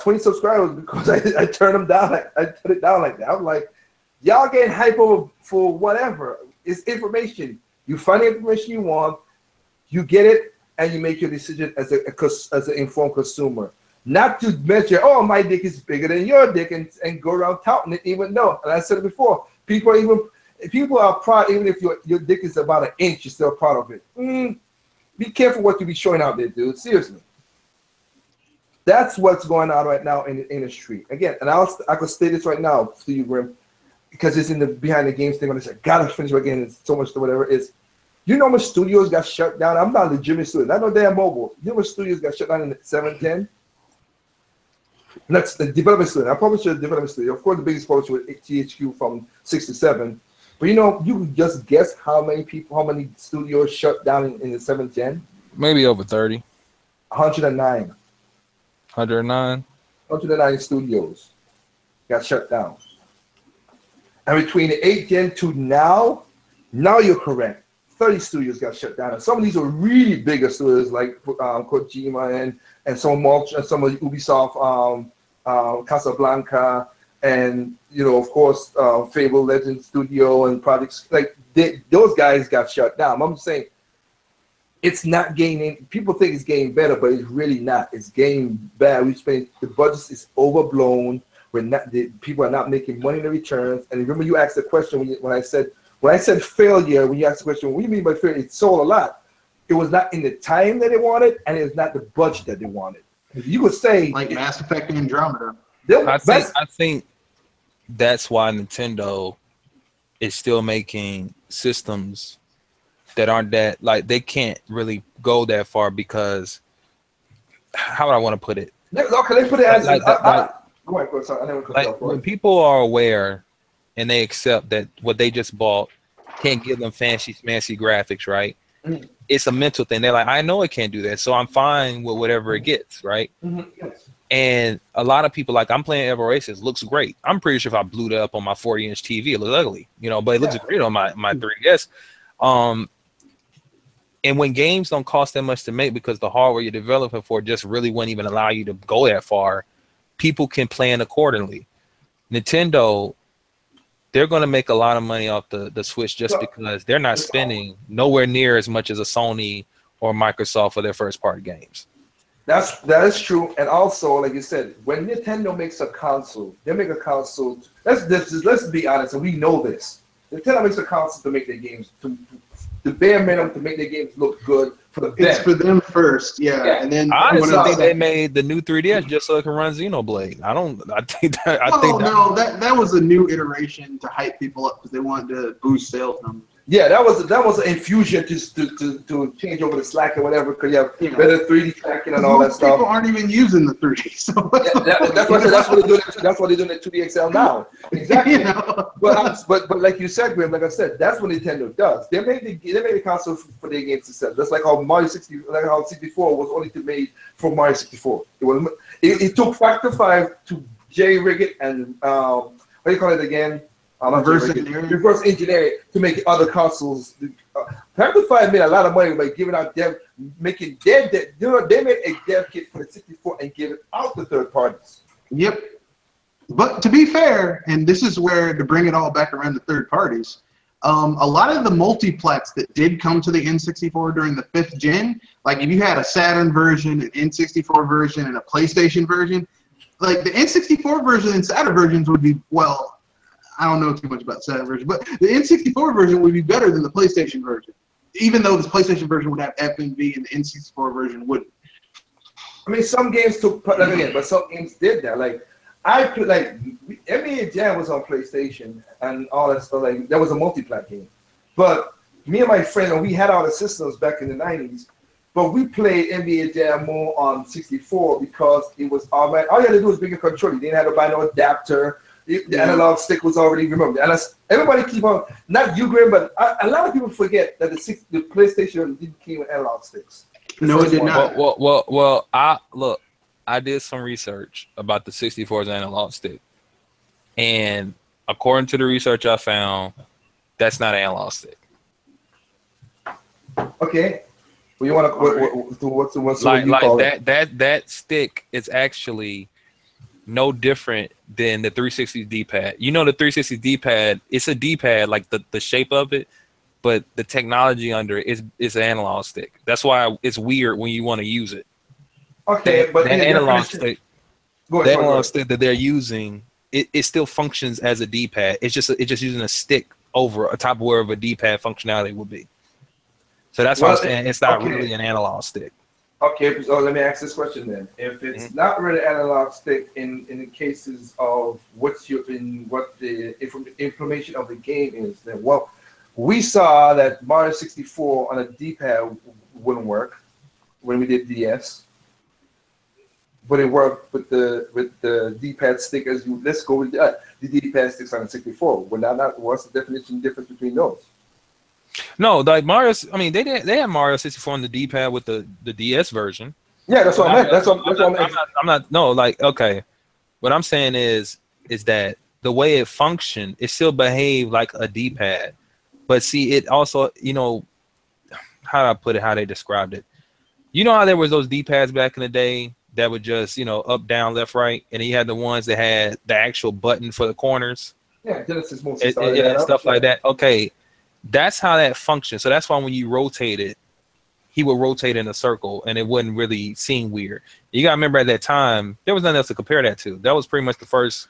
20 subscribers because I turned them down. I turned it down like that. I'm like, y'all getting hype over for whatever. It's information. You find the information you want, you get it, and you make your decision as an informed consumer. Not to measure, oh, my dick is bigger than your dick and go around touting it, even though, and I said it before, people are proud, even if your dick is about an inch, you're still proud of it. Be careful what you be showing out there, dude. Seriously. That's what's going on right now in the industry. Again, and I could say this right now to you, Grim, because it's in the behind the games thing. I just gotta finish again. It's so much to whatever it is. You know how much studios got shut down? I'm not a legitimate student. I know they're mobile. You know how much studios got shut down in the 710? That's the development studio. I published a development studio. Of course, the biggest publisher was THQ from 6 to 7. But you know, you can just guess how many studios shut down in the 710? Maybe over 30. 109. 109? 109 studios got shut down. And between the 8 Gen to now you're correct. 30 studios got shut down. And some of these are really bigger studios like Kojima and some of Ubisoft, Casablanca, and of course Fable Legends Studio and projects like those guys got shut down. I'm saying it's not gaining. People think it's getting better, but it's really not. It's getting bad. The budget is overblown. People are not making money in the returns. And remember, you asked the question when I said failure. When you asked the question, what do you mean by failure? It sold a lot. It was not in the time that they wanted, and it was not the budget that they wanted. You could say like Mass Effect and Andromeda. I think that's why Nintendo is still making systems that aren't that they can't really go that far because how would I want to put it? Okay, they put it as when people are aware and they accept that what they just bought can't give them fancy graphics, right? it's a mental thing. They're like, I know it can't do that, so I'm fine with whatever it gets, right? Yes. And a lot of people, like, I'm playing Evo Races, looks great. I'm pretty sure if I blew that up on my 40-inch TV, it looks ugly, you know, but it looks great on my 3DS. And when games don't cost that much to make because the hardware you're developing for just really wouldn't even allow you to go that far, people can plan accordingly. Nintendo, they're going to make a lot of money off the Switch just because they're not spending nowhere near as much as a Sony or Microsoft for their first-party games. That is true, and also, like you said, when Nintendo makes a console, they make a console. Let's be honest, and we know this. Nintendo makes a console to make their games the bare minimum to make their games look good for them. It's for them first, and then honestly, I think they made the new 3DS just so it can run Xenoblade. I think that was a new iteration to hype people up because they wanted to boost sales numbers. Yeah, that was an infusion to change over the slack or whatever because you have better 3D tracking and all that stuff. People aren't even using the 3D, so that's what they're doing. That's what they're doing at 2D XL now. Exactly. But like you said, Graham, like I said, that's what Nintendo does. They made the console for their games to sell. Just like how Mario 64 was only made for Mario 64. It took Factor 5 to J-rig it and what do you call it again? Reverse engineering to make other consoles. Factor 5 made a lot of money by giving out making they made a dev kit for the 64 and gave it out to third parties. Yep. But to be fair, and this is where to bring it all back around to third parties, a lot of the multiplex that did come to the N64 during the 5th gen, like if you had a Saturn version, an N64 version, and a PlayStation version, like the N64 version and Saturn versions would be, well, I don't know too much about the Saturn version, but the N64 version would be better than the PlayStation version, even though the PlayStation version would have FMV and the N64 version wouldn't. I mean, some games took that again, but some games did that. Like I put NBA Jam was on PlayStation and all that stuff. Like that was a multi-plat game, but me and my friend, and we had all the systems back in the 90s, but we played NBA Jam more on 64 because it was automatic. All you had to do was bring a controller. You didn't have to buy no adapter. The analog stick was already removed. And everybody keep on, not you, Graham, but a lot of people forget that the PlayStation didn't came with analog sticks. No, it did not. Well, I did some research about the 64's analog stick. And according to the research I found, that's not an analog stick. Okay. Well, you want to, what's like you call that stick is actually no different than the 360 D-pad. You know, the 360 D-pad, it's a D-pad, like the shape of it, but the technology under it is an analog stick. That's why it's weird when you want to use it. Okay, but that analog stick, stick that they're using, it still functions as a D-pad. It's just using a stick over a top of wherever a D-pad functionality would be. So that's why I'm saying it's not really an analog stick. Okay, so let me ask this question then. If it's not really analog stick in the cases of what the information of the game is, then we saw that Mario 64 on a D-pad wouldn't work when we did DS, but it worked with the D-pad stick. Let's go with the D-pad sticks on the 64. What's the difference between those? No, like Mario. I mean, they had Mario 64 on the D-pad with the DS version. Yeah, that's what I meant. That's what I meant. I'm not. No, like okay. What I'm saying is that the way it functioned, it still behaved like a D-pad, but see, it also, you know, how do I put it? How they described it? You know how there was those D-pads back in the day that would just, you know, up, down, left, right, and then you had the ones that had the actual button for the corners. Yeah, Genesis mostly stuff like that. Okay. That's how that functions. So that's why when you rotate it, he would rotate in a circle and it wouldn't really seem weird. You got to remember at that time, there was nothing else to compare that to. That was pretty much the first,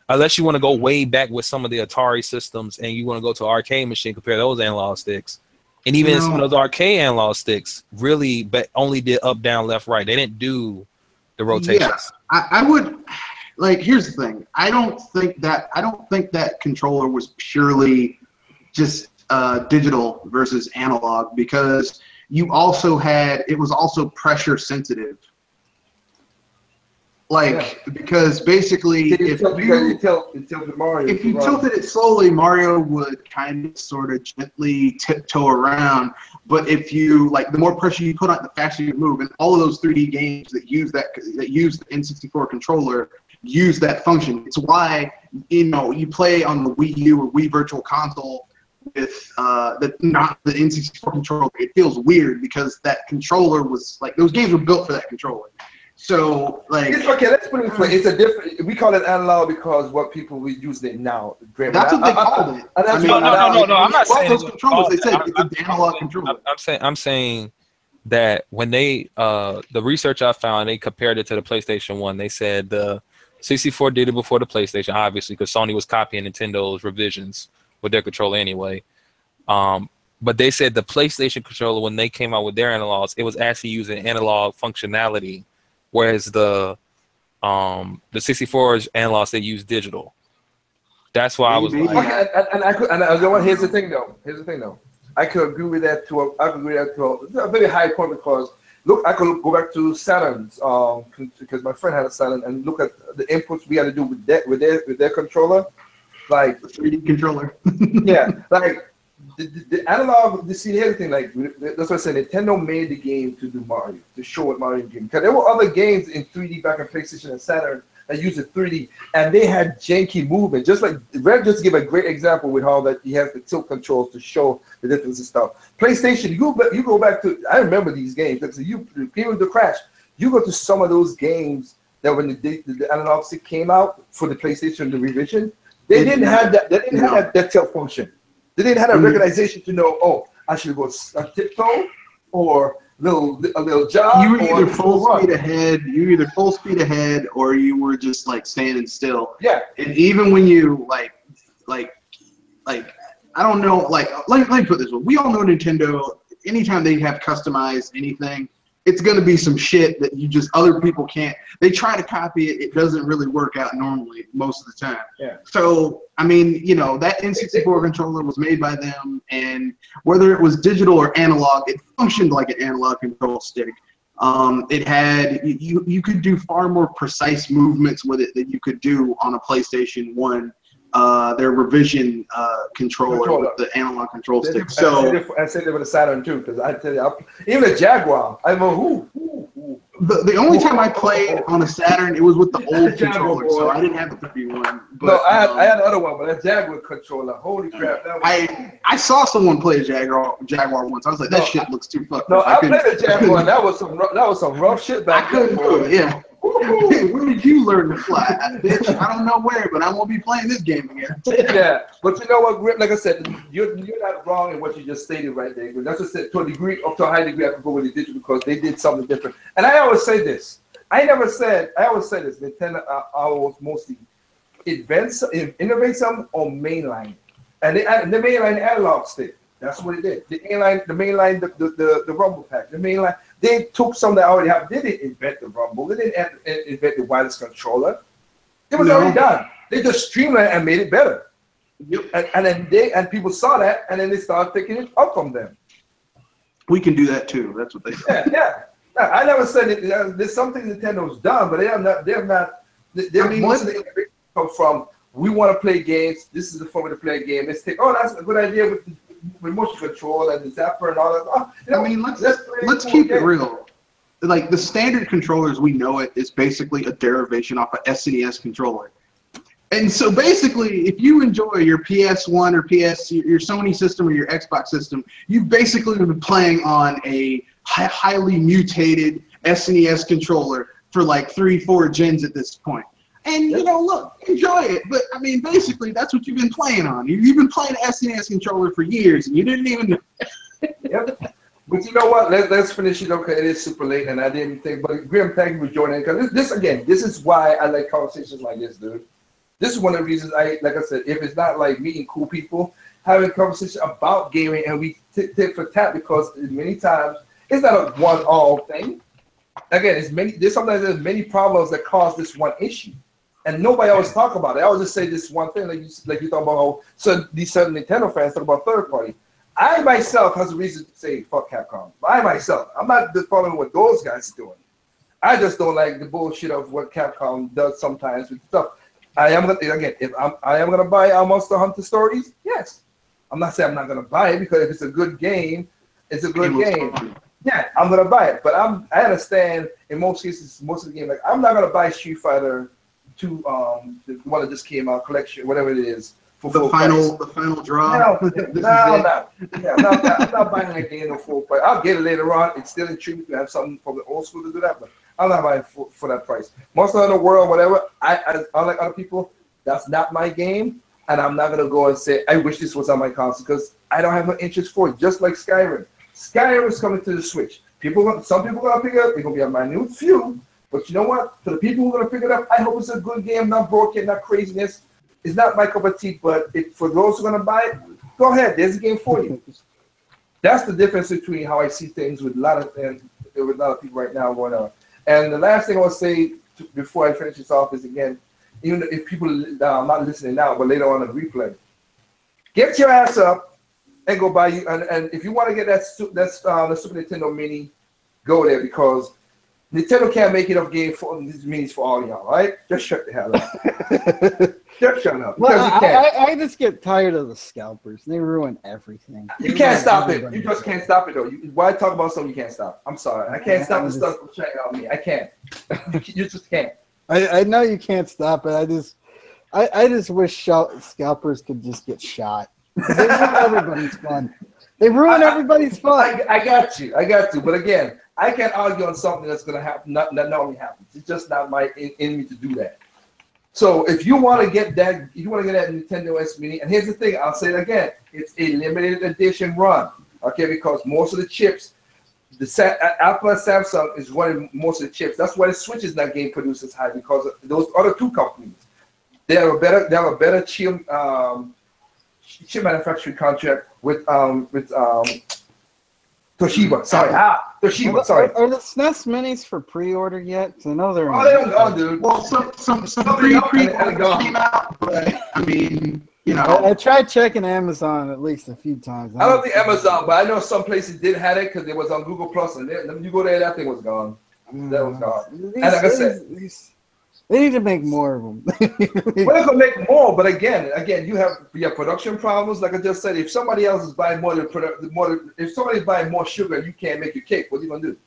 unless you want to go way back with some of the Atari systems and you want to go to an arcade machine, compare those analog sticks. And even some of those arcade analog sticks really but only did up, down, left, right. They didn't do the rotations. Yeah, I would, like, here's the thing. I don't think that controller was purely just digital versus analog, because you also had, it was also pressure sensitive. Like, because basically, if you tilted it slowly, Mario would kind of sort of gently tiptoe around. But if you, like, the more pressure you put on it, the faster you move. And all of those 3D games that use the N64 controller use that function. It's why, you play on the Wii U or Wii Virtual Console with not the N64 controller. It feels weird because that controller was, like, those games were built for that controller. So, like, okay, let's put it this way. It's a different. We call it analog because what people we use it now. That's what they called it. No. I'm not saying those controllers. They said it's an analog controller. I'm saying that when they the research I found, they compared it to the PlayStation 1. They said the 64 did it before the PlayStation, obviously, because Sony was copying Nintendo's revisions with their controller anyway. But they said the PlayStation controller, when they came out with their analogs, it was actually using analog functionality. Whereas the 64's analogs, they use digital. That's why I was like, here's the thing though. I could agree with that to a very high point because look, I could go back to Saturn's because my friend had a Saturn and look at the inputs we had to do with their controller, like the 3D controller. Yeah, like. The analog, here's the thing, like, that's what I said, Nintendo made the game to do Mario, to show what Mario game. Because there were other games in 3D back on PlayStation and Saturn that used the 3D, and they had janky movement. Just like, Red just give a great example with how that he has the tilt controls to show the difference and stuff. PlayStation, you go back to, I remember these games, because even with the Crash, you go to some of those games that when the analog stick came out for the PlayStation, the revision, they didn't have that tilt function. They didn't have a recognition to know, I should go a tiptoe or a little jog. You were either full speed ahead or you were just like standing still. Yeah. And even when you like I don't know, like let me put this way. We all know Nintendo, anytime they have customized anything, it's going to be some shit that other people can't. They try to copy it. It doesn't really work out normally most of the time. Yeah. So, I mean, that N64 controller was made by them, and whether it was digital or analog, it functioned like an analog control stick. It had, you could do far more precise movements with it than you could do on a PlayStation 1. Their revision controller with the analog control stick. So I said it with a Saturn too, because I tell you, even a Jaguar. I know the only time I played on a Saturn, it was with the old controller, so I didn't have the 3D1. No, I had another one, but a Jaguar controller. Holy crap! I saw someone play a Jaguar once. I was like, that shit looks too fucked. No, I played a Jaguar. That was some rough shit back then. I couldn't do it. Yeah. Where did you learn to fly? Bitch, I don't know where, but I won't be playing this game again. Yeah, but you know what, like I said, you're not wrong in what you just stated right there. That's what I said, to a high degree, I could go with the digital because they did something different. And I always say this. I always say this. Nintendo always mostly innovate something or mainline. And they mainline analog stick. That's what it did. The mainline, the rumble pack, the mainline. They took something that already happened. They didn't invent the rumble. They didn't invent the wireless controller. It was already done. They just streamlined and made it better. Yep. And then people saw that, and then they started picking it up from them. We can do that too. That's what they said. Yeah. I never said it. There's something Nintendo's done, but they're not. Most of the innovation comes from, we want to play games. This is the fun way to play a game. Let's take. That's a good idea with motion control and the zapper and all that. Let's keep it real. Like, the standard controllers we know it is basically a derivation off an SNES controller. And so basically, if you enjoy your PS1 or your Sony system or your Xbox system, you've basically been playing on a highly mutated SNES controller for like 3-4 gens at this point. And, look, enjoy it. But, I mean, basically, that's what you've been playing on. You've been playing an SNES controller for years, and you didn't even know. Yep. But you know what? Let's finish it up, because it is super late, and I didn't think. But, Grim, thank you for joining. Because this is why I like conversations like this, dude. This is one of the reasons like I said, if it's not like meeting cool people, having a conversation about gaming, and we tit for tat, because many times it's not a one-all thing. Again, sometimes there's many problems that cause this one issue. And nobody always talk about it. I always just say this one thing, like you talk about how these certain Nintendo fans talk about third party. I myself has a reason to say fuck Capcom. I'm not following what those guys are doing. I just don't like the bullshit of what Capcom does sometimes with stuff. I am gonna again, if I am gonna buy Monster Hunter Stories, yes. I'm not saying I'm not gonna buy it because if it's a good game, it's a good game. Yeah, I'm gonna buy it. But I understand in most cases, most of the game, like I'm not gonna buy Street Fighter 2, the one that just came out, collection, whatever it is. For the final draw. No, I'm not buying that game for full price. I'll get it later on. It's still intriguing to have something from the old school to do that, but I'm not buying for that price. Monster Hunter World, whatever. I unlike other people, that's not my game, and I'm not gonna go and say I wish this was on my console because I don't have no interest for it. Just like Skyrim. Skyrim is coming to the Switch. Some people are gonna pick it up. It's gonna be a minute few, but you know what? For the people who are gonna pick it up, I hope it's a good game, not broken, not craziness. It's not my cup of tea, but for those who are going to buy it, go ahead. There's a game for you. That's the difference between how I see things with a lot of people right now going on. And the last thing I want to say before I finish this off is, again, even if people are not listening now, but later on in the replay, get your ass up and go buy you. And if you want to get the Super Nintendo Mini, go there because Nintendo can't make enough games for these minis for all y'all, right? Just shut the hell up. Just shut up. Well, I just get tired of the scalpers. They ruin everything. You can't stop it. You just can't stop it, though. Why talk about something you can't stop? I'm sorry. I can't stop the stuff from checking on me. I can't. You just can't. I know you can't stop it. I just wish scalpers could just get shot. They ruin everybody's fun. They ruin everybody's fun. I got you. But again, I can't argue on something that's going to happen. Not only happens. It's just not my in me to do that. So if you want to get that, Nintendo S Mini, and here's the thing, I'll say it again, it's a limited edition run, okay? Because most of the chips, Apple and Samsung is running most of the chips. That's why the Switch is not getting produced as high because of those other two companies. They have a better chip manufacturing contract with Toshiba. Toshiba. Sorry. Are the SNES Minis for pre-order yet? I know they're. Oh, they don't go, dude. Well, some pre-order came out, but I mean, you know. I tried checking Amazon at least a few times. I don't think Amazon, but I know some places did have it because it was on Google Plus, and then you go there, that thing was gone. That was gone. And like I said, they need to make more of them. Well, they're gonna make more, but again, you have production problems. Like I just said, if somebody else is buying if somebody's buying more sugar, and you can't make your cake. What are you gonna do?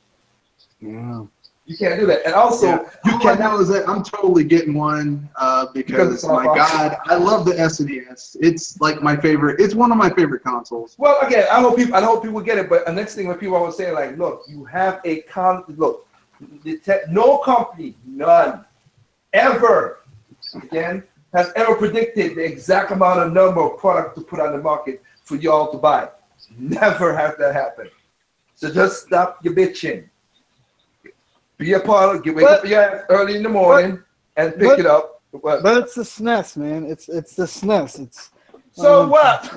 Yeah. You can't do that. And also, you can know is that I'm totally getting one because my God, I love the SNES. It's like my favorite. It's one of my favorite consoles. Well, again, I hope people get it. But the next thing when people always say like, look, you have a no company, none. Ever again has ever predicted the exact amount of number of product to put on the market for y'all to buy. Never have that happen. So just stop your bitching. Be a part of wake up your ass early in the morning and pick it up. But it's the SNES, man. It's the SNES. It's so what?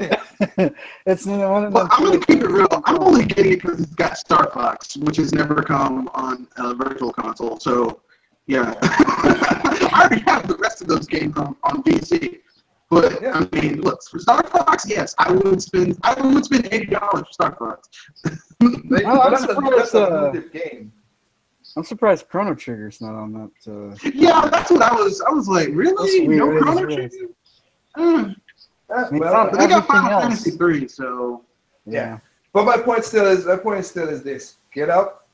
It's one of them. I'm gonna keep it real. I'm only getting it because it's got Star Fox, which has never come on a virtual console. So. Yeah, I already have the rest of those games on PC. But I mean, look, for Star Fox, yes, I would spend $80 for Star Fox. I'm surprised Chrono Trigger's not on that. Yeah, that's what I was like, really? No Chrono Trigger? Well, they got Final Fantasy 3, so yeah. But my point still is this: get up,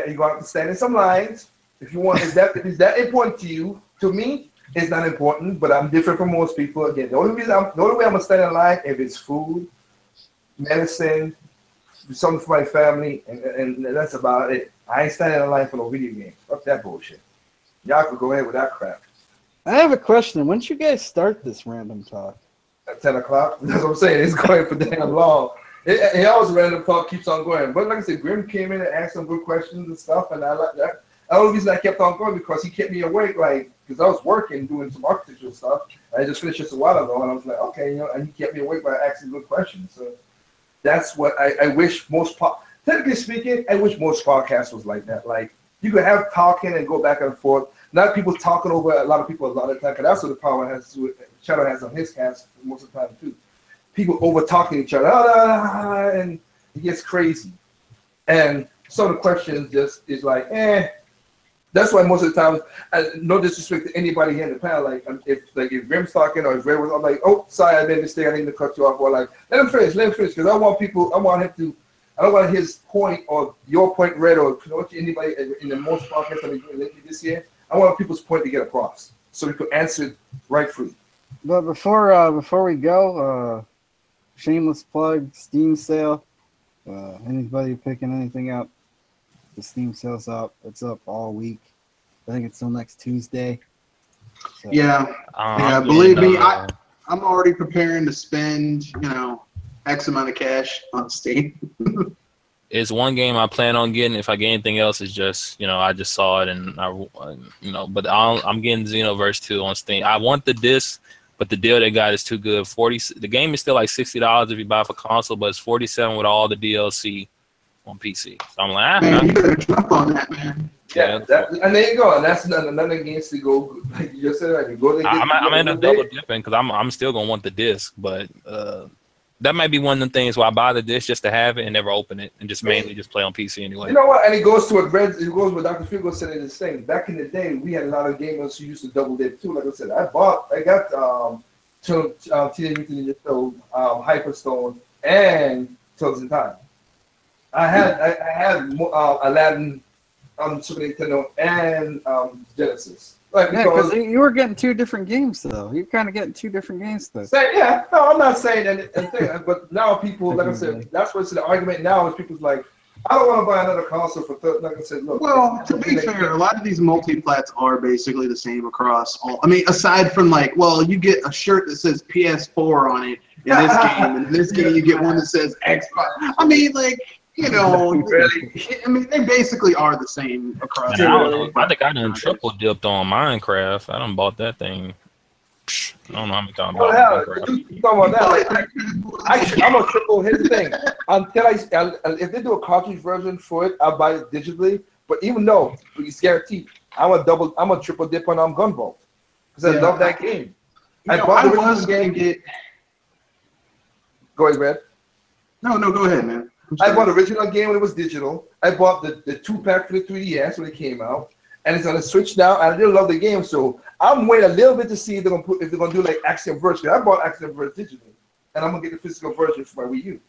you go out and stand in some lines. If you want, is that important to you? To me, it's not important, but I'm different from most people. Again, the only way I'm gonna stand in line if it's food, medicine, something for my family, and that's about it. I ain't standing in line for no video games. Fuck that bullshit. Y'all can go ahead with that crap. I have a question. When did you guys start this random talk? At 10 o'clock. That's what I'm saying. It's going for damn long. It always random talk keeps on going. But like I said, Grim came in and asked some good questions and stuff, and I like that. The only reason I kept on going because he kept me awake, like, because I was working, doing some architectural stuff. I just finished this a while ago, and I was like, okay, and he kept me awake by asking good questions. So that's what I wish technically speaking, I wish most podcasts was like that. Like, you could have talking and go back and forth. Not people talking over a lot of people a lot of the time, because that's what the power Shadow has on his cast most of the time, too. People over talking each other, and it gets crazy. And some of the questions just is like, That's why most of the time, no disrespect to anybody here in the panel, if Grim's talking or if Red was, I'm like, oh, sorry, I made a mistake, I need to cut you off, or like, let him finish, because I want him to, I don't want his point or your point, Red, or anybody in the most podcasts that we're doing lately this year, I want people's point to get across, so we could answer it rightfully. But before we go, shameless plug, Steam sale. Anybody picking anything up? The Steam sale's up. It's up all week. I think it's till next Tuesday. So. Yeah. Believe me, I'm already preparing to spend, X amount of cash on Steam. It's one game I plan on getting. If I get anything else, it's just, I just saw it and but I'm getting Xenoverse 2 on Steam. I want the disc, but the deal they got is too good. The game is still like $60 if you buy it for console, but it's $47 with all the DLC on PC. So I'm like, man, you better jump on that, man. Yeah, and there you go. And that's another game to go. Like you just said, right? You go to I'm end up double dipping because I'm still gonna want the disc, but that might be one of the things where I buy the disc just to have it and never open it and just mainly just play on PC anyway. You know what? And it goes to what Dr. Figo said in his thing. Back in the day, we had a lot of gamers who used to double dip too. Like I said, I got Teenage Mutant Ninja Turtles, Hyperstone, and Turtles in Time. I had Aladdin on Super Nintendo and Genesis. Like, because you were getting two different games, though. You're kind of getting two different games, though. Yeah, no, I'm not saying anything. But now people, like I said, that's what's the argument now is people's like, I don't want to buy another console for like I said, look. Well, to be fair, a lot of these multi-plats are basically the same across all. I mean, aside from you get a shirt that says PS4 on it in this game, and in this game you get one that says Xbox. I mean, really? I mean, they basically are the same across. I think I done triple dipped on Minecraft. I done bought that thing. I don't know how many times. You talking about that? I'm a triple. Here's the thing. If they do a cartridge version for it, I'll buy it digitally. But even though it's guaranteed, I'm a triple dip on Gunvolt because I love that game. I was gonna get. Go ahead, Red. No, go ahead, man. I bought the original game when it was digital. I bought the 2-pack for the 3DS when it came out, and it's on the Switch now. And I really love the game, so I'm waiting a little bit to see if they're gonna do like Axiom Verge. I bought Axiom Verge digitally, and I'm gonna get the physical version for my Wii U.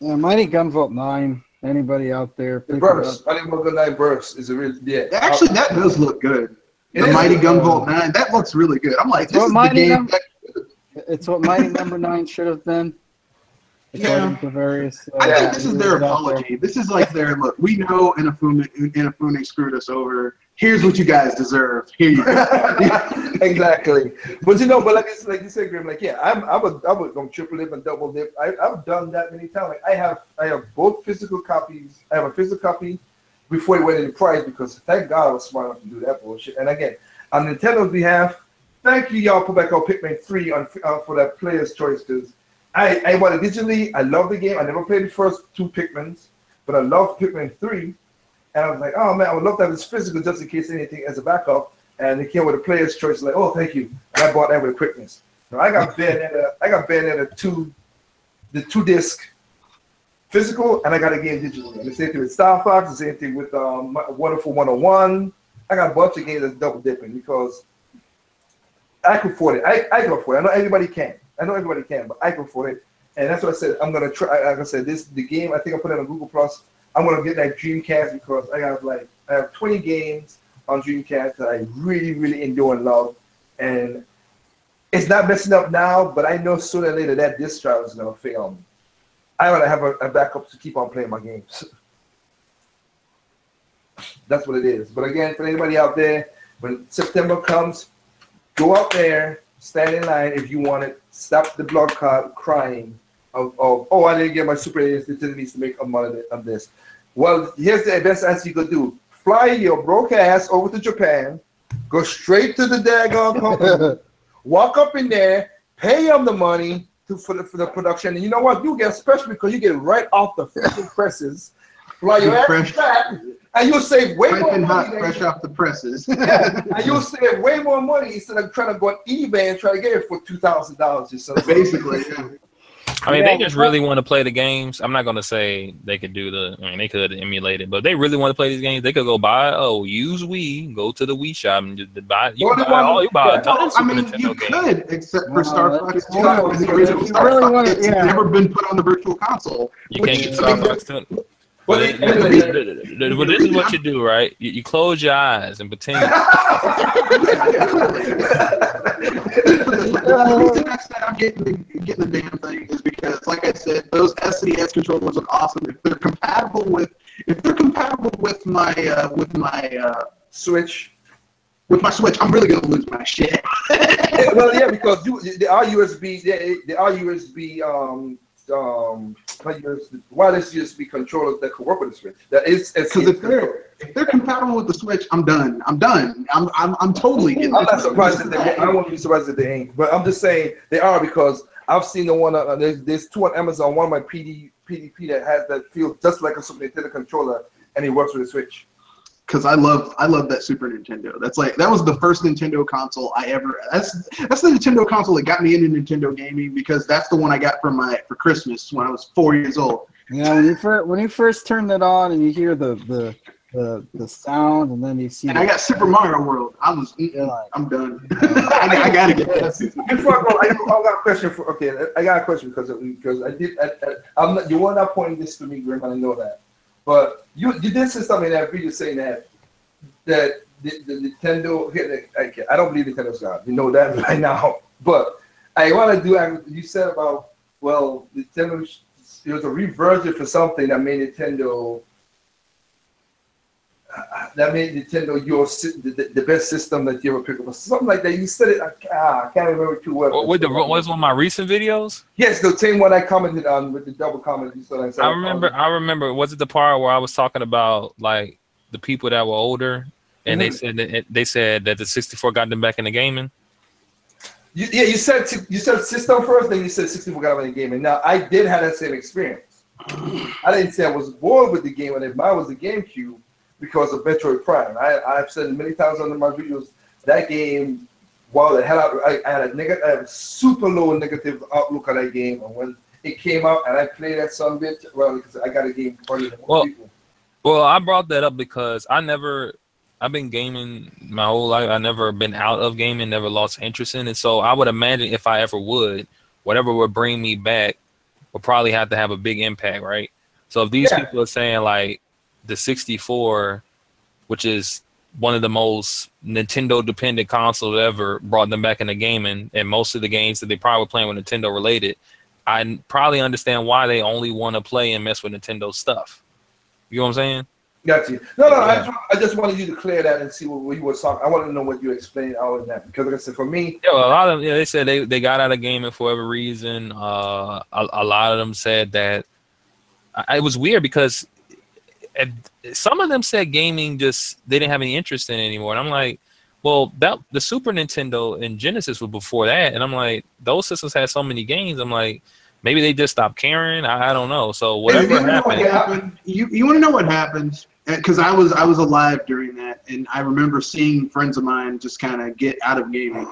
Yeah, Mighty Gunvolt 9. Anybody out there? The burst. Mighty Gunvolt 9 burst is a real Actually, that does look good. The Mighty Gunvolt 9 that looks really good. I'm like, this is the game. It's what Mighty Number 9 should have been. Yeah. Various, I think this is their apology. This is like their look. We know Inafune screwed us over. Here's what you guys deserve. Here you go. Exactly. But like you said, Grim, I would go triple dip and double dip. I've done that many times. Like I have both physical copies. I have a physical copy before it went into price because thank God I was smart enough to do that bullshit. And again, on Nintendo's behalf, thank you y'all put back out Pikmin 3 for that player's choice because I bought it digitally. I love the game. I never played the first 2 Pikmins, but I love Pikmin 3. And I was like, oh man, I would love to have this physical just in case anything as a backup. And it came with a player's choice, like, oh, thank you. And I bought that with a quickness. So I got Bayonetta 2, the 2-disc physical, and I got a game digitally. And the same thing with Star Fox, the same thing with Wonderful 101. I got a bunch of games that's double dipping because I can afford it. I can afford it. I know everybody can, but I can afford it. And that's what I said. I'm gonna try. Like I said, the game. I think I put it on Google Plus. I'm gonna get that Dreamcast because I have 20 games on Dreamcast that I really, really enjoy and love, and it's not messing up now. But I know sooner or later that disc drive is gonna fail me. I want to have a backup to keep on playing my games. That's what it is. But again, for anybody out there, when September comes, go out there, stand in line if you want it. Stop the blog crying. Oh, I didn't get my Super Nintendo needs to make a money on this. Well, here's the best answer you could do. Fly your broke ass over to Japan, go straight to the daggone company, walk up in there, pay them the money for the production. And you know what? You get special because you get it right off the freaking presses. Fly your ass back, and you'll save way more money. Fresh off the presses. Yeah, and you'll save way more money instead of trying to go on eBay and try to get it for $2,000 or something. Basically, yeah. I mean, they just really want to play the games. I'm not going to say they could do they could emulate it, but if they really want to play these games, they could go buy, use Wii, go to the Wii shop and just buy. You buy a ton of Super Nintendo games. You could, except for Star Fox 2. The original Star Fox. It's never been put on the Virtual Console. You can't get Star Fox 2. Well, this is what you do, right? You close your eyes and pretend. The reason I said I'm getting the damn thing is because, like I said, those SNES controllers are awesome. If they're compatible with my Switch. With my Switch, I'm really gonna lose my shit. Well, yeah, because there are USB wireless USB controllers that could work with the Switch. That is, because if they're compatible with the Switch, I'm done. I'm totally getting. I'm not surprised that they. I won't be surprised if they ain't. But I'm just saying they are, because I've seen the one. There's two on Amazon. One of my PDP that feels just like a Super Nintendo controller, and it works with the Switch. Because I love that Super Nintendo. That was the first Nintendo console I ever. That's the Nintendo console that got me into Nintendo gaming, because that's the one I got for Christmas when I was 4 years old. Yeah, when you first turn it on and you hear the sound, and then you see. And I got Super Mario World. I'm done. I gotta get that. Before I go, I got a question I got a question because I did. I'm not. You were not pointing this to me, Grim. I know that. But you did say something in that video saying that the Nintendo. I don't believe Nintendo's God. You know that right now. But I want to do. You said about Nintendo. It was a reversion for something that made Nintendo. That made Nintendo the best system that you ever picked up. Something like that. You said it. I can't remember too well. Was one of my recent videos? Yes, the same one I commented on with the double comment. I remember. Was it the part where I was talking about like the people that were older, and they said that the 64 got them back in the gaming? You said system first, then you said 64 got them in the gaming. Now I did have that same experience. I didn't say I was bored with the game, and mine was the GameCube. Because of Metroid Prime. I've said many times on my videos that game, while it had I had a super low negative outlook on that game, and when it came out and I played that son bitch, because I got a game party with more people. Well, I brought that up because I've been gaming my whole life. I've never been out of gaming, never lost interest in it. So I would imagine if I ever would, whatever would bring me back would probably have to have a big impact, right? So if these people are saying like the 64, which is one of the most Nintendo-dependent consoles ever, brought them back into gaming, and most of the games that they probably were playing were Nintendo-related, I probably understand why they only want to play and mess with Nintendo stuff. You know what I'm saying? Got you. No, yeah. I just wanted you to clear that and see what you were talking. I wanted to know what you explained all of that, because like I said, for me, a lot of them, they said they got out of gaming for whatever reason. A lot of them said that it was weird because. And some of them said gaming they didn't have any interest in it anymore. And I'm like, well, the Super Nintendo and Genesis was before that. And I'm like, those systems had so many games. I'm like, maybe they just stopped caring. I don't know. So whatever happened. You want to know what happened? Because I was alive during that, and I remember seeing friends of mine just kind of get out of gaming.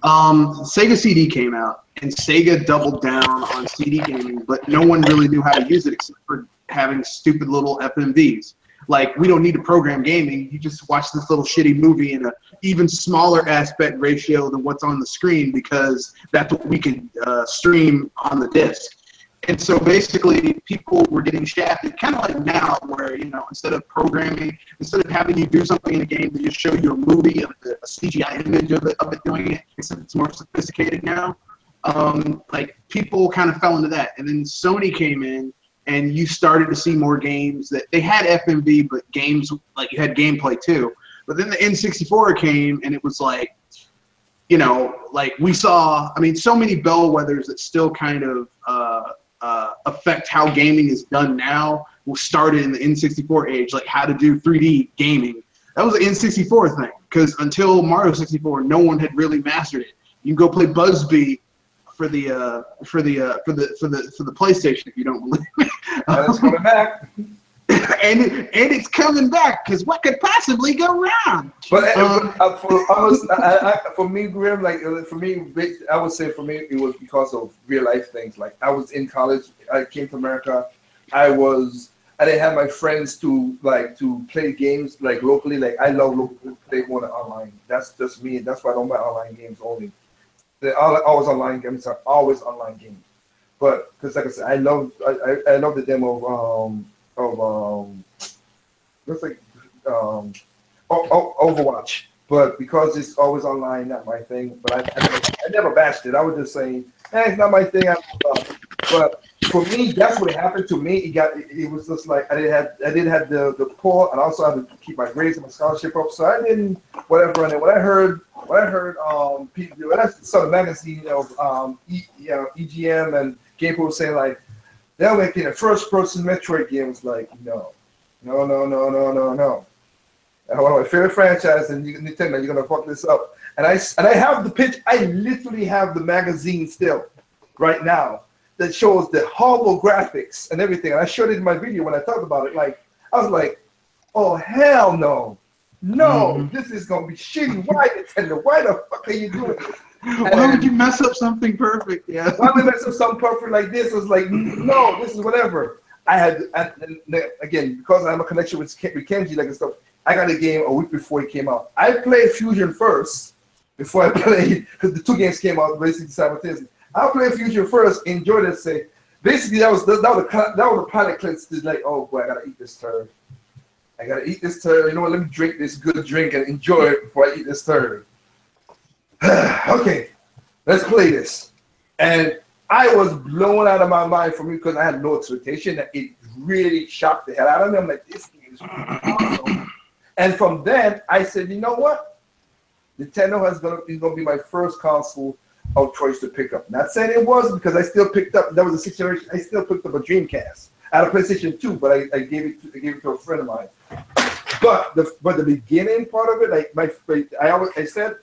Sega CD came out, and Sega doubled down on CD gaming, but no one really knew how to use it except for having stupid little FMVs. Like, we don't need to program gaming. You just watch this little shitty movie in an even smaller aspect ratio than what's on the screen, because that's what we can stream on the disc. And so basically people were getting shafted, kind of like now, where, instead of programming, instead of having you do something in a game, they just show you a movie of a CGI image of it doing it, except it's more sophisticated now. Like, people kind of fell into that. And then Sony came in, and you started to see more games that they had FMV, but games like you had gameplay too. But then the N64 came, and it was like, like we saw. I mean, so many bellwethers that still kind of affect how gaming is done now. Started in the N64 age, like how to do 3D gaming. That was an N64 thing, because until Mario 64, no one had really mastered it. You can go play Bugsby for the PlayStation if you don't believe me. It's coming back. and it's coming back because what could possibly go wrong? But for me, Grim, like for me, I would say for me it was because of real life things. Like I was in college, I came to America, I didn't have my friends to play games like locally. Like I love play more than online. That's just me. That's why I don't buy online games only. They're always online games are always online games. But because like I said, I love the demo of looks like Overwatch, but because it's always online, not my thing. But I never bashed it. I would just say, it's not my thing. But for me, that's what happened to me. It was just like I didn't have the pull, and also I had to keep my grades and my scholarship up. So I didn't whatever. And then when I heard people, when I saw the magazine of EGM and GamePro was saying like they're making a first-person Metroid game. It's like no. One of my favorite franchises, and you tell me you're gonna fuck this up. And I have the pitch. I literally have the magazine still, right now, that shows the horrible graphics and everything. And I showed it in my video when I talked about it. Like I was like, oh hell no, this is gonna be shitty. Why Nintendo? Why the fuck are you doing this? Why would you mess up something perfect? Yeah. Why would you mess up something perfect like this? It was like, no, this is whatever. I had, again, because I have a connection with Kenji, like and stuff, I got a game a week before it came out. I played Fusion first before I played, because the two games came out basically simultaneously. I played Fusion first, enjoyed it, say, basically that was the pilot cleanse. It's like, oh boy, I gotta eat this turd. You know what, let me drink this good drink and enjoy it before I eat this turd. Okay, let's play this. And I was blown out of my mind for me because I had no expectation that it really shocked the hell out of me. I'm like, this game is really awesome. And from then, I said, you know what? Nintendo is gonna be my first console of choice to pick up. Not saying it was because I still picked up. That was a situation. I still picked up a Dreamcast. I had a PlayStation 2, but I gave it to a friend of mine. But the beginning part of it, I said.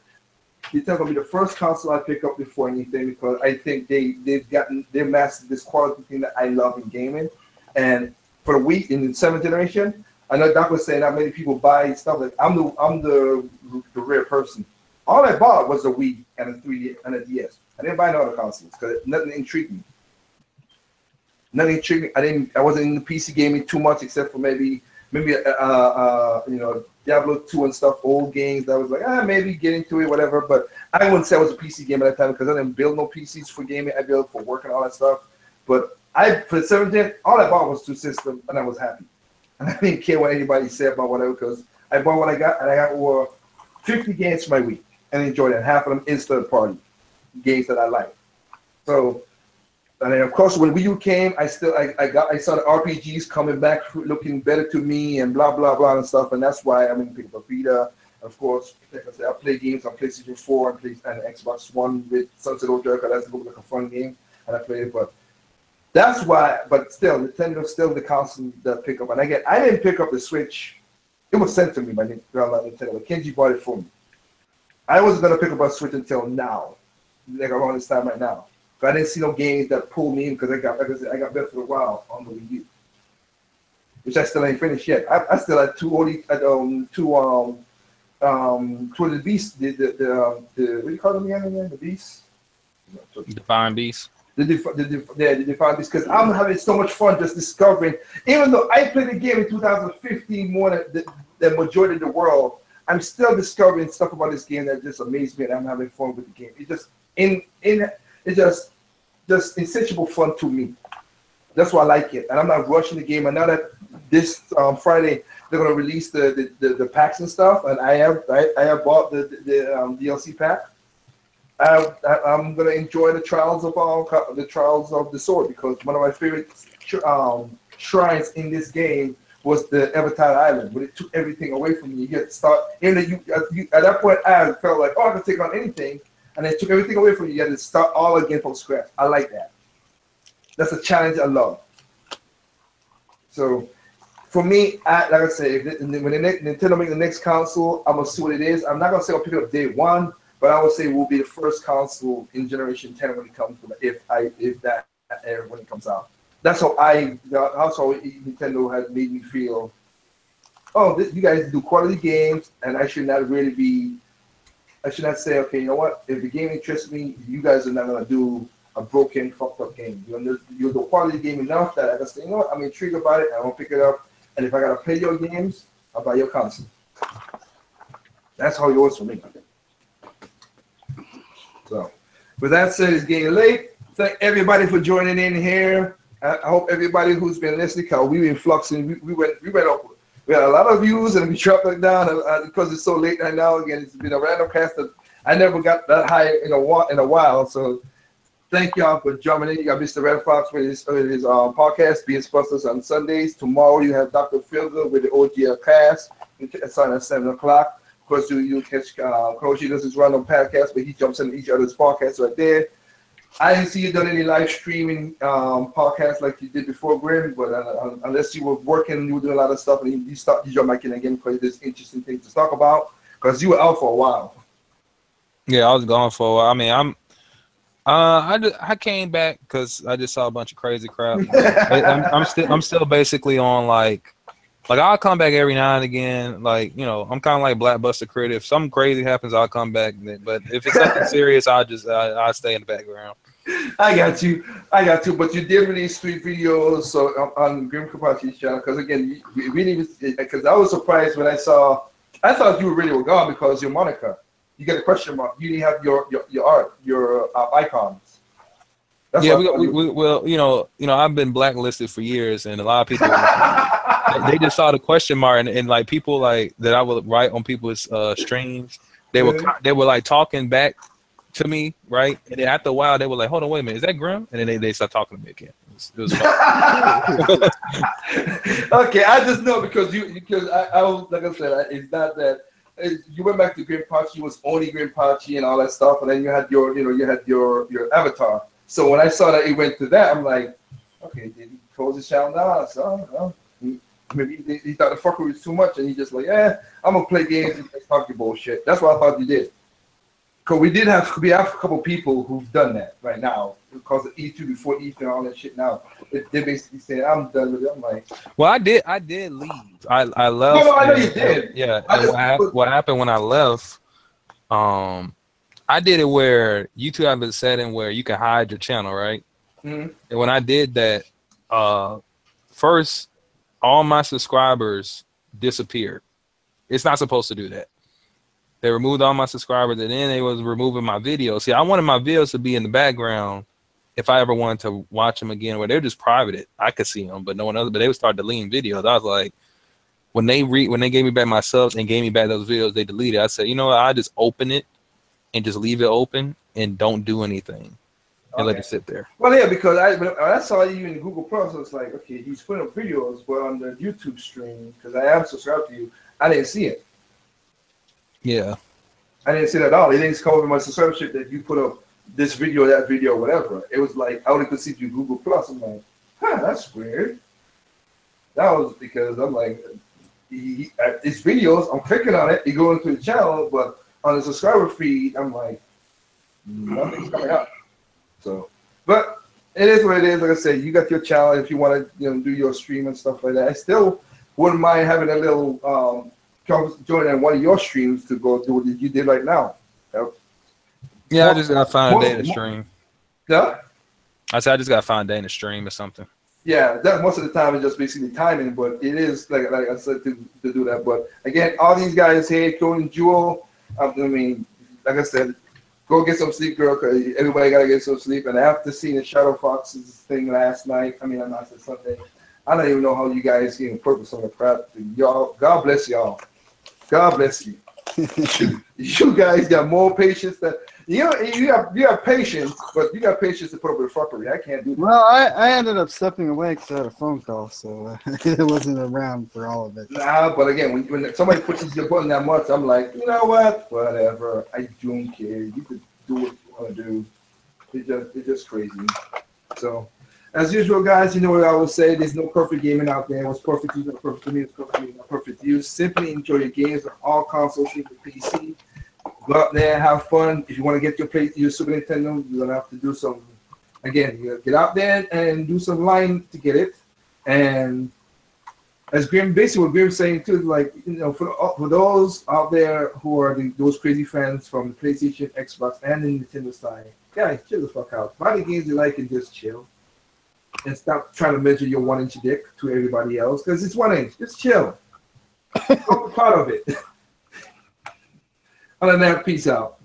Nintendo gonna be the first console I pick up before anything because I think they've mastered this quality thing that I love in gaming. And for the Wii in the 7th generation, I know Doc was saying not many people buy stuff. Like I'm the rare person. All I bought was a Wii and a 3D and a DS. I didn't buy no other consoles because nothing intrigued me. I wasn't in the PC gaming too much except for maybe Diablo 2 and stuff, old games that was like, maybe get into it, whatever. But I wouldn't say I was a PC gamer at that time because I didn't build no PCs for gaming. I built for work and all that stuff. But for the 7th gen, all I bought was 2 systems, and I was happy. And I didn't care what anybody said about whatever because I bought what I got, and I got over 50 games for my week and enjoyed it. Half of them is third-party games that I like. So, and then of course when Wii U came, I saw the RPGs coming back looking better to me and blah blah blah and stuff, and that's why I'm gonna pick up a Vita. Of course, like I said, I play games on PlayStation 4 and Xbox One with Sunset Overdrive. That's like a fun game, and I played it. But that's why. But still, Nintendo's still the console that pick up. And I didn't pick up the Switch. It was sent to me by Nintendo. Kenji bought it for me. I wasn't gonna pick up a Switch until now, like around this time right now. But I didn't see no games that pulled me in because I got Breath of the Wild on the Wii U, which I still ain't finished yet. I still had two the Beasts, the what do you call them again? The Beasts? Divine Beasts. The Divine Beasts, because I'm having so much fun just discovering. Even though I played the game in 2015 more than the majority of the world, I'm still discovering stuff about this game that just amazed me, and I'm having fun with the game. It just it's just insatiable fun to me. That's why I like it, and I'm not rushing the game. And now that this Friday they're gonna release the packs and stuff, and I have bought the DLC pack. I'm gonna enjoy the trials of the sword because one of my favorite shrines in this game was the Evertide Island, but it took everything away from you. You get to start, at that point I felt like, I can take on anything. And it took everything away from you. You had to start all again from scratch. I like that. That's a challenge I love. So, for me, like I say, when Nintendo make the next console, I'm gonna see what it is. I'm not gonna say I'll pick it up day one, but I would say it will be the first console in Generation 10 when it comes to when it comes out. that's how Nintendo has made me feel. Oh, you guys do quality games, and I should not say, okay, you know what? If the game interests me, you guys are not gonna do a broken, fucked up game. You do quality game enough that I can say, you know what? I'm intrigued about it. I won't pick it up, and if I gotta play your games, I'll buy your console. That's how it was for me. So, with that said, it's getting late. Thank everybody for joining in here. I hope everybody who's been listening, because we've been fluxing. We went up. We had a lot of views, and we dropped it down because it's so late right now. Again, it's been a random cast that I never got that high in a while. So, thank y'all for jumping in. You got Mr. Red Fox with his podcast, BS Busters on Sundays. Tomorrow you have Dr. Filger with the OGL cast. It's on at 7 o'clock. Of course, you catch Koji does his random podcast, but he jumps in each other's podcasts right there. I didn't see you done any live streaming podcasts like you did before, Grim, but unless you were working, you were doing a lot of stuff, and you jump back in again because there's interesting things to talk about, because you were out for a while. Yeah, I was gone for a while. I mean, I came back because I just saw a bunch of crazy crap. I'm still basically on like I'll come back every now and again. Like, you know, I'm kind of like Blackbuster Crit. If something crazy happens, I'll come back. But if it's something serious, I'll stay in the background. I got you. But you did release 3 videos on Grim Kapachi's channel, because again, you really, because I was surprised when I thought you really were gone because your moniker. You get a question mark. You didn't have your art, your icons. That's well, you know, I've been blacklisted for years, and a lot of people they just saw the question mark, and like people like that I would write on people's streams. They were like talking back to me, right? And then after a while, they were like, "Hold on, wait a minute, is that Grim?" And then they start talking to me again. It was fun. Okay, I just know because I was, like I said, it's not that. You went back to Grim Pachi, was only Grim Pachi and all that stuff, and then you had your avatar. So when I saw that he went to that, I'm like, okay, did he close his channel down? So maybe he thought the fucker was too much, and he just like, I'm gonna play games and talk your bullshit. That's what I thought you did. Because we have a couple people who've done that right now because of E2 before E3 and all that shit. Now they basically saying I'm done with it. I'm like, well, I did leave. I left. No, I know you did. Yeah. What happened when I left? I did it where YouTube have a setting where you can hide your channel, right? Mm-hmm. And when I did that, first all my subscribers disappeared. It's not supposed to do that. They removed all my subscribers, and then they was removing my videos. See, I wanted my videos to be in the background if I ever wanted to watch them again, where they're just privated. I could see them, but no one else. But they would start deleting videos. I was like, when they gave me back my subs and gave me back those videos, they deleted. I said, you know what? I just open it and just leave it open and don't do anything and let it sit there. Well, yeah, because when I saw you in Google Plus, I was like, okay, he's putting up videos, but on the YouTube stream, because I am subscribed to you, I didn't see it. Yeah. I didn't see that at all. It didn't come over my subscription that you put up this video, that video, whatever. It was like, I only could see through Google Plus. I'm like, that's weird. That was because I'm like, it's videos, I'm clicking on it, it goes into the channel, but on the subscriber feed, I'm like, nothing's coming up. So, but it is what it is. Like I said, you got your channel. If you want to, do your stream and stuff like that, I still wouldn't mind having a little join in one of your streams to go do what you did right now. Yeah, I just gotta find a day to stream. Yeah. I said I just gotta find a day to stream or something. Yeah, that most of the time is just basically timing, but it is like I said to do that. But again, all these guys here, Cody Jewel. I mean, like I said, go get some sleep, girl, because everybody got to get some sleep. And after seeing the Shadow Fox's thing last night, not Sunday, I don't even know how you guys getting purpose on the crap. Y'all, God bless y'all. God bless you. You guys got more patience than you have patience, but you got patience to put up with fuckery. I can't do that. Well, I ended up stepping away because I had a phone call, so it wasn't around for all of it. Nah, but again, when somebody pushes your button that much, I'm like, you know what? Whatever. I don't care. You could do what you want to do. It's just crazy. So, as usual, guys, you know what I always say. There's no perfect gaming out there. What's perfect to you, not perfect to me. It's perfect to me, not perfect to you. Simply enjoy your games on all consoles, even PC. Go out there, have fun. If you want to get your Super Nintendo, you're gonna have to do some again, you get out there and do some line to get it. And as Grim, basically what Grim's saying too, like, you know, for those out there who are those crazy fans from the PlayStation, Xbox, and the Nintendo side, guys, chill the fuck out. Buy the games you like and just chill. And stop trying to measure your 1-inch dick to everybody else, because it's 1 inch. Just chill. I'm proud of it. Other than that, peace out.